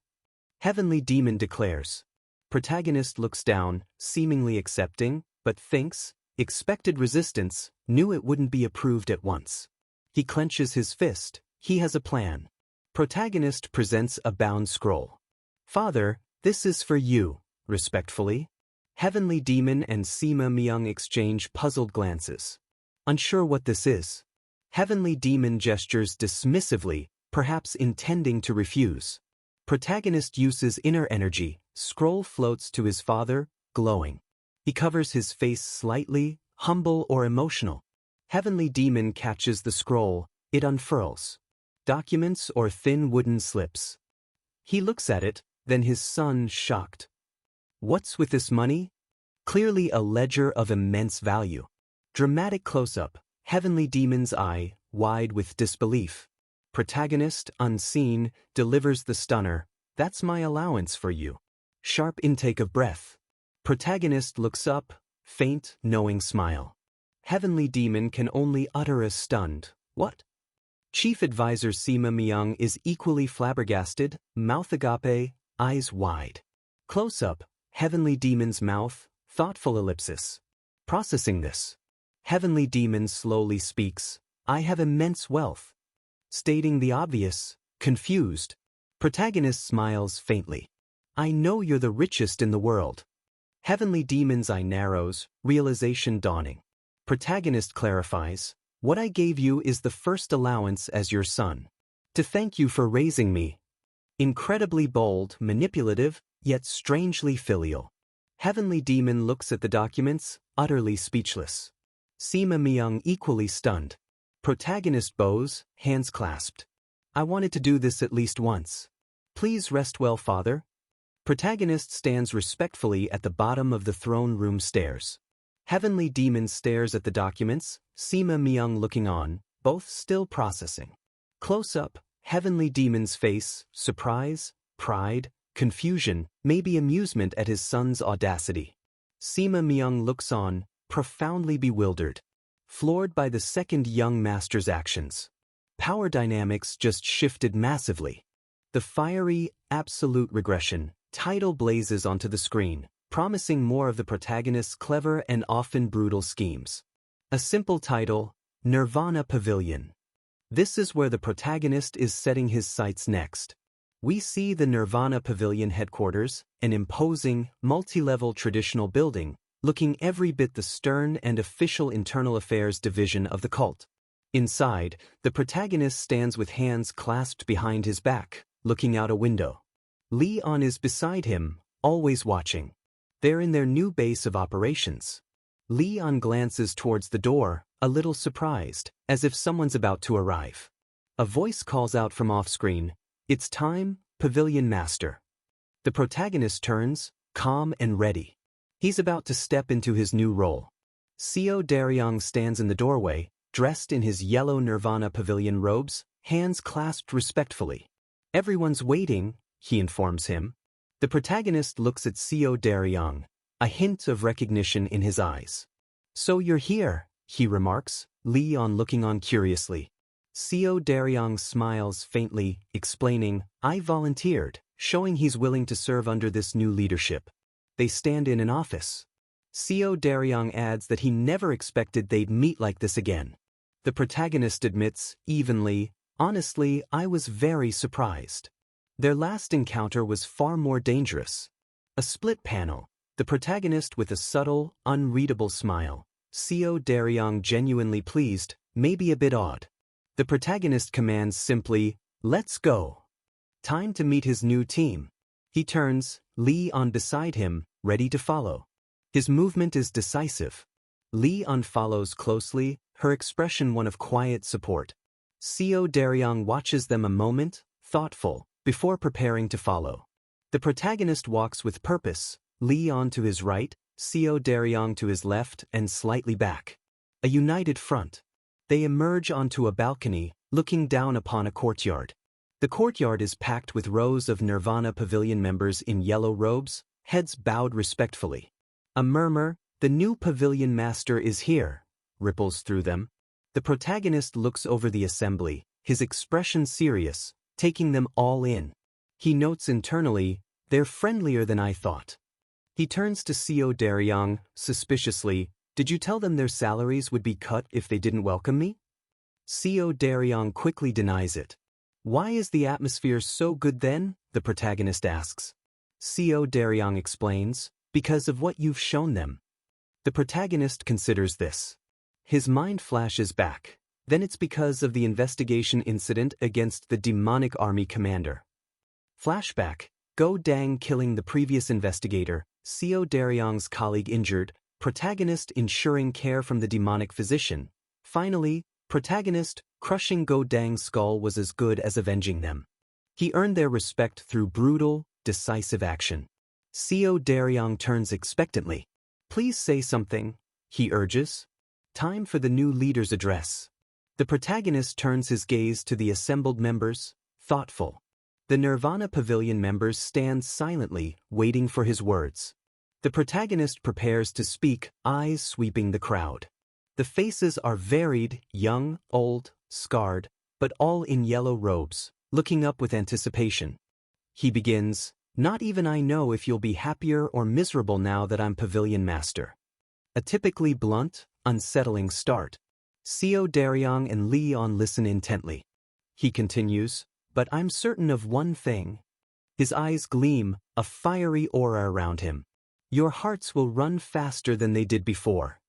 Heavenly Demon declares. Protagonist looks down, seemingly accepting, but thinks, expected resistance, knew it wouldn't be approved at once. He clenches his fist, he has a plan. Protagonist presents a bound scroll. Father, this is for you. Respectfully. Heavenly Demon and Sima Myung exchange puzzled glances. Unsure what this is. Heavenly Demon gestures dismissively, perhaps intending to refuse. Protagonist uses inner energy, scroll floats to his father, glowing. He covers his face slightly, humble or emotional. Heavenly Demon catches the scroll, it unfurls. Documents or thin wooden slips. He looks at it, then his son shocked. What's with this money? Clearly a ledger of immense value. Dramatic close-up, Heavenly Demon's eye, wide with disbelief. Protagonist, unseen, delivers the stunner, that's my allowance for you. Sharp intake of breath. Protagonist looks up, faint, knowing smile. Heavenly Demon can only utter a stunned, what? Chief Advisor Sima Myung is equally flabbergasted, mouth agape, eyes wide. Close-up, Heavenly Demon's mouth, thoughtful ellipsis. Processing this. Heavenly Demon slowly speaks, I have immense wealth. Stating the obvious, confused. Protagonist smiles faintly. I know you're the richest in the world. Heavenly Demon's eye narrows, realization dawning. Protagonist clarifies, what I gave you is the first allowance as your son. To thank you for raising me. Incredibly bold, manipulative, yet strangely filial. Heavenly Demon looks at the documents, utterly speechless. Sima Myung equally stunned. Protagonist bows, hands clasped. I wanted to do this at least once. Please rest well, father. Protagonist stands respectfully at the bottom of the throne room stairs. Heavenly Demon stares at the documents, Sima Myung looking on, both still processing. Close up, Heavenly Demon's face, surprise, pride, confusion, maybe amusement at his son's audacity. Sima Myung looks on, profoundly bewildered. floored by the second young master's actions. Power dynamics just shifted massively. The fiery, absolute regression title blazes onto the screen, promising more of the protagonist's clever and often brutal schemes. A simple title, Nirvana Pavilion. This is where the protagonist is setting his sights next. We see the Nirvana Pavilion headquarters, an imposing, multi-level traditional building, looking every bit the stern and official internal affairs division of the cult. Inside, the protagonist stands with hands clasped behind his back, looking out a window. Leon is beside him, always watching. They're in their new base of operations. Leon glances towards the door, a little surprised, as if someone's about to arrive. A voice calls out from off-screen, "It's time, Pavilion Master." The protagonist turns, calm and ready. He's about to step into his new role. Seo Daryong stands in the doorway, dressed in his yellow Nirvana Pavilion robes, hands clasped respectfully. "Everyone's waiting," he informs him. The protagonist looks at Seo Daryong, a hint of recognition in his eyes. "So you're here," he remarks, Leon looking on curiously. Seo Daryong smiles faintly, explaining, "I volunteered," showing he's willing to serve under this new leadership. They stand in an office. Seo Daryong adds that he never expected they'd meet like this again. The protagonist admits, evenly, "Honestly, I was very surprised." Their last encounter was far more dangerous. A split panel, the protagonist with a subtle, unreadable smile. Seo Daryong genuinely pleased, maybe a bit odd. The protagonist commands simply, "Let's go." Time to meet his new team. He turns, Leon beside him, ready to follow. His movement is decisive. Leon follows closely, her expression one of quiet support. Seo Daryong watches them a moment, thoughtful, before preparing to follow. The protagonist walks with purpose, Leon to his right, Seo Daryong to his left and slightly back. A united front. They emerge onto a balcony, looking down upon a courtyard. The courtyard is packed with rows of Nirvana Pavilion members in yellow robes, heads bowed respectfully. A murmur, "The new Pavilion Master is here," ripples through them. The protagonist looks over the assembly, his expression serious, taking them all in. He notes internally, "They're friendlier than I thought." He turns to Seo Daryong, suspiciously, "Did you tell them their salaries would be cut if they didn't welcome me?" Seo Daryong quickly denies it. "Why is the atmosphere so good then?" the protagonist asks. Seo Daryong explains, "Because of what you've shown them." The protagonist considers this. His mind flashes back. Then it's because of the investigation incident against the demonic army commander. Flashback, Go Dang killing the previous investigator, Seo Daryong's colleague injured, protagonist ensuring care from the demonic physician. Finally, protagonist crushing Go Dang's skull was as good as avenging them. He earned their respect through brutal, decisive action. Seo Daryong turns expectantly. "Please say something," he urges. Time for the new leader's address. The protagonist turns his gaze to the assembled members, thoughtful. The Nirvana Pavilion members stand silently, waiting for his words. The protagonist prepares to speak, eyes sweeping the crowd. The faces are varied, young, old, scarred, but all in yellow robes, looking up with anticipation. He begins, "Not even I know if you'll be happier or miserable now that I'm Pavilion Master." A typically blunt, unsettling start. Seo Daryong and Leon listen intently. He continues, "But I'm certain of one thing." His eyes gleam, a fiery aura around him. "Your hearts will run faster than they did before."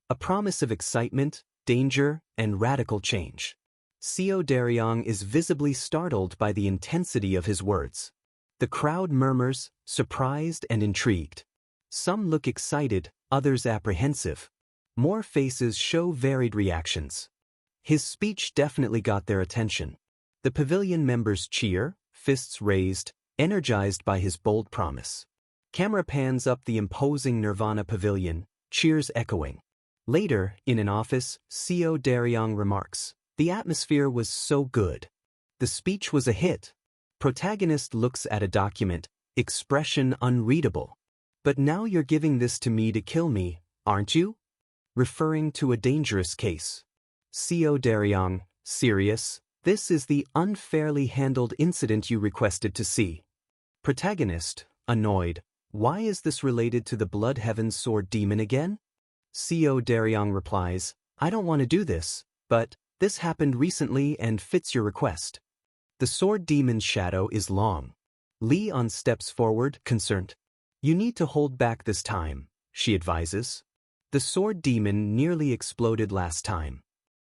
A promise of excitement, danger, and radical change. Seo Daryong is visibly startled by the intensity of his words. The crowd murmurs, surprised and intrigued. Some look excited, others apprehensive. More faces show varied reactions. His speech definitely got their attention. The pavilion members cheer, fists raised, energized by his bold promise. Camera pans up the imposing Nirvana Pavilion, cheers echoing. Later, in an office, Seo Daryong remarks, "The atmosphere was so good. The speech was a hit." Protagonist looks at a document, expression unreadable. "But now you're giving this to me to kill me, aren't you?" referring to a dangerous case. Seo Daryong, serious, this is the unfairly handled incident you requested to see. Protagonist, annoyed, why is this related to the Blood Heaven's sword demon again? Seo Daryong replies, I don't want to do this, but this happened recently and fits your request. The sword demon's shadow is long. Leon steps forward, concerned. You need to hold back this time, she advises. The sword demon nearly exploded last time.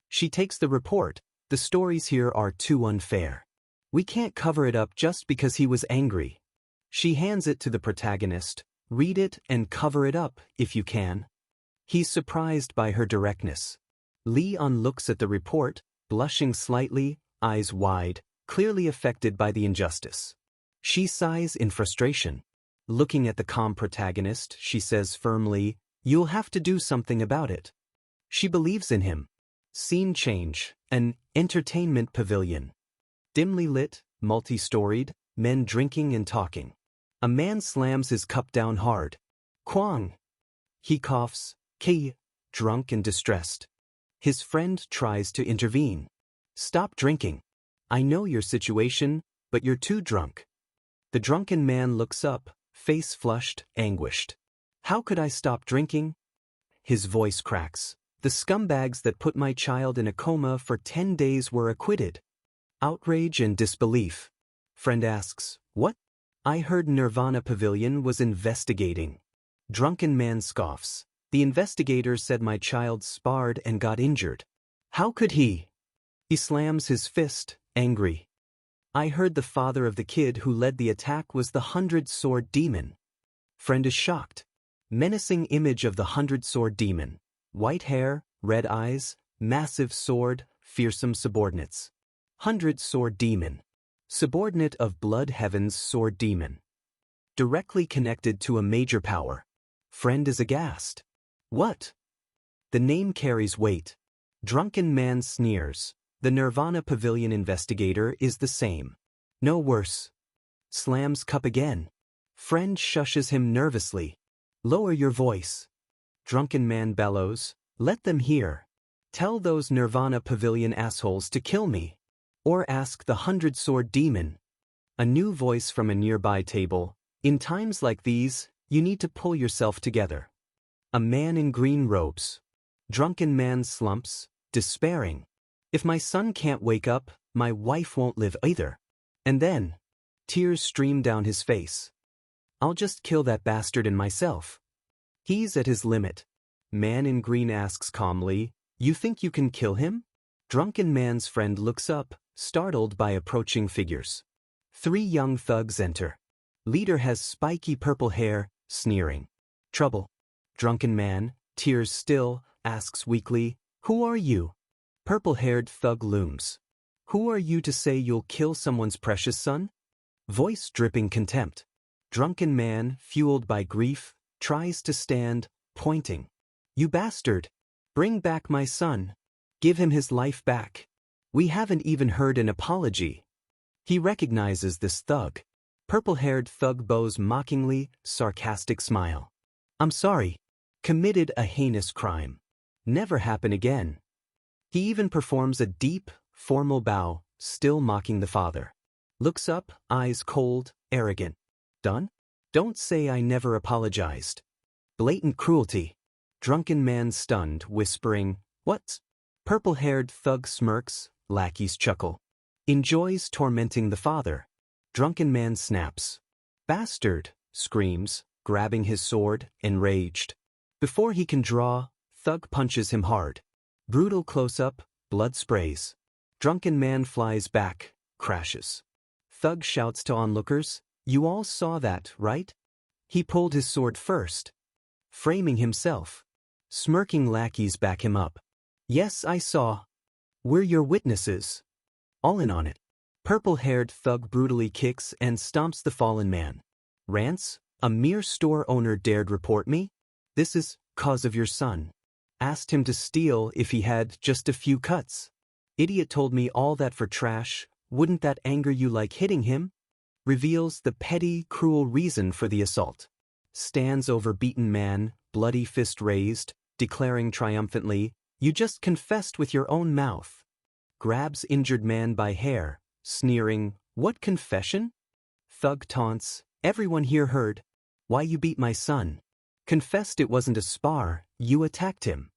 She takes the report, the stories here are too unfair. We can't cover it up just because he was angry. She hands it to the protagonist, read it and cover it up, if you can. He's surprised by her directness. Leon looks at the report, blushing slightly, eyes wide, clearly affected by the injustice. She sighs in frustration. Looking at the calm protagonist, she says firmly, you'll have to do something about it. She believes in him. Scene change, an entertainment pavilion. Dimly lit, multi-storied, men drinking and talking. A man slams his cup down hard. Kwang. He coughs, drunk and distressed. His friend tries to intervene. Stop drinking. I know your situation, but you're too drunk. The drunken man looks up, face flushed, anguished. How could I stop drinking? His voice cracks. The scumbags that put my child in a coma for 10 days were acquitted. Outrage and disbelief. Friend asks, what? I heard Nirvana Pavilion was investigating. Drunken man scoffs. The investigator said my child sparred and got injured. How could he? He slams his fist, angry. I heard the father of the kid who led the attack was the 100-sword demon. Friend is shocked. Menacing image of the 100-sword demon. White hair, red eyes, massive sword, fearsome subordinates. 100-sword demon. Subordinate of Blood Heaven's sword demon. Directly connected to a major power. Friend is aghast. What? The name carries weight. Drunken man sneers. The Nirvana Pavilion investigator is the same. No worse. Slams cup again. Friend shushes him nervously. Lower your voice. Drunken man bellows. Let them hear. Tell those Nirvana Pavilion assholes to kill me. Or ask the 100-sword demon. A new voice from a nearby table. In times like these, you need to pull yourself together. A man in green robes. Drunken man slumps, despairing. If my son can't wake up, my wife won't live either. And then, tears stream down his face. I'll just kill that bastard and myself. He's at his limit. Man in green asks calmly, you think you can kill him? Drunken man's friend looks up, startled by approaching figures. 3 young thugs enter. Leader has spiky purple hair, sneering. Trouble. Drunken man, tears still, asks weakly, who are you? Purple-haired thug looms. Who are you to say you'll kill someone's precious son? Voice dripping contempt. Drunken man, fueled by grief, tries to stand, pointing. You bastard! Bring back my son. Give him his life back. We haven't even heard an apology. He recognizes this thug. Purple-haired thug bows mockingly, sarcastic smile. I'm sorry. Committed a heinous crime. Never happen again. He even performs a deep, formal bow, still mocking the father. Looks up, eyes cold, arrogant. Done? Don't say I never apologized. Blatant cruelty. Drunken man stunned, whispering, what? Purple-haired thug smirks, lackeys chuckle. Enjoys tormenting the father. Drunken man snaps. Bastard, screams, grabbing his sword, enraged. Before he can draw, thug punches him hard. Brutal close-up, blood sprays. Drunken man flies back, crashes. Thug shouts to onlookers, you all saw that, right? He pulled his sword first. Framing himself. Smirking lackeys back him up. Yes, I saw. We're your witnesses. All in on it. Purple-haired thug brutally kicks and stomps the fallen man. Rants, a mere store owner dared report me? This is cause of your son. Asked him to steal if he had just a few cuts. Idiot told me all that for trash, wouldn't that anger you like hitting him? Reveals the petty, cruel reason for the assault. Stands over beaten man, bloody fist raised, declaring triumphantly, "You just confessed with your own mouth." Grabs injured man by hair, sneering, "What confession?" Thug taunts, "Everyone here heard. Why you beat my son. Confessed it wasn't a spar, you attacked him."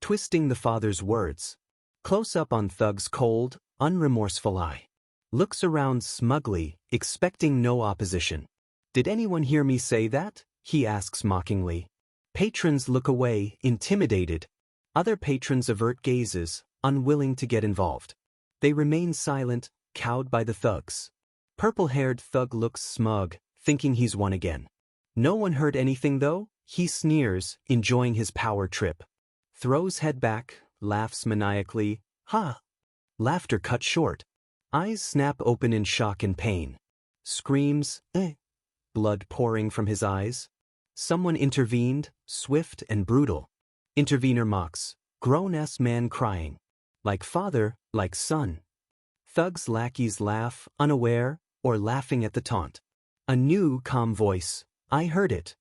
Twisting the father's words. Close up on Thug's cold, unremorseful eye. Looks around smugly, expecting no opposition. "Did anyone hear me say that?" he asks mockingly. Patrons look away, intimidated. Other patrons avert gazes, unwilling to get involved. They remain silent, cowed by the thugs. Purple-haired thug looks smug, thinking he's won again. "No one heard anything though?" He sneers, enjoying his power trip. Throws head back, laughs maniacally, "Ha!" Laughter cut short. Eyes snap open in shock and pain. Screams, "Eh!" Blood pouring from his eyes. Someone intervened, swift and brutal. Intervener mocks, grown-ass man crying. Like father, like son. Thug's lackeys laugh, unaware, or laughing at the taunt. A new, calm voice, "I heard it."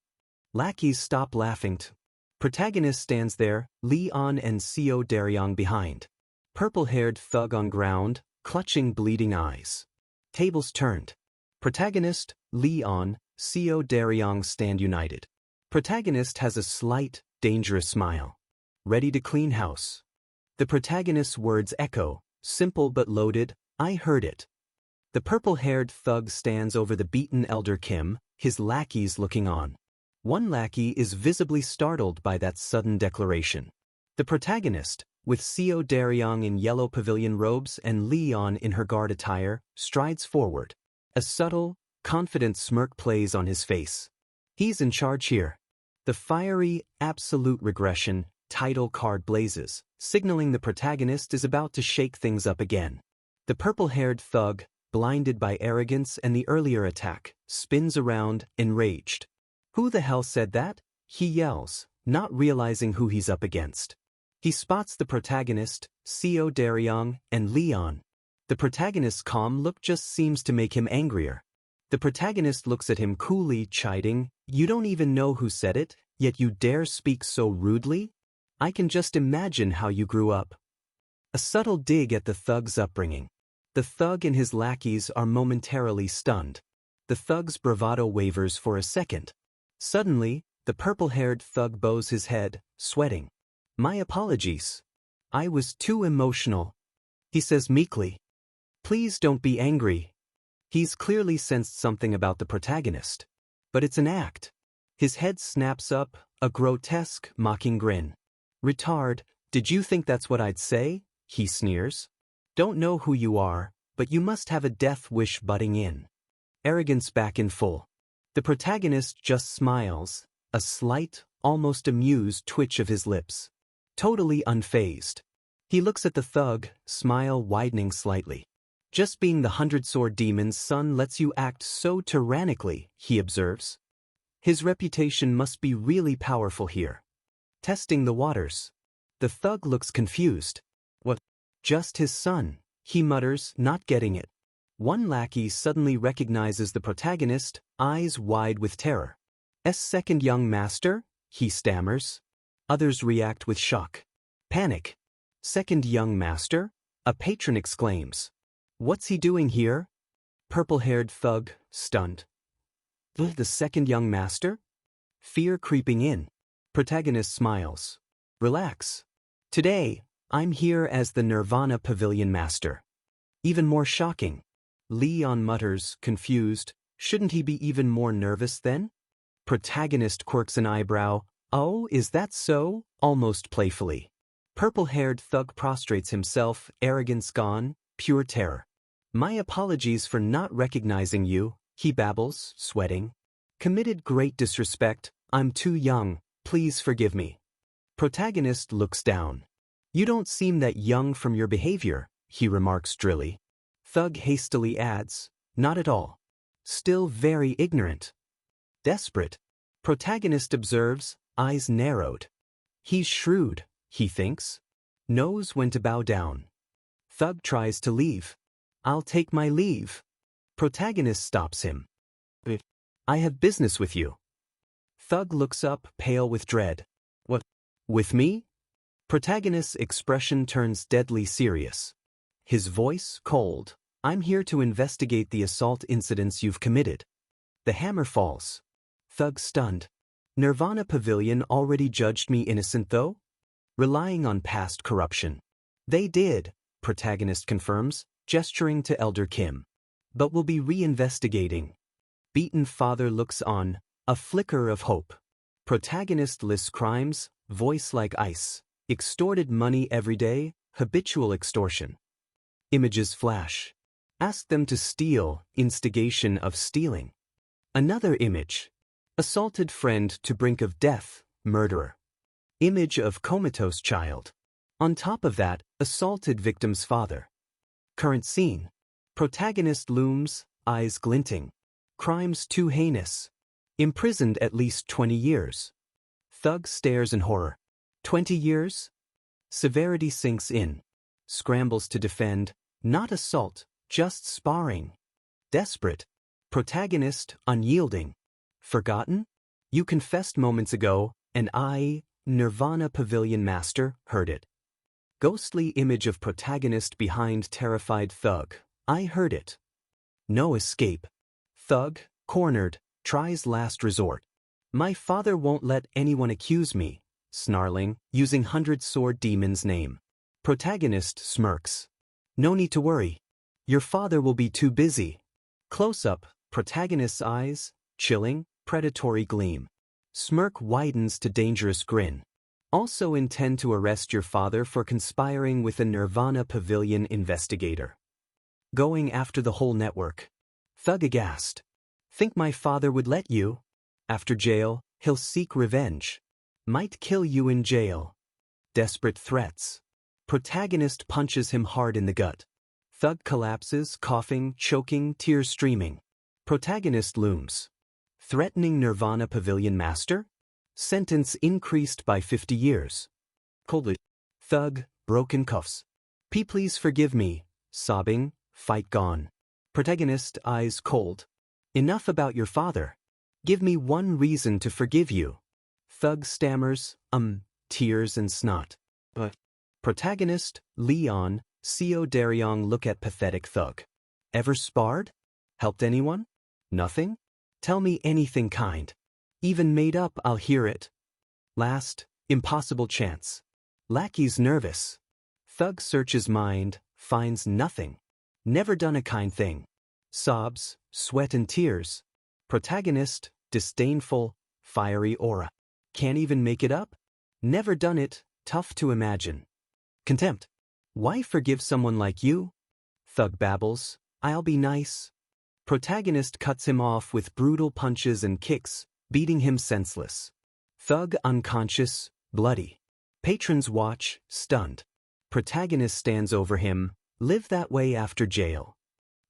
Lackeys stop laughing. Protagonist stands there, Leon and Seo Daryong behind. Purple-haired thug on ground, clutching bleeding eyes. Tables turned. Protagonist, Leon, Seo Daryong stand united. Protagonist has a slight, dangerous smile. Ready to clean house. The protagonist's words echo, simple but loaded, "I heard it." The purple-haired thug stands over the beaten elder Kim, his lackeys looking on. One lackey is visibly startled by that sudden declaration. The protagonist, with Seo Daryong in yellow pavilion robes and Leon in her guard attire, strides forward. A subtle, confident smirk plays on his face. He's in charge here. The fiery, absolute regression title card blazes, signaling the protagonist is about to shake things up again. The purple-haired thug, blinded by arrogance and the earlier attack, spins around, enraged. "Who the hell said that?" he yells, not realizing who he's up against. He spots the protagonist, Seo Daryong, and Leon. The protagonist's calm look just seems to make him angrier. The protagonist looks at him coolly, chiding, "You don't even know who said it, yet you dare speak so rudely? I can just imagine how you grew up." A subtle dig at the thug's upbringing. The thug and his lackeys are momentarily stunned. The thug's bravado wavers for a second. Suddenly, the purple-haired thug bows his head, sweating. "My apologies. I was too emotional," he says meekly. "Please don't be angry." He's clearly sensed something about the protagonist. But it's an act. His head snaps up, a grotesque, mocking grin. "Retard, did you think that's what I'd say?" he sneers. "Don't know who you are, but you must have a death wish butting in." Arrogance back in full. The protagonist just smiles, a slight, almost amused twitch of his lips. Totally unfazed. He looks at the thug, smile widening slightly. "Just being the 100-sword demon's son lets you act so tyrannically," he observes. His reputation must be really powerful here. Testing the waters. The thug looks confused. "What? Just his son," he mutters, not getting it. One lackey suddenly recognizes the protagonist, eyes wide with terror. "Second young master?" he stammers. Others react with shock. Panic. "Second young master?" a patron exclaims. "What's he doing here?" Purple-haired thug, stunned. "The second young master?" Fear creeping in. Protagonist smiles. "Relax. Today, I'm here as the Nirvana Pavilion Master." Even more shocking. Leon mutters, confused, "Shouldn't he be even more nervous then?" Protagonist quirks an eyebrow. "Oh, is that so?" almost playfully. Purple-haired thug prostrates himself, arrogance gone, pure terror. "My apologies for not recognizing you," he babbles, sweating. "Committed great disrespect, I'm too young, please forgive me." Protagonist looks down. "You don't seem that young from your behavior," he remarks drily. Thug hastily adds, "Not at all. Still very ignorant." Desperate. Protagonist observes, eyes narrowed. He's shrewd, he thinks. Knows when to bow down. Thug tries to leave. "I'll take my leave." Protagonist stops him. "I have business with you." Thug looks up, pale with dread. "What? With me? Protagonist's expression turns deadly serious. His voice cold. I'm here to investigate the assault incidents you've committed. The hammer falls. Thug stunned. Nirvana Pavilion already judged me innocent though? Relying on past corruption. They did, protagonist confirms, gesturing to Elder Kim. But we'll be reinvestigating. Beaten father looks on, a flicker of hope. Protagonist lists crimes, voice like ice. Extorted money every day, habitual extortion. Images flash. Ask them to steal, instigation of stealing. Another image. Assaulted friend to brink of death, murderer. Image of comatose child. On top of that, assaulted victim's father. Current scene. Protagonist looms, eyes glinting. Crimes too heinous. Imprisoned at least 20 years. Thug stares in horror. 20 years? Severity sinks in. Scrambles to defend, not assault, just sparring. Desperate. Protagonist unyielding. Forgotten? You confessed moments ago, and I, Nirvana Pavilion Master, heard it. Ghostly image of protagonist behind terrified thug. I heard it. No escape. Thug, cornered, tries last resort. My father won't let anyone accuse me. Snarling, using 100-sword demon's name. Protagonist smirks. No need to worry. Your father will be too busy. Close-up, protagonist's eyes, chilling, predatory gleam. Smirk widens to dangerous grin. Also intend to arrest your father for conspiring with a Nirvana Pavilion investigator. Going after the whole network. Thug aghast. Think my father would let you? After jail, he'll seek revenge. Might kill you in jail. Desperate threats. Protagonist punches him hard in the gut. Thug collapses, coughing, choking, tears streaming. Protagonist looms. Threatening Nirvana Pavilion Master? Sentence increased by 50 years. Coldly. Thug, broken cuffs. Please forgive me. Sobbing, fight gone. Protagonist eyes cold. Enough about your father. Give me one reason to forgive you. Thug stammers, tears and snot. But protagonist, Leon, Seo Daryong look at pathetic thug. Ever sparred? Helped anyone? Nothing? Tell me anything kind. Even made up, I'll hear it. Last, impossible chance. Lackey's nervous. Thug searches mind, finds nothing. Never done a kind thing. Sobs, sweat and tears. Protagonist, disdainful, fiery aura. Can't even make it up? Never done it, tough to imagine. Contempt. Why forgive someone like you? Thug babbles, I'll be nice. Protagonist cuts him off with brutal punches and kicks, beating him senseless. Thug unconscious, bloody. Patrons watch, stunned. Protagonist stands over him, live that way after jail.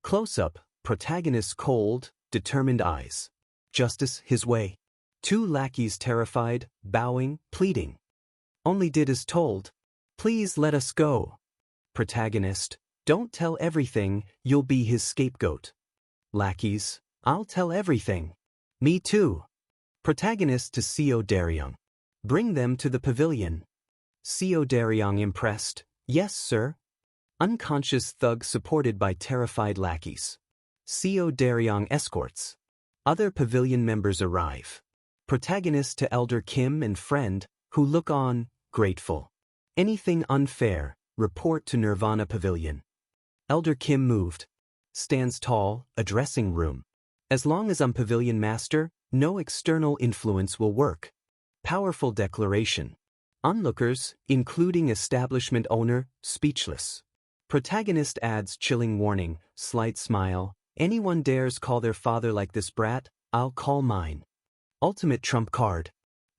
Close-up, protagonist cold, determined eyes. Justice his way. Two lackeys terrified, bowing, pleading. Only did as told. Please let us go. Protagonist, don't tell everything, you'll be his scapegoat. Lackeys, I'll tell everything. Me too. Protagonist to Seo Daryong. Bring them to the pavilion. Seo Daryong impressed. Yes, sir. Unconscious thug supported by terrified lackeys. Seo Daryong escorts. Other pavilion members arrive. Protagonist to Elder Kim and friend, who look on, grateful. Anything unfair, report to Nirvana Pavilion. Elder Kim moved. Stands tall, addressing room. As long as I'm Pavilion Master, no external influence will work. Powerful declaration. Onlookers, including establishment owner, speechless. Protagonist adds chilling warning, slight smile. Anyone dares call their father like this brat, I'll call mine. Ultimate trump card.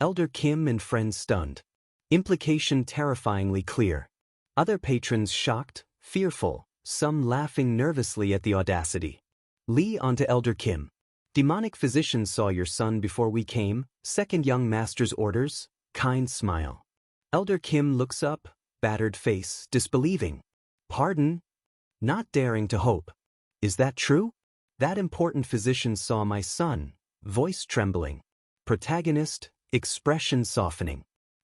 Elder Kim and friends stunned. Implication terrifyingly clear. Other patrons shocked, fearful, some laughing nervously at the audacity. Lee onto Elder Kim. Demonic physician saw your son before we came, second young master's orders, kind smile. Elder Kim looks up, battered face, disbelieving. Pardon? Not daring to hope. Is that true? That important physician saw my son, voice trembling. Protagonist, expression softening.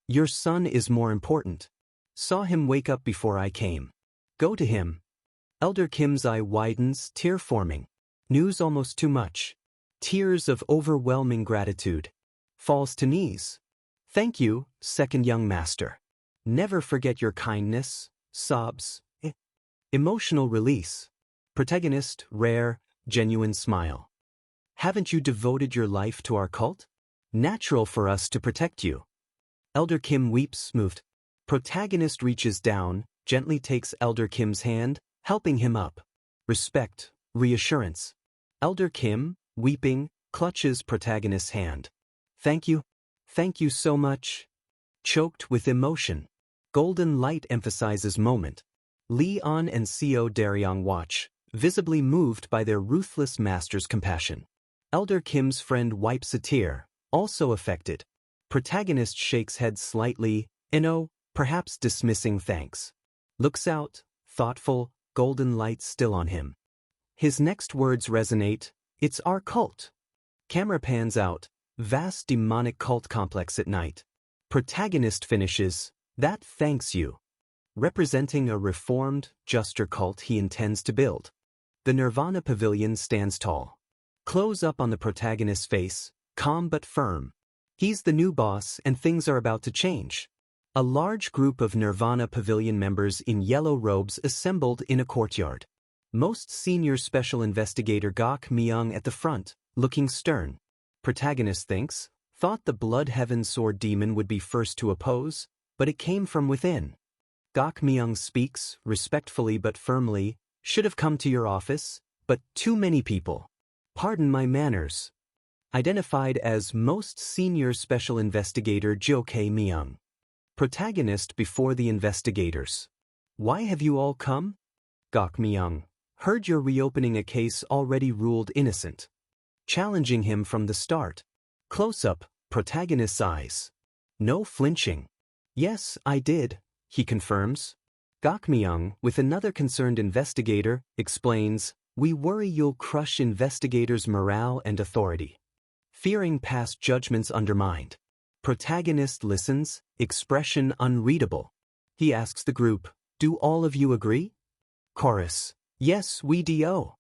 Your son is more important. Saw him wake up before I came. Go to him. Elder Kim's eye widens, tear forming. News almost too much. Tears of overwhelming gratitude. Falls to knees. Thank you, second young master. Never forget your kindness. Sobs. Emotional release. Protagonist, rare, genuine smile. Haven't you devoted your life to our cult? Natural for us to protect you. Elder Kim weeps, moved. Protagonist reaches down, gently takes Elder Kim's hand, helping him up. Respect, reassurance. Elder Kim, weeping, clutches protagonist's hand. Thank you. Thank you so much. Choked with emotion. Golden light emphasizes moment. Lee-on and Seo Daryong watch, visibly moved by their ruthless master's compassion. Elder Kim's friend wipes a tear, also affected. Protagonist shakes head slightly, enro, perhaps dismissing thanks. Looks out, thoughtful, golden light still on him. His next words resonate, it's our cult. Camera pans out, vast demonic cult complex at night. Protagonist finishes, that thanks you. Representing a reformed, juster cult he intends to build. The Nirvana Pavilion stands tall. Close up on the protagonist's face, calm but firm. He's the new boss and things are about to change. A large group of Nirvana Pavilion members in yellow robes assembled in a courtyard. Most senior special investigator Gok Myung at the front, looking stern. Protagonist thinks, thought the Blood Heaven Sword Demon would be first to oppose, but it came from within. Gok Myung speaks, respectfully but firmly, should have come to your office, but too many people. Pardon my manners. Identified as most senior special investigator Jo K Myung. Protagonist before the investigators. Why have you all come? Gok Myung. Heard you're reopening a case already ruled innocent. Challenging him from the start. Close-up, protagonist's eyes. No flinching. Yes, I did, he confirms. Gok Myung, with another concerned investigator, explains, we worry you'll crush investigators' morale and authority. Fearing past judgments undermined. Protagonist listens, expression unreadable. He asks the group, do all of you agree? Chorus, yes, we do.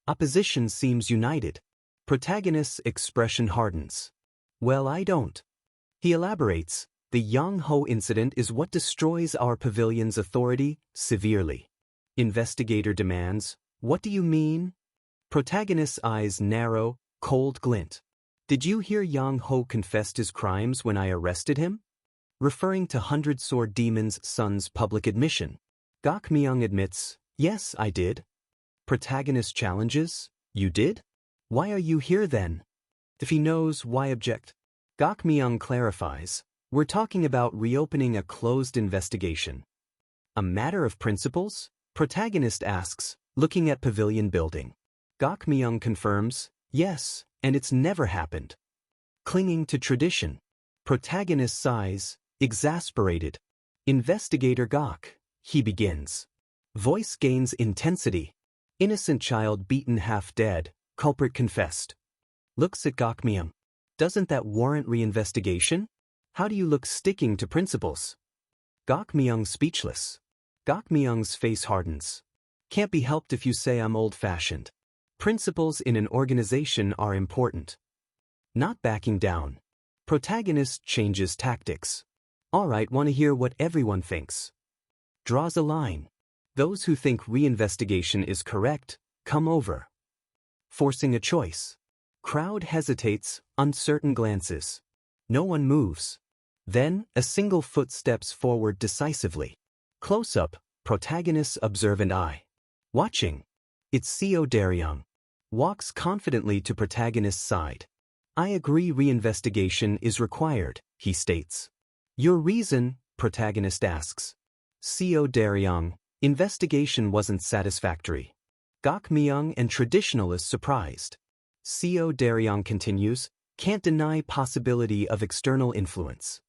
Opposition seems united. Protagonist's expression hardens. Well, I don't. He elaborates, the Yang Ho incident is what destroys our pavilion's authority, severely. Investigator demands, what do you mean? Protagonist's eyes narrow, cold glint. Did you hear Yang Ho confessed his crimes when I arrested him? Referring to Hundred Sword Demon's son's public admission. Gok Myung admits, yes, I did. Protagonist challenges, you did? Why are you here then? If he knows, why object? Gok Myung clarifies, we're talking about reopening a closed investigation. A matter of principles? Protagonist asks, looking at pavilion building. Gok Myung confirms, yes, and it's never happened. Clinging to tradition. Protagonist sighs, exasperated. Investigator Gok, he begins. Voice gains intensity. Innocent child beaten half dead, culprit confessed. Looks at Gok Myung. Doesn't that warrant reinvestigation? How do you look sticking to principles? Gok Myung speechless. Gok Myung's face hardens. Can't be helped if you say I'm old-fashioned. Principles in an organization are important. Not backing down. Protagonist changes tactics. All right, want to hear what everyone thinks. Draws a line. Those who think reinvestigation is correct, come over. Forcing a choice. Crowd hesitates, uncertain glances. No one moves. Then, a single foot steps forward decisively. Close-up, protagonist's observant eye. Watching. It's Seo Daryong. Walks confidently to protagonist's side. I agree reinvestigation is required, he states. Your reason, protagonist asks. Seo Daryong, investigation wasn't satisfactory. Gok Myung and traditionalists surprised. Seo Daryong continues, can't deny possibility of external influence.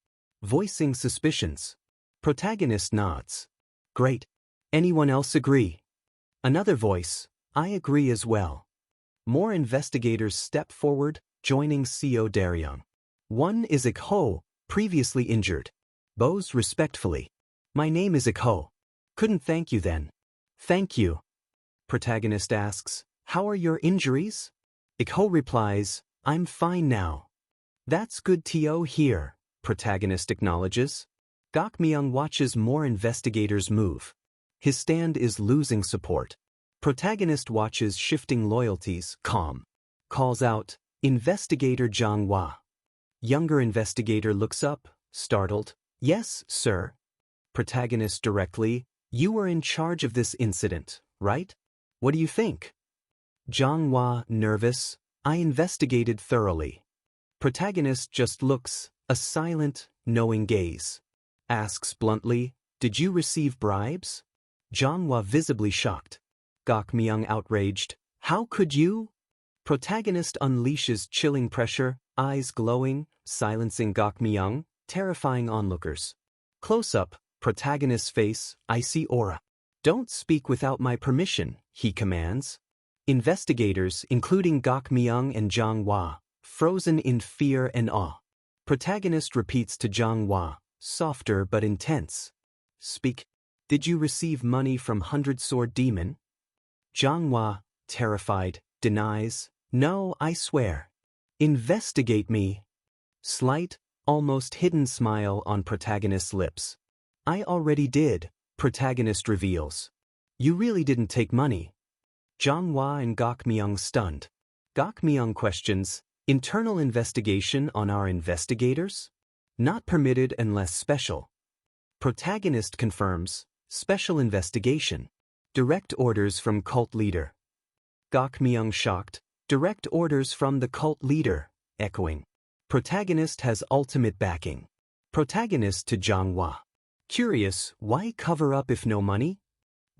Voicing suspicions. Protagonist nods. Great. Anyone else agree? Another voice, I agree as well. More investigators step forward, joining Seo Daryong. One is Ik Ho, previously injured. Bows respectfully. My name is Ikho. Couldn't thank you then. Thank you. Protagonist asks, how are your injuries? Ikho replies, I'm fine now. That's good to hear, protagonist acknowledges. Gokmyung watches more investigators move. His stand is losing support. Protagonist watches shifting loyalties, calm. Calls out, Investigator Jianghua. Younger investigator looks up, startled. Yes, sir. Protagonist directly, you were in charge of this incident, right? What do you think? Jianghua, nervous, I investigated thoroughly. Protagonist just looks, a silent, knowing gaze. Asks bluntly, did you receive bribes? Jianghua visibly shocked. Gokmyung outraged, how could you? Protagonist unleashes chilling pressure, eyes glowing, silencing Gokmyung, terrifying onlookers. Close-up, protagonist's face, icy aura. Don't speak without my permission, he commands. Investigators, including Gokmyung and Jianghua, frozen in fear and awe. Protagonist repeats to Jianghua, softer but intense. Speak. Did you receive money from Hundred Sword Demon? Jianghua, terrified, denies, no, I swear. Investigate me. Slight, almost hidden smile on protagonist's lips. I already did, protagonist reveals. You really didn't take money. Jianghua and Gokmyung stunned. Gokmyung questions, internal investigation on our investigators? Not permitted unless special. Protagonist confirms, special investigation. Direct orders from cult leader. Gokmyung shocked, direct orders from the cult leader, echoing. Protagonist has ultimate backing. Protagonist to Jianghua. Curious, why cover up if no money?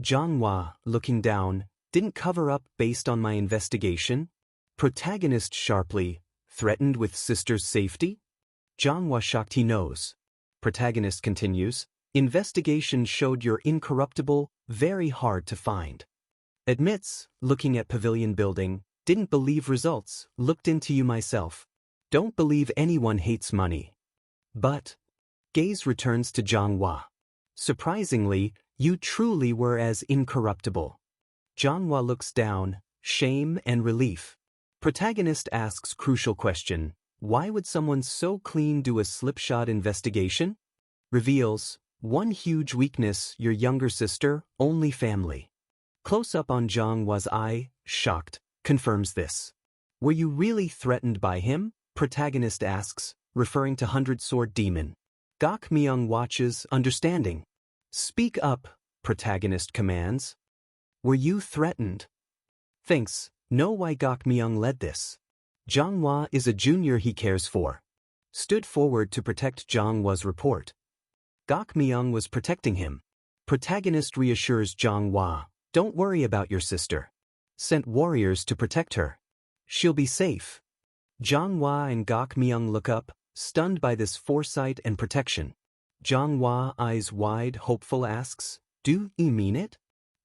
Jianghua, looking down, didn't cover up based on my investigation? Protagonist sharply, threatened with sister's safety? Jianghua shocked he knows. Protagonist continues, investigation showed you're incorruptible, very hard to find. Admits, looking at pavilion building, didn't believe results, looked into you myself. Don't believe anyone hates money. But, gaze returns to Jianghua. Surprisingly, you truly were as incorruptible. Jianghua looks down, shame and relief. Protagonist asks crucial question, why would someone so clean do a slipshod investigation? Reveals, one huge weakness, your younger sister, only family. Close up on Jianghua's eye, shocked, confirms this. Were you really threatened by him? Protagonist asks, referring to Hundred Sword Demon. Gokmyung watches, understanding. Speak up, protagonist commands. Were you threatened? Thinks, know why Gokmyung led this. Jianghua is a junior he cares for. Stood forward to protect Jianghua's report. Gokmyung was protecting him. Protagonist reassures Jianghua, don't worry about your sister. Sent warriors to protect her. She'll be safe. Jianghua and Gokmyung look up, stunned by this foresight and protection. Jianghua, eyes wide, hopeful, asks, do you mean it?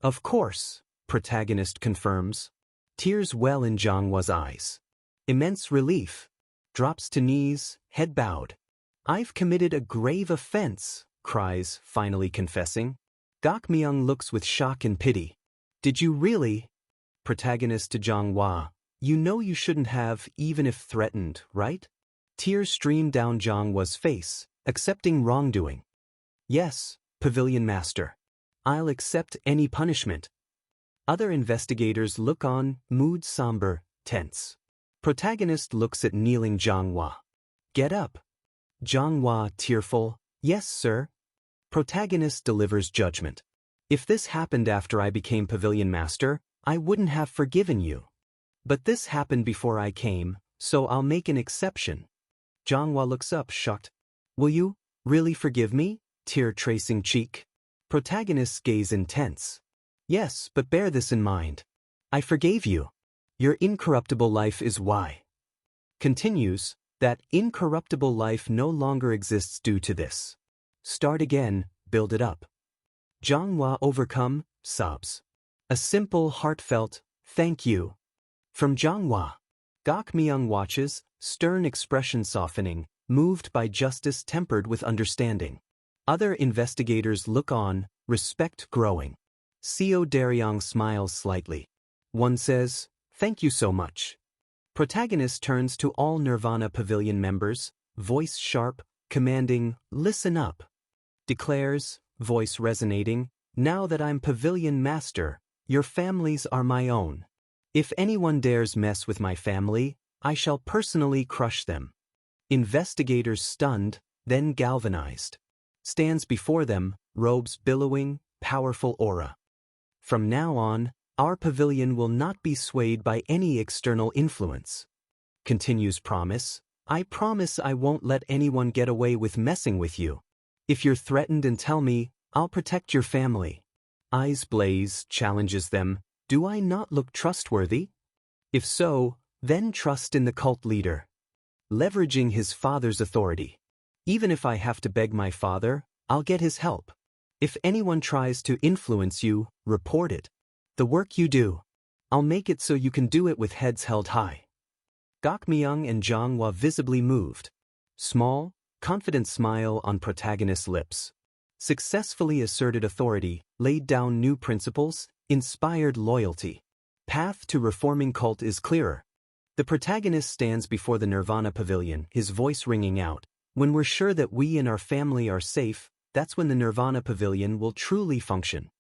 Of course, protagonist confirms. Tears well in Jianghua's eyes. Immense relief. Drops to knees, head bowed. I've committed a grave offense, cries, finally confessing. Gokmyung looks with shock and pity. Did you really? Protagonist to Jianghua, you know you shouldn't have, even if threatened, right? Tears stream down Jianghua's face, accepting wrongdoing. Yes, Pavilion Master. I'll accept any punishment. Other investigators look on, mood somber, tense. Protagonist looks at kneeling Jianghua. Get up. Jianghua, tearful, yes, sir. Protagonist delivers judgment. If this happened after I became Pavilion Master, I wouldn't have forgiven you. But this happened before I came, so I'll make an exception. Jianghua looks up, shocked. Will you really forgive me? Tear tracing cheek. Protagonist's gaze intense. Yes, but bear this in mind. I forgave you. Your incorruptible life is why. Continues, that incorruptible life no longer exists due to this. Start again, build it up. Jianghua, overcome, sobs. A simple, heartfelt, thank you. From Jianghua. Gokmyung watches, stern expression softening, moved by justice tempered with understanding. Other investigators look on, respect growing. Seo Daryong smiles slightly. One says, "Thank you so much." Protagonist turns to all Nirvana Pavilion members, voice sharp, commanding, "Listen up." Declares, voice resonating, "Now that I'm Pavilion Master, your families are my own. If anyone dares mess with my family, I shall personally crush them." Investigators stunned, then galvanized. Stands before them, robes billowing, powerful aura. "From now on, our pavilion will not be swayed by any external influence." Continues promise, "I promise I won't let anyone get away with messing with you. If you're threatened and tell me, I'll protect your family." Eyes blaze, challenges them, "Do I not look trustworthy? If so, then trust in the cult leader." Leveraging his father's authority. "Even if I have to beg my father, I'll get his help. If anyone tries to influence you, report it. The work you do, I'll make it so you can do it with heads held high." Gok Myung and Jang Hwa visibly moved. Small, confident smile on protagonist's lips. Successfully asserted authority, laid down new principles, inspired loyalty. Path to reforming cult is clearer. The protagonist stands before the Nirvana Pavilion, his voice ringing out, "When we're sure that we and our family are safe, that's when the Nirvana Pavilion will truly function."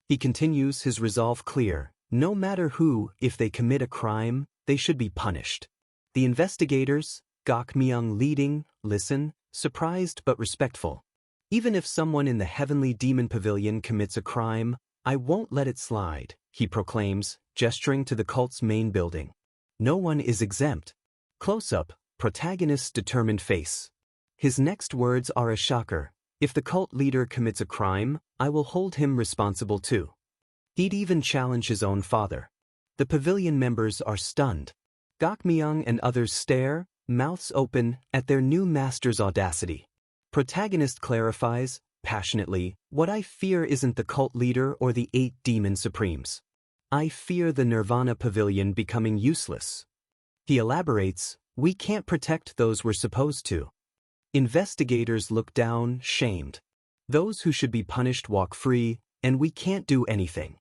He continues, his resolve clear, no matter who, if they commit a crime, they should be punished. The investigators, Gok Myung leading, listen, surprised but respectful. "Even if someone in the Heavenly Demon Pavilion commits a crime, I won't let it slide," he proclaims, gesturing to the cult's main building. No one is exempt. Close-up, protagonist's determined face. His next words are a shocker. "If the cult leader commits a crime, I will hold him responsible too." He'd even challenge his own father. The pavilion members are stunned. Gok Myung and others stare, mouths open, at their new master's audacity. Protagonist clarifies, passionately, "What I fear isn't the cult leader or the 8 demon supremes. I fear the Nirvana Pavilion becoming useless." He elaborates, "We can't protect those we're supposed to." Investigators look down, shamed. "Those who should be punished walk free, and we can't do anything."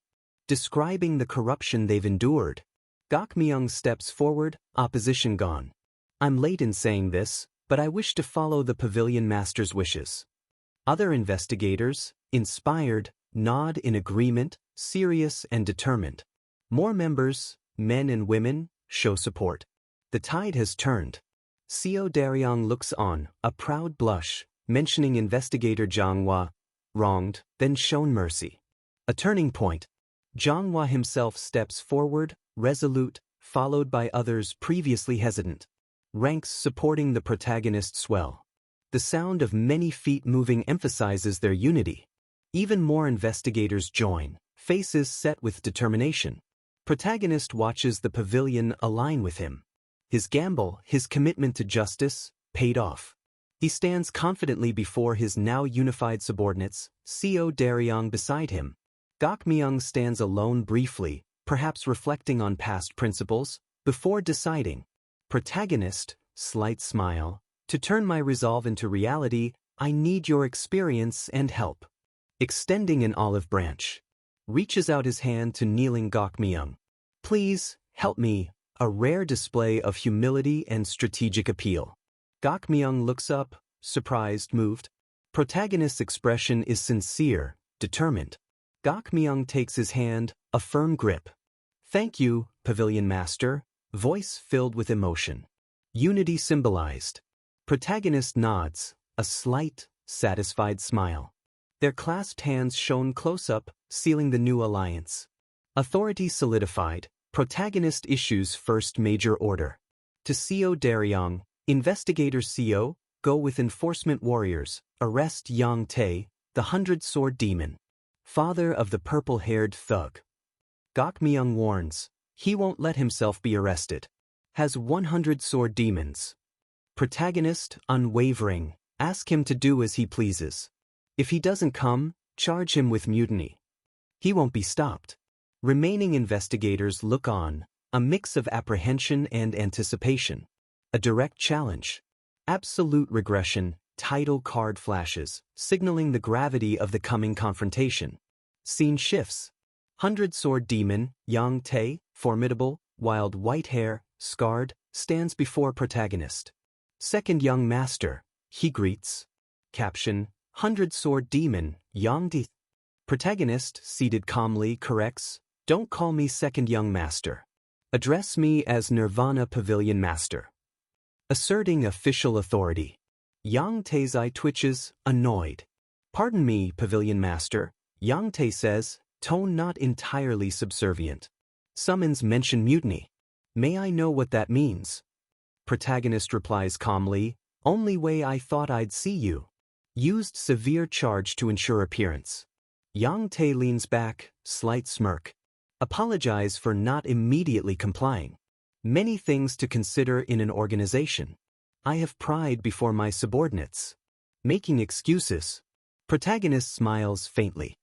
Describing the corruption they've endured. Gok Myung steps forward, opposition gone. "I'm late in saying this, but I wish to follow the pavilion master's wishes." Other investigators, inspired, nod in agreement, serious and determined. More members, men and women, show support. The tide has turned. Seo Daryong looks on, a proud blush, mentioning investigator Jang Hwa, wronged, then shown mercy. A turning point. Jang Hwa himself steps forward, resolute, followed by others previously hesitant. Ranks supporting the protagonist swell. The sound of many feet moving emphasizes their unity. Even more investigators join, faces set with determination. Protagonist watches the pavilion align with him. His gamble, his commitment to justice, paid off. He stands confidently before his now unified subordinates, Seo Daryong beside him. Gok Myung stands alone briefly, perhaps reflecting on past principles, before deciding. Protagonist, slight smile, "To turn my resolve into reality, I need your experience and help." Extending an olive branch. Reaches out his hand to kneeling Gok Myung. "Please, help me," a rare display of humility and strategic appeal. Gok Myung looks up, surprised, moved. Protagonist's expression is sincere, determined. Gok Myung takes his hand, a firm grip. "Thank you, Pavilion Master," voice filled with emotion. Unity symbolized. Protagonist nods, a slight, satisfied smile. Their clasped hands shown close up, sealing the new alliance. Authority solidified. Protagonist issues first major order. To Seo Daryong, Investigator Seo, go with enforcement warriors, arrest Yang Tae, the 100-sword demon. Father of the purple-haired thug. Gok Myung warns, he won't let himself be arrested. Has 100 sword demons. Protagonist, unwavering, ask him to do as he pleases. If he doesn't come, charge him with mutiny. He won't be stopped. Remaining investigators look on, a mix of apprehension and anticipation. A direct challenge. Absolute regression, title card flashes, signaling the gravity of the coming confrontation. Scene shifts. 100-sword demon, Yang Tae, formidable, wild white hair, scarred, stands before protagonist. Second young master, he greets. Caption, 100-sword demon, Yang Tae. Protagonist, seated calmly, corrects, don't call me second young master. Address me as Nirvana Pavilion Master. Asserting official authority. Yang Tae's eye twitches, annoyed. Pardon me, Pavilion Master, Yang Tae says, tone not entirely subservient. Summons mention mutiny. May I know what that means? Protagonist replies calmly, only way I thought I'd see you. Used severe charge to ensure appearance. Yang Tae leans back, slight smirk. Apologize for not immediately complying. Many things to consider in an organization. I have pride before my subordinates. Making excuses. Protagonist smiles faintly.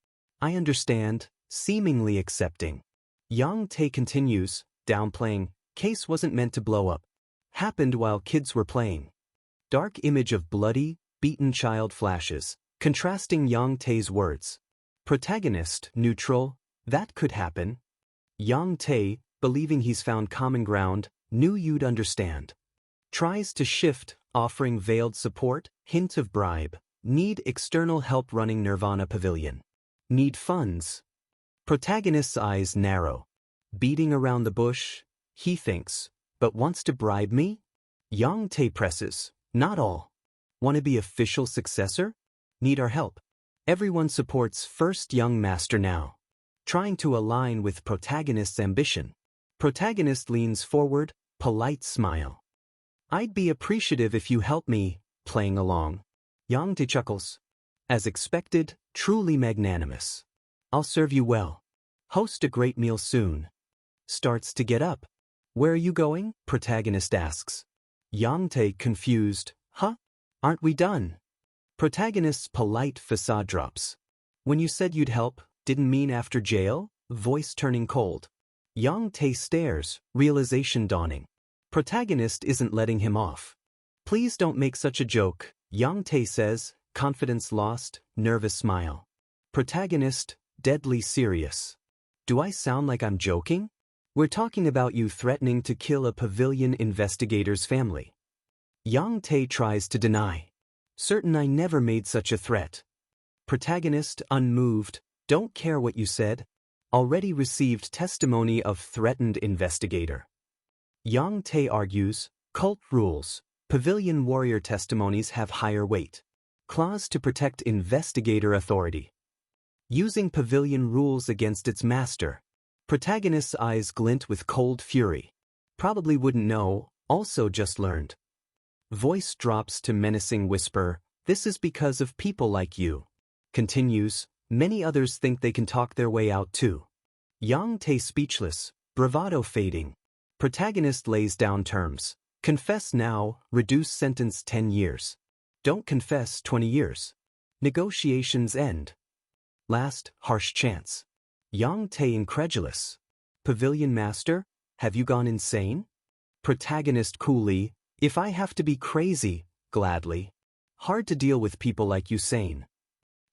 I understand, seemingly accepting. Yang Tae continues, downplaying, case wasn't meant to blow up. Happened while kids were playing. Dark image of bloody, beaten child flashes, contrasting Yang Tae's words. Protagonist, neutral, that could happen. Yang Tae, believing he's found common ground, knew you'd understand. Tries to shift, offering veiled support, hint of bribe. Need external help running Nirvana Pavilion. Need funds. Protagonist's eyes narrow. Beating around the bush, he thinks, but wants to bribe me? Yang Tae presses, not all. Want to be official successor? Need our help. Everyone supports first young master now. Trying to align with protagonist's ambition. Protagonist leans forward, polite smile. I'd be appreciative if you help me, playing along. Yang Tae chuckles. As expected, truly magnanimous. I'll serve you well. Host a great meal soon. Starts to get up. Where are you going? Protagonist asks. Yang Tae confused. Huh? Aren't we done? Protagonist's polite facade drops. When you said you'd help, didn't mean after jail? Voice turning cold. Yang Tae stares, realization dawning. Protagonist isn't letting him off. Please don't make such a joke, Yang Tae says, confidence lost, nervous smile. Protagonist, deadly serious. Do I sound like I'm joking? We're talking about you threatening to kill a pavilion investigator's family. Yang Tae tries to deny. Certain I never made such a threat. Protagonist, unmoved, don't care what you said. Already received testimony of threatened investigator. Yang Tae argues, cult rules, pavilion warrior testimonies have higher weight. Clause to protect investigator authority. Using pavilion rules against its master. Protagonist's eyes glint with cold fury. Probably wouldn't know, also just learned. Voice drops to menacing whisper, this is because of people like you. Continues, many others think they can talk their way out too. Yang Tae speechless, bravado fading. Protagonist lays down terms. Confess now, reduce sentence 10 years. Don't confess 20 years. Negotiations end. Last, harsh chance. Yang Tae incredulous. Pavilion Master, have you gone insane? Protagonist coolly, if I have to be crazy, gladly. Hard to deal with people like you sane.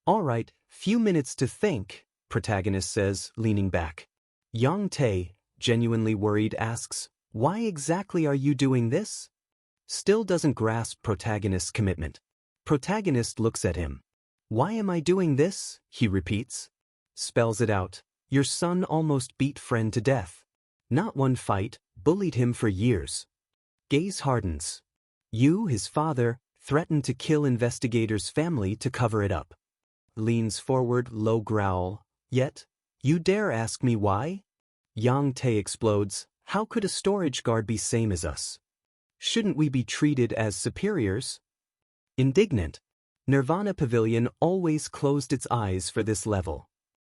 All right, few minutes to think, protagonist says, leaning back. Yang Tae, genuinely worried, asks, why exactly are you doing this? Still doesn't grasp protagonist's commitment. Protagonist looks at him. Why am I doing this? He repeats. Spells it out. Your son almost beat friend to death. Not one fight, bullied him for years. Gaze hardens. You, his father, threatened to kill investigator's family to cover it up. Leans forward, low growl. Yet, you dare ask me why? Yang Tae explodes. How could a storage guard be same as us? Shouldn't we be treated as superiors? Indignant. Nirvana Pavilion always closed its eyes for this level.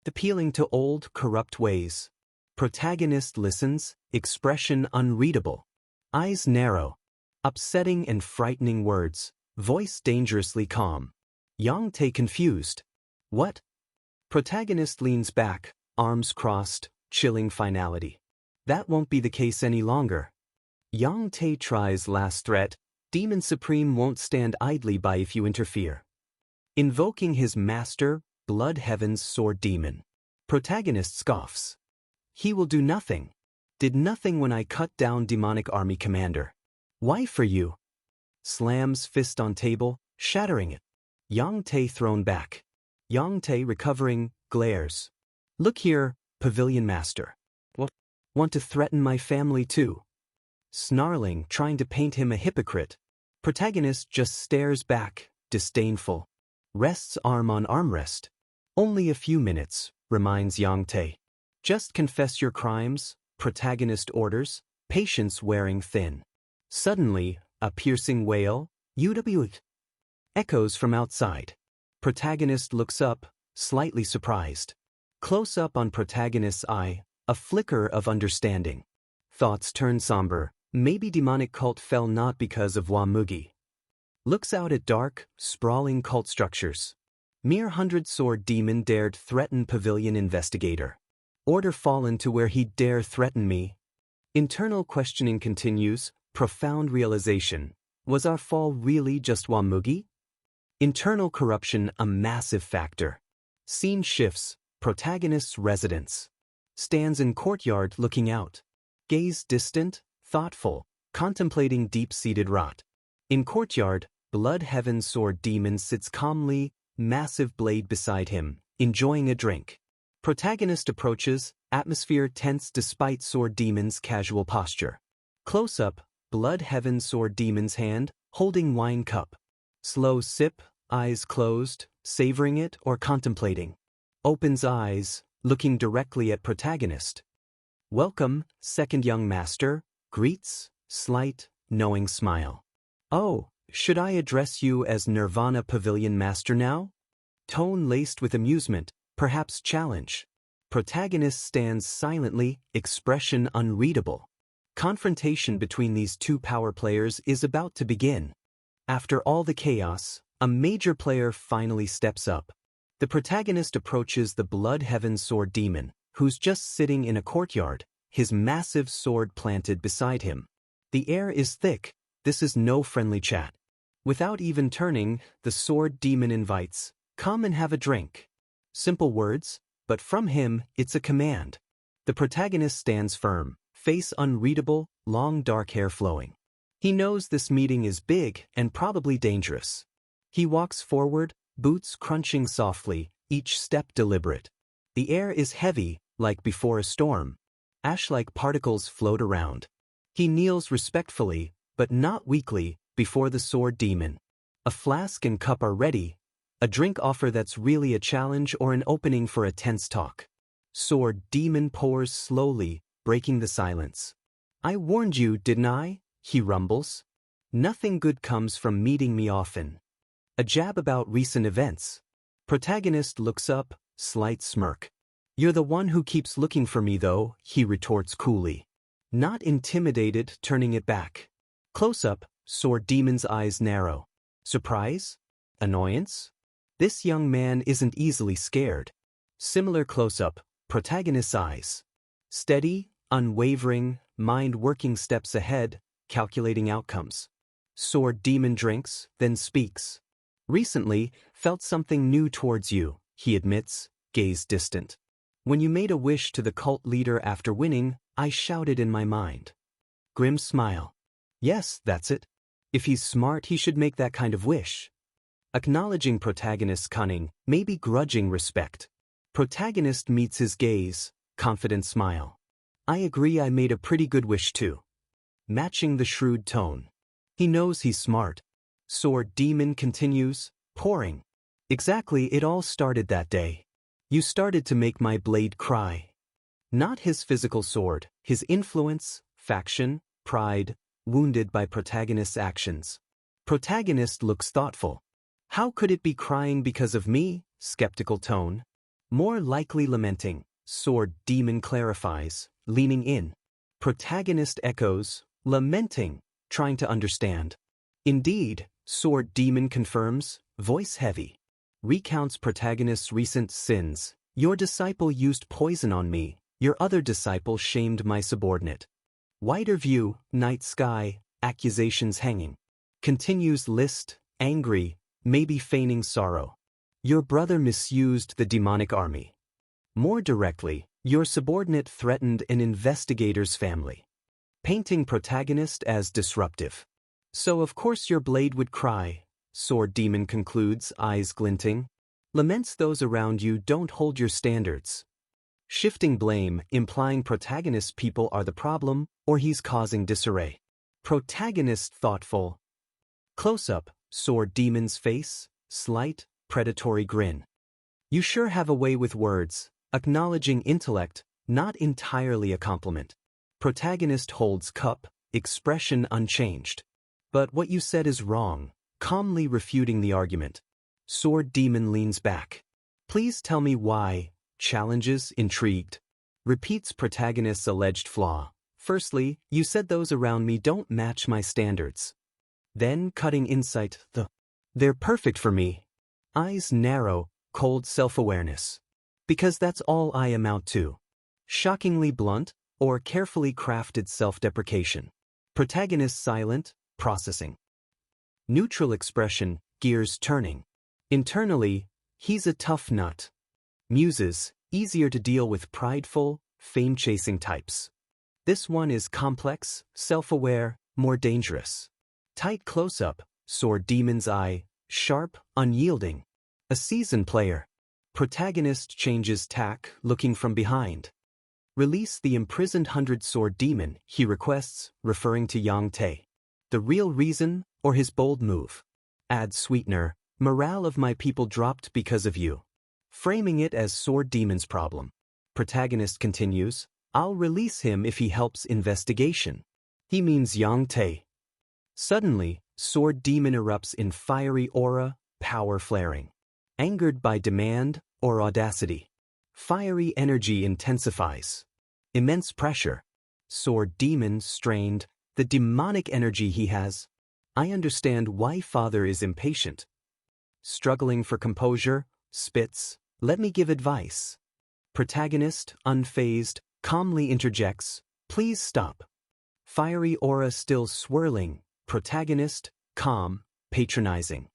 Appealing to old, corrupt ways. Protagonist listens, expression unreadable. Eyes narrow. Upsetting and frightening words, voice dangerously calm. Yang Tae confused. What? Protagonist leans back, arms crossed, chilling finality. That won't be the case any longer. Yang Tae tries last threat, Demon Supreme won't stand idly by if you interfere. Invoking his master, Blood Heaven's sword demon. Protagonist scoffs. He will do nothing. Did nothing when I cut down demonic army commander. Why for you? Slams fist on table, shattering it. Yang Tae thrown back. Yang Tae recovering, glares. Look here, pavilion master. What? Want to threaten my family too? Snarling, trying to paint him a hypocrite. Protagonist just stares back, disdainful. Rests arm on armrest. Only a few minutes, reminds Yang Tae. Just confess your crimes, protagonist orders, patience wearing thin. Suddenly, a piercing wail, UW, echoes from outside. Protagonist looks up, slightly surprised. Close up on protagonist's eye, a flicker of understanding. Thoughts turn somber, maybe demonic cult fell not because of Wamugi. Looks out at dark, sprawling cult structures. Mere 100-sword demon dared threaten pavilion investigator. Order fallen to where he'd dare threaten me. Internal questioning continues, profound realization. Was our fall really just Wamugi? Internal corruption a massive factor. Scene shifts, protagonist's residence. Stands in courtyard looking out. Gaze distant, thoughtful, contemplating deep-seated rot. In courtyard, Blood Heaven's sword demon sits calmly, massive blade beside him, enjoying a drink. Protagonist approaches, atmosphere tense despite sword demon's casual posture. Close-up, Blood Heaven's sword demon's hand, holding wine cup. Slow sip, eyes closed, savoring it or contemplating. Opens eyes, looking directly at protagonist. Welcome, second young master, greets, slight, knowing smile. Oh, should I address you as Nirvana Pavilion Master now? Tone laced with amusement, perhaps challenge. Protagonist stands silently, expression unreadable. Confrontation between these two power players is about to begin. After all the chaos, a major player finally steps up. The protagonist approaches the Blood Heaven sword demon, who's just sitting in a courtyard, his massive sword planted beside him. The air is thick, this is no friendly chat. Without even turning, the sword demon invites, "Come and have a drink." Simple words, but from him, it's a command. The protagonist stands firm, face unreadable, long dark hair flowing. He knows this meeting is big and probably dangerous. He walks forward, boots crunching softly, each step deliberate. The air is heavy, like before a storm. Ash-like particles float around. He kneels respectfully, but not weakly, before the sword demon. A flask and cup are ready, a drink offer that's really a challenge or an opening for a tense talk. Sword demon pours slowly, breaking the silence. I warned you, didn't I? He rumbles. Nothing good comes from meeting me often. A jab about recent events. Protagonist looks up, slight smirk. You're the one who keeps looking for me though, he retorts coolly. Not intimidated, turning it back. Close up, sword demon's eyes narrow. Surprise? Annoyance? This young man isn't easily scared. Similar close-up, protagonist's eyes. Steady, unwavering, mind working steps ahead, calculating outcomes. Sword demon drinks, then speaks. Recently, felt something new towards you, he admits, gaze distant. When you made a wish to the cult leader after winning, I shouted in my mind. Grim smile. Yes, that's it. If he's smart, he should make that kind of wish. Acknowledging protagonist's cunning, maybe grudging respect. Protagonist meets his gaze, confident smile. I agree, I made a pretty good wish too. Matching the shrewd tone. He knows he's smart. Sword demon continues, pouring. Exactly, it all started that day. You started to make my blade cry. Not his physical sword, his influence, faction, pride, wounded by protagonist's actions. Protagonist looks thoughtful. How could it be crying because of me? Skeptical tone. More likely lamenting. Sword demon clarifies, leaning in. Protagonist echoes, lamenting, trying to understand. Indeed, sword demon confirms, voice heavy. Recounts protagonist's recent sins. Your disciple used poison on me. Your other disciple shamed my subordinate. Wider view, night sky, accusations hanging. Continues list, angry, maybe feigning sorrow. Your brother misused the demonic army. More directly, your subordinate threatened an investigator's family. Painting protagonist as disruptive. So of course your blade would cry, Sword Demon concludes, eyes glinting. Laments those around you don't hold your standards. Shifting blame, implying protagonist people are the problem, or he's causing disarray. Protagonist thoughtful. Close-up, Sword Demon's face, slight, predatory grin. You sure have a way with words, acknowledging intellect, not entirely a compliment. Protagonist holds cup, expression unchanged. But what you said is wrong, calmly refuting the argument. Sword Demon leans back. Please tell me why, challenges, intrigued. Repeats protagonist's alleged flaw. Firstly, you said those around me don't match my standards. Then, cutting insight, they're perfect for me. Eyes narrow, cold self-awareness. Because that's all I amount to. Shockingly blunt, or carefully crafted self-deprecation. Protagonist silent, processing. Neutral expression, gears turning. Internally, he's a tough nut. Muses, easier to deal with prideful, fame-chasing types. This one is complex, self-aware, more dangerous. Tight close-up, Sword Demon's eye, sharp, unyielding. A seasoned player. Protagonist changes tack, looking from behind. Release the imprisoned 100-sword demon, he requests, referring to Yang Tae. The real reason, or his bold move? Add sweetener, morale of my people dropped because of you. Framing it as Sword Demon's problem. Protagonist continues, I'll release him if he helps investigation. He means Yang Tae. Suddenly, Sword Demon erupts in fiery aura, power flaring. Angered by demand or audacity. Fiery energy intensifies. Immense pressure. Sword Demon strained, the demonic energy he has. I understand why father is impatient. Struggling for composure, spits, let me give advice. Protagonist, unfazed, calmly interjects, please stop. Fiery aura still swirling, protagonist, calm, patronizing.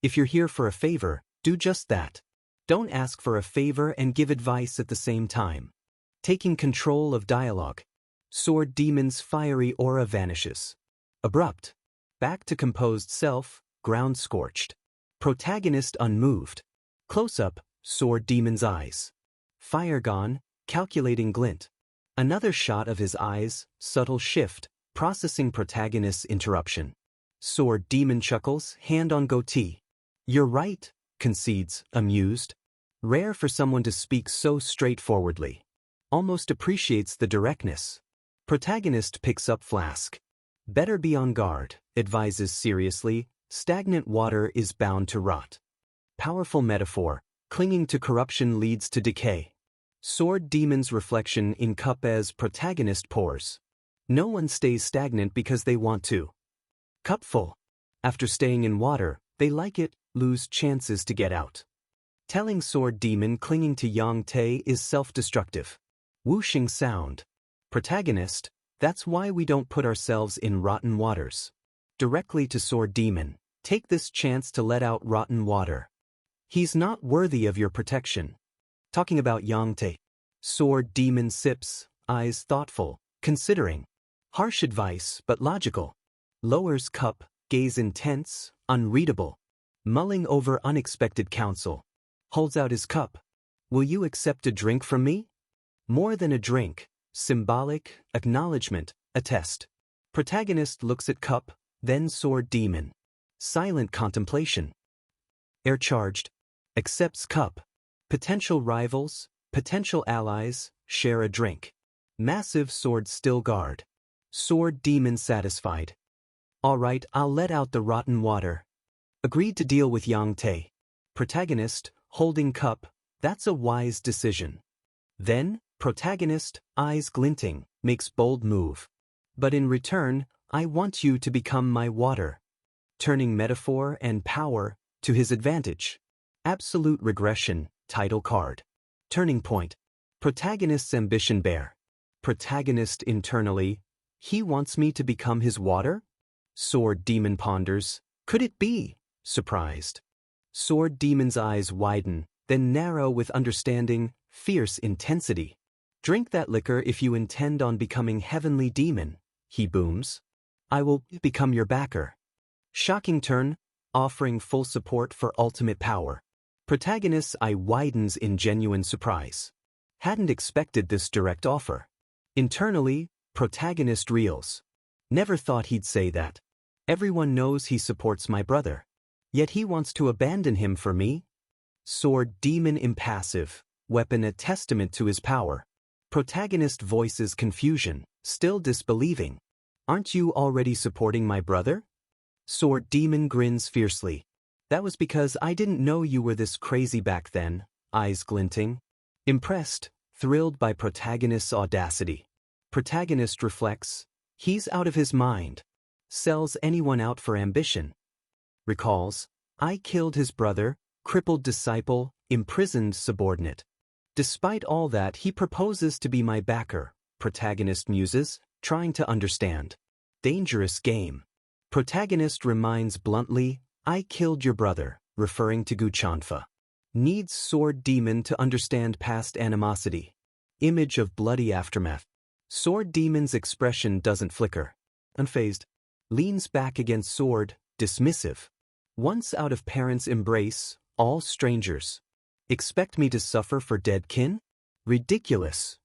If you're here for a favor, do just that. Don't ask for a favor and give advice at the same time. Taking control of dialogue. Sword Demon's fiery aura vanishes. Abrupt. Back to composed self, ground scorched. Protagonist unmoved. Close-up, Sword Demon's eyes. Fire gone, calculating glint. Another shot of his eyes, subtle shift, processing protagonist's interruption. Sword Demon chuckles, hand on goatee. You're right, concedes, amused. Rare for someone to speak so straightforwardly. Almost appreciates the directness. Protagonist picks up flask. Better be on guard, advises seriously, stagnant water is bound to rot. Powerful metaphor, clinging to corruption leads to decay. Sword Demon's reflection in cup as protagonist pours. No one stays stagnant because they want to. Cup full. After staying in water, they like it, lose chances to get out. Telling Sword Demon clinging to Yang Tae is self-destructive. Whooshing sound. Protagonist, that's why we don't put ourselves in rotten waters. Directly to Sword Demon, take this chance to let out rotten water. He's not worthy of your protection. Talking about Yang Tae. Sword Demon sips, eyes thoughtful, considering. Harsh advice, but logical. Lowers cup, gaze intense, unreadable. Mulling over unexpected counsel. Holds out his cup. Will you accept a drink from me? More than a drink. Symbolic, acknowledgement, a test. Protagonist looks at cup, then Sword Demon. Silent contemplation. Air charged. Accepts cup. Potential rivals, potential allies, share a drink. Massive sword still guard. Sword Demon satisfied. All right, I'll let out the rotten water. Agreed to deal with Yang Tae. Protagonist, holding cup, that's a wise decision. Then, protagonist, eyes glinting, makes bold move. But in return, I want you to become my water. Turning metaphor and power to his advantage. Absolute regression, title card. Turning point. Protagonist's ambition bare. Protagonist internally, he wants me to become his water? Sword Demon ponders. Could it be? Surprised. Sword Demon's eyes widen, then narrow with understanding, fierce intensity. Drink that liquor if you intend on becoming heavenly demon, he booms. I will become your backer. Shocking turn, offering full support for ultimate power. Protagonist's eye widens in genuine surprise. Hadn't expected this direct offer. Internally, protagonist reels. Never thought he'd say that. Everyone knows he supports my brother. Yet he wants to abandon him for me? Sword Demon impassive, weapon a testament to his power. Protagonist voices confusion, still disbelieving. Aren't you already supporting my brother? Sword Demon grins fiercely. That was because I didn't know you were this crazy back then, eyes glinting. Impressed, thrilled by protagonist's audacity. Protagonist reflects, he's out of his mind. Sells anyone out for ambition. Recalls, I killed his brother, crippled disciple, imprisoned subordinate. Despite all that, he proposes to be my backer, protagonist muses, trying to understand. Dangerous game. Protagonist reminds bluntly, I killed your brother, referring to Guchanfa. Needs Sword Demon to understand past animosity. Image of bloody aftermath. Sword Demon's expression doesn't flicker. Unfazed. Leans back against sword, dismissive. Once out of parents' embrace, all strangers. Expect me to suffer for dead kin? Ridiculous.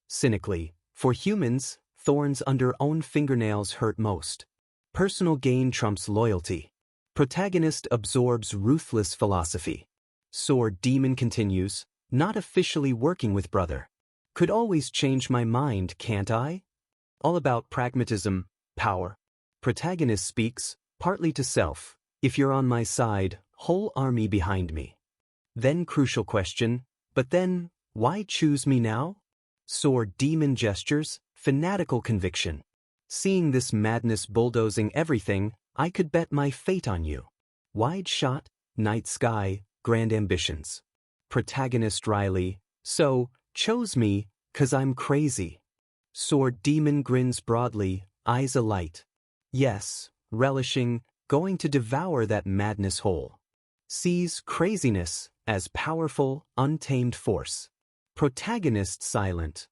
Cynically, for humans, thorns under own fingernails hurt most. Personal gain trumps loyalty. Protagonist absorbs ruthless philosophy. Sword Demon continues, not officially working with brother. Could always change my mind, can't I? All about pragmatism, power. Protagonist speaks, partly to self. If you're on my side, whole army behind me. Then crucial question, but then, why choose me now? Sword Demon gestures, fanatical conviction. Seeing this madness bulldozing everything, I could bet my fate on you. Wide shot, night sky, grand ambitions. Protagonist Riley, so, chose me, 'cause I'm crazy. Sword Demon grins broadly, eyes alight. Yes, relishing, going to devour that madness whole. Sees craziness as powerful, untamed force. Protagonist silent.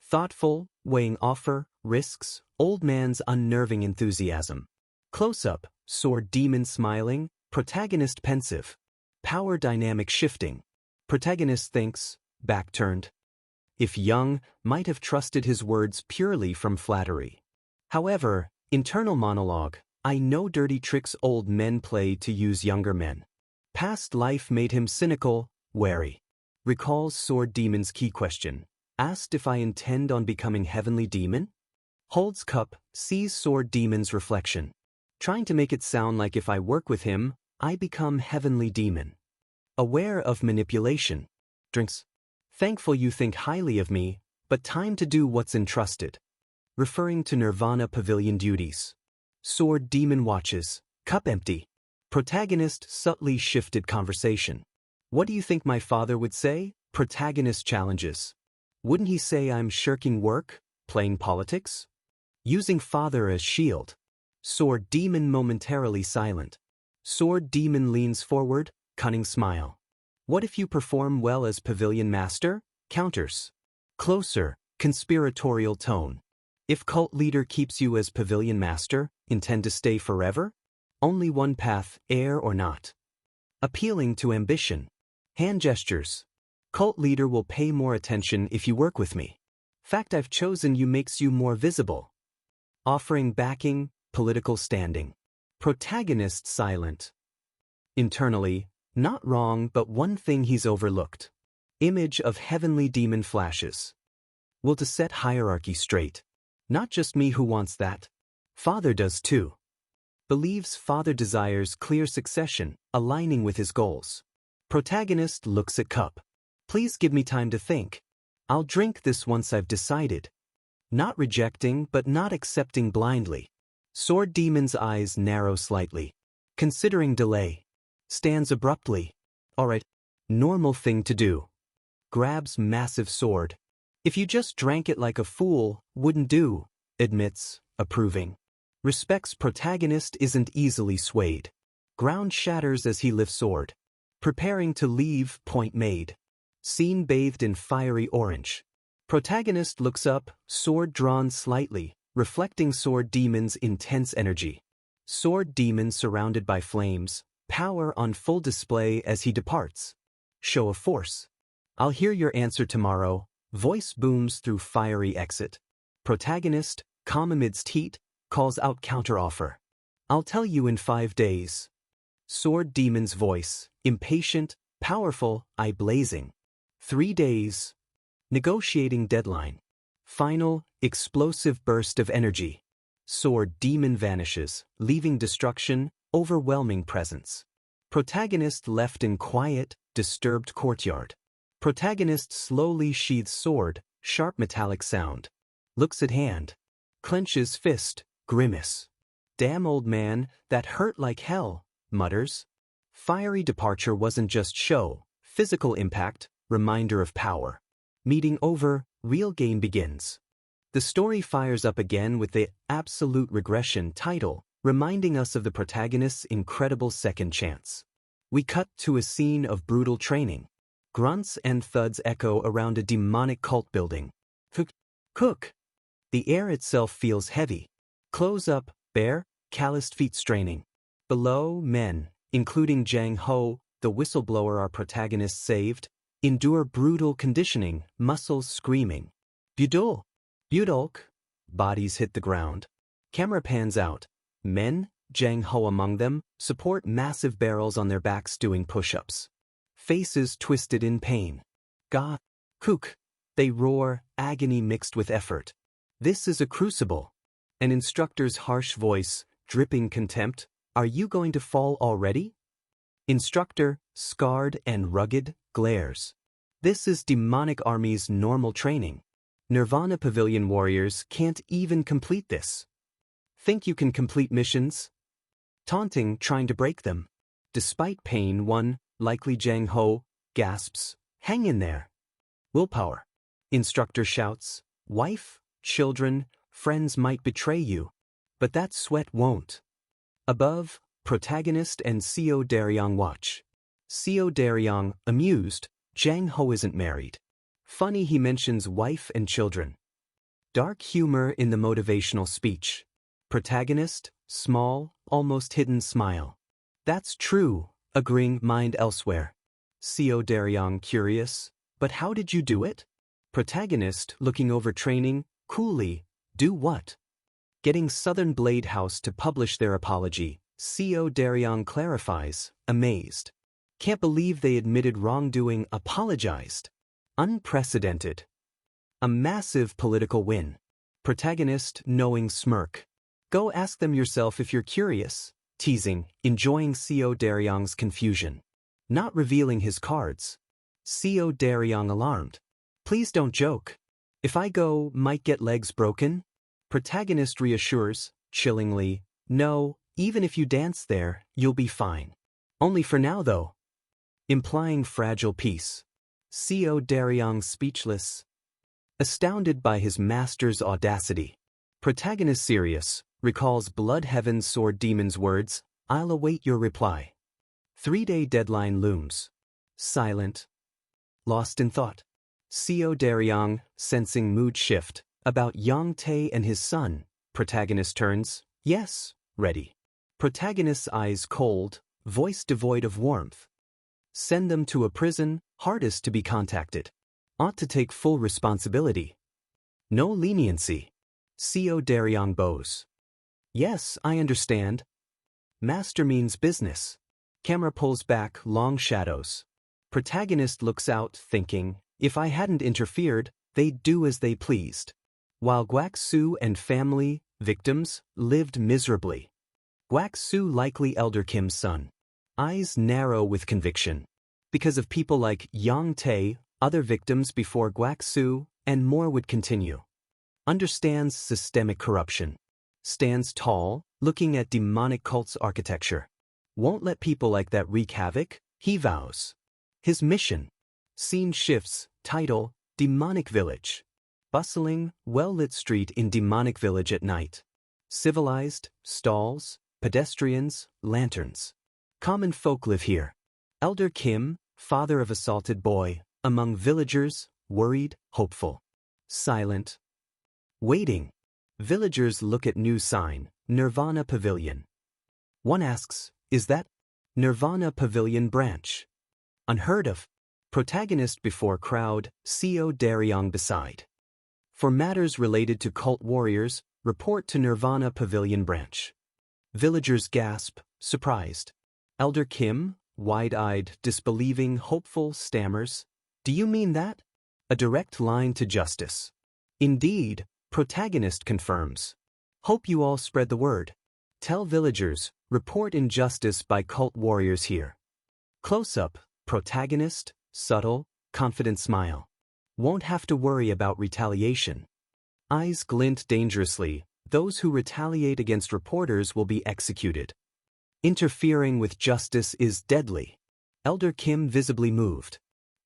Thoughtful, weighing offer, risks, old man's unnerving enthusiasm. Close-up, Sword Demon smiling, protagonist pensive. Power dynamic shifting. Protagonist thinks, back turned. If young, might have trusted his words purely from flattery. However, internal monologue, I know dirty tricks old men play to use younger men. Past life made him cynical, wary. Recalls Sword Demon's key question. Asked if I intend on becoming heavenly demon? Holds cup, sees Sword Demon's reflection. Trying to make it sound like if I work with him, I become heavenly demon. Aware of manipulation. Drinks. Thankful you think highly of me, but time to do what's entrusted. Referring to Nirvana pavilion duties. Sword Demon watches, cup empty. Protagonist subtly shifted conversation. What do you think my father would say? Protagonist challenges. Wouldn't he say I'm shirking work, playing politics? Using father as shield. Sword Demon momentarily silent. Sword Demon leans forward, cunning smile. What if you perform well as pavilion master? Counters. Closer, conspiratorial tone. If cult leader keeps you as pavilion master, intend to stay forever? Only one path, heir or not. Appealing to ambition. Hand gestures. Cult leader will pay more attention if you work with me. Fact I've chosen you makes you more visible. Offering backing, political standing. Protagonist silent. Internally, not wrong but one thing he's overlooked. Image of heavenly demon flashes. Will to set hierarchy straight. Not just me who wants that. Father does too. Believes father desires clear succession, aligning with his goals. Protagonist looks at cup. Please give me time to think. I'll drink this once I've decided. Not rejecting but not accepting blindly. Sword Demon's eyes narrow slightly. Considering delay. Stands abruptly. Alright. Normal thing to do. Grabs massive sword. If you just drank it like a fool, wouldn't do. Admits, approving. Respects protagonist isn't easily swayed. Ground shatters as he lifts sword. Preparing to leave, point made. Scene bathed in fiery orange. Protagonist looks up, sword drawn slightly, reflecting sword demon's intense energy. Sword demon surrounded by flames, power on full display as he departs. Show of force. I'll hear your answer tomorrow. Voice booms through fiery exit. Protagonist, calm amidst heat, calls out counteroffer. I'll tell you in 5 days. Sword demon's voice, impatient, powerful, eye blazing. 3 days. Negotiating deadline. Final, explosive burst of energy. Sword demon vanishes, leaving destruction, overwhelming presence. Protagonist left in quiet, disturbed courtyard. Protagonist slowly sheathes sword, sharp metallic sound. Looks at hand. Clenches fist, grimace. Damn old man, that hurt like hell, mutters. Fiery departure wasn't just show, physical impact, reminder of power. Meeting over, real game begins. The story fires up again with the absolute regression title, reminding us of the protagonist's incredible second chance. We cut to a scene of brutal training. Grunts and thuds echo around a demonic cult building. Cook. The air itself feels heavy. Close up, bare, calloused feet straining. Below, men, including Jang Ho, the whistleblower our protagonist saved, endure brutal conditioning, muscles screaming. Budolk. Bodies hit the ground. Camera pans out. Men, Jang Ho among them, support massive barrels on their backs doing push-ups. Faces twisted in pain. Kook. They roar, agony mixed with effort. This is a crucible. An instructor's harsh voice, dripping contempt. Are you going to fall already? Instructor, scarred and rugged, glares. This is demonic army's normal training. Nirvana Pavilion warriors can't even complete this. Think you can complete missions? Taunting, trying to break them. Despite pain, one, likely Jang Ho, gasps, hang in there. Willpower. Instructor shouts, wife, children, friends might betray you. But that sweat won't. Above, protagonist and Seo Daryong watch. Seo Daryong, amused, Jang Ho isn't married. Funny he mentions wife and children. Dark humor in the motivational speech. Protagonist, small, almost hidden smile. That's true, agreeing, mind elsewhere. Seo Daryong curious, but how did you do it? Protagonist looking over training, coolly, do what? Getting Southern Blade House to publish their apology, Seo Daryong clarifies, amazed. Can't believe they admitted wrongdoing, apologized. Unprecedented. A massive political win. Protagonist knowing smirk. Go ask them yourself if you're curious, teasing, enjoying Seo Daryong's confusion. Not revealing his cards. Seo Daryong alarmed. Please don't joke. If I go, might get legs broken? Protagonist reassures, chillingly, no, even if you dance there, you'll be fine. Only for now though. Implying fragile peace. Seo Daryong speechless. Astounded by his master's audacity. Protagonist serious, recalls Blood Heaven's sword demon's words, I'll await your reply. 3-day deadline looms. Silent. Lost in thought. Seo Daryong, sensing mood shift, about Yang Tae and his son, protagonist turns, yes, ready. Protagonist's eyes cold, voice devoid of warmth. Send them to a prison, hardest to be contacted. Ought to take full responsibility. No leniency. Seo Daryong bows. Yes, I understand. Master means business. Camera pulls back, long shadows. Protagonist looks out, thinking, if I hadn't interfered, they'd do as they pleased. While Guak-Su and family, victims, lived miserably. Guak-Su likely Elder Kim's son. Eyes narrow with conviction. Because of people like Yang Tae, other victims before Guak-Su, and more would continue. Understands systemic corruption. Stands tall, looking at demonic cult's architecture. Won't let people like that wreak havoc, he vows. His mission. Scene shifts, title, Demonic Village. Bustling, well-lit street in Demonic Village at night. Civilized, stalls, pedestrians, lanterns. Common folk live here. Elder Kim, father of assaulted boy, among villagers, worried, hopeful. Silent. Waiting. Villagers look at new sign, Nirvana Pavilion. One asks, is that Nirvana Pavilion branch? Unheard of. Protagonist before crowd, Co Daryong beside. For matters related to cult warriors, report to Nirvana Pavilion branch. Villagers gasp, surprised. Elder Kim, wide-eyed, disbelieving, hopeful, stammers. Do you mean that? A direct line to justice. Indeed, protagonist confirms. Hope you all spread the word. Tell villagers, report injustice by cult warriors here. Close-up, protagonist, subtle, confident smile. Won't have to worry about retaliation. Eyes glint dangerously. Those who retaliate against reporters will be executed. Interfering with justice is deadly. Elder Kim visibly moved.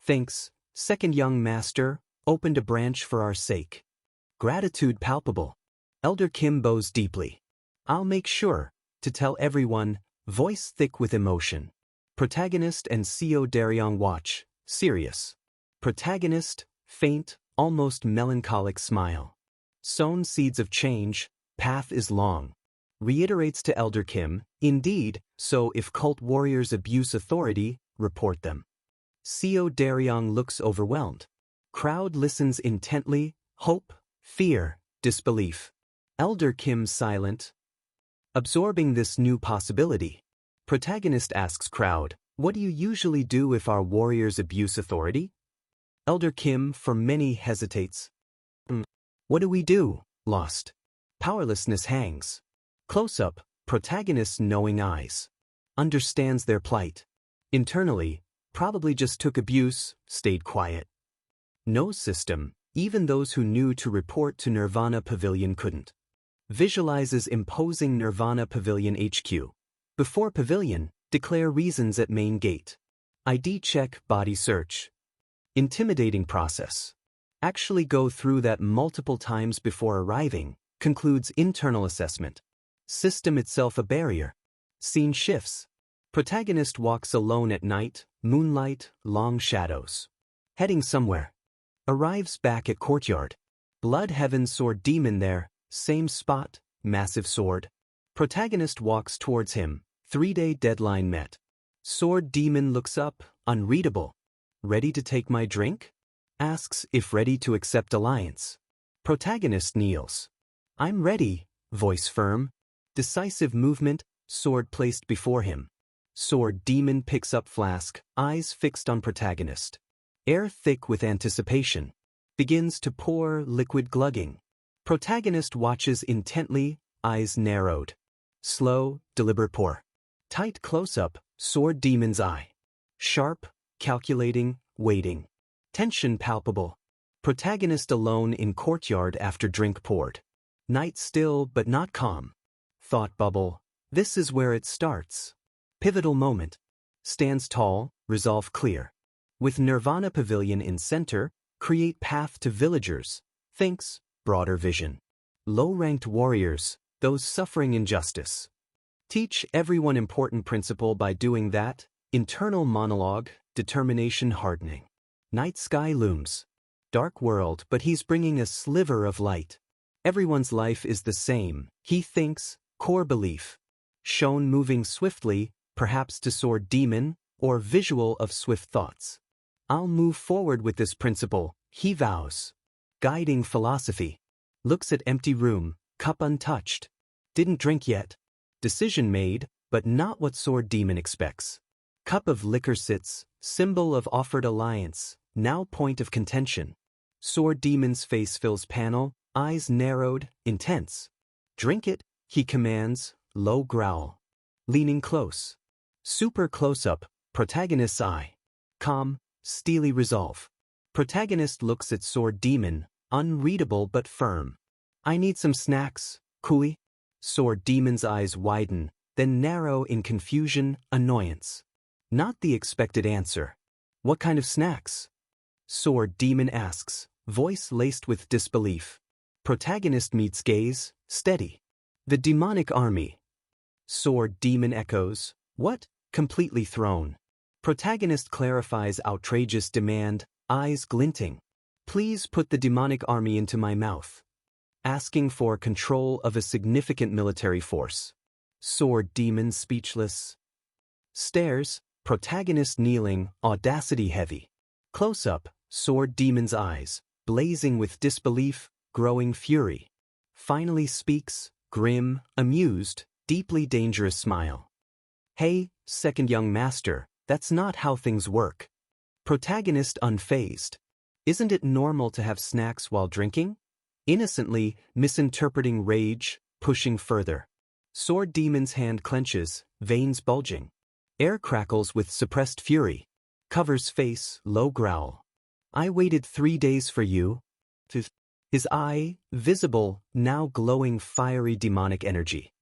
Thanks, second young master, opened a branch for our sake. Gratitude palpable. Elder Kim bows deeply. I'll make sure to tell everyone, voice thick with emotion. Protagonist and Co Daryong watch, serious. Protagonist, faint, almost melancholic smile. Sown seeds of change, path is long. Reiterates to Elder Kim, indeed, so if cult warriors abuse authority, report them. Co Daryong looks overwhelmed. Crowd listens intently, hope, fear, disbelief. Elder Kim silent. Absorbing this new possibility. Protagonist asks crowd, what do you usually do if our warriors abuse authority? Elder Kim, for many, hesitates. What do we do? Lost. Powerlessness hangs. Close-up, protagonist's knowing eyes. Understands their plight. Internally, probably just took abuse, stayed quiet. No system, even those who knew to report to Nirvana Pavilion couldn't. Visualizes imposing Nirvana Pavilion HQ. Before Pavilion, declare reasons at main gate. ID check, body search. Intimidating process. Actually go through that multiple times before arriving, concludes internal assessment. System itself a barrier. Scene shifts. Protagonist walks alone at night, moonlight, long shadows. Heading somewhere. Arrives back at courtyard. Blood heaven sword demon there, same spot, massive sword. Protagonist walks towards him, 3-day deadline met. Sword demon looks up, unreadable. Ready to take my drink? Asks if ready to accept alliance. Protagonist kneels. I'm ready, voice firm. Decisive movement, sword placed before him. Sword demon picks up flask, eyes fixed on protagonist. Air thick with anticipation. Begins to pour, liquid glugging. Protagonist watches intently, eyes narrowed. Slow, deliberate pour. Tight close-up, sword demon's eye. Sharp, calculating, waiting. Tension palpable. Protagonist alone in courtyard after drink poured. Night still but not calm. Thought bubble. This is where it starts. Pivotal moment. Stands tall, resolve clear. With Nirvana Pavilion in center, create path to villagers. Thinks, broader vision. Low-ranked warriors, those suffering injustice. Teach everyone important principle by doing that. Internal monologue, determination hardening. Night sky looms. Dark world, but he's bringing a sliver of light. Everyone's life is the same, he thinks, core belief. Shown moving swiftly, perhaps to sword demon, or visual of swift thoughts. I'll move forward with this principle, he vows. Guiding philosophy. Looks at empty room, cup untouched. Didn't drink yet. Decision made, but not what sword demon expects. Cup of liquor sits, symbol of offered alliance, now point of contention. Sword demon's face fills panel, eyes narrowed, intense. Drink it, he commands, low growl. Leaning close. Super close-up, protagonist's eye. Calm, steely resolve. Protagonist looks at sword demon, unreadable but firm. I need some snacks, coolly. Sword demon's eyes widen, then narrow in confusion, annoyance. Not the expected answer. What kind of snacks? Sword demon asks, voice laced with disbelief. Protagonist meets gaze, steady. The demonic army. Sword demon echoes. What? Completely thrown. Protagonist clarifies outrageous demand, eyes glinting. Please put the demonic army into my mouth. Asking for control of a significant military force. Sword demon speechless. Stares, protagonist kneeling, audacity heavy. Close-up, sword demon's eyes, blazing with disbelief, growing fury. Finally speaks, grim, amused, deeply dangerous smile. Hey, second young master, that's not how things work. Protagonist unfazed. Isn't it normal to have snacks while drinking? Innocently, misinterpreting rage, pushing further. Sword demon's hand clenches, veins bulging. Air crackles with suppressed fury. Covers face, low growl. I waited 3 days for you. His eye, visible, now glowing fiery demonic energy.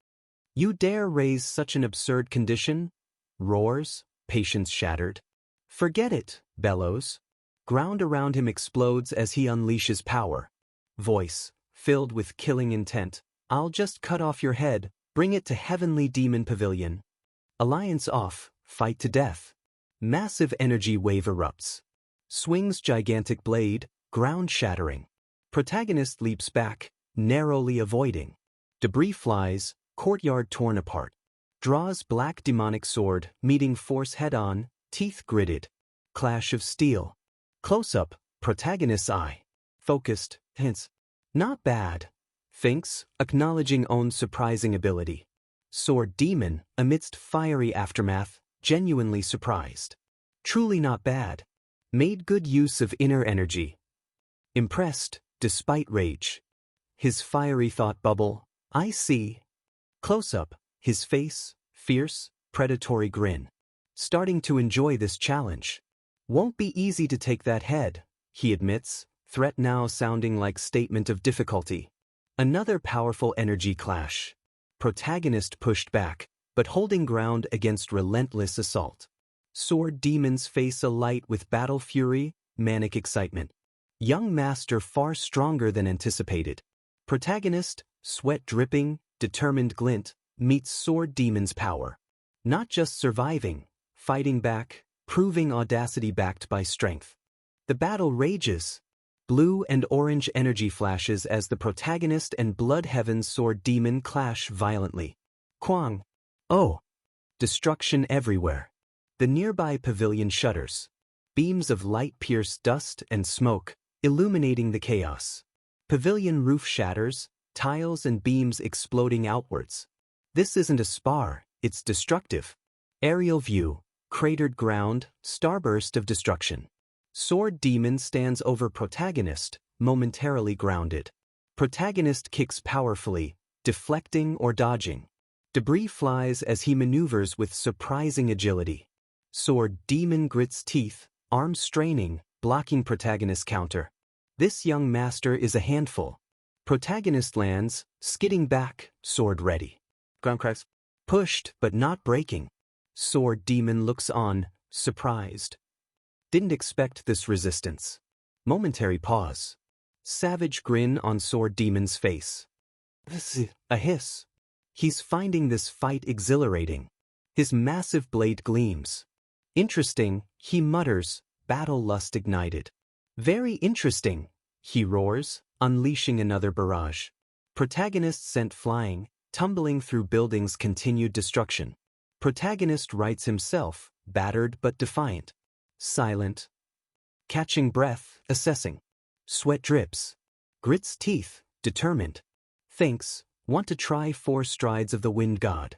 You dare raise such an absurd condition? Roars, patience shattered. Forget it, bellows. Ground around him explodes as he unleashes power. Voice, filled with killing intent. I'll just cut off your head, bring it to Heavenly Demon Pavilion. Alliance off, fight to death. Massive energy wave erupts. Swings gigantic blade, ground shattering. Protagonist leaps back, narrowly avoiding. Debris flies, courtyard torn apart. Draws black demonic sword, meeting force head-on, teeth gritted. Clash of steel. Close-up, protagonist's eye. Focused, hence. Not bad. Thinks, acknowledging own surprising ability. Sword demon, amidst fiery aftermath, genuinely surprised. Truly not bad. Made good use of inner energy. Impressed, despite rage. His fiery thought bubble, I see. Close-up, his face, fierce, predatory grin. Starting to enjoy this challenge. Won't be easy to take that head, he admits, threat now sounding like statement of difficulty. Another powerful energy clash. Protagonist pushed back, but holding ground against relentless assault. Sword demon's face alight with battle fury, manic excitement. Young master far stronger than anticipated. Protagonist, sweat dripping, determined glint, meets sword demon's power. Not just surviving, fighting back, proving audacity backed by strength. The battle rages. Blue and orange energy flashes as the protagonist and Blood Heaven's sword demon clash violently. Kwang. Oh! Destruction everywhere. The nearby pavilion shudders. Beams of light pierce dust and smoke, illuminating the chaos. Pavilion roof shatters, tiles and beams exploding outwards. This isn't a spar, it's destructive. Aerial view, cratered ground, starburst of destruction. Sword demon stands over protagonist, momentarily grounded. Protagonist kicks powerfully, deflecting or dodging. Debris flies as he maneuvers with surprising agility. Sword demon grits teeth, arms straining, blocking protagonist's counter. This young master is a handful. Protagonist lands, skidding back, sword ready. Ground cracks. Pushed, but not breaking. Sword demon looks on, surprised. Didn't expect this resistance. Momentary pause. Savage grin on sword demon's face. A hiss. He's finding this fight exhilarating. His massive blade gleams. Interesting, he mutters, battle lust ignited. Very interesting, he roars, unleashing another barrage. Protagonist sent flying, tumbling through buildings' continued destruction. Protagonist rights himself, battered but defiant. Silent. Catching breath, assessing. Sweat drips. Grits teeth, determined. Thinks, want to try 4 strides of the wind god.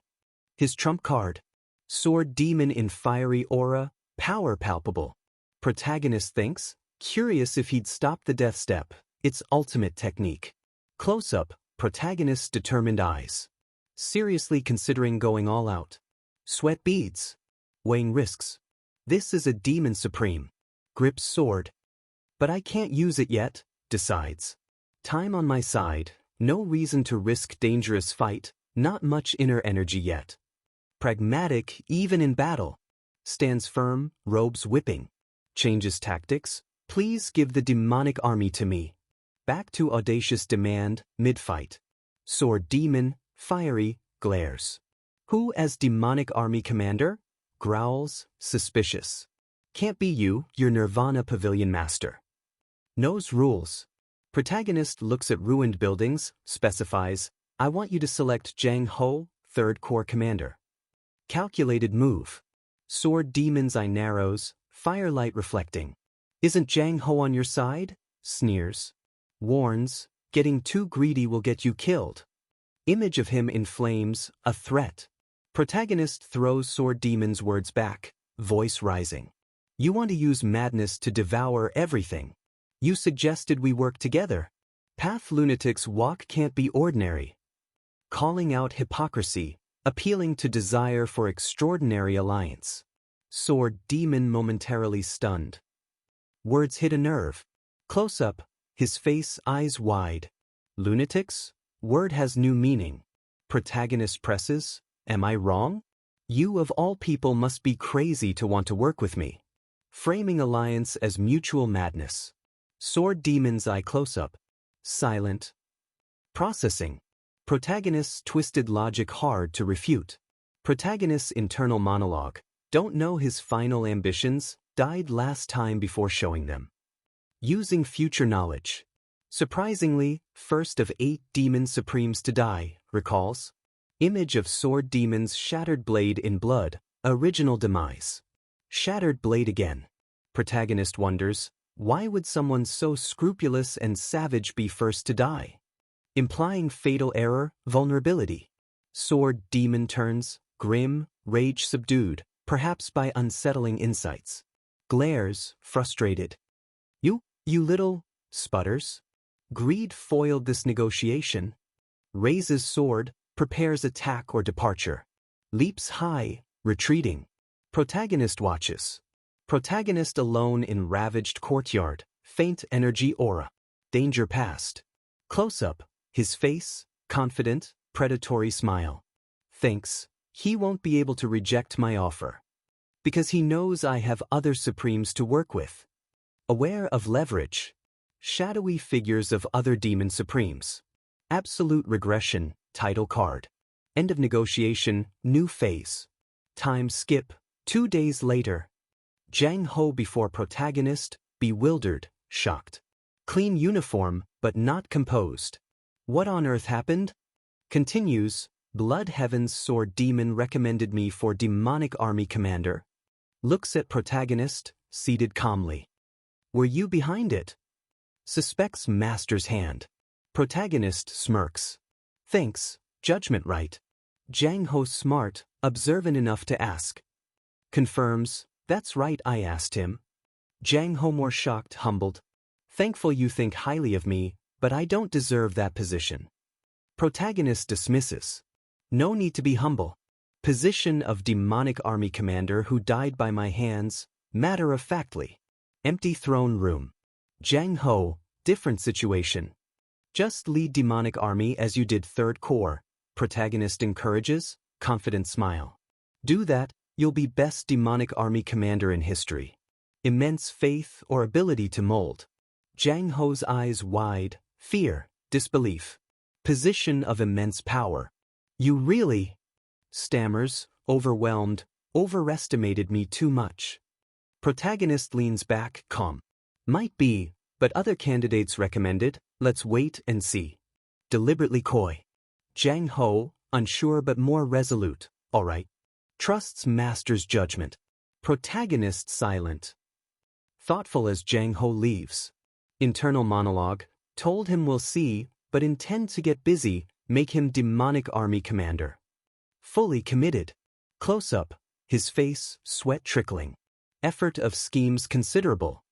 His trump card. Sword demon in fiery aura, power palpable. Protagonist thinks, curious if he'd stop the death step, its ultimate technique. Close-up, protagonist's determined eyes. Seriously considering going all out. Sweat beads. Weighing risks. This is a demon supreme. Grips sword. But I can't use it yet, decides. Time on my side, no reason to risk dangerous fight, not much inner energy yet. Pragmatic even in battle. Stands firm, robes whipping. Changes tactics, please give the demonic army to me. Back to audacious demand, mid-fight. Sword demon, Fiery, glares. Who as demonic army commander? Growls, suspicious. Can't be you, your Nirvana pavilion master. Knows rules. Protagonist looks at ruined buildings, specifies, I want you to select Jang Ho, 3rd Corps commander. Calculated move. Sword demon's eye narrows, firelight reflecting. Isn't Jang Ho on your side? Sneers. Warns, getting too greedy will get you killed. Image of him in flames, a threat. Protagonist throws sword demon's words back, voice rising. You want to use madness to devour everything. You suggested we work together. Path lunatic's walk can't be ordinary. Calling out hypocrisy, appealing to desire for extraordinary alliance. Sword demon momentarily stunned. Words hit a nerve. Close up, his face eyes wide. Lunatics? Word has new meaning. Protagonist presses, am I wrong? You of all people must be crazy to want to work with me. Framing alliance as mutual madness. Sword demon's eye close-up. Silent. Processing. Protagonist's twisted logic hard to refute. Protagonist's internal monologue. Don't know his final ambitions, died last time before showing them. Using future knowledge. Surprisingly, first of 8 demon supremes to die, recalls. Image of sword demon's shattered blade in blood, original demise. Shattered blade again. Protagonist wonders, why would someone so scrupulous and savage be first to die? Implying fatal error, vulnerability. Sword demon turns, grim, rage subdued, perhaps by unsettling insights. Glares, frustrated. You little, sputters. Greed foiled this negotiation. Raises sword, prepares attack or departure. Leaps high, retreating. Protagonist watches. Protagonist alone in ravaged courtyard, faint energy aura. Danger past. Close-up, his face, confident, predatory smile. Thinks, he won't be able to reject my offer. Because he knows I have other supremes to work with. Aware of leverage. Shadowy figures of other demon supremes. Absolute regression, title card. End of negotiation, new phase. Time skip, 2 days later. Jang Ho before protagonist, bewildered, shocked. Clean uniform, but not composed. What on earth happened? Continues, Blood Heaven's sword demon recommended me for demonic army commander. Looks at protagonist, seated calmly. Were you behind it? Suspects master's hand. Protagonist smirks. Thinks, judgment right. Jang Ho smart, observant enough to ask. Confirms, that's right I asked him. Jang Ho more shocked, humbled. Thankful you think highly of me, but I don't deserve that position. Protagonist dismisses. No need to be humble. Position of demonic army commander who died by my hands, matter-of-factly. Empty throne room. Jang Ho, different situation. Just lead demonic army as you did 3rd Corps. Protagonist encourages, confident smile. Do that, you'll be best demonic army commander in history. Immense faith or ability to mold. Jang Ho's eyes wide, fear, disbelief. Position of immense power. You really? Stammers, overwhelmed, overestimated me too much. Protagonist leans back, calm. Might be, but other candidates recommended, let's wait and see. Deliberately coy. Jang Ho, unsure but more resolute, alright. Trusts master's judgment. Protagonist silent. Thoughtful as Jang Ho leaves. Internal monologue, told him we'll see, but intend to get busy, make him demonic army commander. Fully committed. Close-up, his face, sweat trickling. Effort of schemes considerable.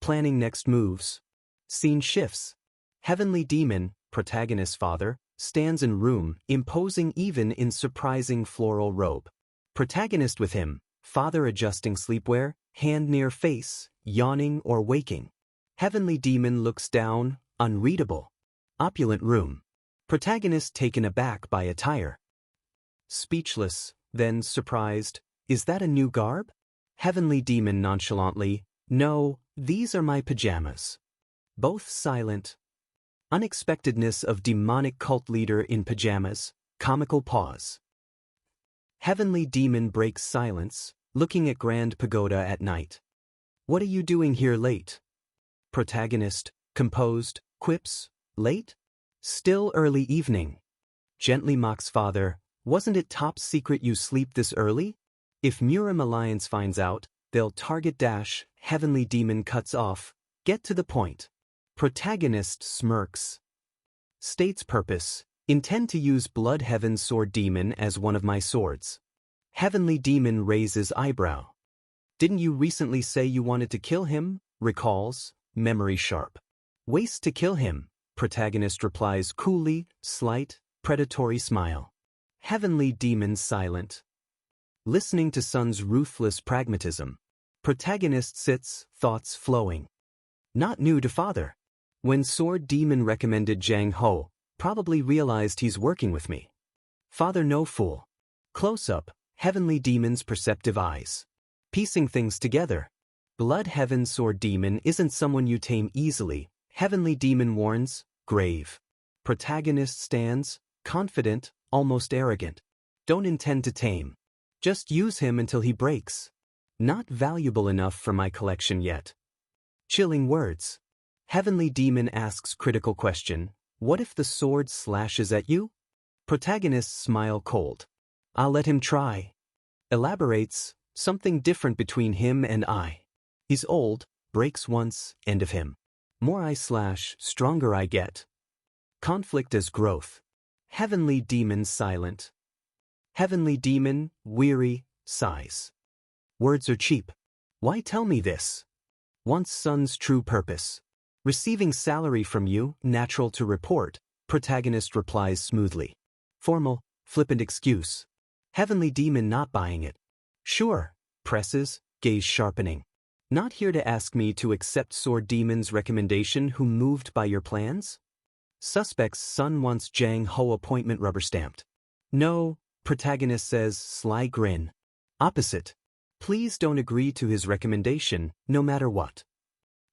Planning next moves. Scene shifts. Heavenly demon, protagonist's father, stands in room, imposing even in surprising floral robe. Protagonist with him, father adjusting sleepwear, hand near face, yawning or waking. Heavenly demon looks down, unreadable. Opulent room. Protagonist taken aback by attire. Speechless, then surprised, is that a new garb? Heavenly demon nonchalantly, no, these are my pajamas. Both silent. Unexpectedness of demonic cult leader in pajamas, comical pause. Heavenly demon breaks silence, looking at Grand Pagoda at night. What are you doing here late? Protagonist, composed, quips, late? Still early evening. Gently mocks father, wasn't it top secret you sleep this early? If Murim Alliance finds out, they'll target dash, heavenly demon cuts off, get to the point. Protagonist smirks. States purpose, intend to use Blood Heaven Sword Demon as one of my swords. Heavenly demon raises eyebrow. Didn't you recently say you wanted to kill him? Recalls, memory sharp. Waste to kill him, protagonist replies coolly, slight, predatory smile. Heavenly demon silent. Listening to son's ruthless pragmatism. Protagonist sits, thoughts flowing. Not new to father. When sword demon recommended Jang Ho, probably realized he's working with me. Father no fool. Close up, heavenly demon's perceptive eyes. Piecing things together. Blood Heaven Sword Demon isn't someone you tame easily, heavenly demon warns, grave. Protagonist stands, confident, almost arrogant. Don't intend to tame. Just use him until he breaks. Not valuable enough for my collection yet. Chilling words. Heavenly demon asks critical question, what if the sword slashes at you? Protagonist smile cold. I'll let him try. Elaborates, something different between him and I. He's old, breaks once, end of him. More I slash, stronger I get. Conflict as growth. Heavenly demon silent. Heavenly demon, weary, sighs. Words are cheap. Why tell me this? Wants son's true purpose. Receiving salary from you, natural to report, protagonist replies smoothly. Formal, flippant excuse. Heavenly demon not buying it. Sure, presses, gaze sharpening. Not here to ask me to accept sword demon's recommendation who moved by your plans? Suspect's son wants Jang Ho appointment rubber stamped. No, protagonist says sly grin. Opposite. Please don't agree to his recommendation, no matter what.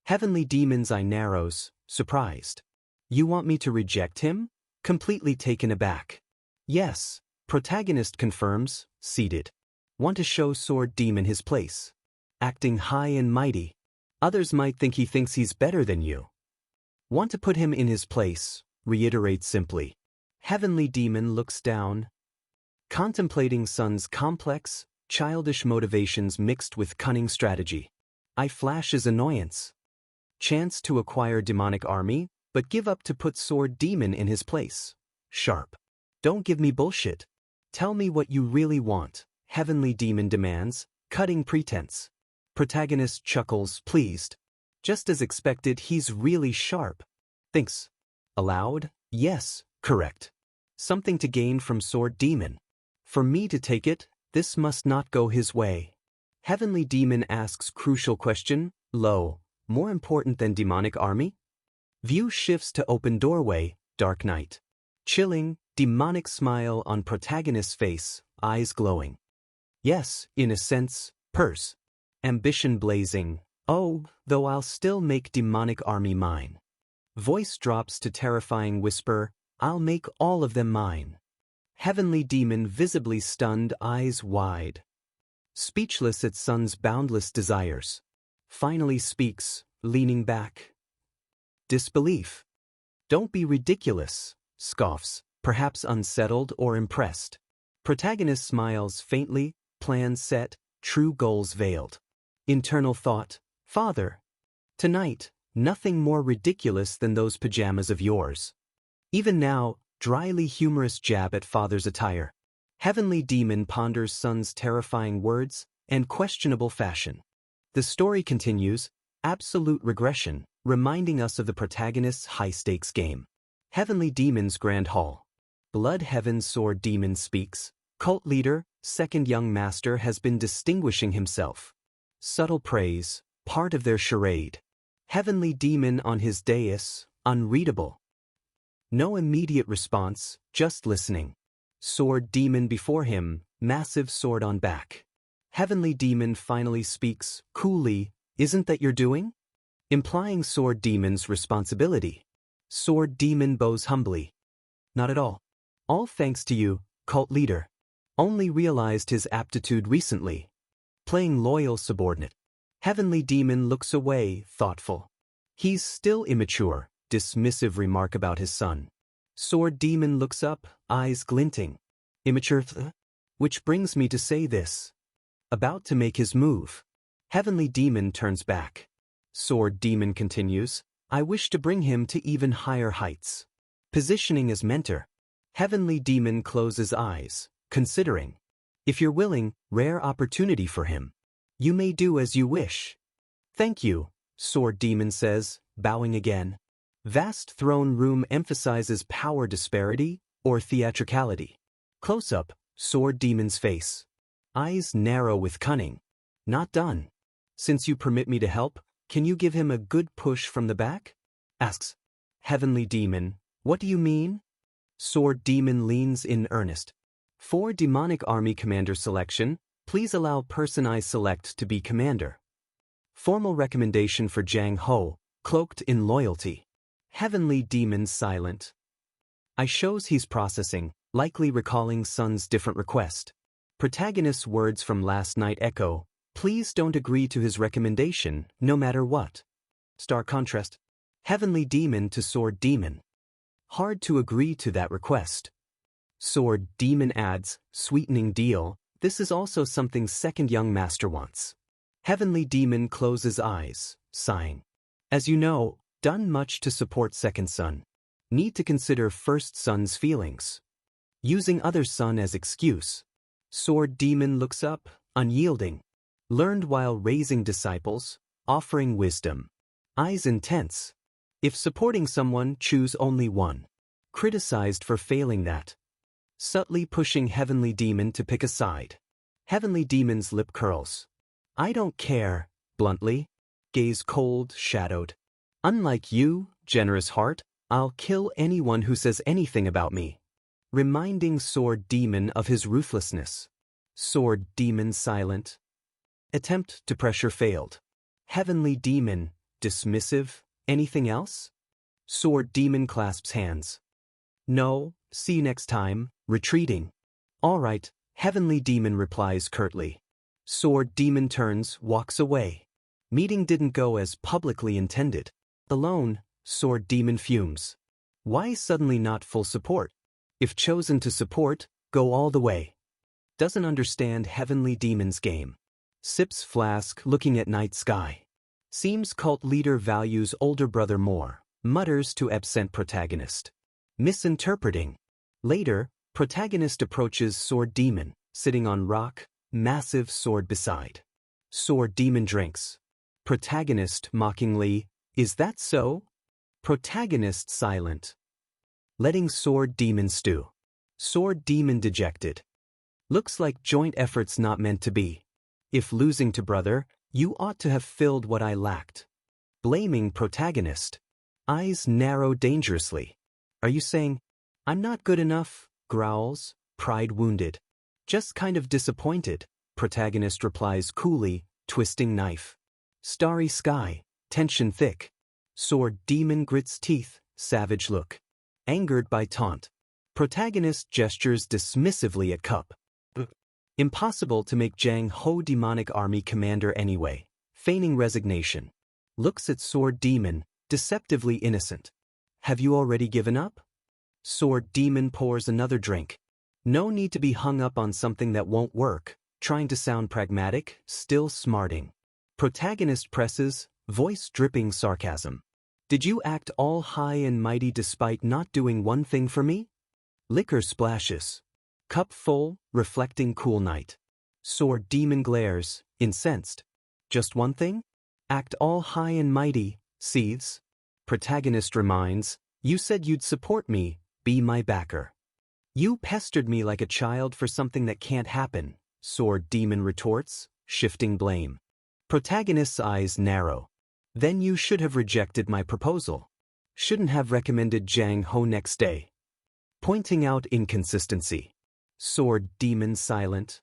Heavenly demon's eye narrows, surprised. You want me to reject him? Completely taken aback. Yes, protagonist confirms, seated. Want to show sword demon his place. Acting high and mighty. Others might think he thinks he's better than you. Want to put him in his place, reiterate simply. Heavenly demon looks down. Contemplating son's complex, childish motivations mixed with cunning strategy. I flashes annoyance. Chance to acquire demonic army, but give up to put sword demon in his place. Sharp. Don't give me bullshit. Tell me what you really want, heavenly demon demands, cutting pretense. Protagonist chuckles, pleased. Just as expected, he's really sharp. Thinks. Aloud, yes, correct. Something to gain from sword demon. For me to take it, this must not go his way. Heavenly demon asks crucial question, low, more important than demonic army? View shifts to open doorway, dark night. Chilling, demonic smile on protagonist's face, eyes glowing. Yes, in a sense, purse. Ambition blazing, oh, though I'll still make demonic army mine. Voice drops to terrifying whisper, I'll make all of them mine. Heavenly demon visibly stunned, eyes wide. Speechless at son's boundless desires. Finally speaks, leaning back. Disbelief. Don't be ridiculous, scoffs, perhaps unsettled or impressed. Protagonist smiles faintly, plan set, true goals veiled. Internal thought, Father. Tonight, nothing more ridiculous than those pajamas of yours. Even now, dryly humorous jab at father's attire. Heavenly demon ponders son's terrifying words and questionable fashion. The story continues, absolute regression, reminding us of the protagonist's high-stakes game. Heavenly demon's grand hall. Blood Heaven Sword Demon speaks. Cult leader, second young master has been distinguishing himself. Subtle praise, part of their charade. Heavenly demon on his dais, unreadable. No immediate response, just listening. Sword demon before him, massive sword on back. Heavenly demon finally speaks, coolly, isn't that your doing? Implying sword demon's responsibility. Sword Demon bows humbly. Not at all. All thanks to you, cult leader. Only realized his aptitude recently. Playing loyal subordinate. Heavenly Demon looks away, thoughtful. He's still immature, dismissive remark about his son. Sword Demon looks up, eyes glinting. Immature Which brings me to say this. About to make his move. Heavenly Demon turns back. Sword Demon continues, I wish to bring him to even higher heights. Positioning as mentor. Heavenly Demon closes eyes, considering. If you're willing, rare opportunity for him. You may do as you wish. Thank you, Sword Demon says, bowing again. Vast throne room emphasizes power disparity or theatricality. Close-up, Sword Demon's face. Eyes narrow with cunning. Not done. Since you permit me to help, can you give him a good push from the back? Asks. Heavenly Demon, what do you mean? Sword Demon leans in earnest. For demonic army commander selection, please allow person I select to be commander. Formal recommendation for Jang Ho, cloaked in loyalty. Heavenly Demon silent. I shows he's processing, likely recalling son's different request. Protagonist's words from last night echo, please don't agree to his recommendation, no matter what. Star contrast. Heavenly Demon to Sword Demon. Hard to agree to that request. Sword Demon adds, sweetening deal, this is also something second young master wants. Heavenly Demon closes eyes, sighing. As you know, done much to support second son. Need to consider first son's feelings. Using other son as excuse. Sword Demon looks up, unyielding. Learned while raising disciples, offering wisdom. Eyes intense. If supporting someone, choose only one. Criticized for failing that. Subtly pushing Heavenly Demon to pick a side. Heavenly Demon's lip curls. I don't care, bluntly. Gaze cold, shadowed. Unlike you, generous heart, I'll kill anyone who says anything about me. Reminding Sword Demon of his ruthlessness. Sword Demon silent. Attempt to pressure failed. Heavenly Demon, dismissive, anything else? Sword Demon clasps hands. No, see you next time, retreating. All right, Heavenly Demon replies curtly. Sword Demon turns, walks away. Meeting didn't go as publicly intended. Alone, Sword Demon fumes. Why suddenly not full support? If chosen to support, go all the way. Doesn't understand Heavenly Demon's game. Sips flask looking at night sky. Seems cult leader values older brother more, mutters to absent protagonist. Misinterpreting. Later, protagonist approaches Sword Demon, sitting on rock, massive sword beside. Sword Demon drinks. Protagonist mockingly, is that so? Protagonist silent. Letting Sword Demon stew. Sword Demon dejected. Looks like joint efforts not meant to be. If losing to brother, you ought to have filled what I lacked. Blaming protagonist. Eyes narrow dangerously. Are you saying, I'm not good enough? Growls, pride wounded. Just kind of disappointed, protagonist replies coolly, twisting knife. Starry sky, tension thick. Sword Demon grits teeth, savage look. Angered by taunt. Protagonist gestures dismissively at cup. Impossible to make Jang Ho demonic army commander anyway. Feigning resignation. Looks at Sword Demon, deceptively innocent. Have you already given up? Sword Demon pours another drink. No need to be hung up on something that won't work, trying to sound pragmatic, still smarting. Protagonist presses, voice dripping sarcasm. Did you act all high and mighty despite not doing one thing for me? Liquor splashes. Cup full, reflecting cool night. Sword Demon glares, incensed. Just one thing? Act all high and mighty, seethes. Protagonist reminds, you said you'd support me, be my backer. You pestered me like a child for something that can't happen, Sword Demon retorts, shifting blame. Protagonist's eyes narrow. Then you should have rejected my proposal. Shouldn't have recommended Jang Ho next day. Pointing out inconsistency. Sword Demon silent.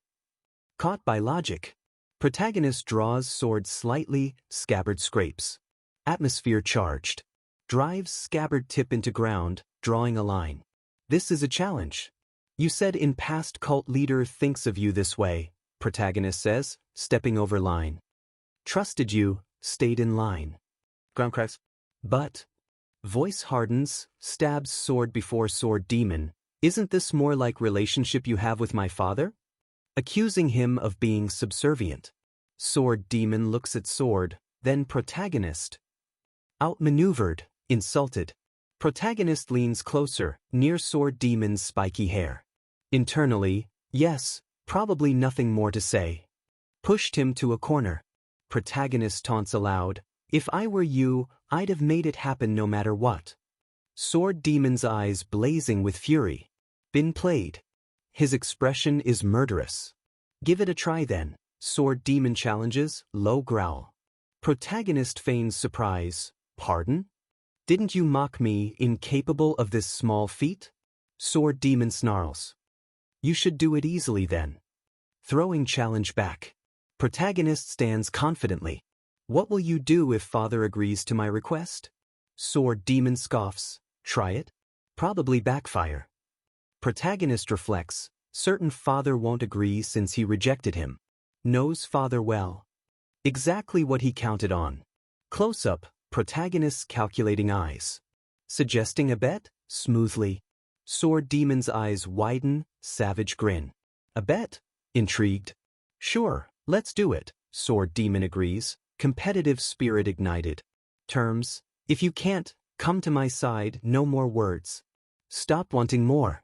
Caught by logic. Protagonist draws sword slightly, scabbard scrapes. Atmosphere charged. drives scabbard tip into ground, drawing a line. This is a challenge. You said in past cult leader thinks of you this way, protagonist says, stepping over line. Trusted you, stayed in line. Ground cracks. But, voice hardens, stabs sword before sword demon, isn't this more like relationship you have with my father? Accusing him of being subservient. Sword demon looks at sword, then protagonist. Outmaneuvered, insulted. Protagonist leans closer, near sword demon's spiky hair. Internally, yes, probably nothing more to say. Pushed him to a corner. Protagonist taunts aloud, if I were you, I'd have made it happen no matter what. Sword demon's eyes blazing with fury. Been played. His expression is murderous. Give it a try then. Sword demon challenges, low growl. Protagonist feigns surprise. Pardon? Didn't you mock me, incapable of this small feat? Sword demon snarls. You should do it easily then. Throwing challenge back. Protagonist stands confidently. What will you do if father agrees to my request? Sword demon scoffs. Try it? Probably backfire. Protagonist reflects, certain father won't agree since he rejected him. Knows father well. Exactly what he counted on. Close-up, protagonist's calculating eyes. Suggesting a bet? Smoothly. Sword demon's eyes widen, savage grin. A bet? Intrigued. Sure, let's do it, sword demon agrees, competitive spirit ignited. Terms, if you can't, come to my side, no more words. Stop wanting more.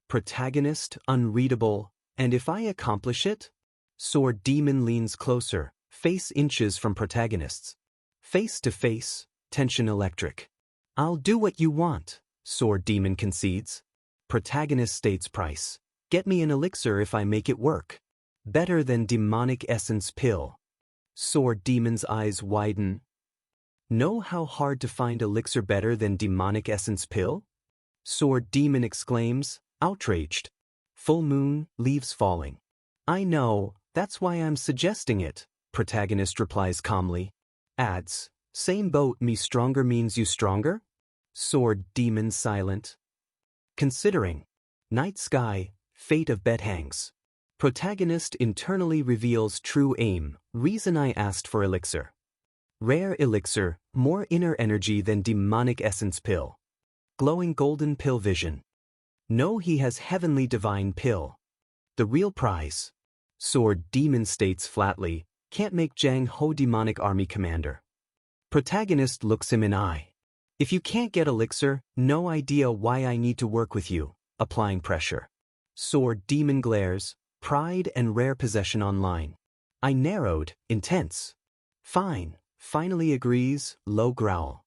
Protagonist, unreadable, and if I accomplish it? Sword demon leans closer, face inches from protagonists. Face to face, tension electric. I'll do what you want, sword demon concedes. Protagonist states price. Get me an elixir if I make it work. Better than demonic essence pill. Sword demon's eyes widen. Know how hard to find elixir better than demonic essence pill? Sword demon exclaims, outraged. Full moon, leaves falling. I know, that's why I'm suggesting it, protagonist replies calmly. Adds, same boat me stronger means you stronger? Sword demon silent. Considering. Night sky, fate of bet hangs. Protagonist internally reveals true aim, reason I asked for elixir. Rare elixir, more inner energy than demonic essence pill. Glowing golden pill vision. Know he has heavenly divine pill. The real prize. Sword demon states flatly, can't make Jang Ho demonic army commander. Protagonist looks him in eye. If you can't get elixir, no idea why I need to work with you, applying pressure. Sword demon glares, pride and rare possession online. I narrowed, intense. Fine, finally agrees, low growl.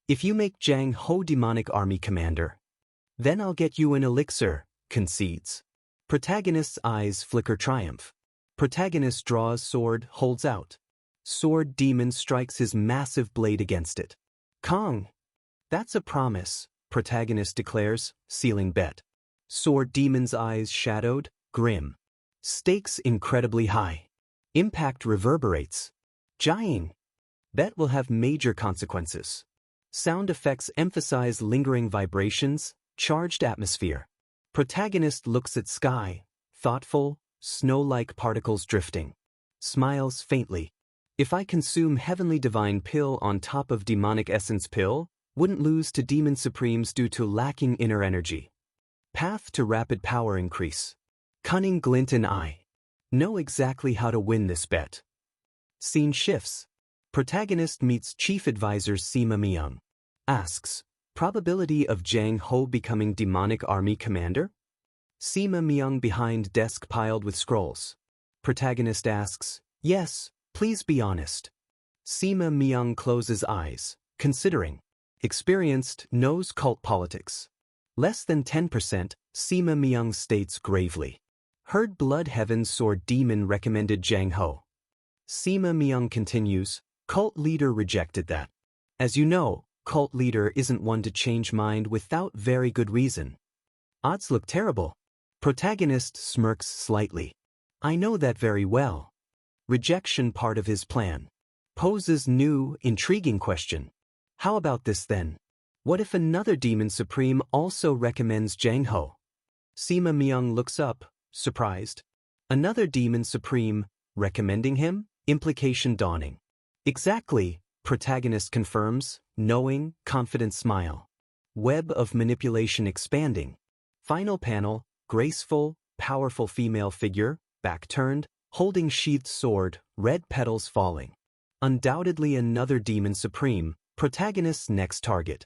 If you make Jang Ho demonic army commander, then I'll get you an elixir, concedes. Protagonist's eyes flicker triumph. Protagonist draws sword, holds out. Sword demon strikes his massive blade against it. Kong! That's a promise, protagonist declares, sealing bet. Sword demon's eyes shadowed, grim. Stakes incredibly high. Impact reverberates. Jying. Bet will have major consequences. Sound effects emphasize lingering vibrations, charged atmosphere. Protagonist looks at sky, thoughtful, snow-like particles drifting. Smiles faintly. If I consume heavenly divine pill on top of demonic essence pill, wouldn't lose to demon supremes due to lacking inner energy. Path to rapid power increase. Cunning glint in eye. Know exactly how to win this bet. Scene shifts. Protagonist meets Chief Advisor Sima Myung. Asks, probability of Jang Ho becoming demonic army commander? Sima Myung behind desk piled with scrolls. Protagonist asks, yes, please be honest. Sima Myung closes eyes, considering. Experienced, knows cult politics. Less than 10%, Sima Myung states gravely. Heard Blood Heaven's sword demon recommended Jang Ho. Sima Myung continues, cult leader rejected that. As you know, cult leader isn't one to change mind without very good reason. Odds look terrible. Protagonist smirks slightly. I know that very well. Rejection part of his plan. Poses new, intriguing question. How about this then? What if another demon supreme also recommends Jang Ho? Sima Myung looks up, surprised. Another demon supreme recommending him? Implication dawning. Exactly, protagonist confirms, knowing, confident smile. Web of manipulation expanding. Final panel, graceful, powerful female figure, back turned, holding sheathed sword, red petals falling. Undoubtedly another demon supreme, protagonist's next target.